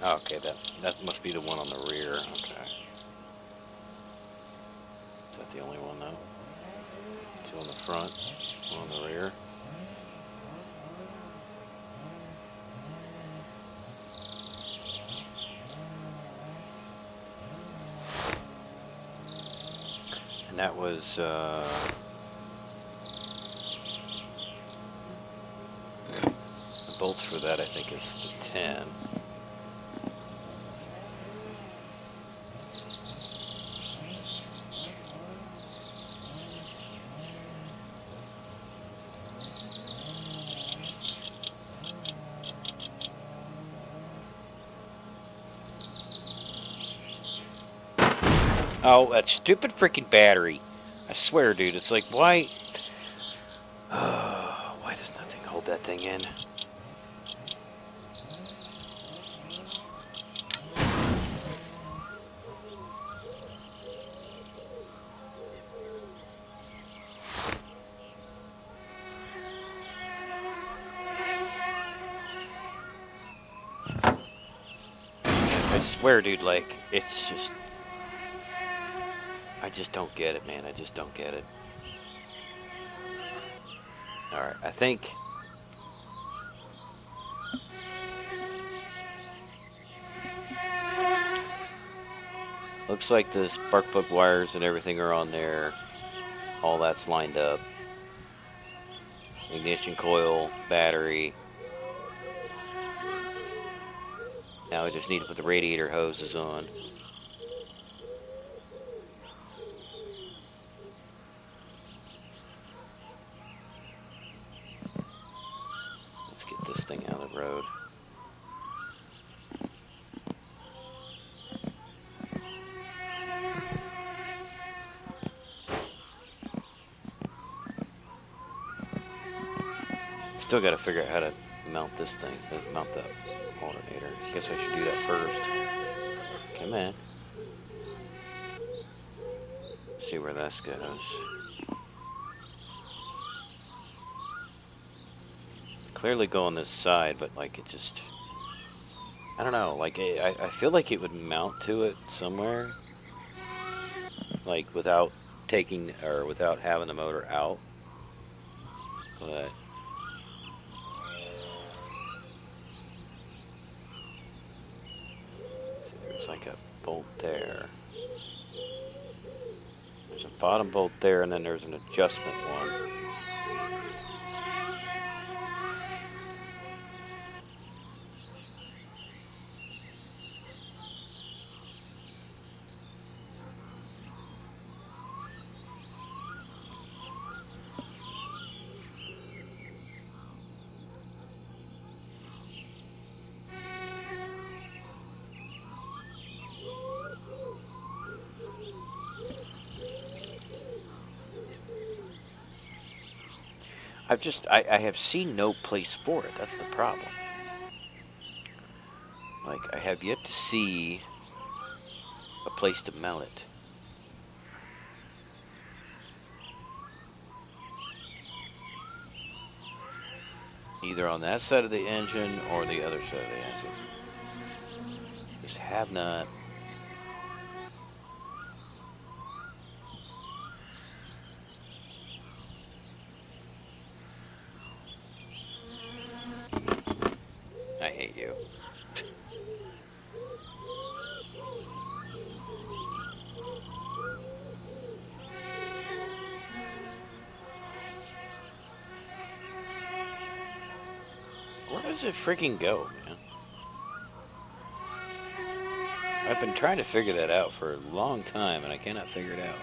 Oh, okay, that must be the one on the rear. Okay. Is that the only one though? Two on the front, one on the rear. And that was the bolts for that I think is the 10. Oh, that stupid freaking battery. I swear, dude, it's like, why... why does nothing hold that thing in? I swear, dude, like, it's just... I just don't get it, man. I just don't get it. Alright, I think... Looks like the spark plug wires and everything are on there. All that's lined up. Ignition coil, battery. Now I just need to put the radiator hoses on. Let's get this thing out of the road. Still got to figure out how to mount this thing, mount the alternator. Guess I should do that first. Come on. See where this goes. Clearly go on this side, but like it just, I don't know, like I feel like it would mount to it somewhere, like without taking or without having the motor out, but see, there's like a bolt there. There's a bottom bolt there, and then there's an adjustment one. I have seen no place for it. That's the problem. Like, I have yet to see a place to mount it. Either on that side of the engine or the other side of the engine. Just have not. I hate you. Where does it freaking go, man? I've been trying to figure that out for a long time, and I cannot figure it out.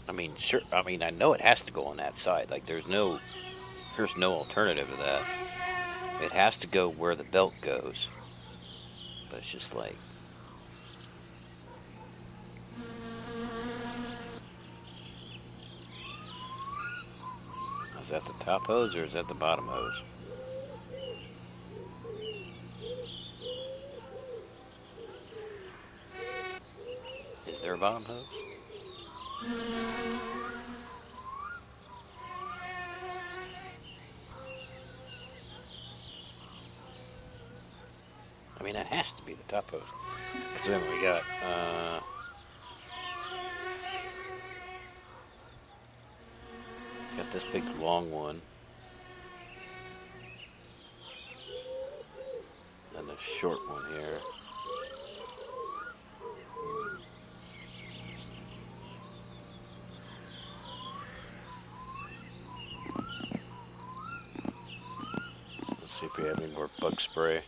I mean, sure. I mean, I know it has to go on that side. Like, there's no alternative to that. It has to go where the belt goes. But it's just like, is that the top hose or is that the bottom hose? Is there a bottom hose? I mean, that has to be the top hose. Because then we got, got this big long one. And the short one here. Let's see if we have any more bug spray.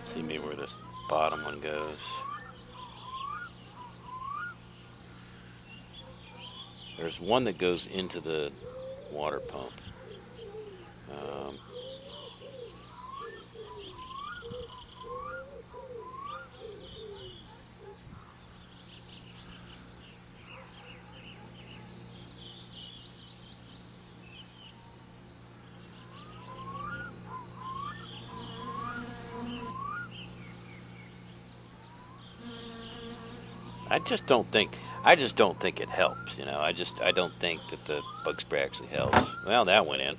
See maybe where this bottom one goes. There's one that goes into the water pump. I just don't think it helps, you know. I don't think that the bug spray actually helps. Well, that went in.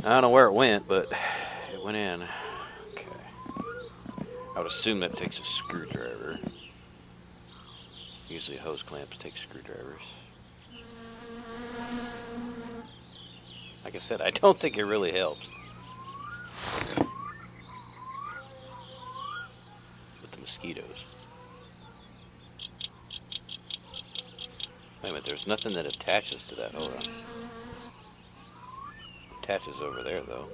I don't know where it went, but it went in. Okay. I would assume that takes a screwdriver. Usually hose clamps take screwdrivers. Like I said, I don't think it really helps. With the mosquitoes. Wait a minute, there's nothing that attaches to that. Hold on. Attaches over there, though.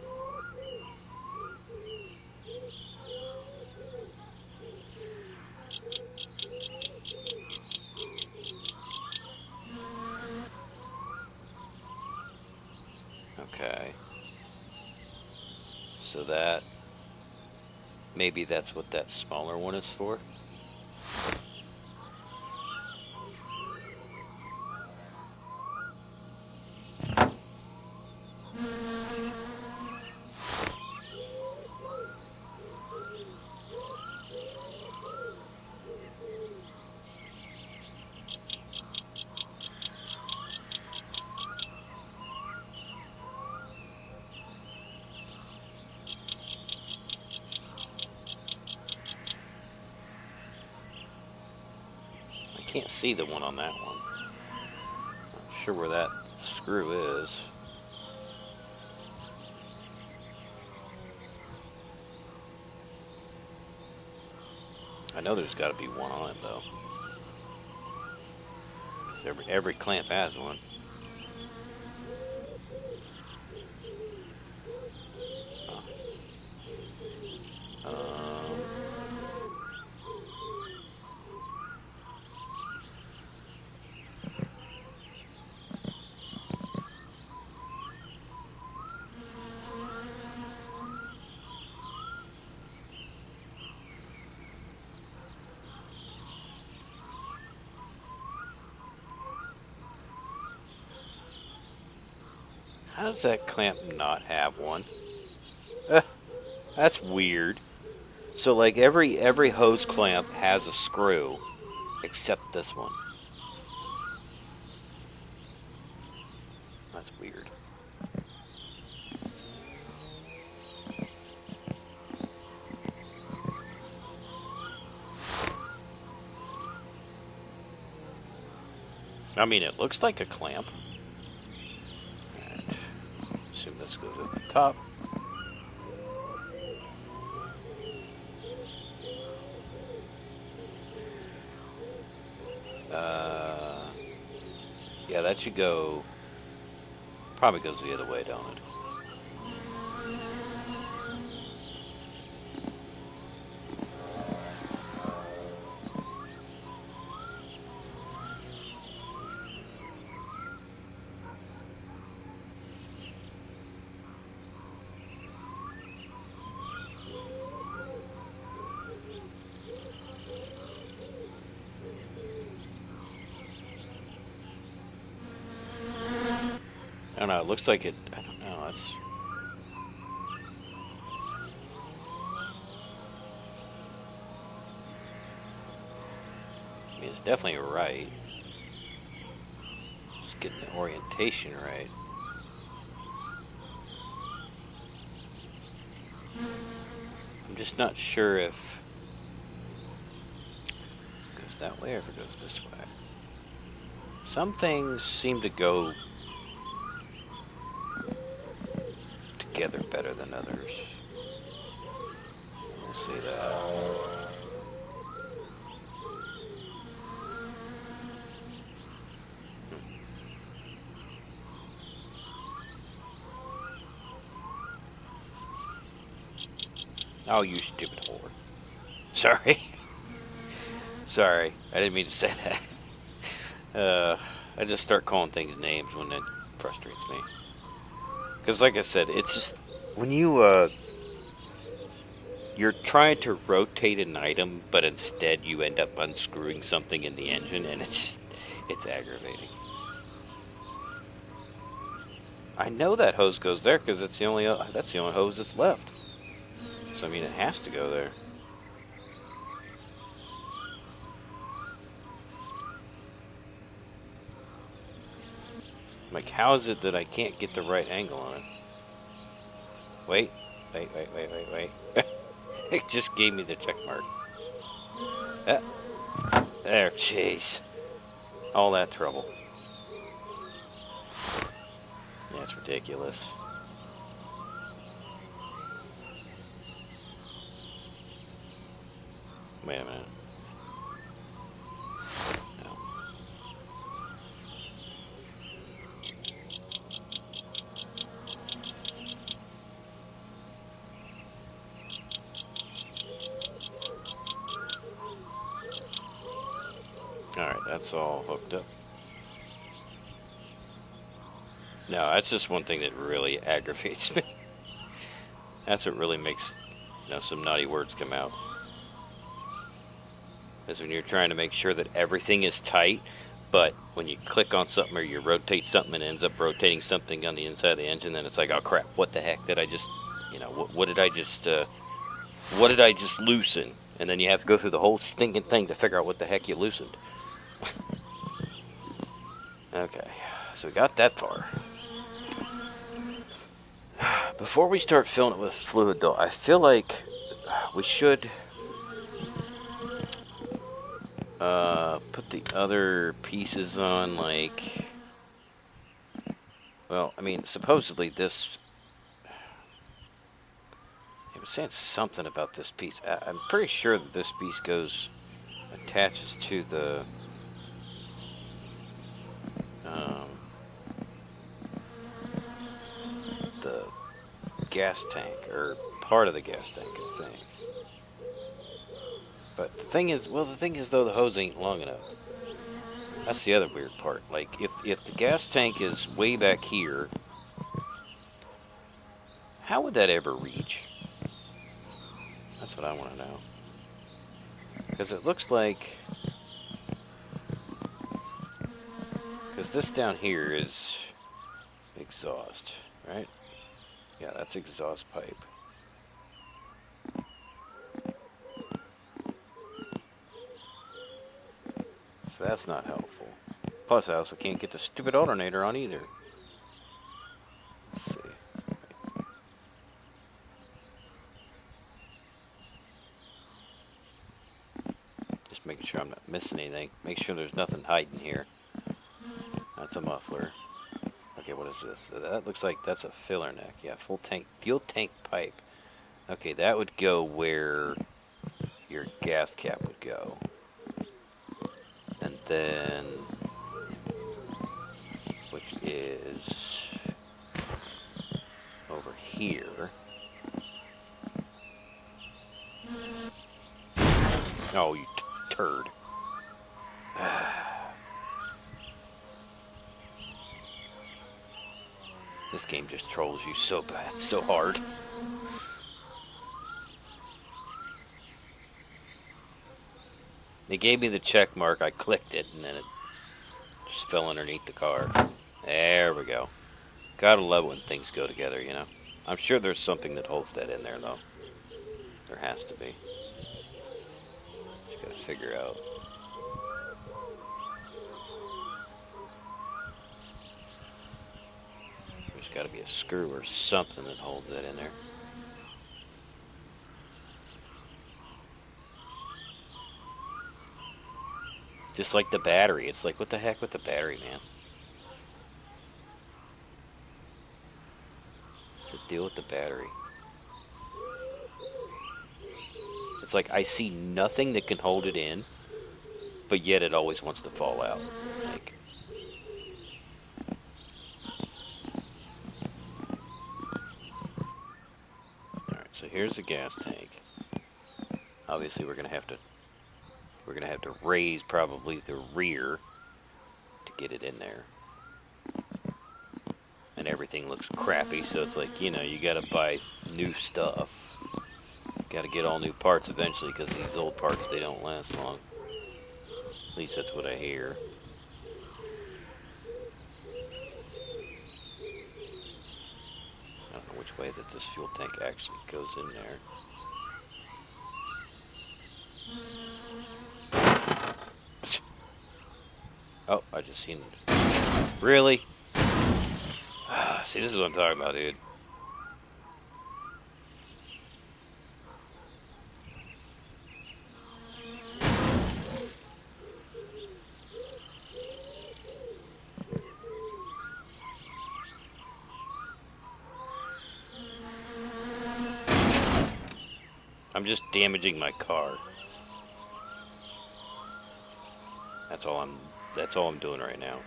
Okay. So that... maybe that's what that smaller one is for? I can't see the one on that one. Not sure where that screw is. I know there's got to be one on it, though. 'Cause every clamp has one. Huh. How does that clamp not have one? That's weird. So like every hose clamp has a screw, except this one. That's weird. I mean, it looks like a clamp. Alright. Assume this goes at the top. Yeah, that should go... probably goes the other way, don't it? I don't know, it looks like it... I don't know, it's... I mean, it's definitely right. Just getting the orientation right. I'm just not sure if it goes that way or if it goes this way. Some things seem to go together better than others. We'll see that. Oh, you stupid whore. Sorry. Sorry, I didn't mean to say that. I just start calling things names when it frustrates me. Because like I said, it's just... when you, you're trying to rotate an item, but instead you end up unscrewing something in the engine, and it's just... it's aggravating. I know that hose goes there, because it's the only... that's the only hose that's left. So, I mean, it has to go there. Like, how is it that I can't get the right angle on it? Wait. It just gave me the check mark. There, jeez. All that trouble. Yeah, it's ridiculous. Wait a minute. No. that's all hooked up. No, that's just one thing that really aggravates me. That's what really makes, some naughty words come out. Is when you're trying to make sure that everything is tight, but when you click on something or you rotate something and it ends up rotating something on the inside of the engine, then it's like, oh crap, what the heck did I just, what did I just loosen? And then you have to go through the whole stinking thing to figure out what the heck you loosened. Okay, so we got that far. Before we start filling it with fluid, though, I feel like we should put the other pieces on, like, well, I mean, supposedly this, it was saying something about this piece. I'm pretty sure that this piece attaches to the, the gas tank, or part of the gas tank, I think. But the thing is though, the hose ain't long enough. That's the other weird part. Like, if the gas tank is way back here, how would that ever reach? That's what I want to know. Because it looks like, because this down here is exhaust, right? Yeah, that's exhaust pipe. So that's not helpful. Plus, I also can't get the stupid alternator on either. Let's see. Just making sure I'm not missing anything. Make sure there's nothing hiding here. That's a muffler. Okay, what is this? That looks like that's a filler neck. Yeah, fuel tank pipe. Okay, that would go where your gas cap would go. And then, which is over here. Oh, you turd. This game just trolls you so bad, so hard. They gave me the check mark, I clicked it, and then it just fell underneath the car. There we go. Gotta love when things go together, I'm sure there's something that holds that in there, though. There has to be. Just gotta figure out. There's gotta be a screw or something that holds that in there. Just like the battery. It's like, what the heck with the battery, man? What's the deal with the battery? It's like I see nothing that can hold it in, but yet it always wants to fall out. Like, alright, so here's the gas tank. Obviously we're gonna have to raise probably the rear to get it in there. And everything looks crappy, so it's like, you gotta buy new stuff. Gotta get all new parts eventually, because these old parts, they don't last long. At least that's what I hear. I don't know which way that this fuel tank actually goes in there. Oh, I just seen it. Really? See, this is what I'm talking about, dude. I'm just damaging my car. That's all I'm doing right now.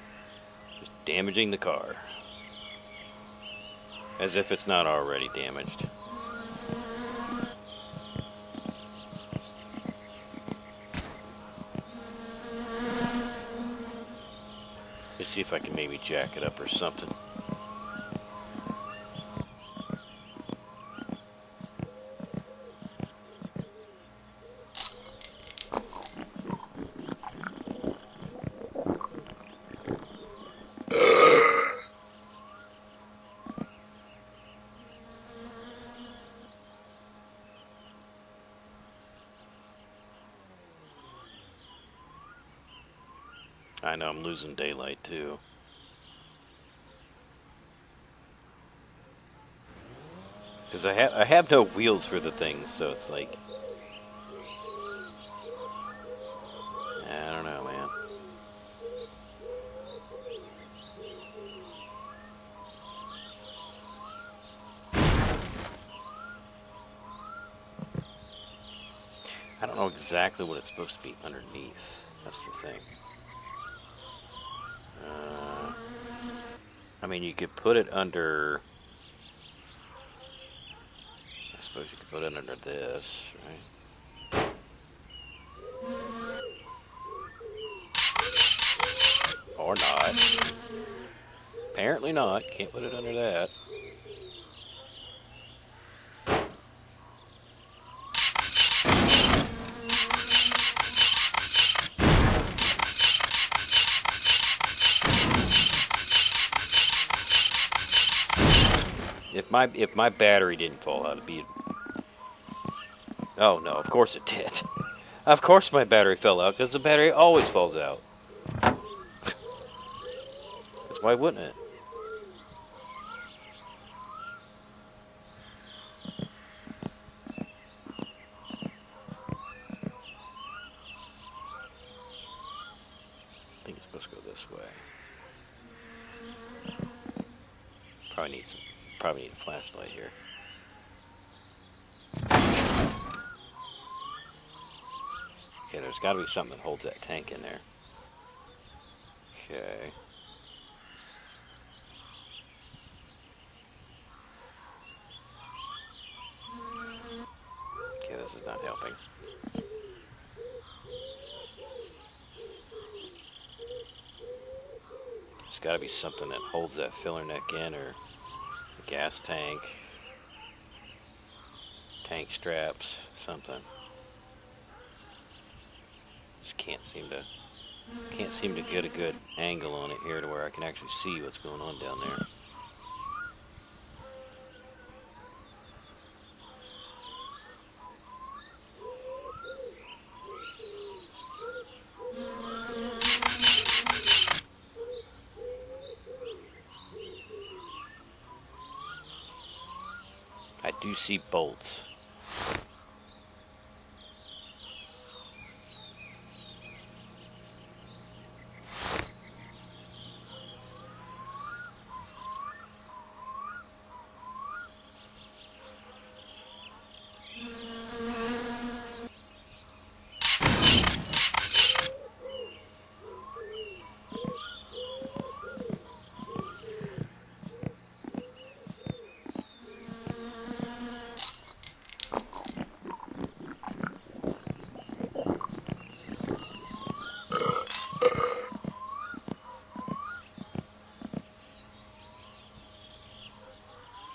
Just damaging the car. As if it's not already damaged. see if I can maybe jack it up or something. I know I'm losing daylight too. Because I have no wheels for the thing, so it's like, I don't know, man. I don't know exactly what it's supposed to be underneath. That's the thing. I mean, you could put it under. I suppose you could put it under this, right? Or not. Apparently not. Can't put it under that. If my battery didn't fall out, it'd be. Oh no! Of course it did. Of course my battery fell out because the battery always falls out. Because why wouldn't it? I think it's supposed to go this way. Probably need a flashlight here. Okay, there's got to be something that holds that tank in there. Okay. Okay, this is not helping. There's got to be something that holds that filler neck in, or the gas tank, tank straps, something. Just can't seem to get a good angle on it here to where I can actually see what's going on down there. I do see bolts.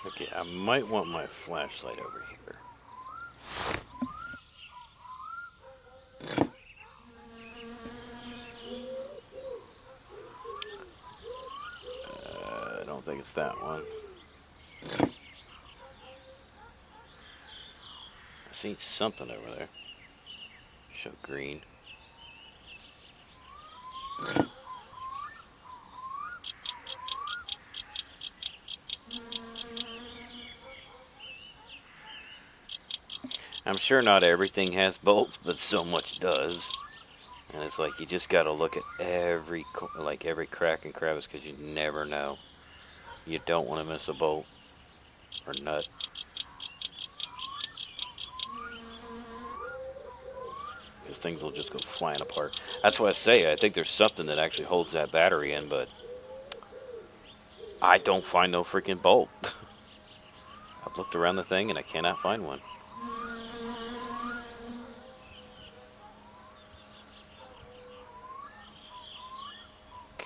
Okay, I might want my flashlight over here. I don't think it's that one. I see something over there. Show green. I'm sure not everything has bolts, but so much does. And it's like you just got to look at every crack and crevice, because you never know. You don't want to miss a bolt or nut. Because things will just go flying apart. That's why I say I think there's something that actually holds that battery in, but I don't find no freaking bolt. I've looked around the thing and I cannot find one.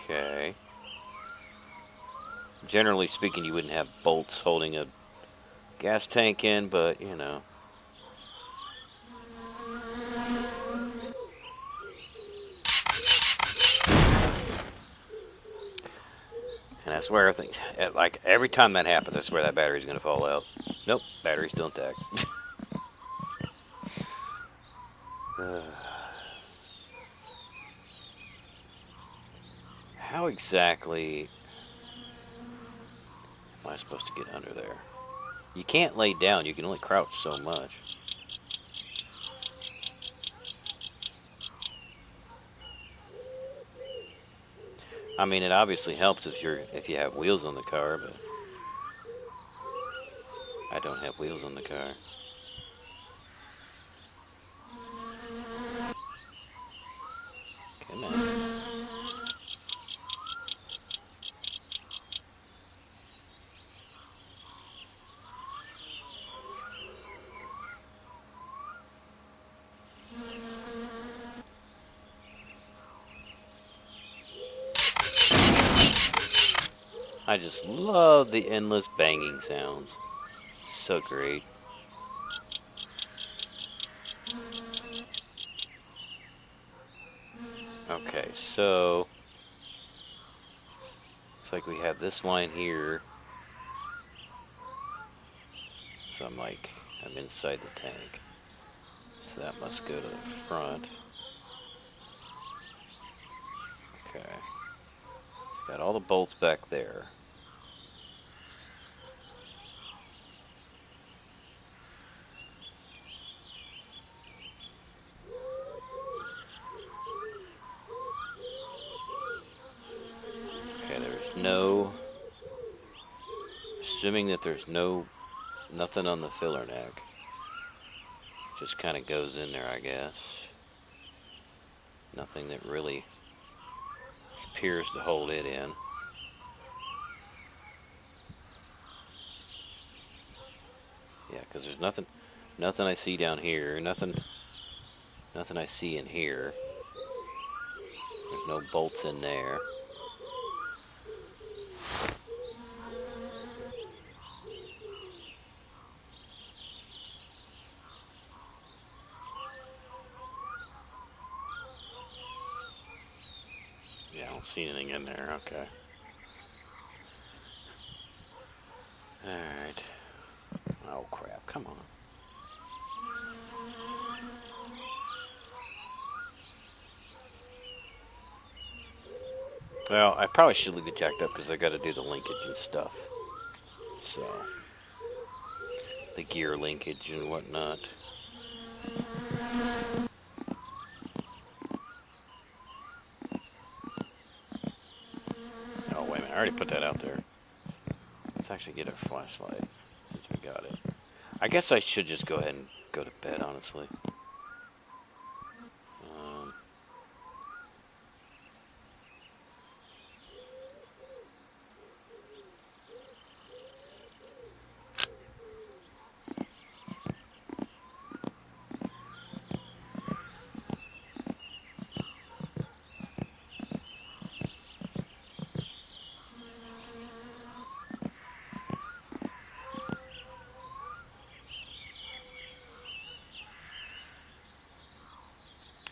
Okay. Generally speaking, you wouldn't have bolts holding a gas tank in, but you know. And I swear, I think, like, every time that happens, I swear that battery's going to fall out. Nope, battery's still intact. How exactly am I supposed to get under there? You can't lay down, you can only crouch so much. I mean, it obviously helps if you have wheels on the car, but I don't have wheels on the car. Come on. I just love the endless banging sounds. So great. Okay, so looks like we have this line here. So I'm inside the tank. So that must go to the front. Okay. Got all the bolts back there. Okay, there's no... Assuming that there's nothing on the filler neck. Just kind of goes in there, I guess. Nothing that really appears to hold it in. Yeah, because there's nothing I see down here. Nothing I see in here. There's no bolts in there. Yeah, I don't see anything in there. Okay. Alright. Oh, crap. Come on. Well, I probably should leave it jacked up because I got to do the linkage and stuff. So, the gear linkage and whatnot. Oh, wait a minute. I already put that out there. Let's actually get a flashlight since we got it. I guess I should just go ahead and go to bed, honestly.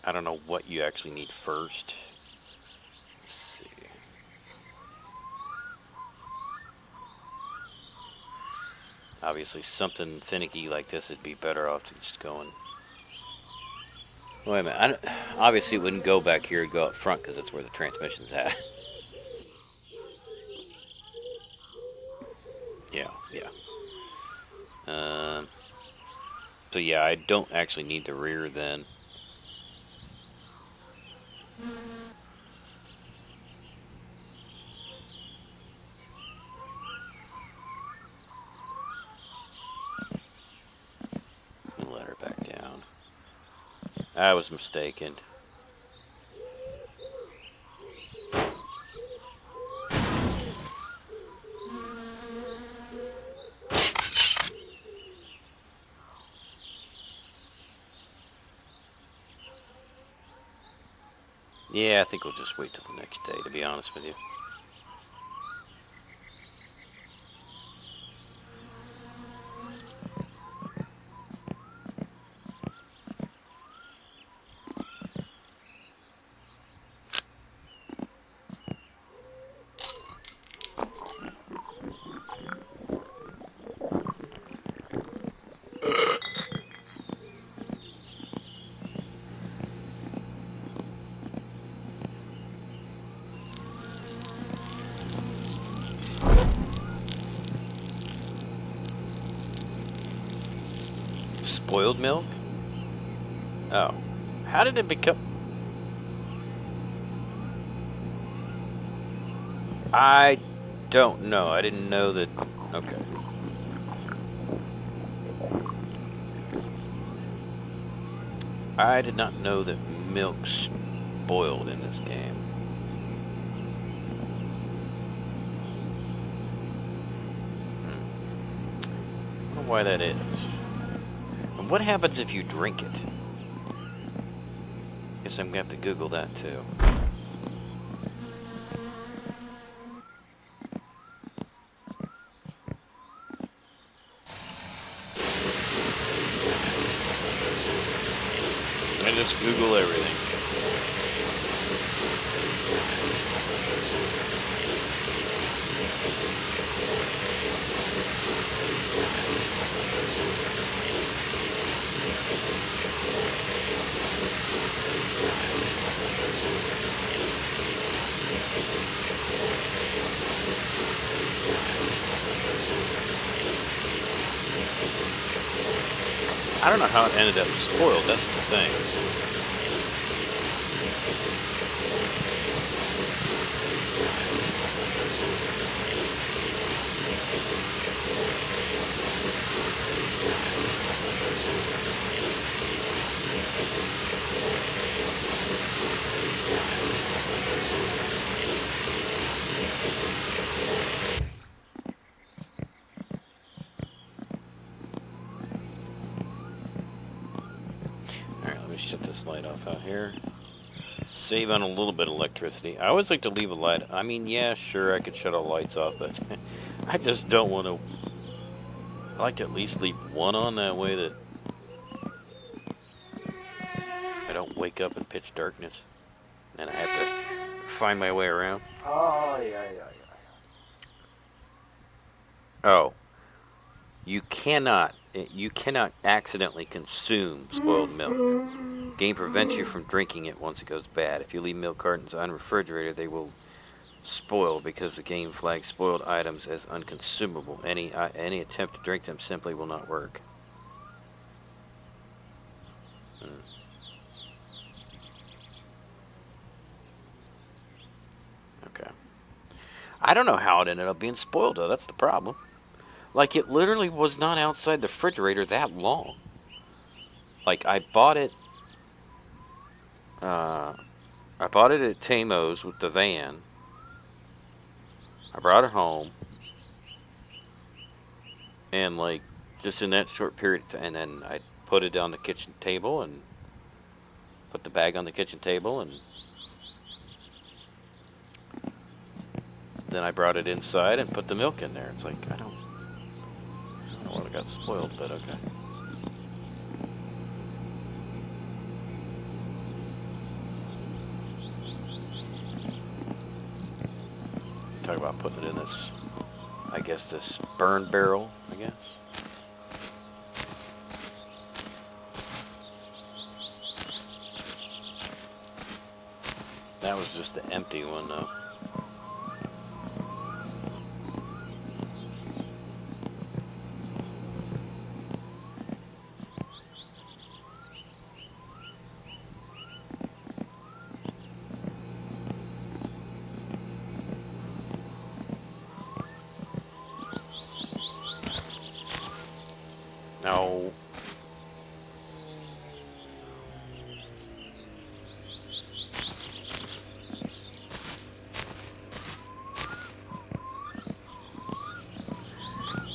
I don't know what you actually need first. Let's see. Obviously, something finicky like this would be better off to just going. Wait a minute. Obviously, it wouldn't go back here. It'd go up front because that's where the transmission's at. Yeah, yeah. So yeah, I don't actually need the rear then. Let her back down. I was mistaken. Yeah, I think we'll just wait till the next day, to be honest with you. Spoiled milk? Oh. How did it become... I don't know. I didn't know that... Okay. I did not know that milk spoiled in this game. I don't know why that is. And what happens if you drink it? Guess I'm gonna have to Google that too. I just Google everything. I don't know how it ended up spoiled, that's the thing. Alright, let me shut this light off out here. Save on a little bit of electricity. I always like to leave a light. I mean, yeah, sure, I could shut all lights off, but I just don't want to. I like to at least leave one on, that way that I don't wake up in pitch darkness and I have to find my way around. Oh, yeah. Oh, you cannot accidentally consume spoiled milk. Game prevents you from drinking it once it goes bad. If you leave milk cartons unrefrigerated, they will spoil because the game flags spoiled items as unconsumable. Any attempt to drink them simply will not work. Okay. I don't know how it ended up being spoiled, though. That's the problem. Like, it literally was not outside the refrigerator that long. Like, I bought it at Tamo's with the van. I brought it home. And, like, just in that short period, and then I put it on the kitchen table and put the bag on the kitchen table, and then I brought it inside and put the milk in there. It's like, I don't know what, I got spoiled, but okay. Talk about putting it in this, I guess, this burn barrel, I guess. That was just the empty one, though. No.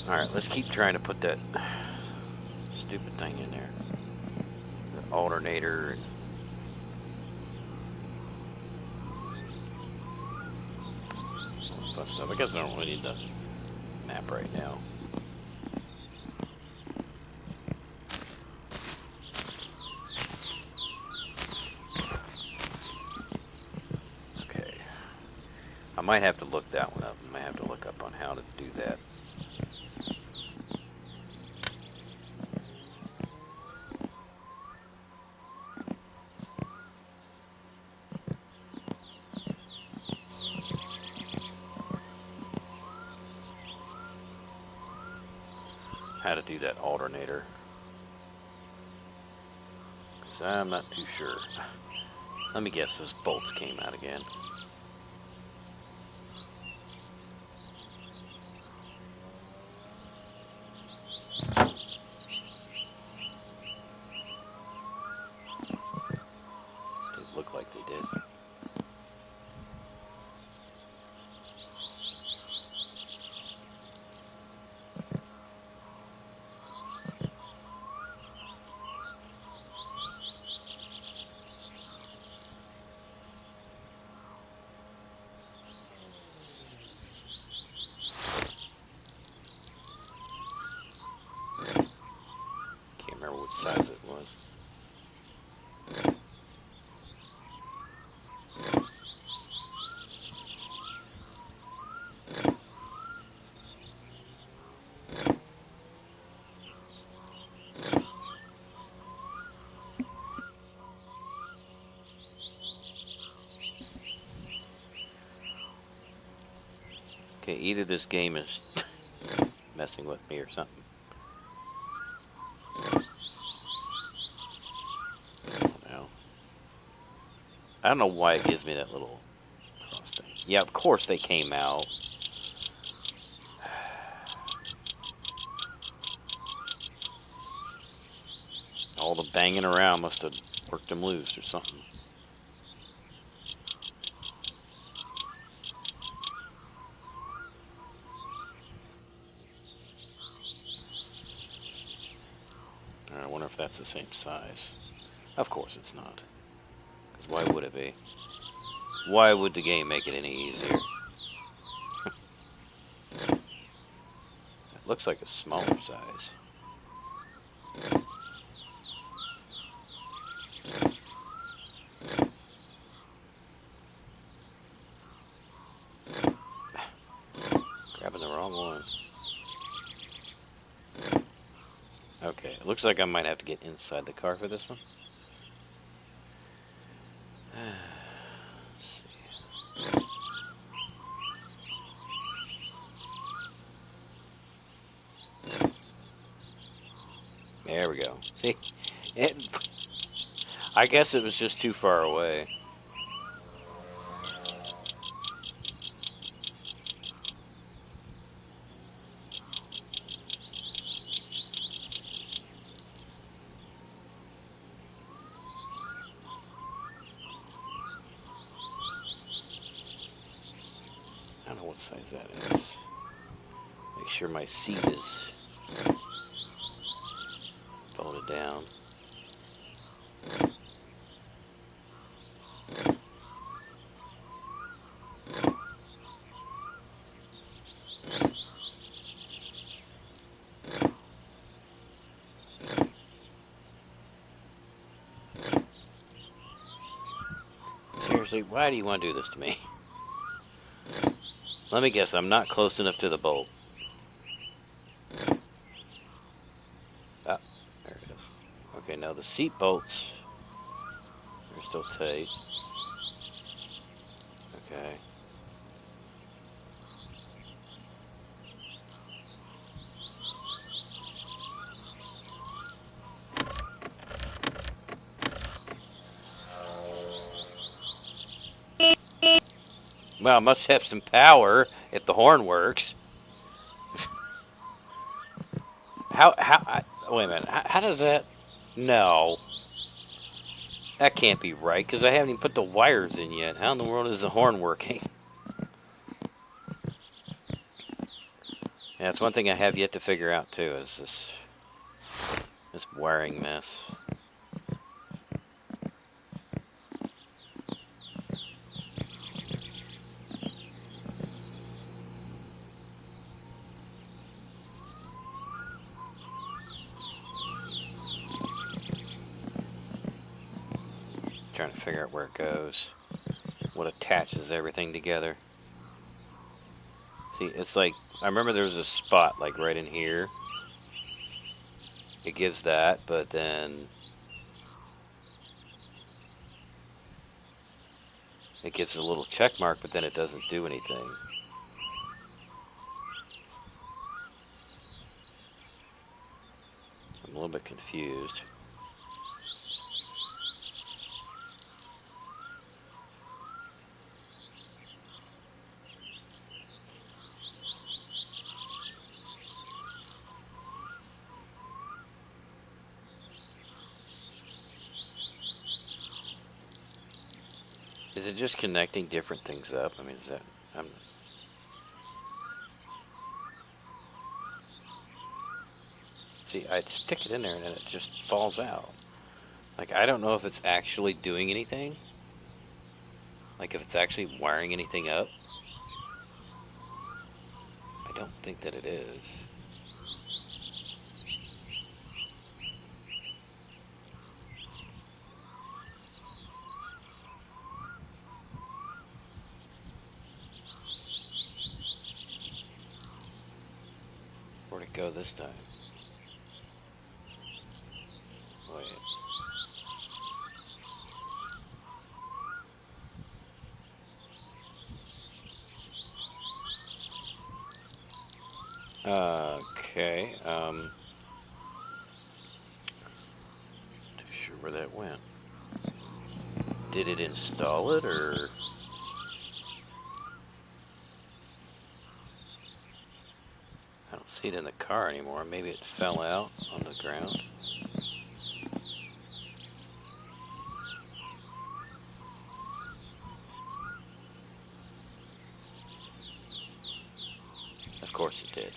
Alright, let's keep trying to put that stupid thing in there. The alternator and all that stuff. I guess I don't really need the map right now. Okay. I might have to look that one up. I might have to look up on how to do that. How to do that alternator. So I'm not too sure. Let me guess, those bolts came out again. They look like they did. Can't remember what size it was. Okay, either this game is messing with me or something. I don't know why it gives me that little cross thing. Yeah, of course they came out. All the banging around must have worked them loose or something. I wonder if that's the same size. Of course it's not. Because why would it be? Why would the game make it any easier? It looks like a smaller size. Grabbing the wrong one. Okay, it looks like I might have to get inside the car for this one. Let's see. There we go. See? I guess it was just too far away. I don't know what size that is. Make sure my seat is folded down. Seriously, why do you want to do this to me? Let me guess, I'm not close enough to the bolt. Ah, there it is. Okay, now the seat bolts are still tight. Okay. Well, it must have some power if the horn works. Wait a minute, how does that, no. That can't be right, because I haven't even put the wires in yet. How in the world is the horn working? Yeah, that's one thing I have yet to figure out, too, is this wiring mess. Trying to figure out where it goes. What attaches everything together. See, it's like, I remember there was a spot like right in here. It gives that, but then it gives a little check mark, but then it doesn't do anything. I'm a little bit confused. Is it just connecting different things up? I mean, is that... See, I stick it in there and then it just falls out. Like, I don't know if it's actually doing anything. Like, if it's actually wiring anything up. I don't think that it is. Where'd it go this time? Wait. Okay, too sure where that went. Did it install it, or... I don't see it in the car anymore. Maybe it fell out on the ground. Of course it did.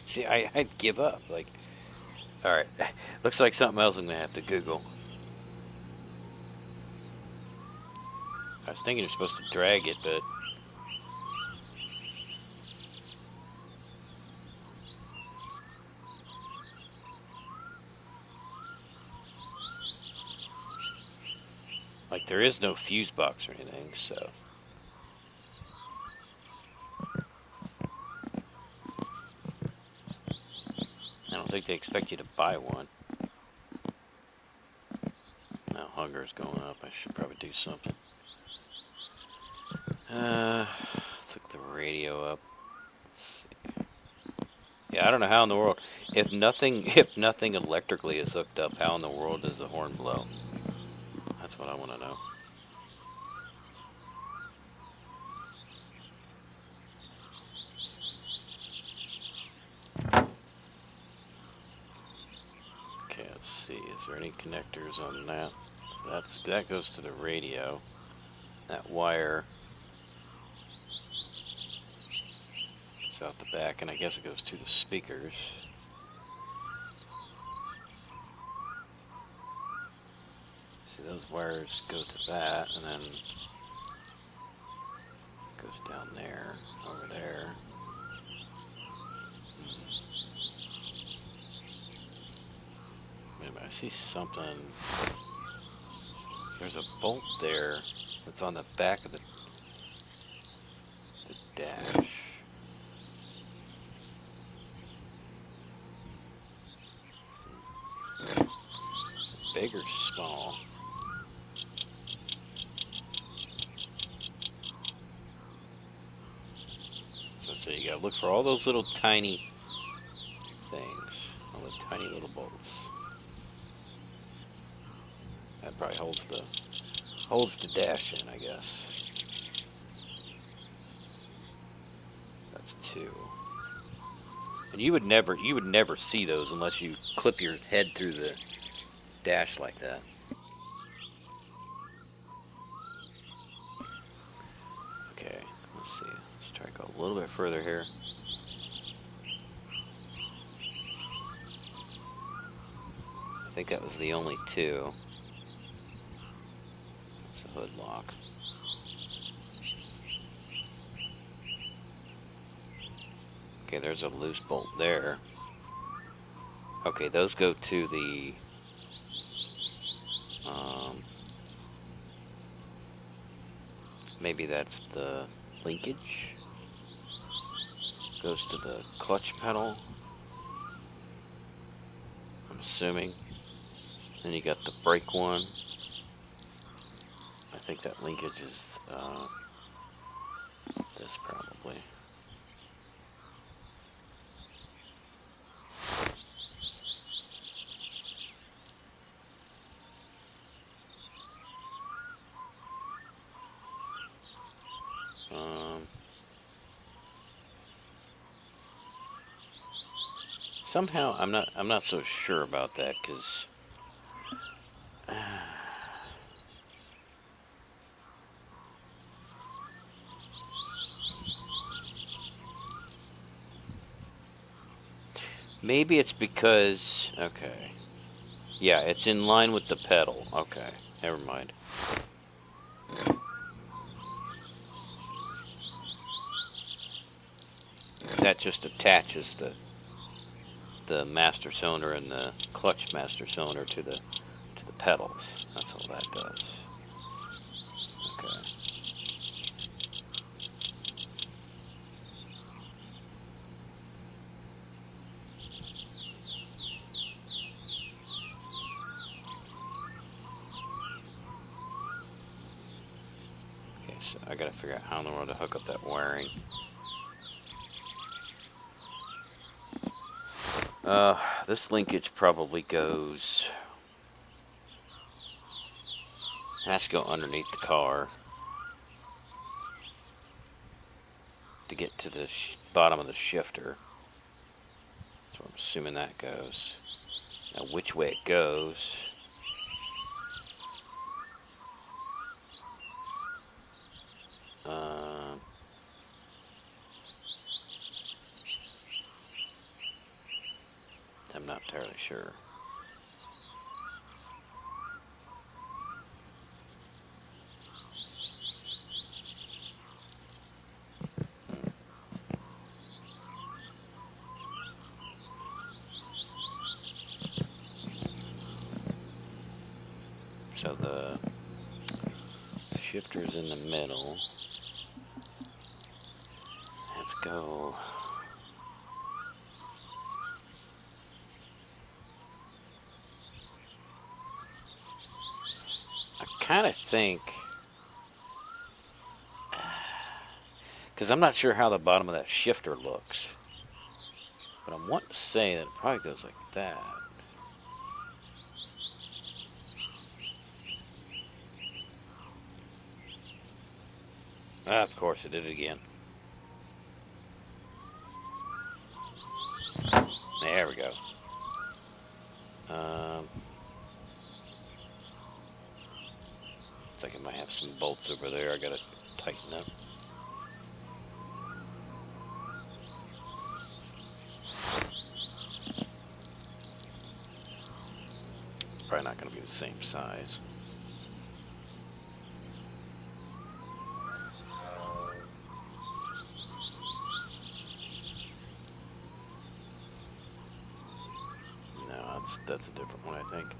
See, I'd give up. Like, alright. Looks like something else I'm going to have to Google. I was thinking you're supposed to drag it, but... Like, there is no fuse box or anything, so... I don't think they expect you to buy one. Now hunger's going up. I should probably do something. Let's hook the radio up. Let's see. Yeah, I don't know how in the world... If nothing electrically is hooked up, how in the world does the horn blow? That's what I want to know. Okay, let's see. Is there any connectors on that? So that goes to the radio. That wire is out the back, and I guess it goes to the speakers. See, those wires go to that, and then it goes down there, over there. Wait a minute, I see something. There's a bolt there that's on the back of the dash. Big or small? So you gotta look for all those little tiny things, all the tiny little bolts. That probably holds the dash in, I guess. That's 2. And you would never see those unless you clip your head through the dash like that. Okay, let's see. Let's try to go a little bit further here. I think that was the only 2. It's a hood lock. Okay, there's a loose bolt there. Okay, those go to the maybe that's the linkage. Goes to the clutch pedal, I'm assuming. Then you got the brake one. I think that linkage is this probably. Somehow I'm not so sure about that because maybe it's because okay. Yeah, it's in line with the pedal. Okay, never mind. That just attaches the master cylinder and the clutch master cylinder to the pedals. That's all that does. Okay. Okay, so I gotta figure out how in the world to hook up that wiring. This linkage probably goes. Has to go underneath the car to get to the bottom of the shifter. So I'm assuming that goes. Now, which way it goes? I'm not entirely sure. So the shifter's in the middle. Let's go. I kind of think, because I'm not sure how the bottom of that shifter looks, but I'm wanting to say that it probably goes like that. Ah, of course, it did it again. There we go. Looks like it might have some bolts over there I gotta tighten up. It's probably not gonna be the same size. No, that's a different one, I think.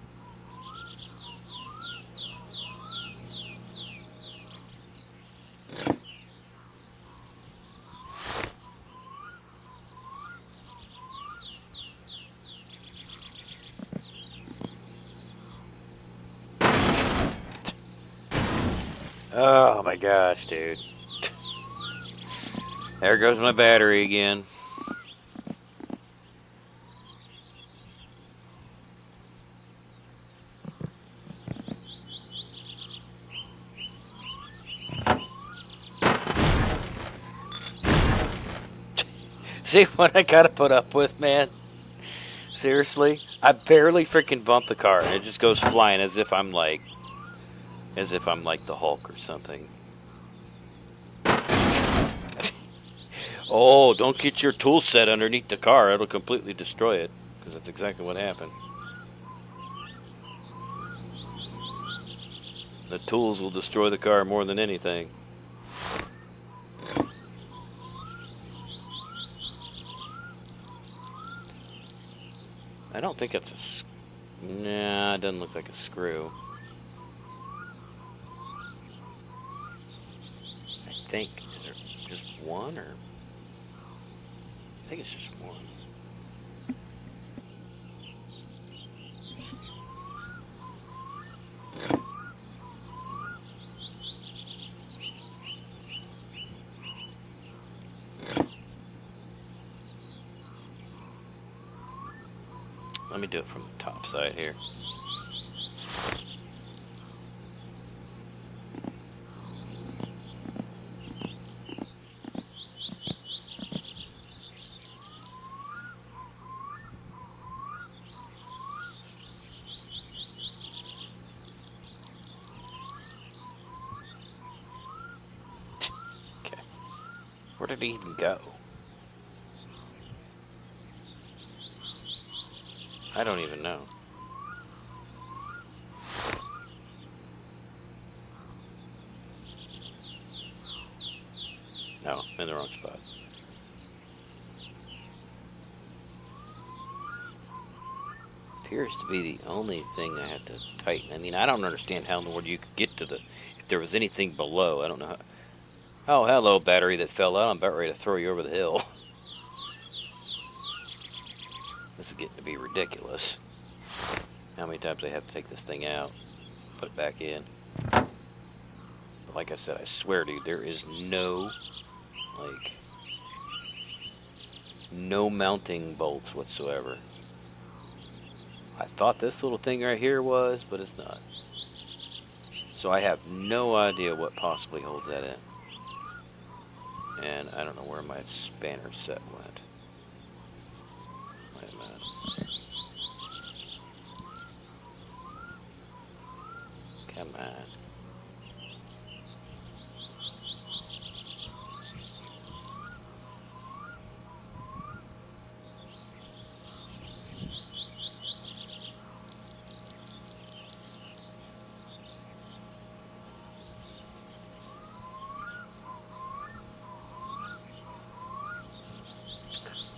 Oh my gosh, dude. There goes my battery again. See what I gotta put up with, man? Seriously? I barely freaking bumped the car and it just goes flying as if I'm like the Hulk or something. Oh, don't get your tool set underneath the car. It'll completely destroy it. Because that's exactly what happened. The tools will destroy the car more than anything. I don't think it's a... Nah, it doesn't look like a screw. I think... Is there just one or... I think it's just one. Let me do it from the top side here. Where did he even go? I don't even know. No, in the wrong spot. Appears to be the only thing I have to tighten. I mean, I don't understand how in the world you could get to the... If there was anything below, I don't know how... Oh, hello, battery that fell out. I'm about ready to throw you over the hill. This is getting to be ridiculous. How many times I have to take this thing out, put it back in. But like I said, I swear, dude, there is no, like, no mounting bolts whatsoever. I thought this little thing right here was, but it's not. So I have no idea what possibly holds that in. And I don't know where my spanner set went. Wait a minute. Come on.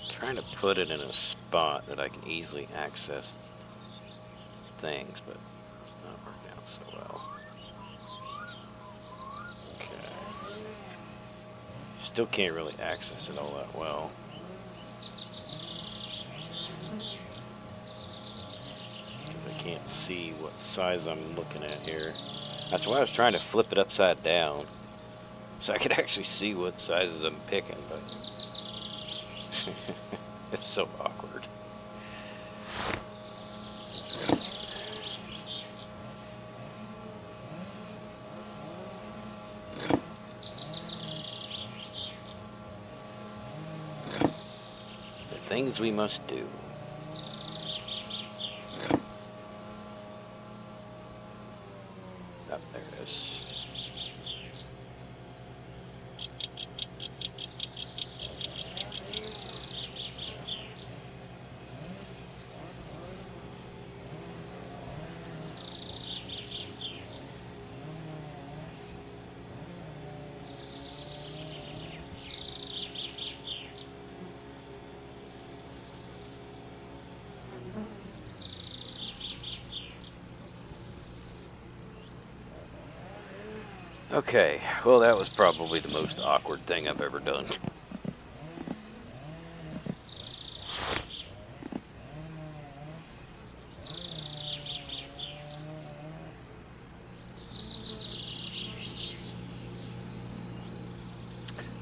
Trying to put it in a spot that I can easily access things, but it's not working out so well. Okay. Still can't really access it all that well. Because I can't see what size I'm looking at here. That's why I was trying to flip it upside down, so I could actually see what sizes I'm picking, but it's so awkward. The things we must do. Oh, there it is. Okay, well that was probably the most awkward thing I've ever done.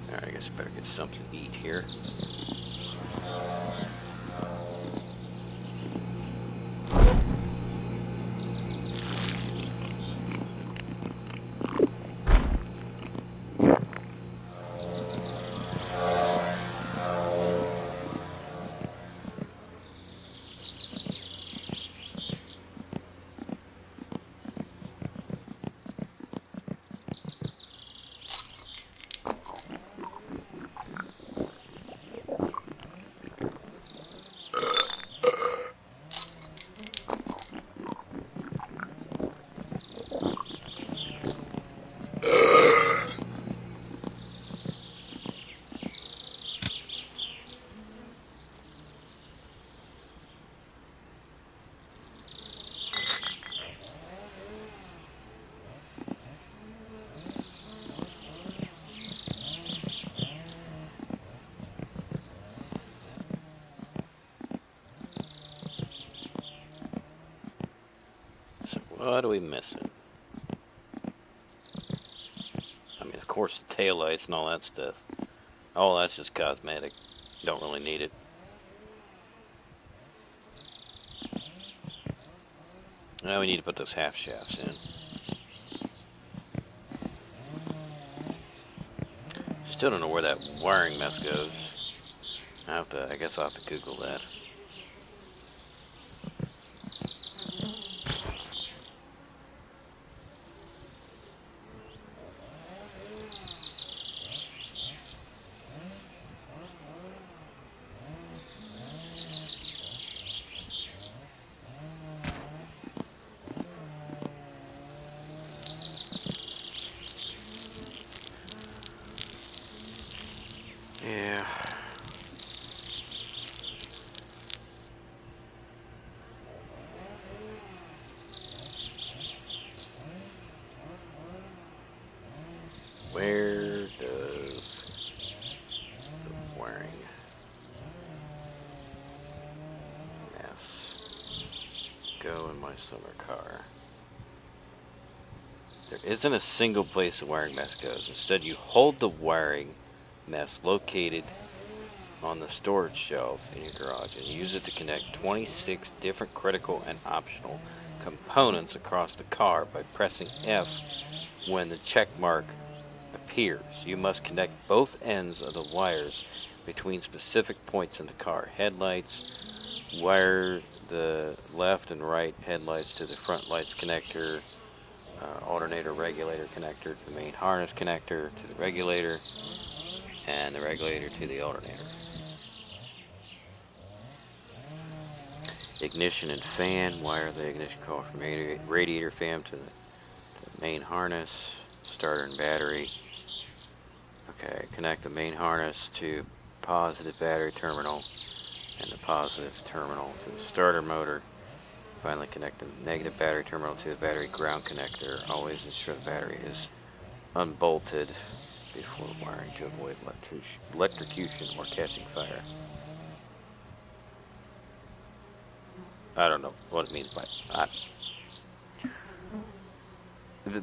Alright, I guess I better get something to eat here. So what are we missing? I mean, of course, the taillights and all that stuff. All that's just cosmetic. Don't really need it. Now we need to put those half shafts in. Still don't know where that wiring mess goes. I guess I'll have to Google that. Yeah. Where does the wiring mess go in my summer car? There isn't a single place the wiring mess goes. Instead, you hold the wiring mess located on the storage shelf in your garage and use it to connect 26 different critical and optional components across the car by pressing F when the check mark appears. You must connect both ends of the wires between specific points in the car. Headlights, wire the left and right headlights to the front lights connector, alternator regulator connector to the main harness connector to the regulator, and the regulator to the alternator. Ignition and fan, wire the ignition coil from radiator fan to the main harness, starter and battery. Okay, connect the main harness to positive battery terminal and the positive terminal to the starter motor. Finally, connect the negative battery terminal to the battery ground connector. Always ensure the battery is unbolted before wiring to avoid electrocution or catching fire. I don't know what it means by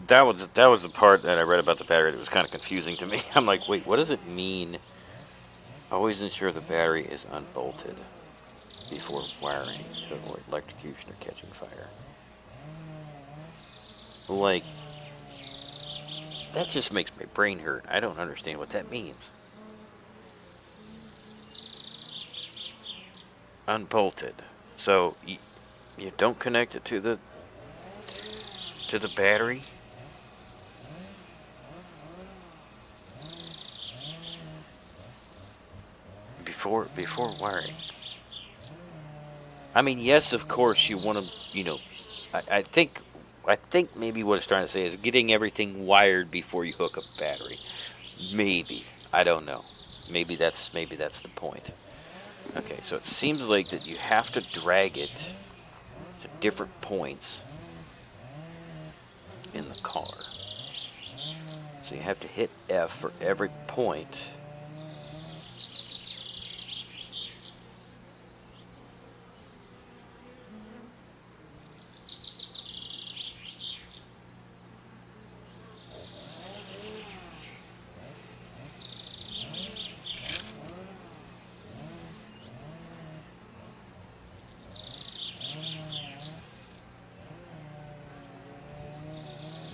that was the part that I read about the battery that was kind of confusing to me. I'm like, wait, what does it mean? Always ensure the battery is unbolted before wiring to avoid electrocution or catching fire. Like, that just makes my brain hurt. I don't understand what that means. Unbolted. So you don't connect it to the battery. Before wiring. I mean, yes, of course you want to, I think maybe what it's trying to say is getting everything wired before you hook up a battery. Maybe. I don't know. Maybe that's the point. Okay, so it seems like that you have to drag it to different points in the car. So you have to hit F for every point.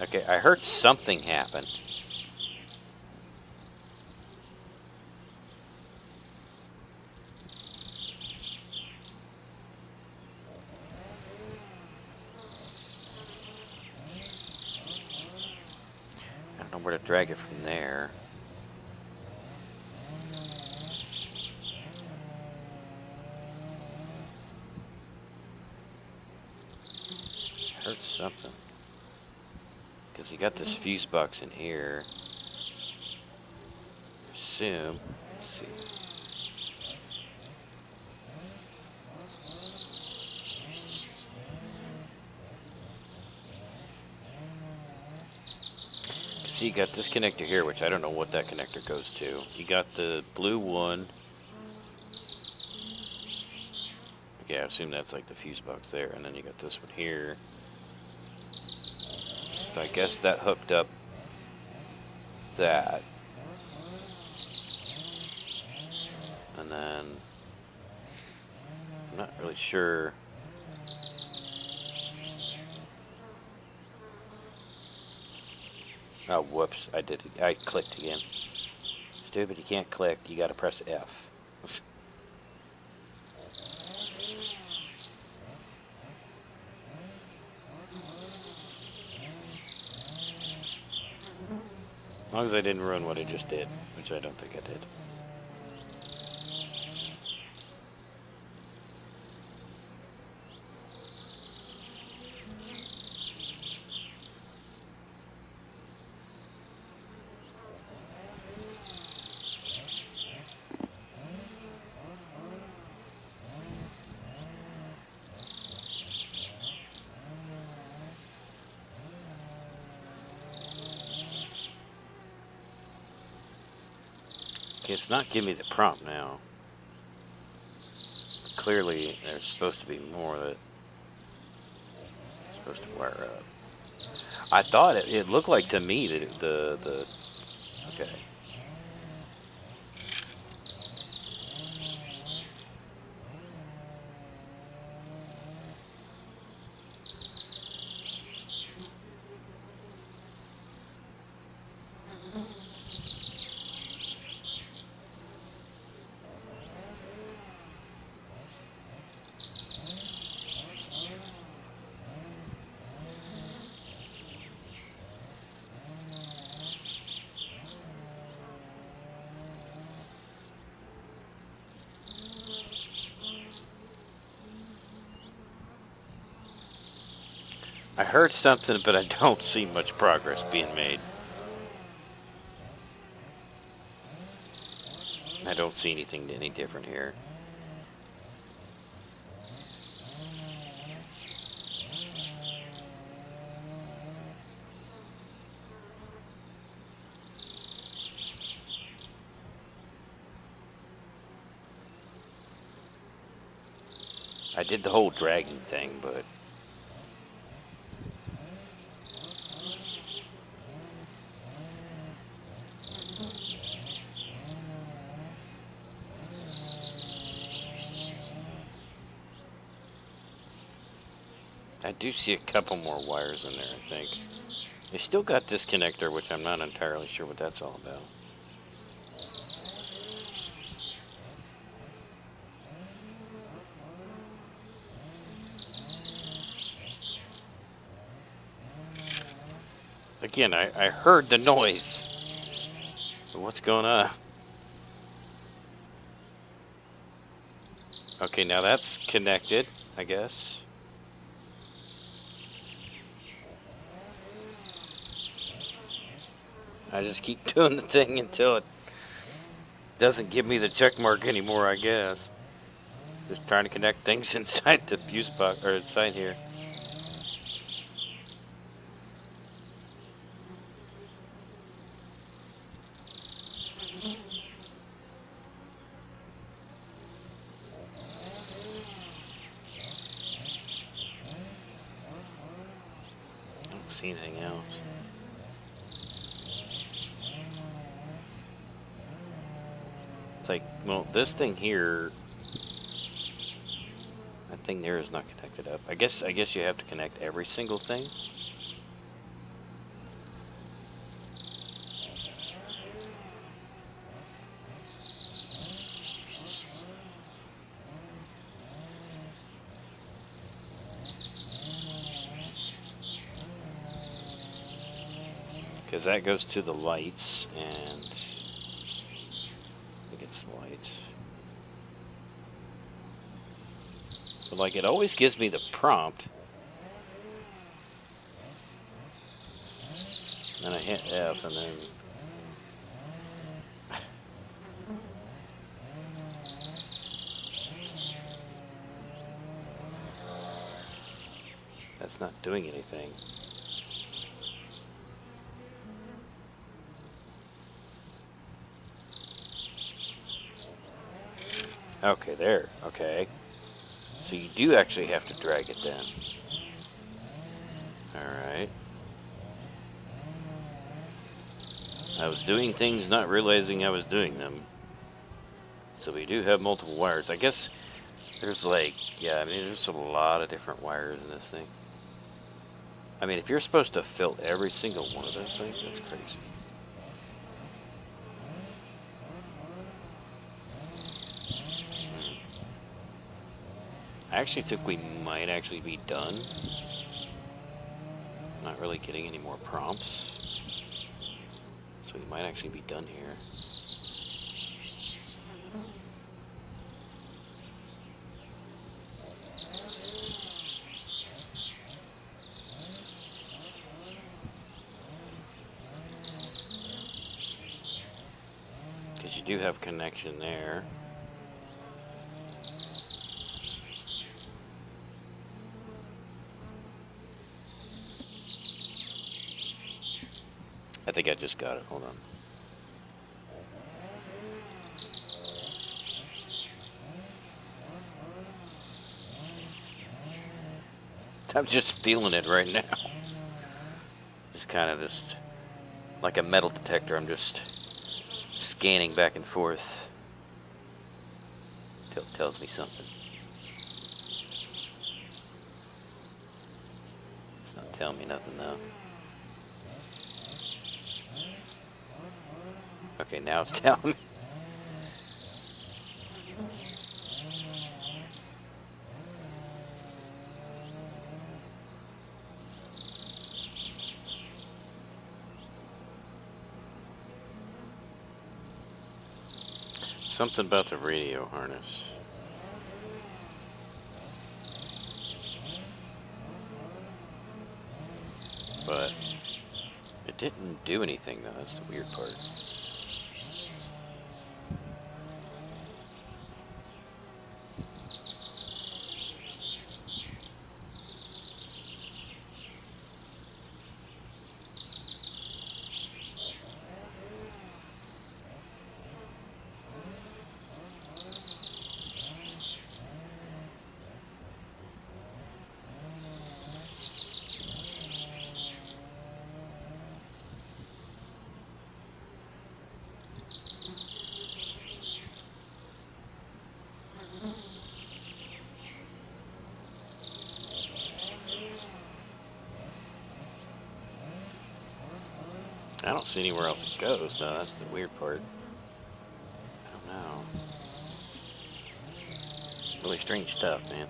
Okay, I heard something happen. I don't know where to drag it from there. I heard something. Because you got this fuse box in here. Assume. Let's see. See, you got this connector here, which I don't know what that connector goes to. You got the blue one. Okay, I assume that's like the fuse box there. And then you got this one here. So I guess that hooked up that. And then I'm not really sure. Oh, whoops, I clicked again. Stupid, you can't click, you gotta press F. As long as I didn't ruin what I just did, which I don't think I did. Okay, it's not giving me the prompt now. Clearly, there's supposed to be more that supposed to wire up. I thought it looked like to me that the okay. I heard something, but I don't see much progress being made. I don't see anything any different here. I did the whole dragging thing, but I do see a couple more wires in there, I think. They still got this connector, which I'm not entirely sure what that's all about. Again, I heard the noise. But what's going on? Okay, now that's connected, I guess. I just keep doing the thing until it doesn't give me the check mark anymore, I guess. Just trying to connect things inside the fuse box, or inside here. I don't see anything else. It's like, well, this thing here, that thing there is not connected up. I guess you have to connect every single thing. Because that goes to the lights, and I think it's the lights. But like, it always gives me the prompt. And I hit F, and then that's not doing anything. Okay, there. Okay. So you do actually have to drag it then. Alright. I was doing things not realizing I was doing them. So we do have multiple wires. I guess there's like, yeah, I mean, there's a lot of different wires in this thing. I mean, if you're supposed to fill every single one of those things, that's crazy. I actually think we might actually be done. Not really getting any more prompts. So we might actually be done here. Because you do have connection there. I think I just got it. Hold on. I'm just feeling it right now. Just kind of just like a metal detector. I'm just scanning back and forth till it tells me something. It's not telling me nothing though. Okay, now it's telling me. Something about the radio harness. But it didn't do anything though, that's the weird part. I don't see anywhere else it goes though, that's the weird part. I don't know. Really strange stuff, man.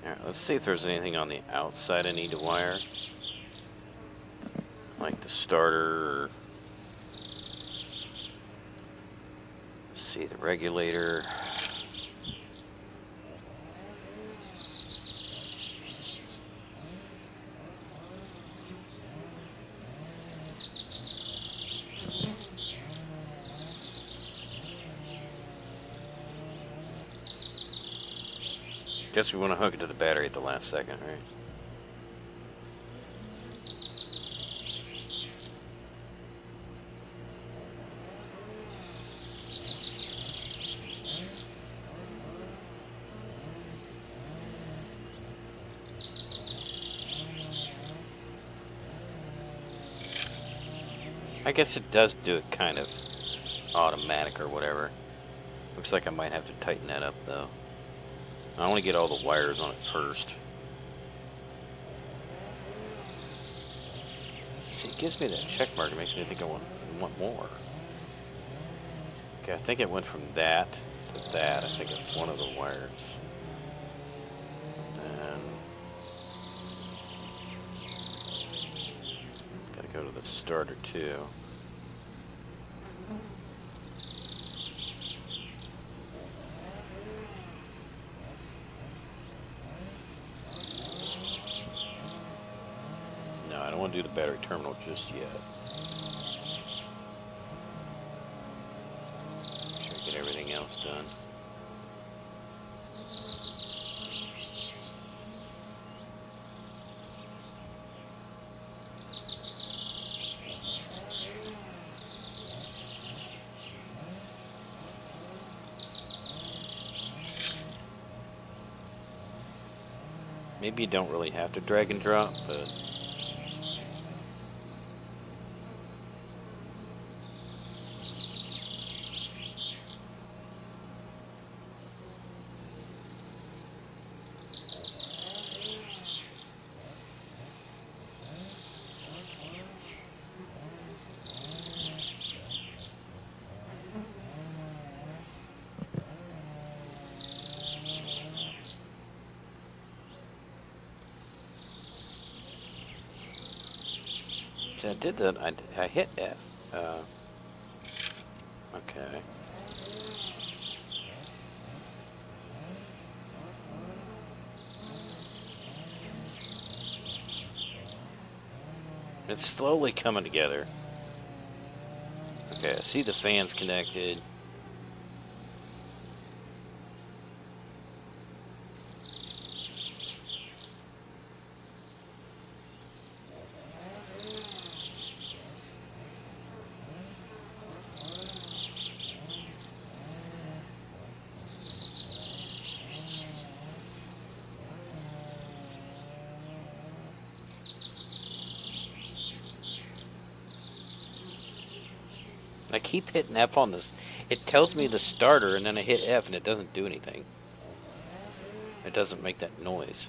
Alright, let's see if there's anything on the outside I need to wire. Like the starter, or see the regulator. Guess we want to hook it to the battery at the last second, right? I guess it does do it kind of automatic or whatever. Looks like I might have to tighten that up though. I want to get all the wires on it first. See, it gives me that check mark. It makes me think I want more. Okay, I think it went from that to that. I think it's one of the wires. And gotta go to the starter too. No, I don't want to do the battery terminal just yet. Make sure I get everything else done. Maybe you don't really have to drag and drop, but see, I did that. I hit F. Okay. It's slowly coming together. Okay, I see the fans connected. I keep hitting F on this. It tells me the starter, and then I hit F, and it doesn't do anything. It doesn't make that noise.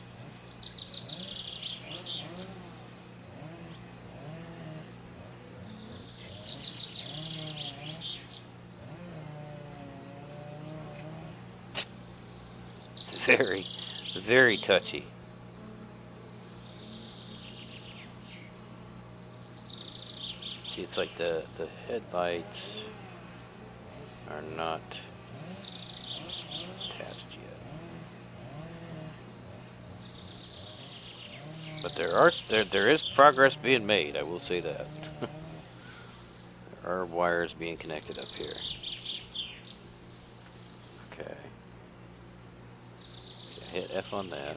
It's very, very touchy. See, it's like the headlights are not attached yet. But there is progress being made, I will say that. There are wires being connected up here. Okay. So I hit F on that.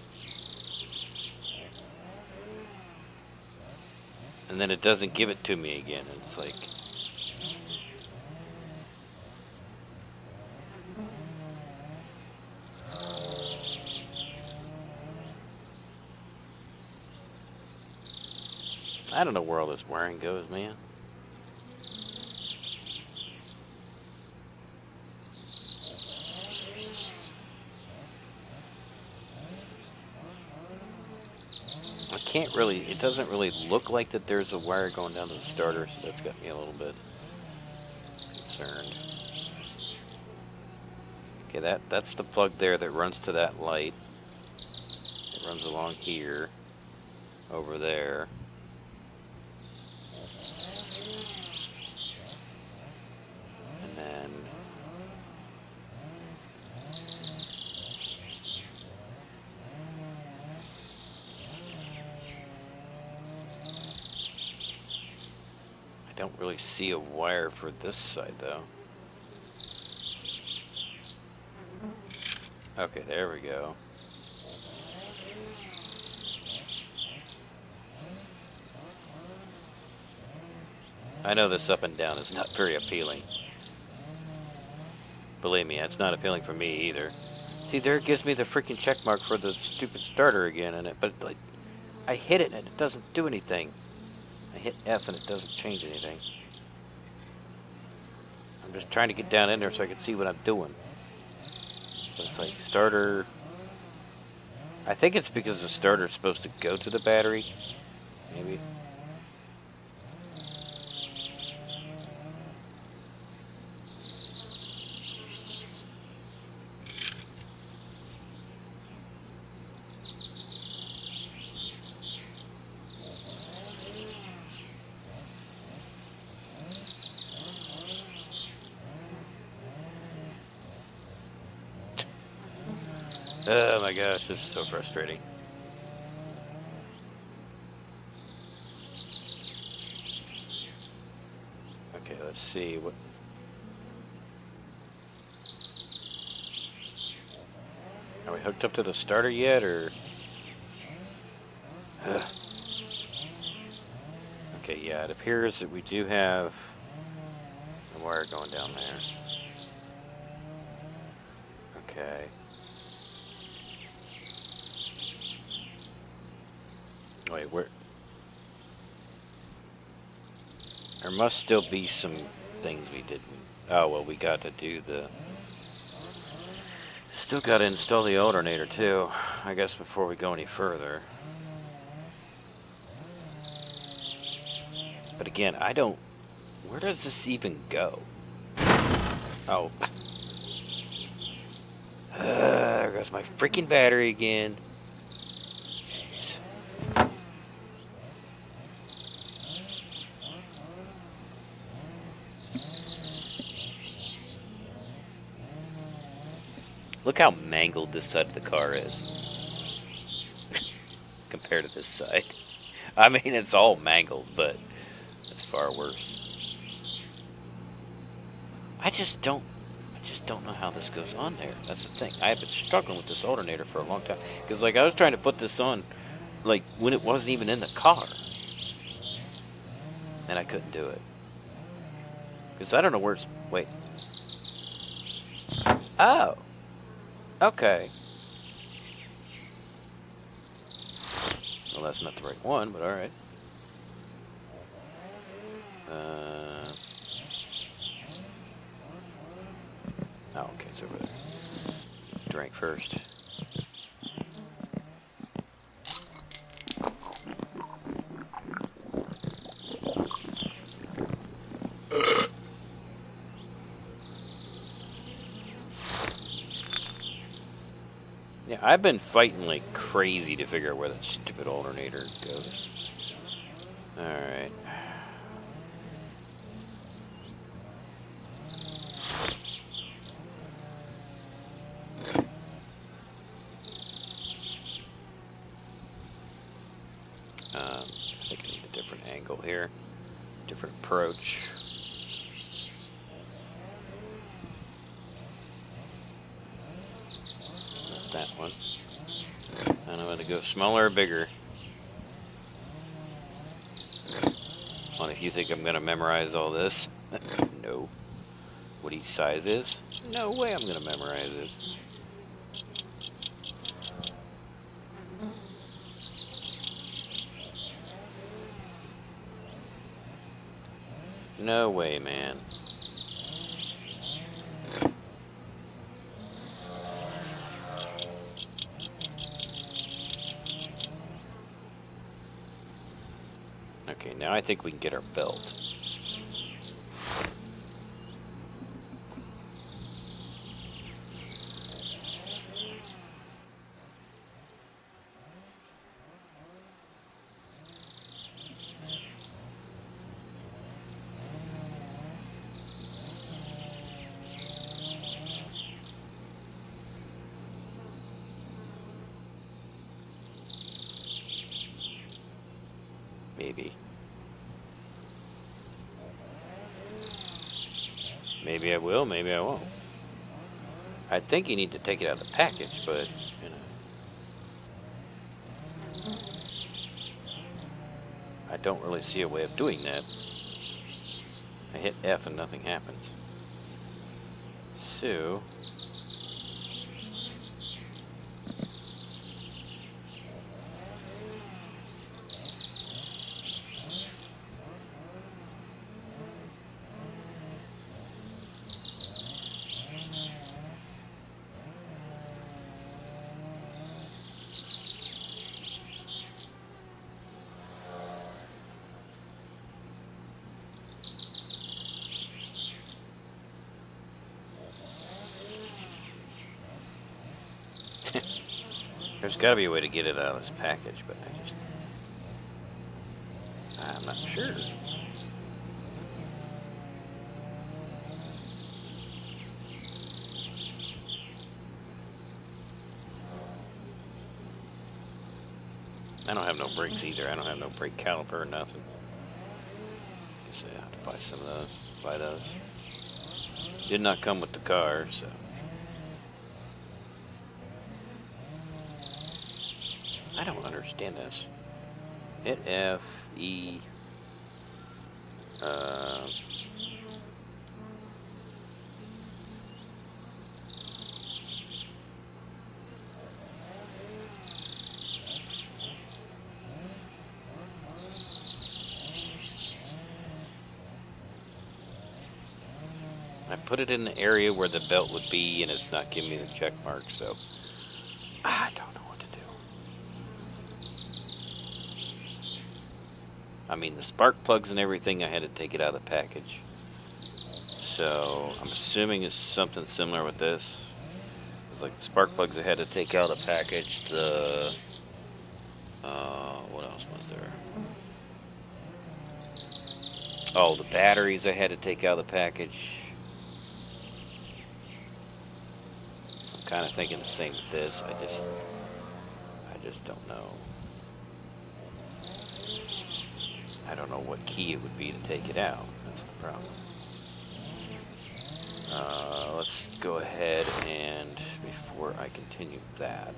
And then it doesn't give it to me again. It's like... I don't know where all this wiring goes, man. I can't really, it doesn't really look like that there's a wire going down to the starter, so that's got me a little bit concerned. Okay, that's the plug there that runs to that light. It runs along here, over there. And then I don't really see a wire for this side though. Okay, there we go. I know this up and down is not very appealing. Believe me, it's not appealing for me either. See, there it gives me the freaking check mark for the stupid starter again, and but like, I hit it and it doesn't do anything. I hit F and it doesn't change anything. I'm just trying to get down in there so I can see what I'm doing. But it's like starter. I think it's because the starter's supposed to go to the battery. Maybe. Oh my gosh, this is so frustrating. Okay, let's see what. Are we hooked up to the starter yet, or? Ugh. Okay, yeah, it appears that we do have a wire going down there. Okay. Wait, where? There must still be some things we didn't. Oh, well, we got to do the. Still got to install the alternator, too. I guess before we go any further. But again, I don't. Where does this even go? Oh. There goes my freaking battery again. Look how mangled this side of the car is compared to this side. I mean, it's all mangled, but it's far worse. I just don't know how this goes on there. That's the thing. I have been struggling with this alternator for a long time. Because, like, I was trying to put this on, like, when it wasn't even in the car. And I couldn't do it. Because I don't know where it's... Wait. Oh. Okay. Well, that's not the right one, but alright. drink first. Yeah, I've been fighting like crazy to figure out where that stupid alternator goes. Alright. I think I need a different angle here. Different approach. Not that one. I know how to go smaller or bigger. Well, if you think I'm going to memorize all this, no. What each size is? No way I'm going to memorize it. No way, man. Okay, now I think we can get our belt. Maybe. Maybe I will, maybe I won't. I think you need to take it out of the package, but, you know. I don't really see a way of doing that. I hit F and nothing happens. So... There's got to be a way to get it out of this package, but I'm not sure. I don't have no brakes either. I don't have no brake caliper or nothing. So I have to buy some of those. Buy those. Did not come with the car, so. I don't understand this. Hit F, E. I put it in the area where the belt would be, and it's not giving me the check mark, so I don't know what to do. I mean, the spark plugs and everything, I had to take it out of the package. So I'm assuming it's something similar with this. It's like the spark plugs I had to take out of the package. The what else was there? Oh, the batteries I had to take out of the package. I'm kind of thinking the same with this. I just don't know. I don't know what key it would be to take it out. That's the problem. Let's go ahead and, before I continue that,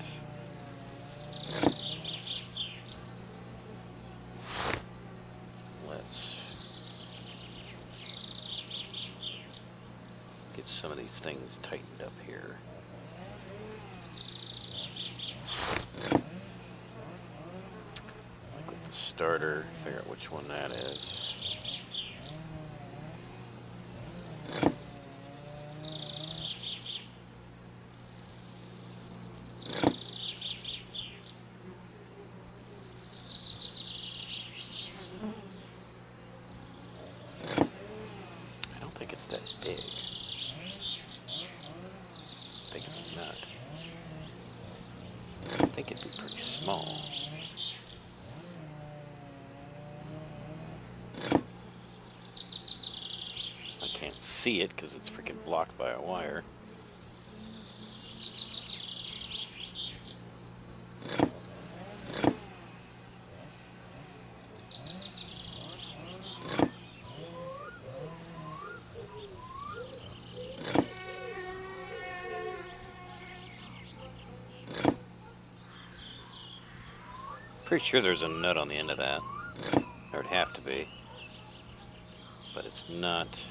let's get some of these things tightened up here. Like with the starter, figure out which one that is. it's that big. Big of a nut. I think it'd be pretty small. I can't see it because it's freaking blocked by a wire. Pretty sure there's a nut on the end of that. There'd have to be. But it's not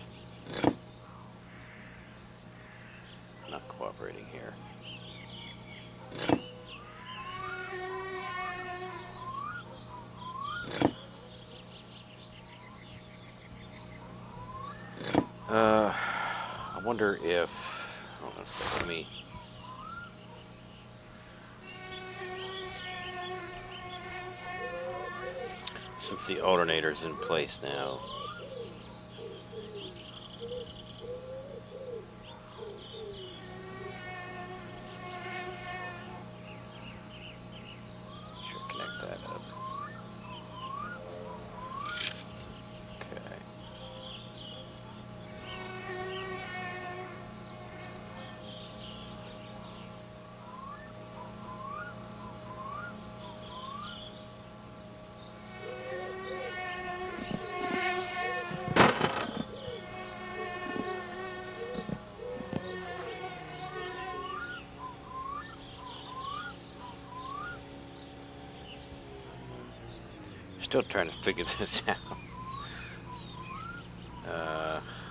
cooperating here. I wonder if, hold on a second, let me, since the alternator's in place now, should connect that up. Okay. Still trying to figure this out.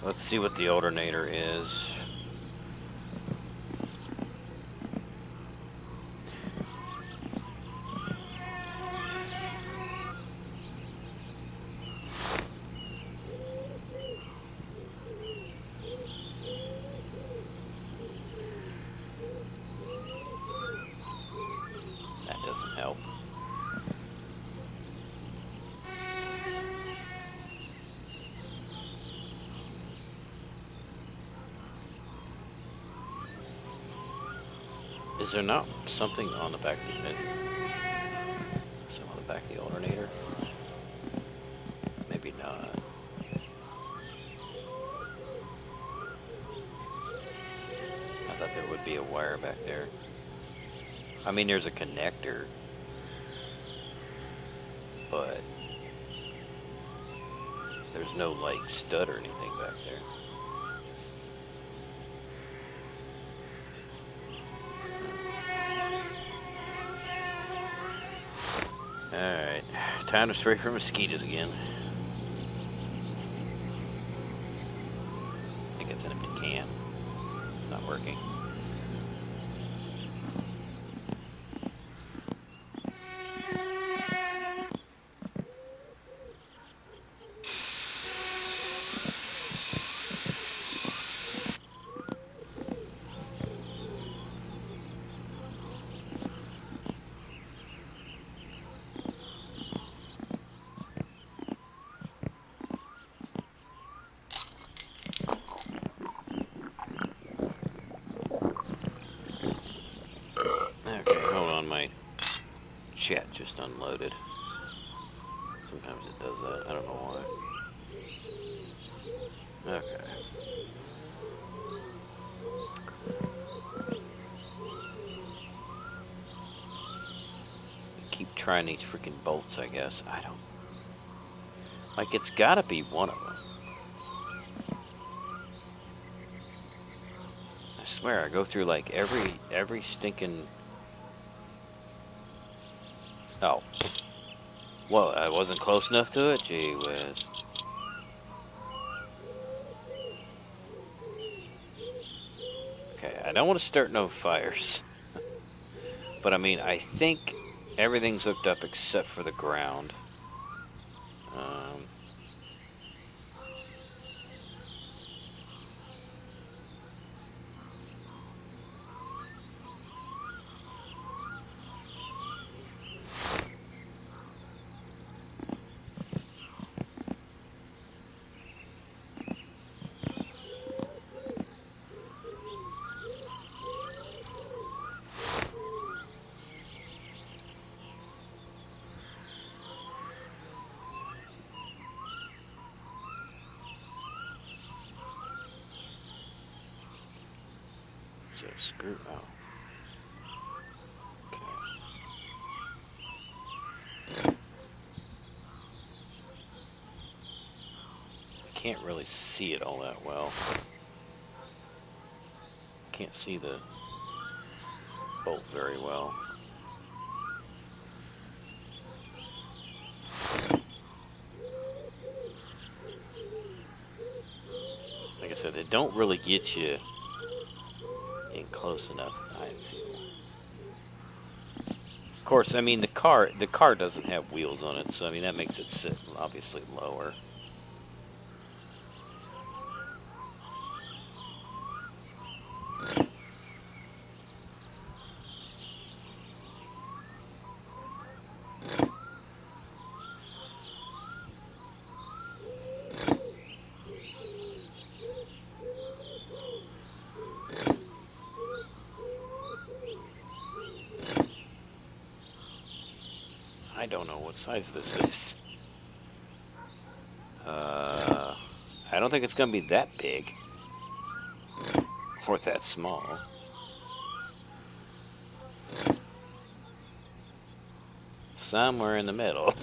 Let's see what the alternator is. That doesn't help. Is there not something on the back of the on the back of the alternator? Maybe not. I thought there would be a wire back there. I mean, there's a connector, but there's no like stud or anything back there. Alright, time to spray for mosquitoes again. I think it's an empty can. It's not working. My chat just unloaded. Sometimes it does that. I don't know why. Okay. Keep trying these freaking bolts, I guess. I don't... Like, it's gotta be one of them. I swear, I go through, like, every stinking... Oh. Whoa, I wasn't close enough to it? Gee whiz. Okay, I don't want to start no fires. But I mean, I think everything's hooked up except for the ground. Is it a screw? Oh. Okay. I can't really see it all that well. Can't see the bolt very well. Like I said, they don't really get you in close enough, I feel. Of course, I mean the car doesn't have wheels on it, so I mean that makes it sit obviously lower. I don't know what size this is. I don't think it's gonna be that big or that small. Somewhere in the middle.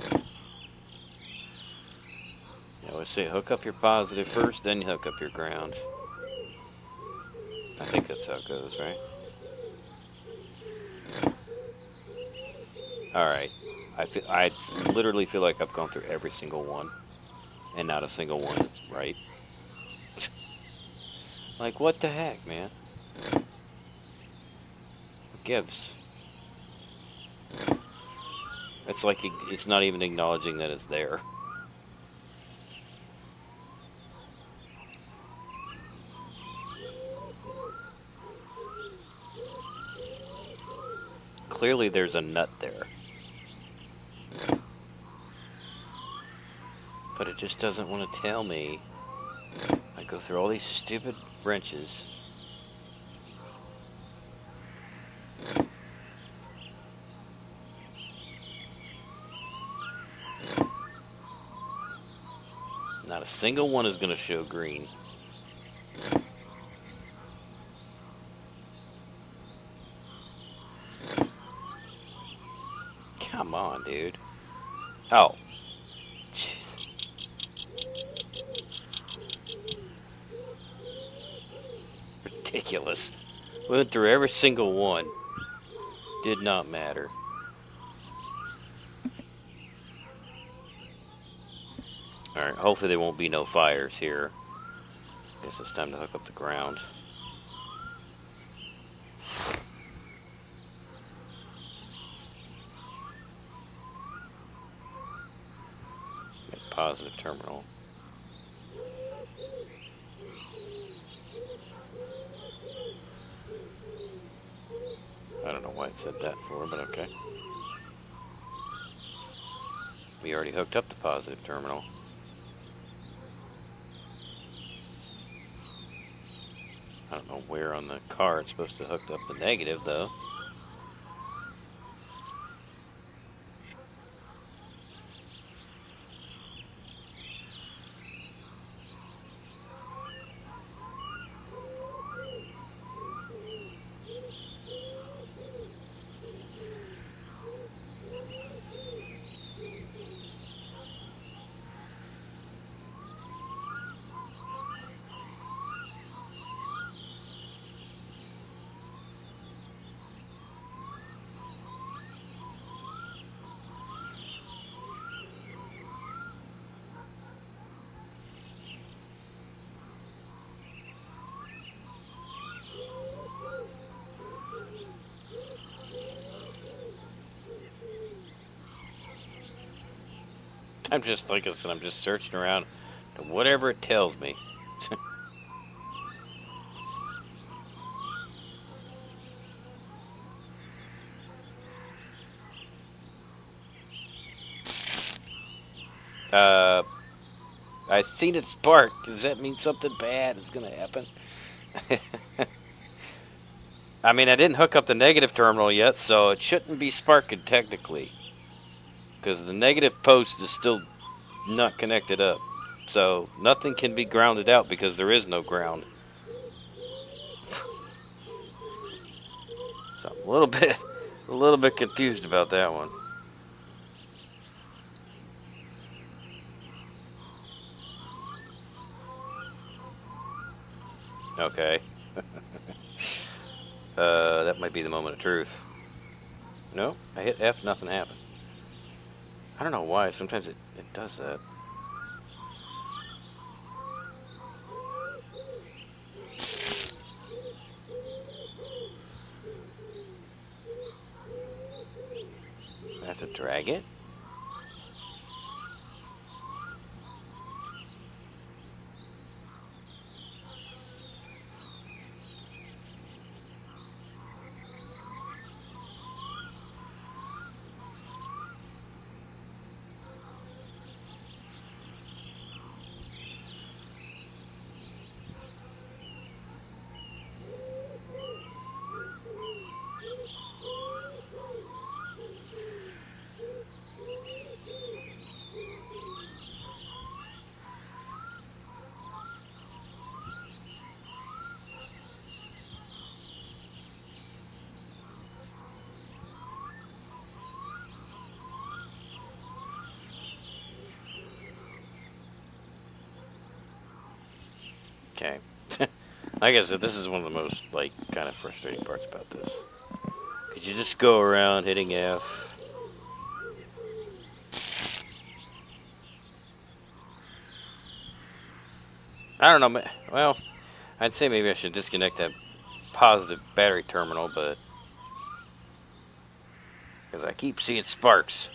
I always say hook up your positive first, then you hook up your ground. I think that's how it goes, right? Alright. I literally feel like I've gone through every single one, and not a single one is right. Like, what the heck, man? Who gives? It's like it's not even acknowledging that it's there. Clearly there's a nut there. But it just doesn't want to tell me. I go through all these stupid wrenches. Not a single one is going to show green. Come on, dude. Oh. Jeez. Ridiculous. Went through every single one. Did not matter. Alright, hopefully there won't be no fires here. Guess it's time to hook up the ground. Positive terminal. I don't know why it said that for, but okay. We already hooked up the positive terminal. I don't know where on the car it's supposed to hook up the negative, though. I'm just, like I said, I'm just searching around and whatever it tells me. I seen it spark. Does that mean something bad is gonna happen? I mean, I didn't hook up the negative terminal yet, so it shouldn't be sparking technically. Because the negative post is still not connected up. So nothing can be grounded out because there is no ground. A little bit, a little bit confused about that one. Okay. That might be the moment of truth. No, I hit F, nothing happened. I don't know why. Sometimes it does that. I have to drag it? Okay. Like I said, this is one of the most, like, kind of frustrating parts about this. Because you just go around hitting F. I don't know. Well, I'd say maybe I should disconnect that positive battery terminal, but... because I keep seeing sparks.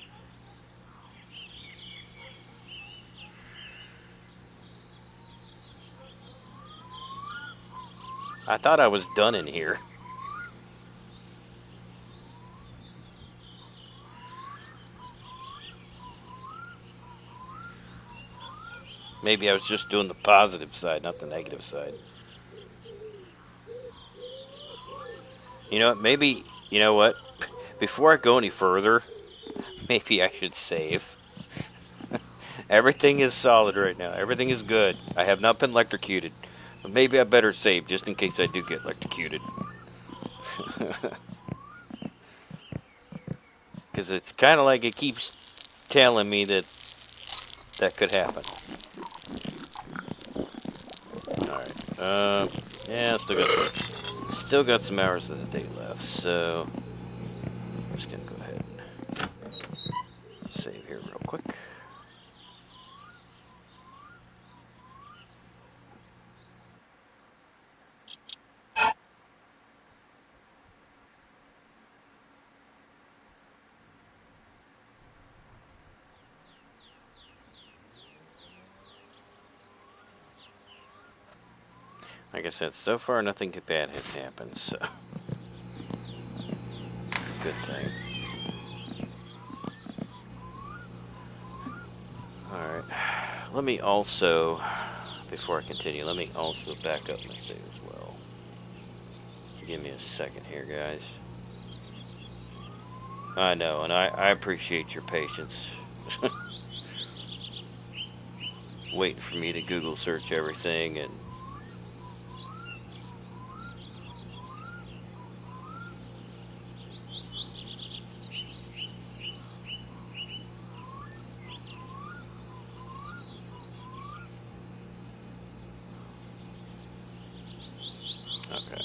I thought I was done in here. Maybe I was just doing the positive side, not the negative side. You know what? Maybe, you know what? Before I go any further, maybe I should save. Everything is solid right now. Everything is good. I have not been electrocuted. But maybe I better save just in case I do get electrocuted. Because it's kind of like it keeps telling me that that could happen. Alright. Yeah, still got some hours of the day left, so I'm just gonna go ahead and save here real quick. Like I said, so far nothing bad has happened, so it's a good thing. Alright, let me also, before I continue, let me also back up my save as well. Give me a second here, guys. I know, and I appreciate your patience. Waiting for me to Google search everything and okay.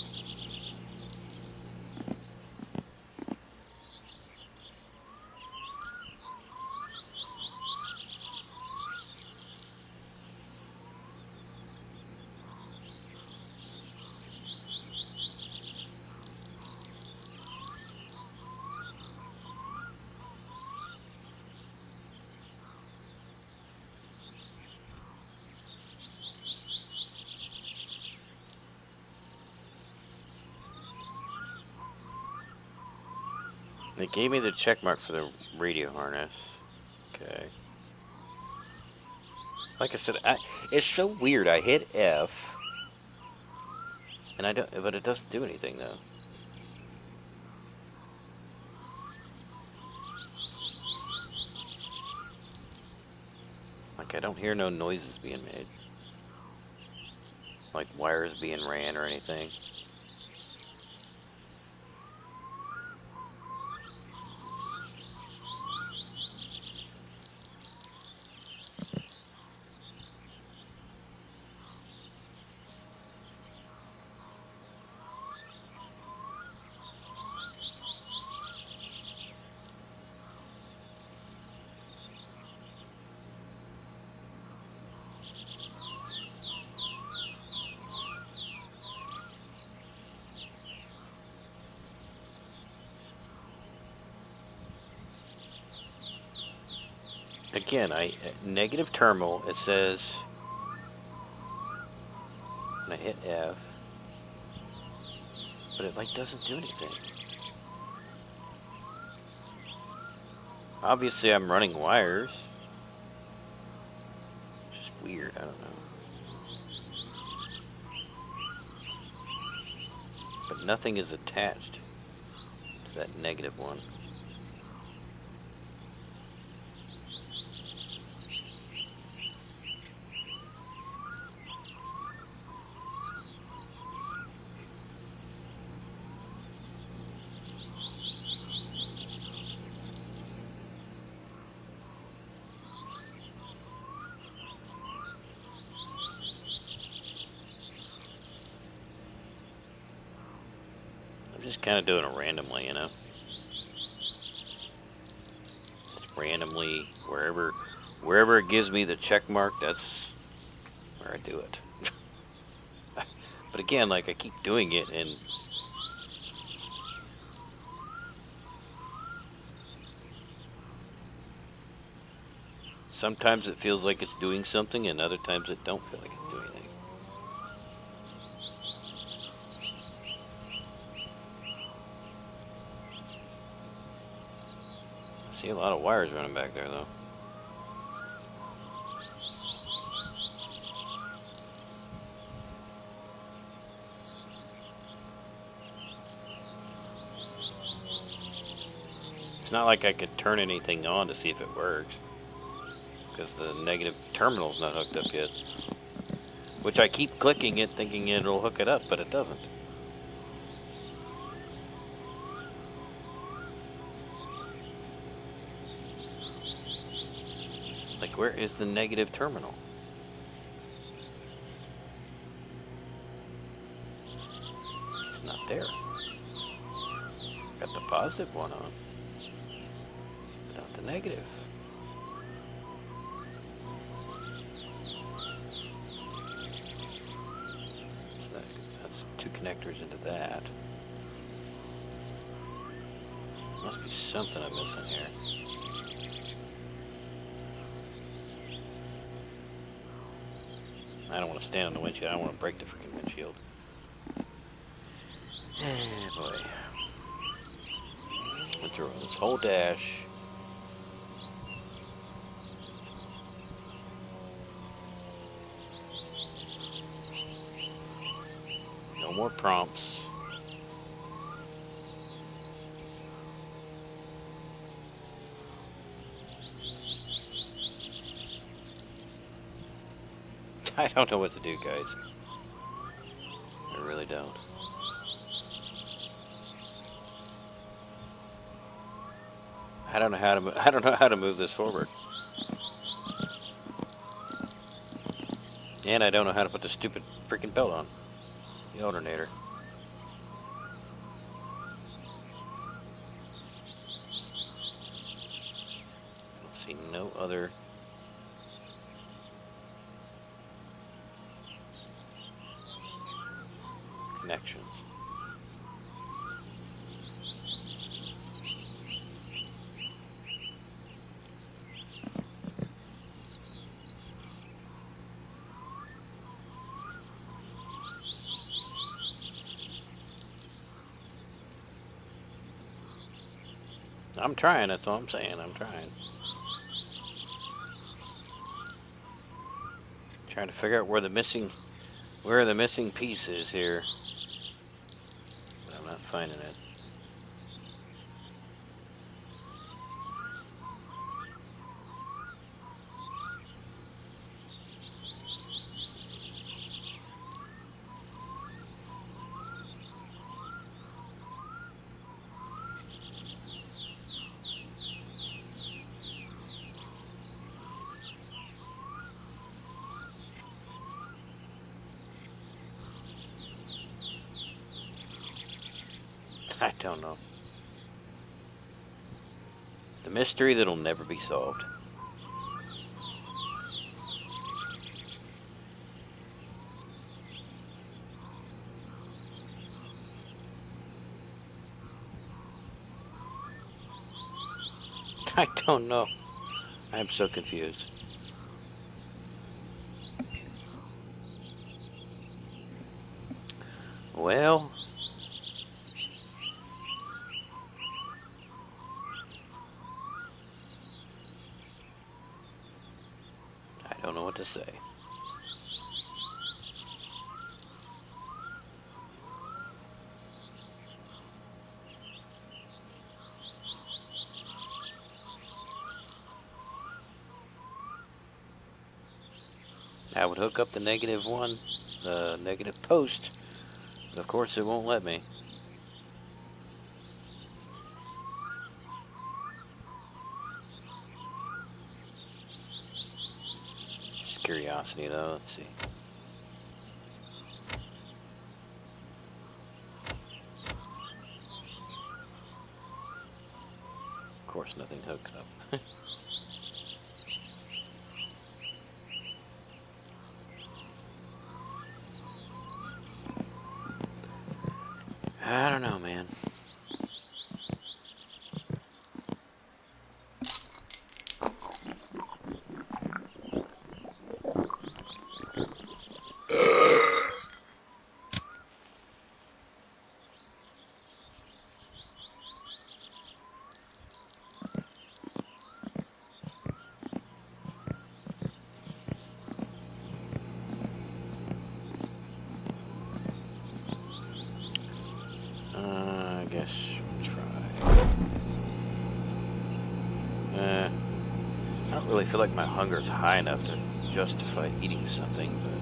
They gave me the check mark for the radio harness. Okay. Like I said, it's so weird. I hit F, and but it doesn't do anything though. Like I don't hear no noises being made, like wires being ran or anything. again, negative terminal, it says, and I hit F, but it like doesn't do anything. Obviously I'm running wires. It's just weird, I don't know. But nothing is attached to that negative one. I'm just kind of doing it randomly, you know? Just randomly, wherever it gives me the check mark, that's where I do it. But again, like I keep doing it and sometimes it feels like it's doing something and other times it don't feel like it's doing anything. I see a lot of wires running back there though. It's not like I could turn anything on to see if it works, because the negative terminal's not hooked up yet. Which I keep clicking it thinking it'll hook it up, but it doesn't. Like, where is the negative terminal? It's not there. Got the positive one on, but not the negative. So that's two connectors into that. Must be something I'm missing here. I don't want to stand on the windshield. I don't want to break the freaking windshield. Eh, boy. Went through this whole dash. No more prompts. I don't know what to do, guys. I really don't. I don't know how to move this forward. And I don't know how to put the stupid freaking belt on. The alternator. I don't see no other connections. I'm trying, that's all I'm saying. I'm trying. Trying to figure out where the missing piece is here. But I'm not finding it. I don't know. The mystery that'll never be solved. I don't know. I'm so confused. Well, I don't know what to say. I would hook up the -1, the negative post, but of course it won't let me. Just curiosity though, let's see. Of course nothing hooked up. I don't know, man. I guess we'll try. I don't really feel like my hunger's high enough to justify eating something, but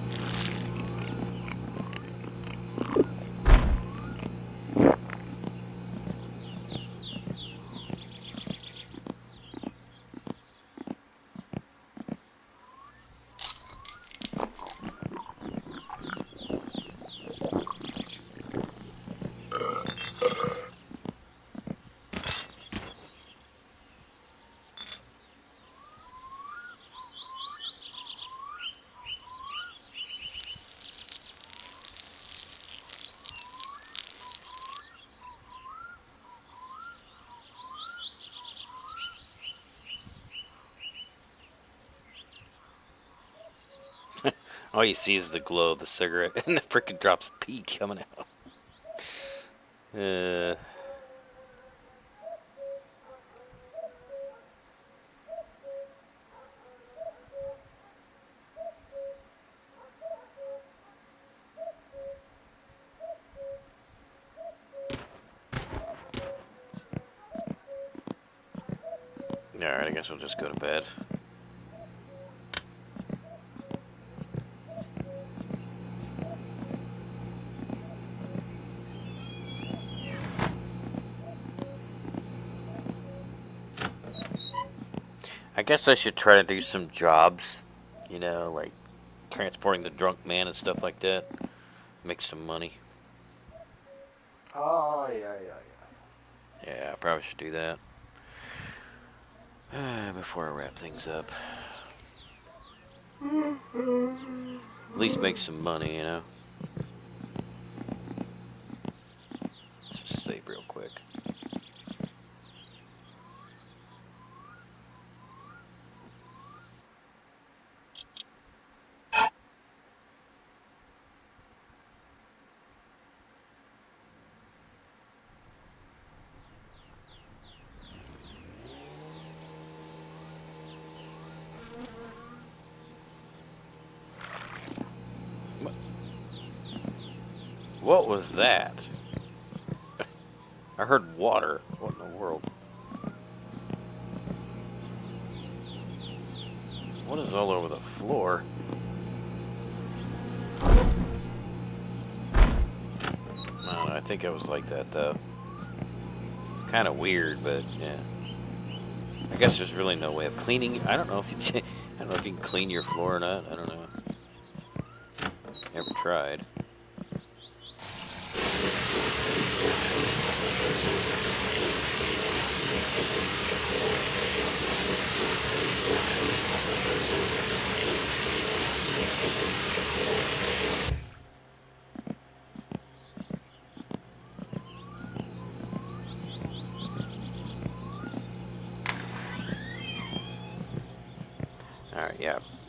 all you see is the glow of the cigarette and the frickin' drops of pee coming out. Alright, I guess we'll just go to bed. I guess I should try to do some jobs, you know, like transporting the drunk man and stuff like that. Make some money. Oh, yeah, yeah, yeah. Yeah, I probably should do that. Before I wrap things up. At least make some money, you know. Let's just save real quick. What was that? I heard water. What in the world? What is all over the floor? No, I think I was like that though. Kind of weird, but yeah. I guess there's really no way of cleaning. I don't know if I don't know if you can clean your floor or not. I don't know. Never tried.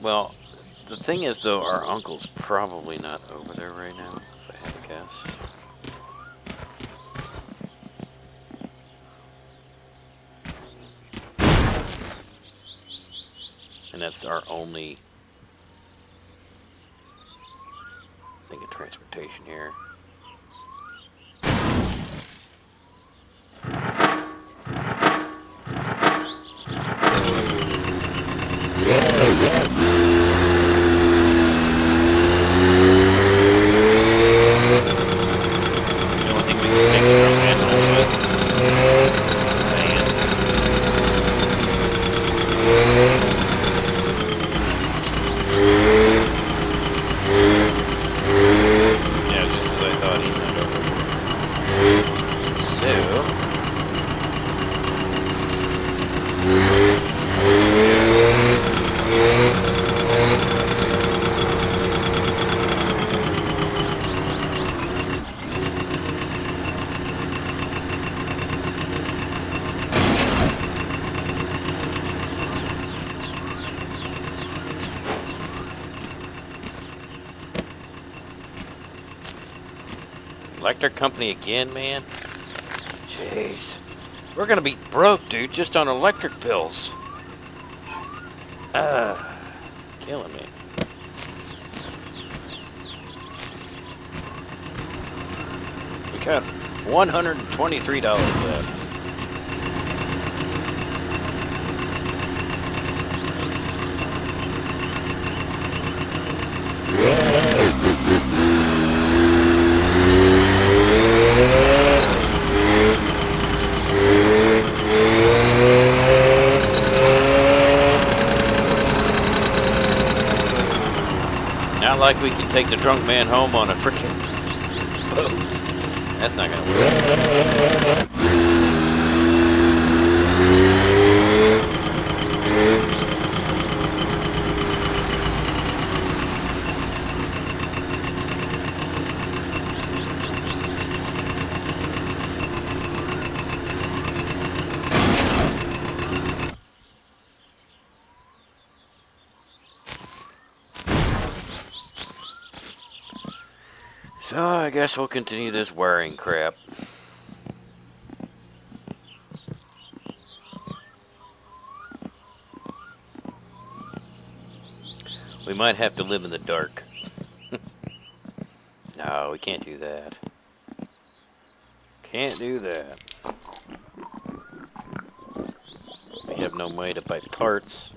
Well, the thing is, though, our uncle's probably not over there right now, if I had to guess. And that's our only thing of transportation here. The only thing we can take the drunk man home with. Yeah, just as I thought, he's not over. So, electric company again, man? Jeez. We're gonna be broke, dude, just on electric bills. Killing me. We got $123 left. Not like we can take the drunk man home on a freaking boat. That's not gonna work. So I guess we'll continue this wiring crap. We might have to live in the dark. No, we can't do that. Can't do that. We have no way to buy parts.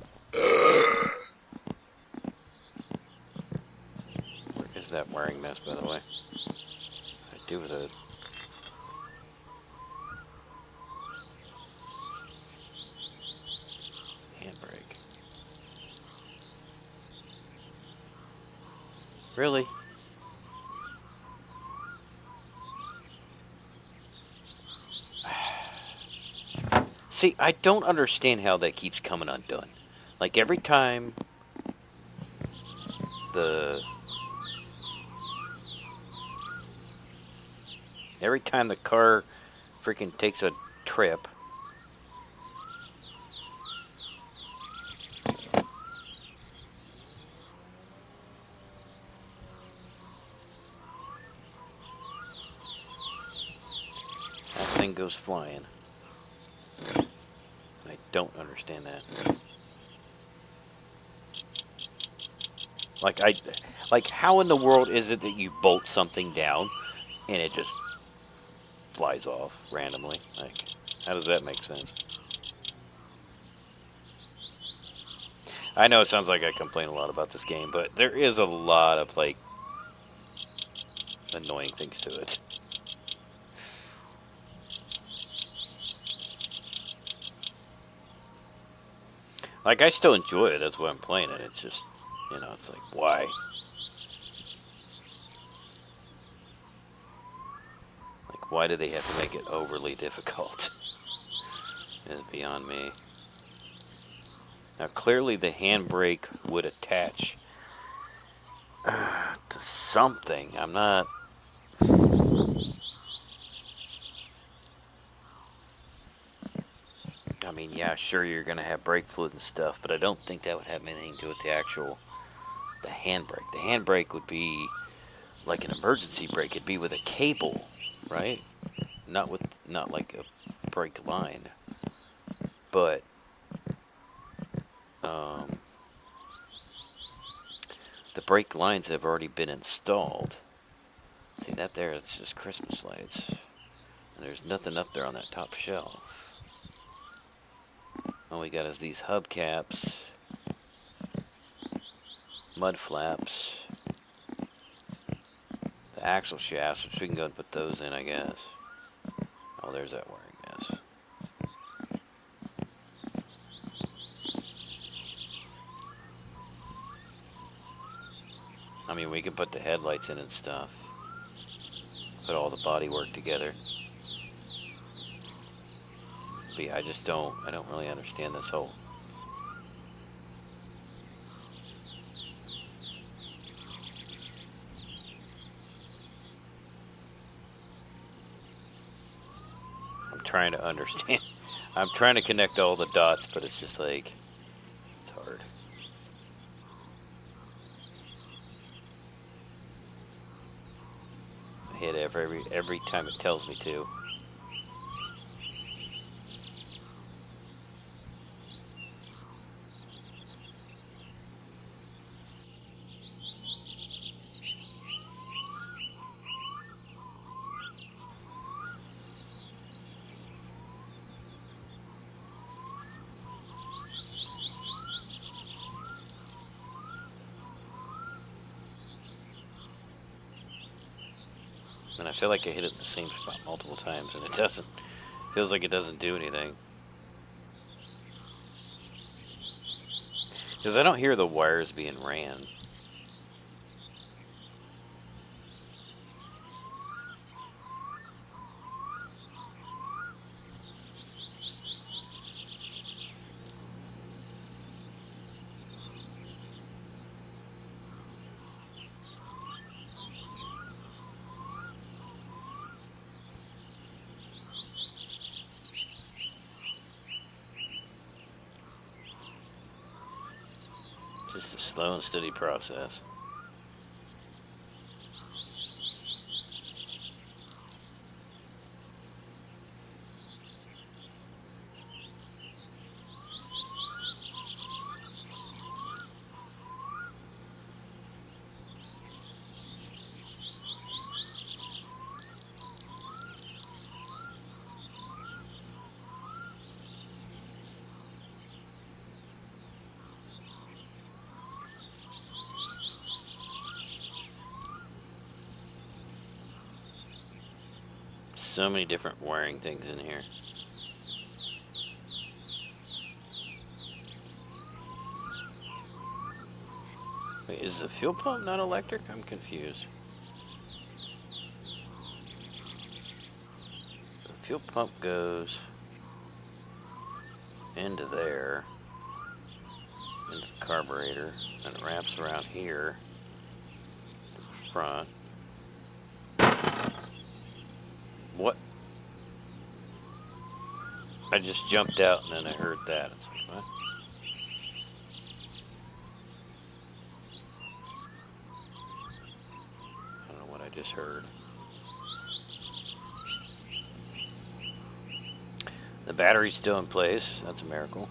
Where is that wiring mess, by the way? I do with a... handbrake. Really? See, I don't understand how that keeps coming undone. Like every time the car freaking takes a trip, that thing goes flying. I don't understand that. Like how in the world is it that you bolt something down and it just flies off randomly? Like, how does that make sense? I know it sounds like I complain a lot about this game, but there is a lot of, like, annoying things to it. Like, I still enjoy it, that's why I'm playing it. It's just, you know, it's like, why? Like, why do they have to make it overly difficult? It's beyond me. Now, clearly the handbrake would attach to something. I'm not... I mean, yeah, sure, you're gonna have brake fluid and stuff, but I don't think that would have anything to do with the handbrake. The handbrake would be like an emergency brake. It'd be with a cable, right? Not like a brake line. But the brake lines have already been installed. See that there? It's just Christmas lights. And there's nothing up there on that top shelf. All we got is these hubcaps, mud flaps, the axle shafts, which we can go and put those in, I guess. Oh, there's that wiring, yes. I mean, we can put the headlights in and stuff. Put all the body work together. But yeah, I don't really understand this whole. I'm trying to understand. I'm trying to connect all the dots, but it's just like, it's hard. I hit every time it tells me to. And I feel like I hit it in the same spot multiple times, and it doesn't. Feels like it doesn't do anything. Because I don't hear the wires being ran. Just a slow and steady process. So many different wiring things in here. Wait, is the fuel pump not electric? I'm confused. The fuel pump goes into there, into the carburetor, and it wraps around here to the front. What? I just jumped out and then I heard that. It's like, what? I don't know what I just heard. The battery's still in place. That's a miracle.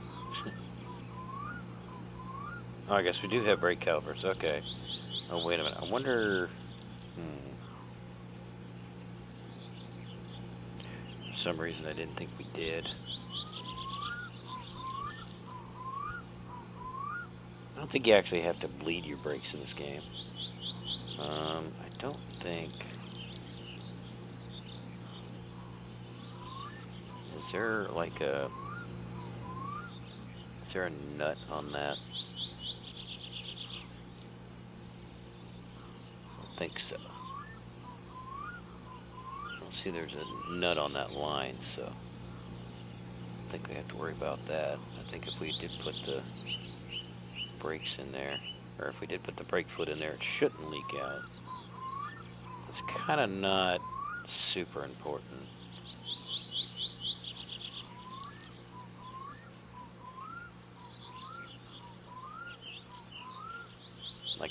Oh, I guess we do have brake calipers. Okay. Oh, wait a minute. I wonder... For some reason, I didn't think we did. I don't think you actually have to bleed your brakes in this game. I don't think... Is there like a... Is there a nut on that? I don't think so. I don't see there's a nut on that line, so... I don't think we have to worry about that. I think if we did put the brakes in there, or if we did put the brake fluid in there, it shouldn't leak out. It's kind of not super important.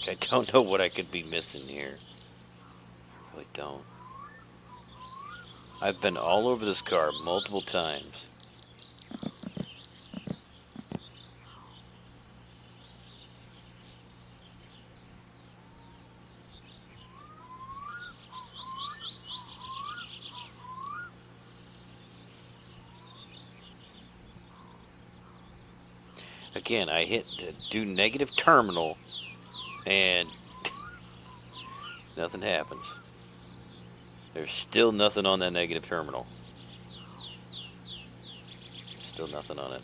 Like, I don't know what I could be missing here. I really don't. I've been all over this car multiple times. Again, I hit do negative terminal and nothing happens. There's still nothing on that negative terminal. Still nothing on it.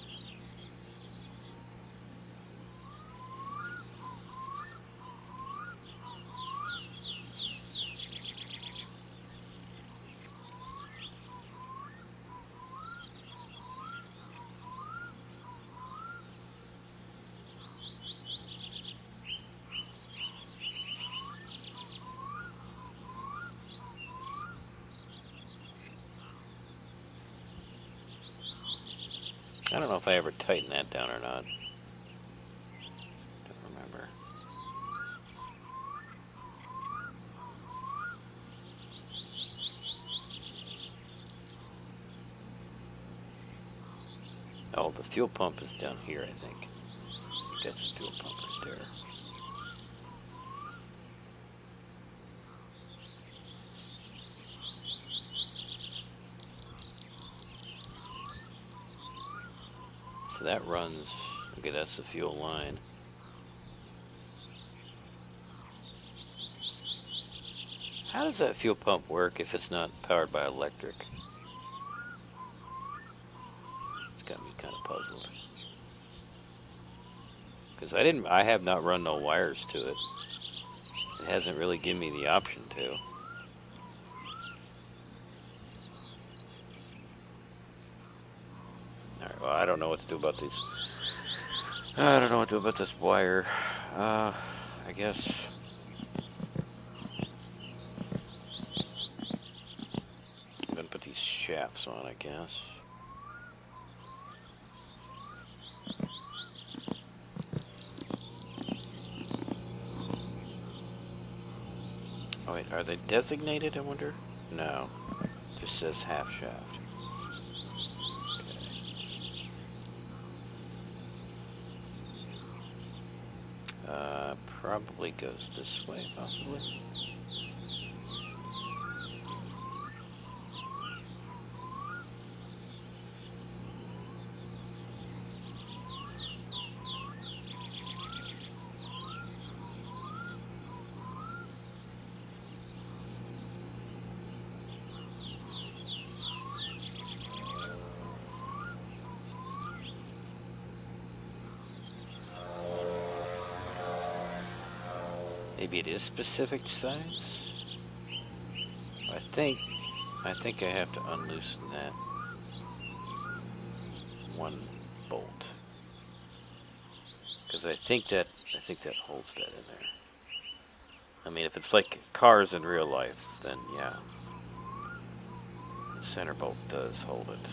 I don't know if I ever tightened that down or not. Don't remember. Oh, the fuel pump is down here, I think. That's the fuel pump right there. So that runs, okay, that's the fuel line. How does that fuel pump work if it's not powered by electric? It's got me kind of puzzled. Because I have not run no wires to it. It hasn't really given me the option to. Alright, well, I don't know what to do about these. I don't know what to do about this wire. I guess. I'm gonna put these shafts on, I guess. Oh wait, are they designated, I wonder? No. Just says half shaft. Probably goes this way, possibly. Maybe it is specific size. I think I have to unloosen that one bolt because I think that holds that in there. I mean, if it's like cars in real life, then yeah, the center bolt does hold it.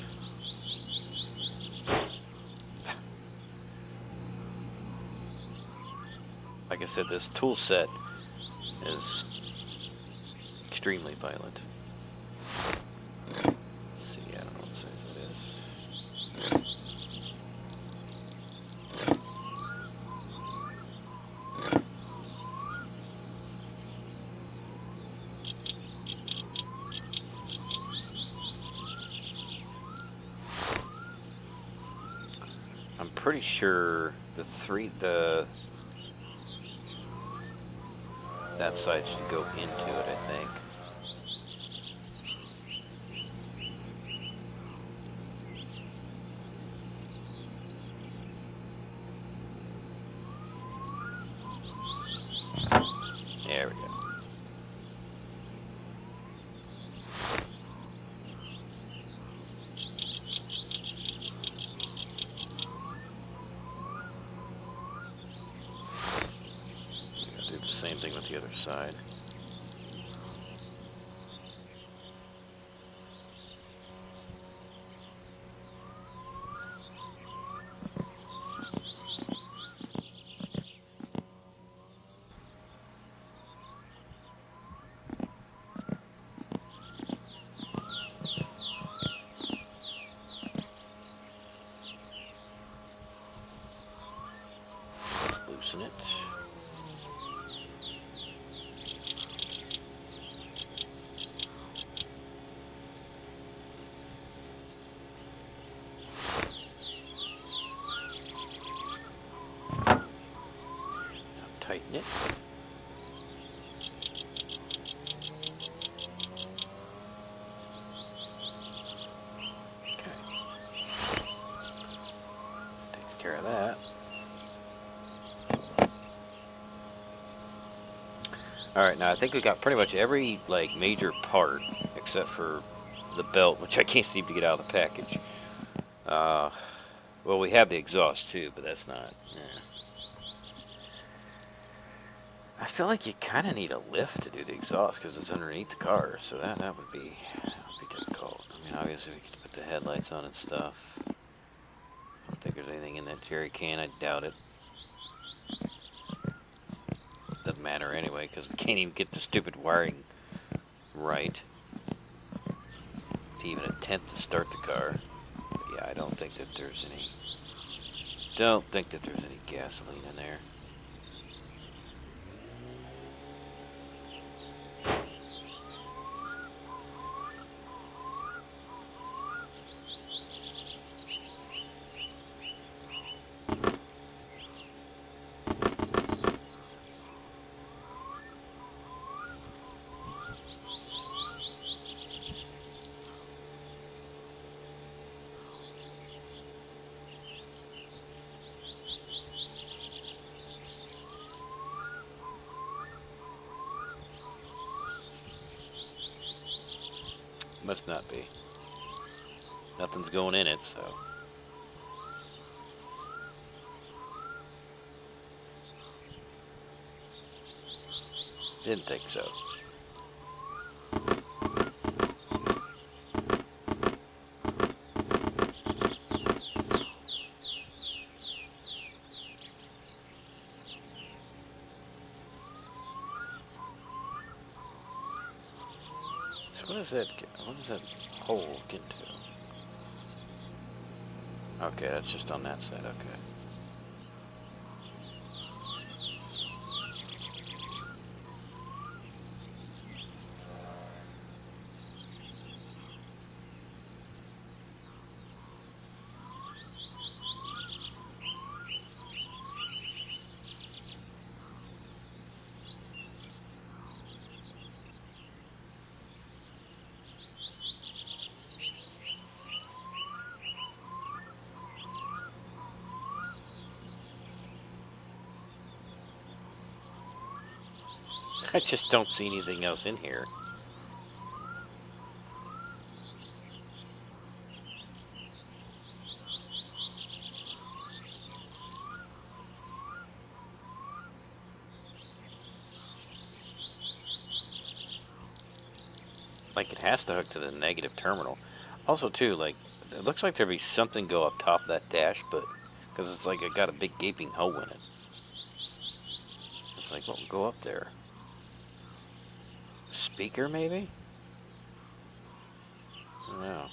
Like I said, this tool set is extremely violent. Let's see, I don't know what size it is. I'm pretty sure that side should go into it, I think. There we go. Do the same thing with the other side. All right, now I think we got pretty much every like major part except for the belt, which I can't seem to get out of the package. Well, we have the exhaust too, but that's not. I feel like you kind of need a lift to do the exhaust because it's underneath the car, so that would be difficult. I mean, obviously we could put the headlights on and stuff. I don't think there's anything in that jerry can. I doubt it. Doesn't matter anyway because we can't even get the stupid wiring right to even attempt to start the car. But yeah, I don't think that there's any. Don't think that there's any gasoline in there. Must not be. Nothing's going in it, so. Didn't think so. So what does that hole get to? Okay, that's just on that side, okay. I just don't see anything else in here. Like it has to hook to the negative terminal. Also too, like it looks like there'd be something go up top of that dash, but because it's like it got a big gaping hole in it. It's like what would go up there? Speaker maybe? I don't know.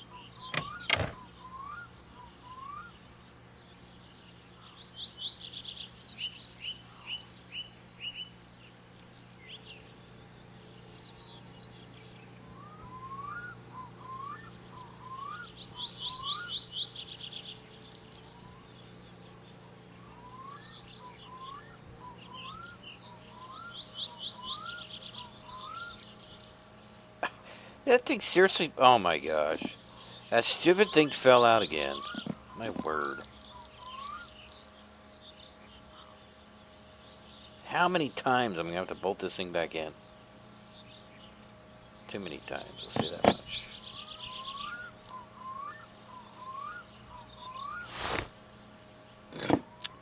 That thing seriously, oh my gosh. That stupid thing fell out again. My word. How many times am I going to have to bolt this thing back in? Too many times, I'll say that much.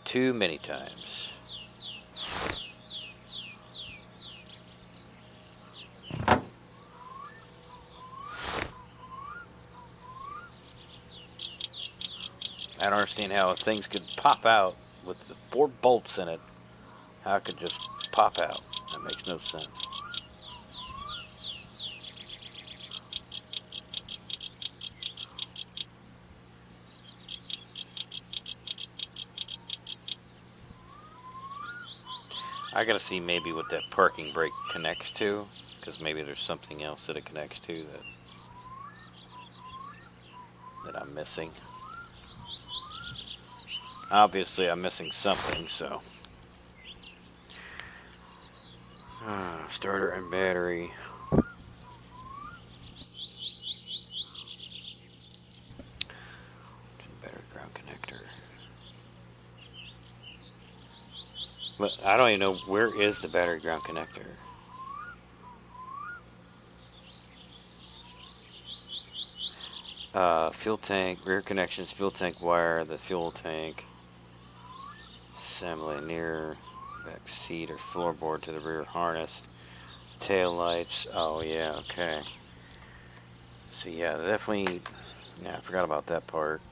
Too many times. I don't understand how things could pop out with the 4 bolts in it. How it could just pop out. That makes no sense. I gotta see maybe what that parking brake connects to, because maybe there's something else that it connects to that I'm missing. Obviously, I'm missing something, so. Starter and battery. Battery ground connector. But I don't even know where is the battery ground connector. Fuel tank, rear connections, fuel tank wire, the fuel tank. Assembly near back seat or floorboard to the rear harness. Tail lights. Oh yeah, okay. So yeah, definitely. Yeah, I forgot about that part.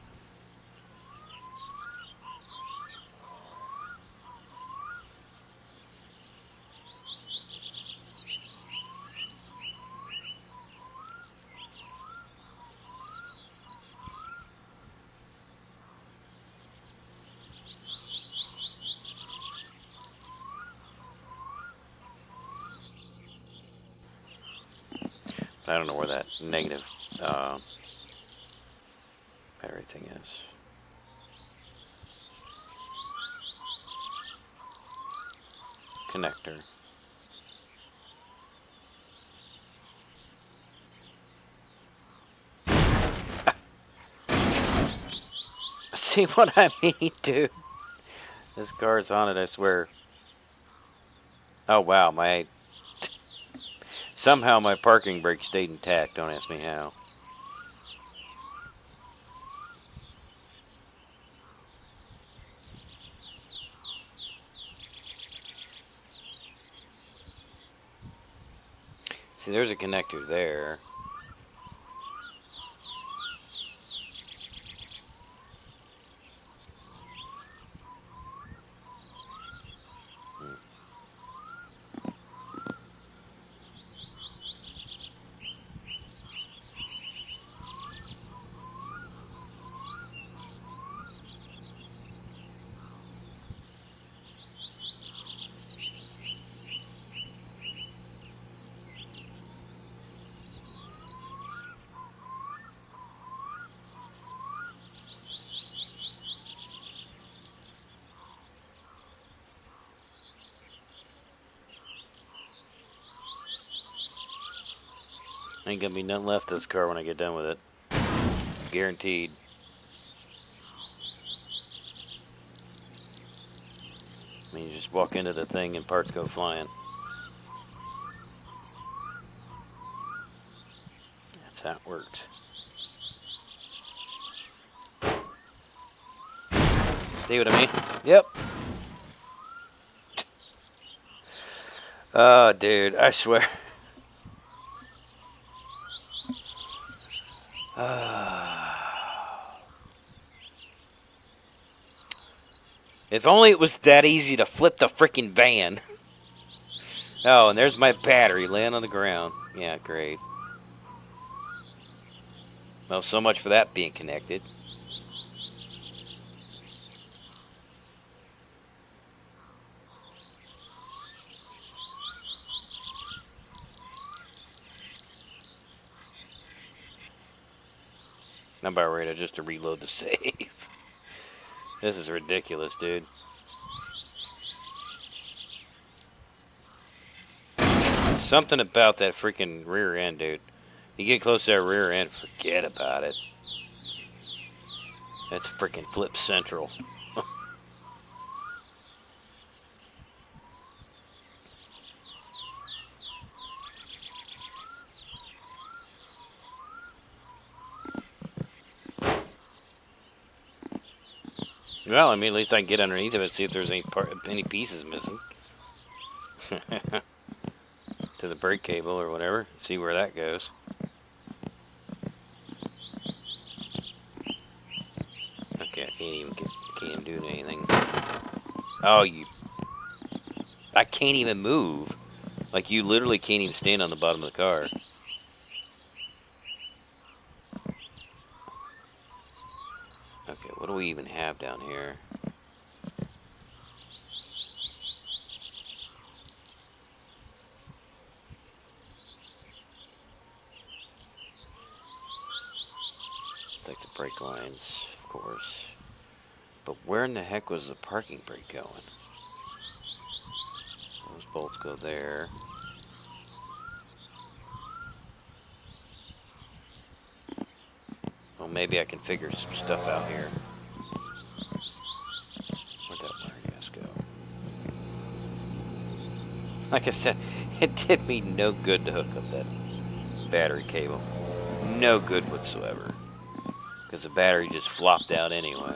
I don't know where that negative everything is. Connector. See what I mean, dude? This car's on it, I swear. Oh wow, somehow my parking brake stayed intact. Don't ask me how. See, there's a connector there. Ain't gonna be nothing left of this car when I get done with it. Guaranteed. I mean, you just walk into the thing and parts go flying. That's how it works. See what I mean? Yep. Oh, dude, I swear. If only it was that easy to flip the freaking van. Oh, and there's my battery laying on the ground. Yeah, great. Well, so much for that being connected. I'm about ready to just to reload the save. This is ridiculous, dude. Something about that freaking rear end, dude. You get close to that rear end, forget about it. That's freaking flip central. Well, I mean, at least I can get underneath of it, see if there's any pieces missing. To the brake cable or whatever. See where that goes. Okay, I can't even do anything. Oh, I can't even move. Like, you literally can't even stand on the bottom of the car. Okay, what do we even have down here? It's like the brake lines, of course. But where in the heck was the parking brake going? Those bolts go there. Well, maybe I can figure some stuff out here. Where'd that wire gas go? Like I said, it did me no good to hook up that battery cable. No good whatsoever. because the battery just flopped out anyway.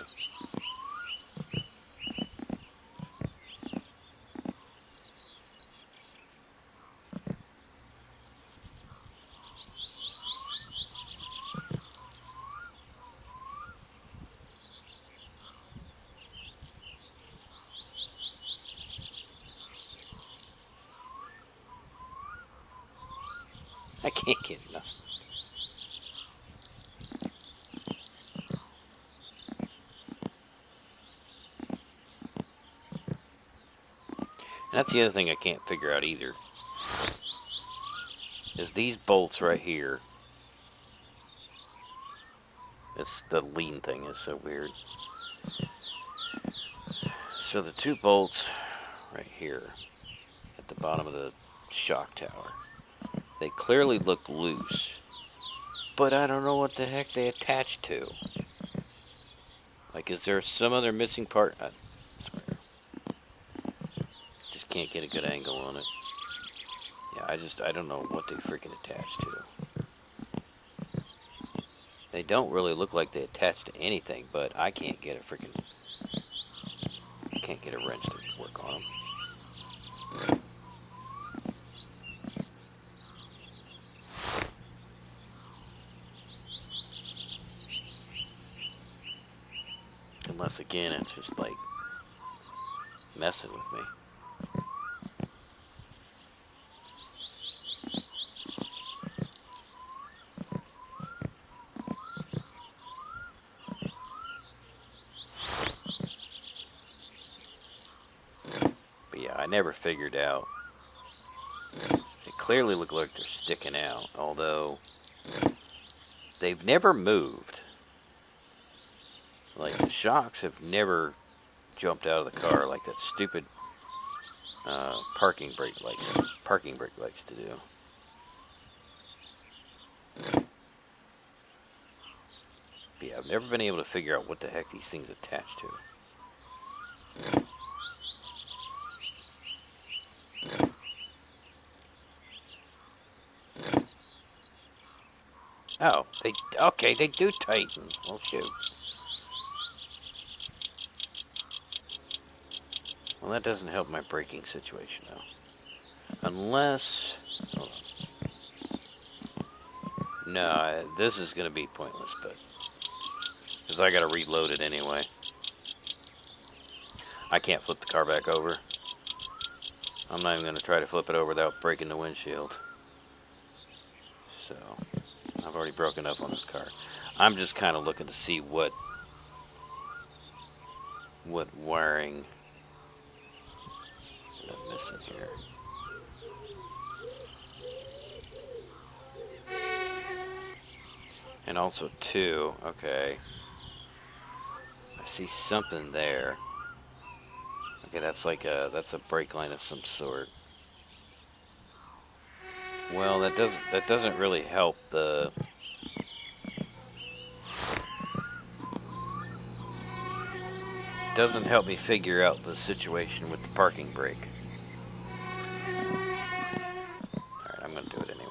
I can't get nothing. And that's the other thing I can't figure out either. Is these bolts right here. It's the lean thing is so weird. So the two bolts right here at the bottom of the shock tower, they clearly look loose, but I don't know what the heck they attach to. Like, is there some other missing part? I swear. Just can't get a good angle on it. Yeah, I don't know what they freaking attach to. They don't really look like they attach to anything, but I can't get a freaking... Can't get a wrench to work on them. Unless, again, it's just like messing with me. But yeah, I never figured out. They clearly look like they're sticking out, although they've never moved. Like, the shocks have never jumped out of the car like that stupid parking brake likes to do. But yeah, I've never been able to figure out what the heck these things attach to. Oh, they do tighten. Well, shoot. Well, that doesn't help my braking situation, though. Unless... Hold on. No, this is going to be pointless, but... Because I got to reload it anyway. I can't flip the car back over. I'm not even going to try to flip it over without breaking the windshield. So, I've already broken up on this car. I'm just kind of looking to see what wiring that I'm missing here. And also, too, okay, I see something there. Okay, that's like that's a brake line of some sort. Well, that doesn't really help the... Doesn't help me figure out the situation with the parking brake. Alright, I'm gonna do it anyway.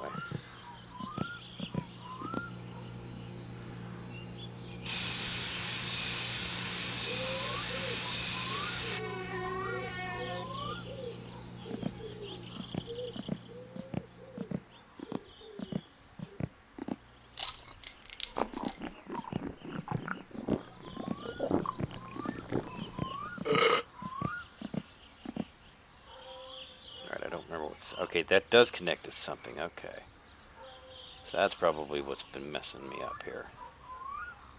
Okay, that does connect to something, okay. So that's probably what's been messing me up here.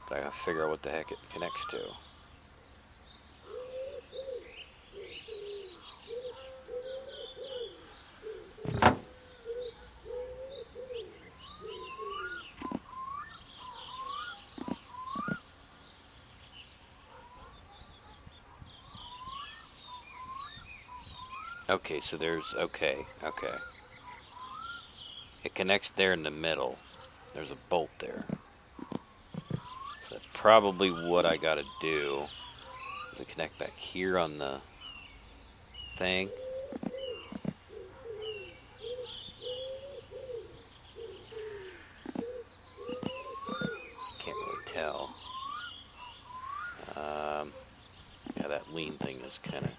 But I gotta figure out what the heck it connects to. Okay, so there's, okay. It connects there in the middle. There's a bolt there. So that's probably what I gotta do. Does it connect back here on the thing? Can't really tell. Yeah, that lean thing is kind of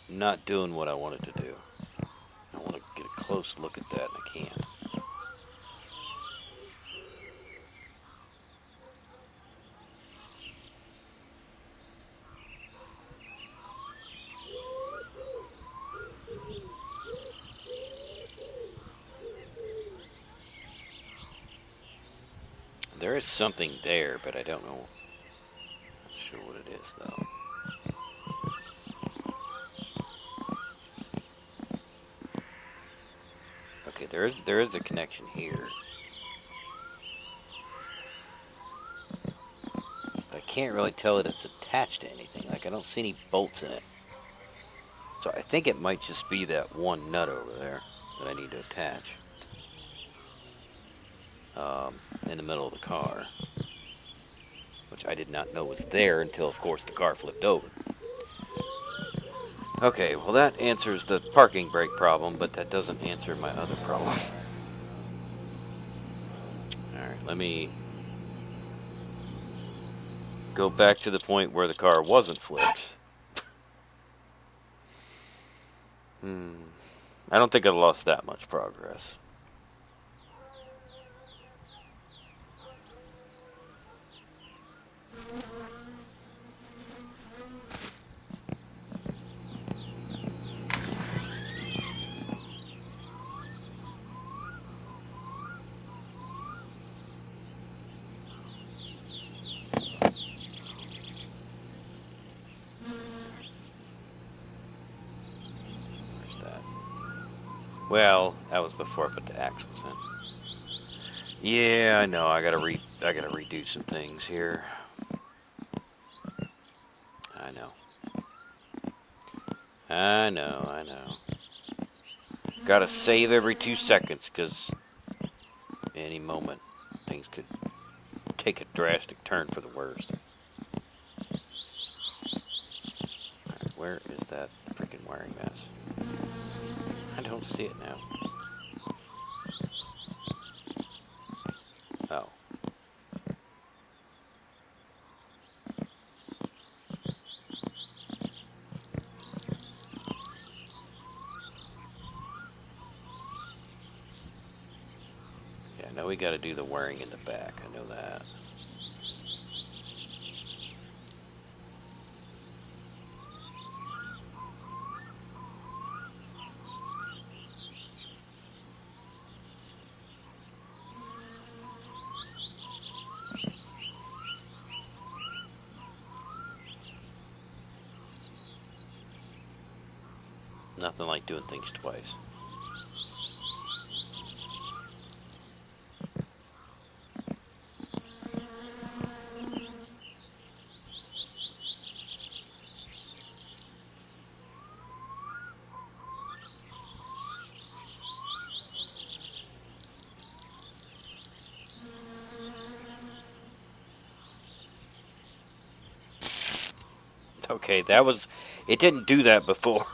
not doing what I wanted to do. I want to get a close look at that, and I can't. There is something there, but I don't know. Not sure what it is, though. Okay, there is a connection here. But I can't really tell that it's attached to anything. Like, I don't see any bolts in it. So I think it might just be that one nut over there that I need to attach. In the middle of the car. Which I did not know was there until, of course, the car flipped over. Okay, well that answers the parking brake problem, but that doesn't answer my other problem. Alright, let me go back to the point where the car wasn't flipped. I don't think I lost that much progress. Where's that? Well, that was before I put the axles in. Yeah, I know. I gotta redo some things here. I know. I know. Gotta save every 2 seconds, because any moment things could take a drastic turn for the worst. Alright, where is that freaking wiring mess? I don't see it now. Oh. Yeah, now we gotta do the wiring in the back. I know that. Nothing like doing things twice. Okay, that was... It didn't do that before.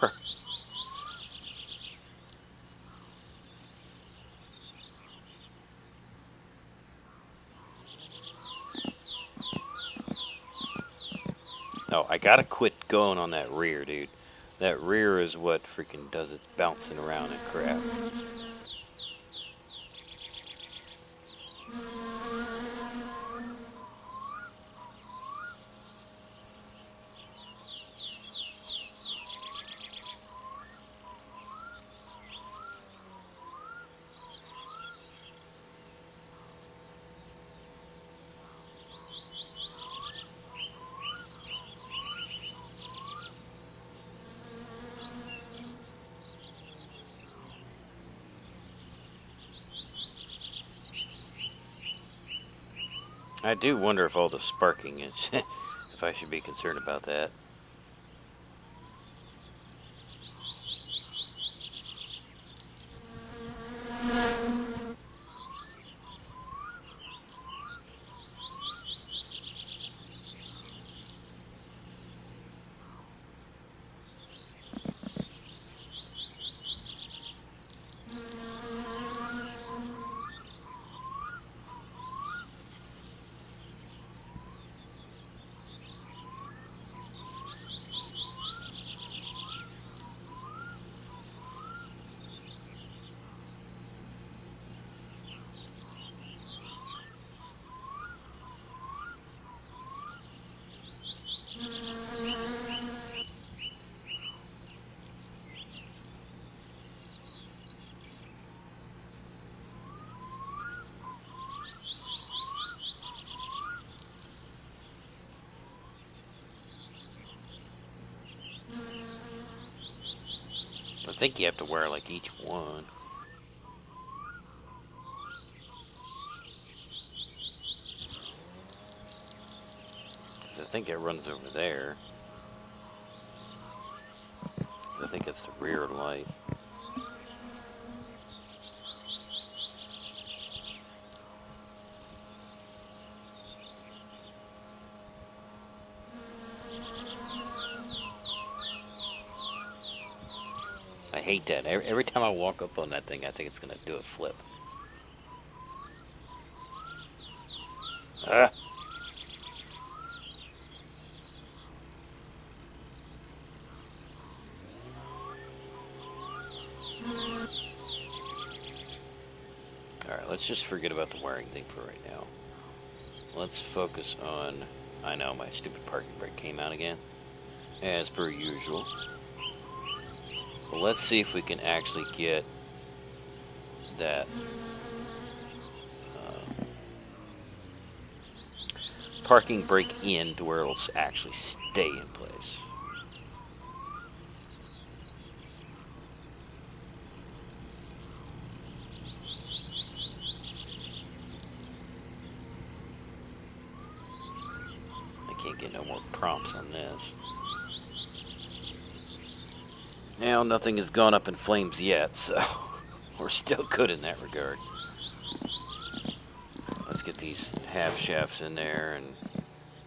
Oh, I gotta quit going on that rear, dude. That rear is what freaking does its bouncing around and crap. I do wonder if all the sparking is... if I should be concerned about that. think you have to wear like each one. 'Cause I think it runs over there. I think it's the rear light. I hate that. Every time I walk up on that thing, I think it's gonna do a flip. Ah! Alright, let's just forget about the wiring thing for right now. Let's focus on... I know, my stupid parking brake came out again. As per usual. But let's see if we can actually get that parking brake in to where it'll actually stay in place. I can't get no more prompts on this. Now, nothing has gone up in flames yet, so we're still good in that regard. Let's get these half shafts in there, and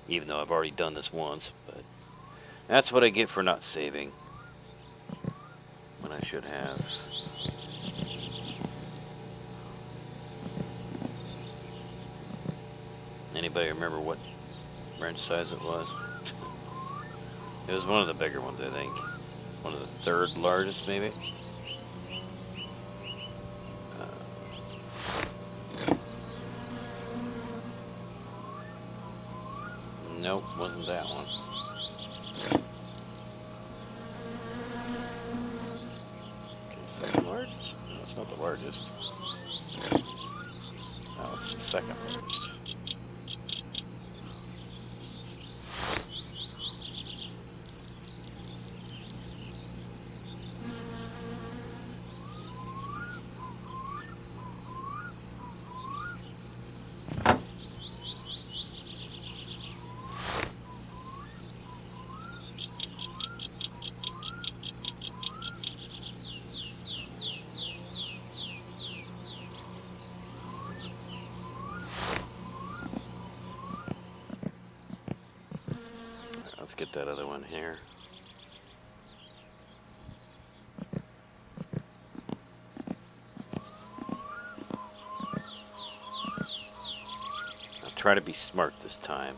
even though I've already done this once, but that's what I get for not saving when I should have. Anybody remember what wrench size it was? It was one of the bigger ones, I think. One of the third largest, maybe. Nope, wasn't that one. Okay, second largest? No, it's not the largest. No, it's the second largest. Let's get that other one here. I'll try to be smart this time.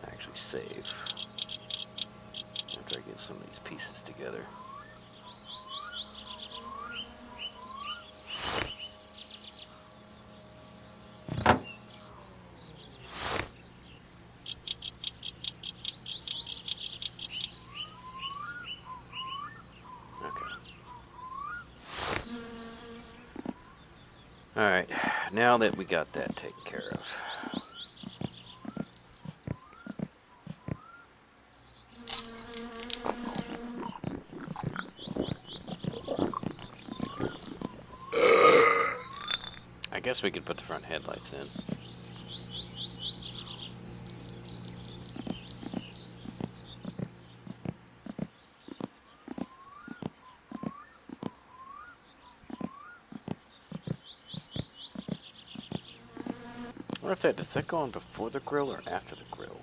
Actually save. After I get some of these pieces together. Alright, now that we got that taken care of. I guess we could put the front headlights in. I wonder if that, does that go on before the grill or after the grill?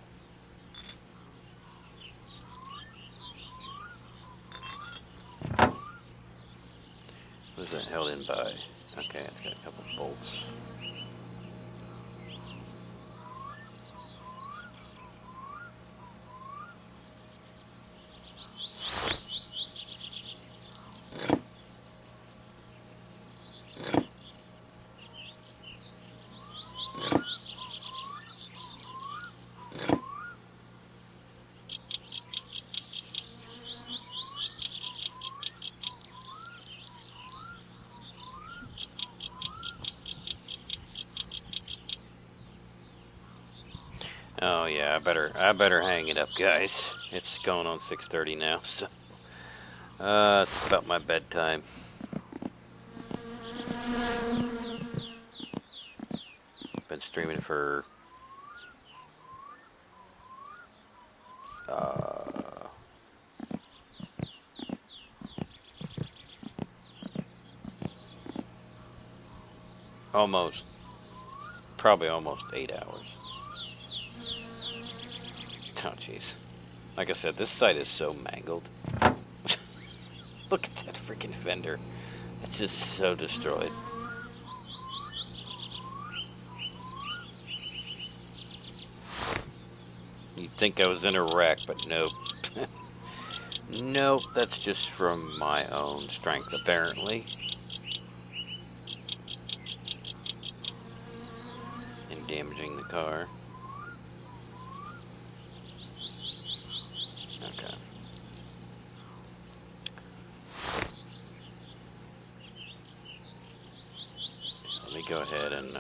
What is that held in by? Okay, it's got a couple bolts. Oh yeah, I better hang it up, guys. It's going on 6:30 now, so It's about my bedtime. Been streaming for almost, probably almost 8 hours. Oh, jeez. Like I said, this site is so mangled. Look at that freaking fender. It's just so destroyed. You'd think I was in a wreck, but nope. Nope, that's just from my own strength, apparently. And damaging the car. Okay. Let me go ahead and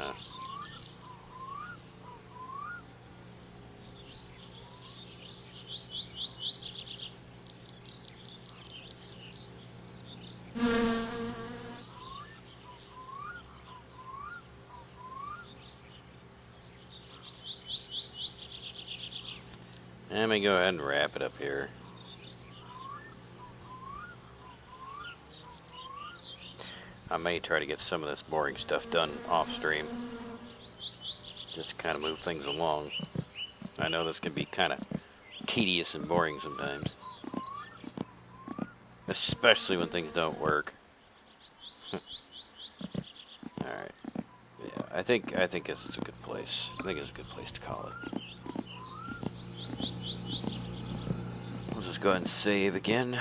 let me go ahead and wrap it up here. I may try to get some of this boring stuff done off stream. Just kind of move things along. I know this can be kind of tedious and boring sometimes. Especially when things don't work. Alright. Yeah, I think this is a good place. I think it's a good place to call it. We'll just go ahead and save again.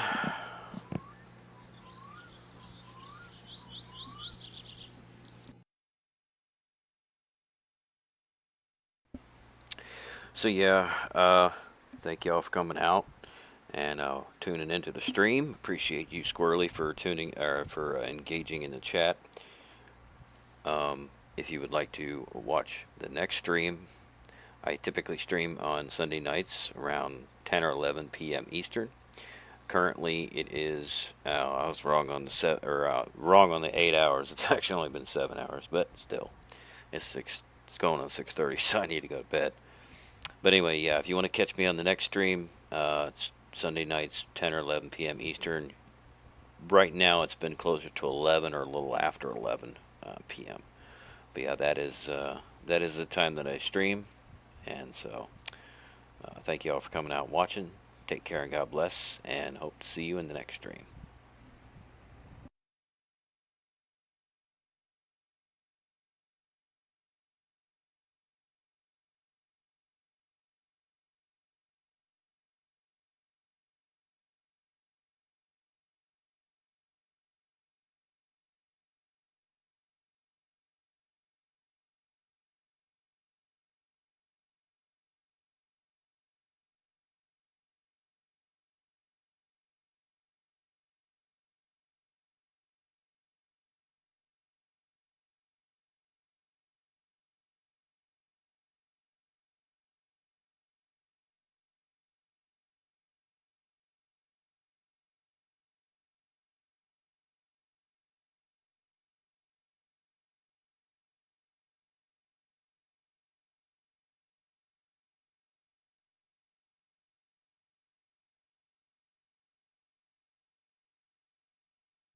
So yeah, thank y'all for coming out and tuning into the stream. Appreciate you, Squirrely, for tuning or for engaging in the chat. If you would like to watch the next stream, I typically stream on Sunday nights around 10 or 11 p.m. Eastern. Currently, it is I was wrong on the wrong on the 8 hours. It's actually only been 7 hours, but still, it's going on 6:30, so I need to go to bed. But anyway, yeah, if you want to catch me on the next stream, it's Sunday nights, 10 or 11 p.m. Eastern. Right now, it's been closer to 11 or a little after 11 p.m. But yeah, that is the time that I stream. And so, thank you all for coming out and watching. Take care and God bless, and hope to see you in the next stream.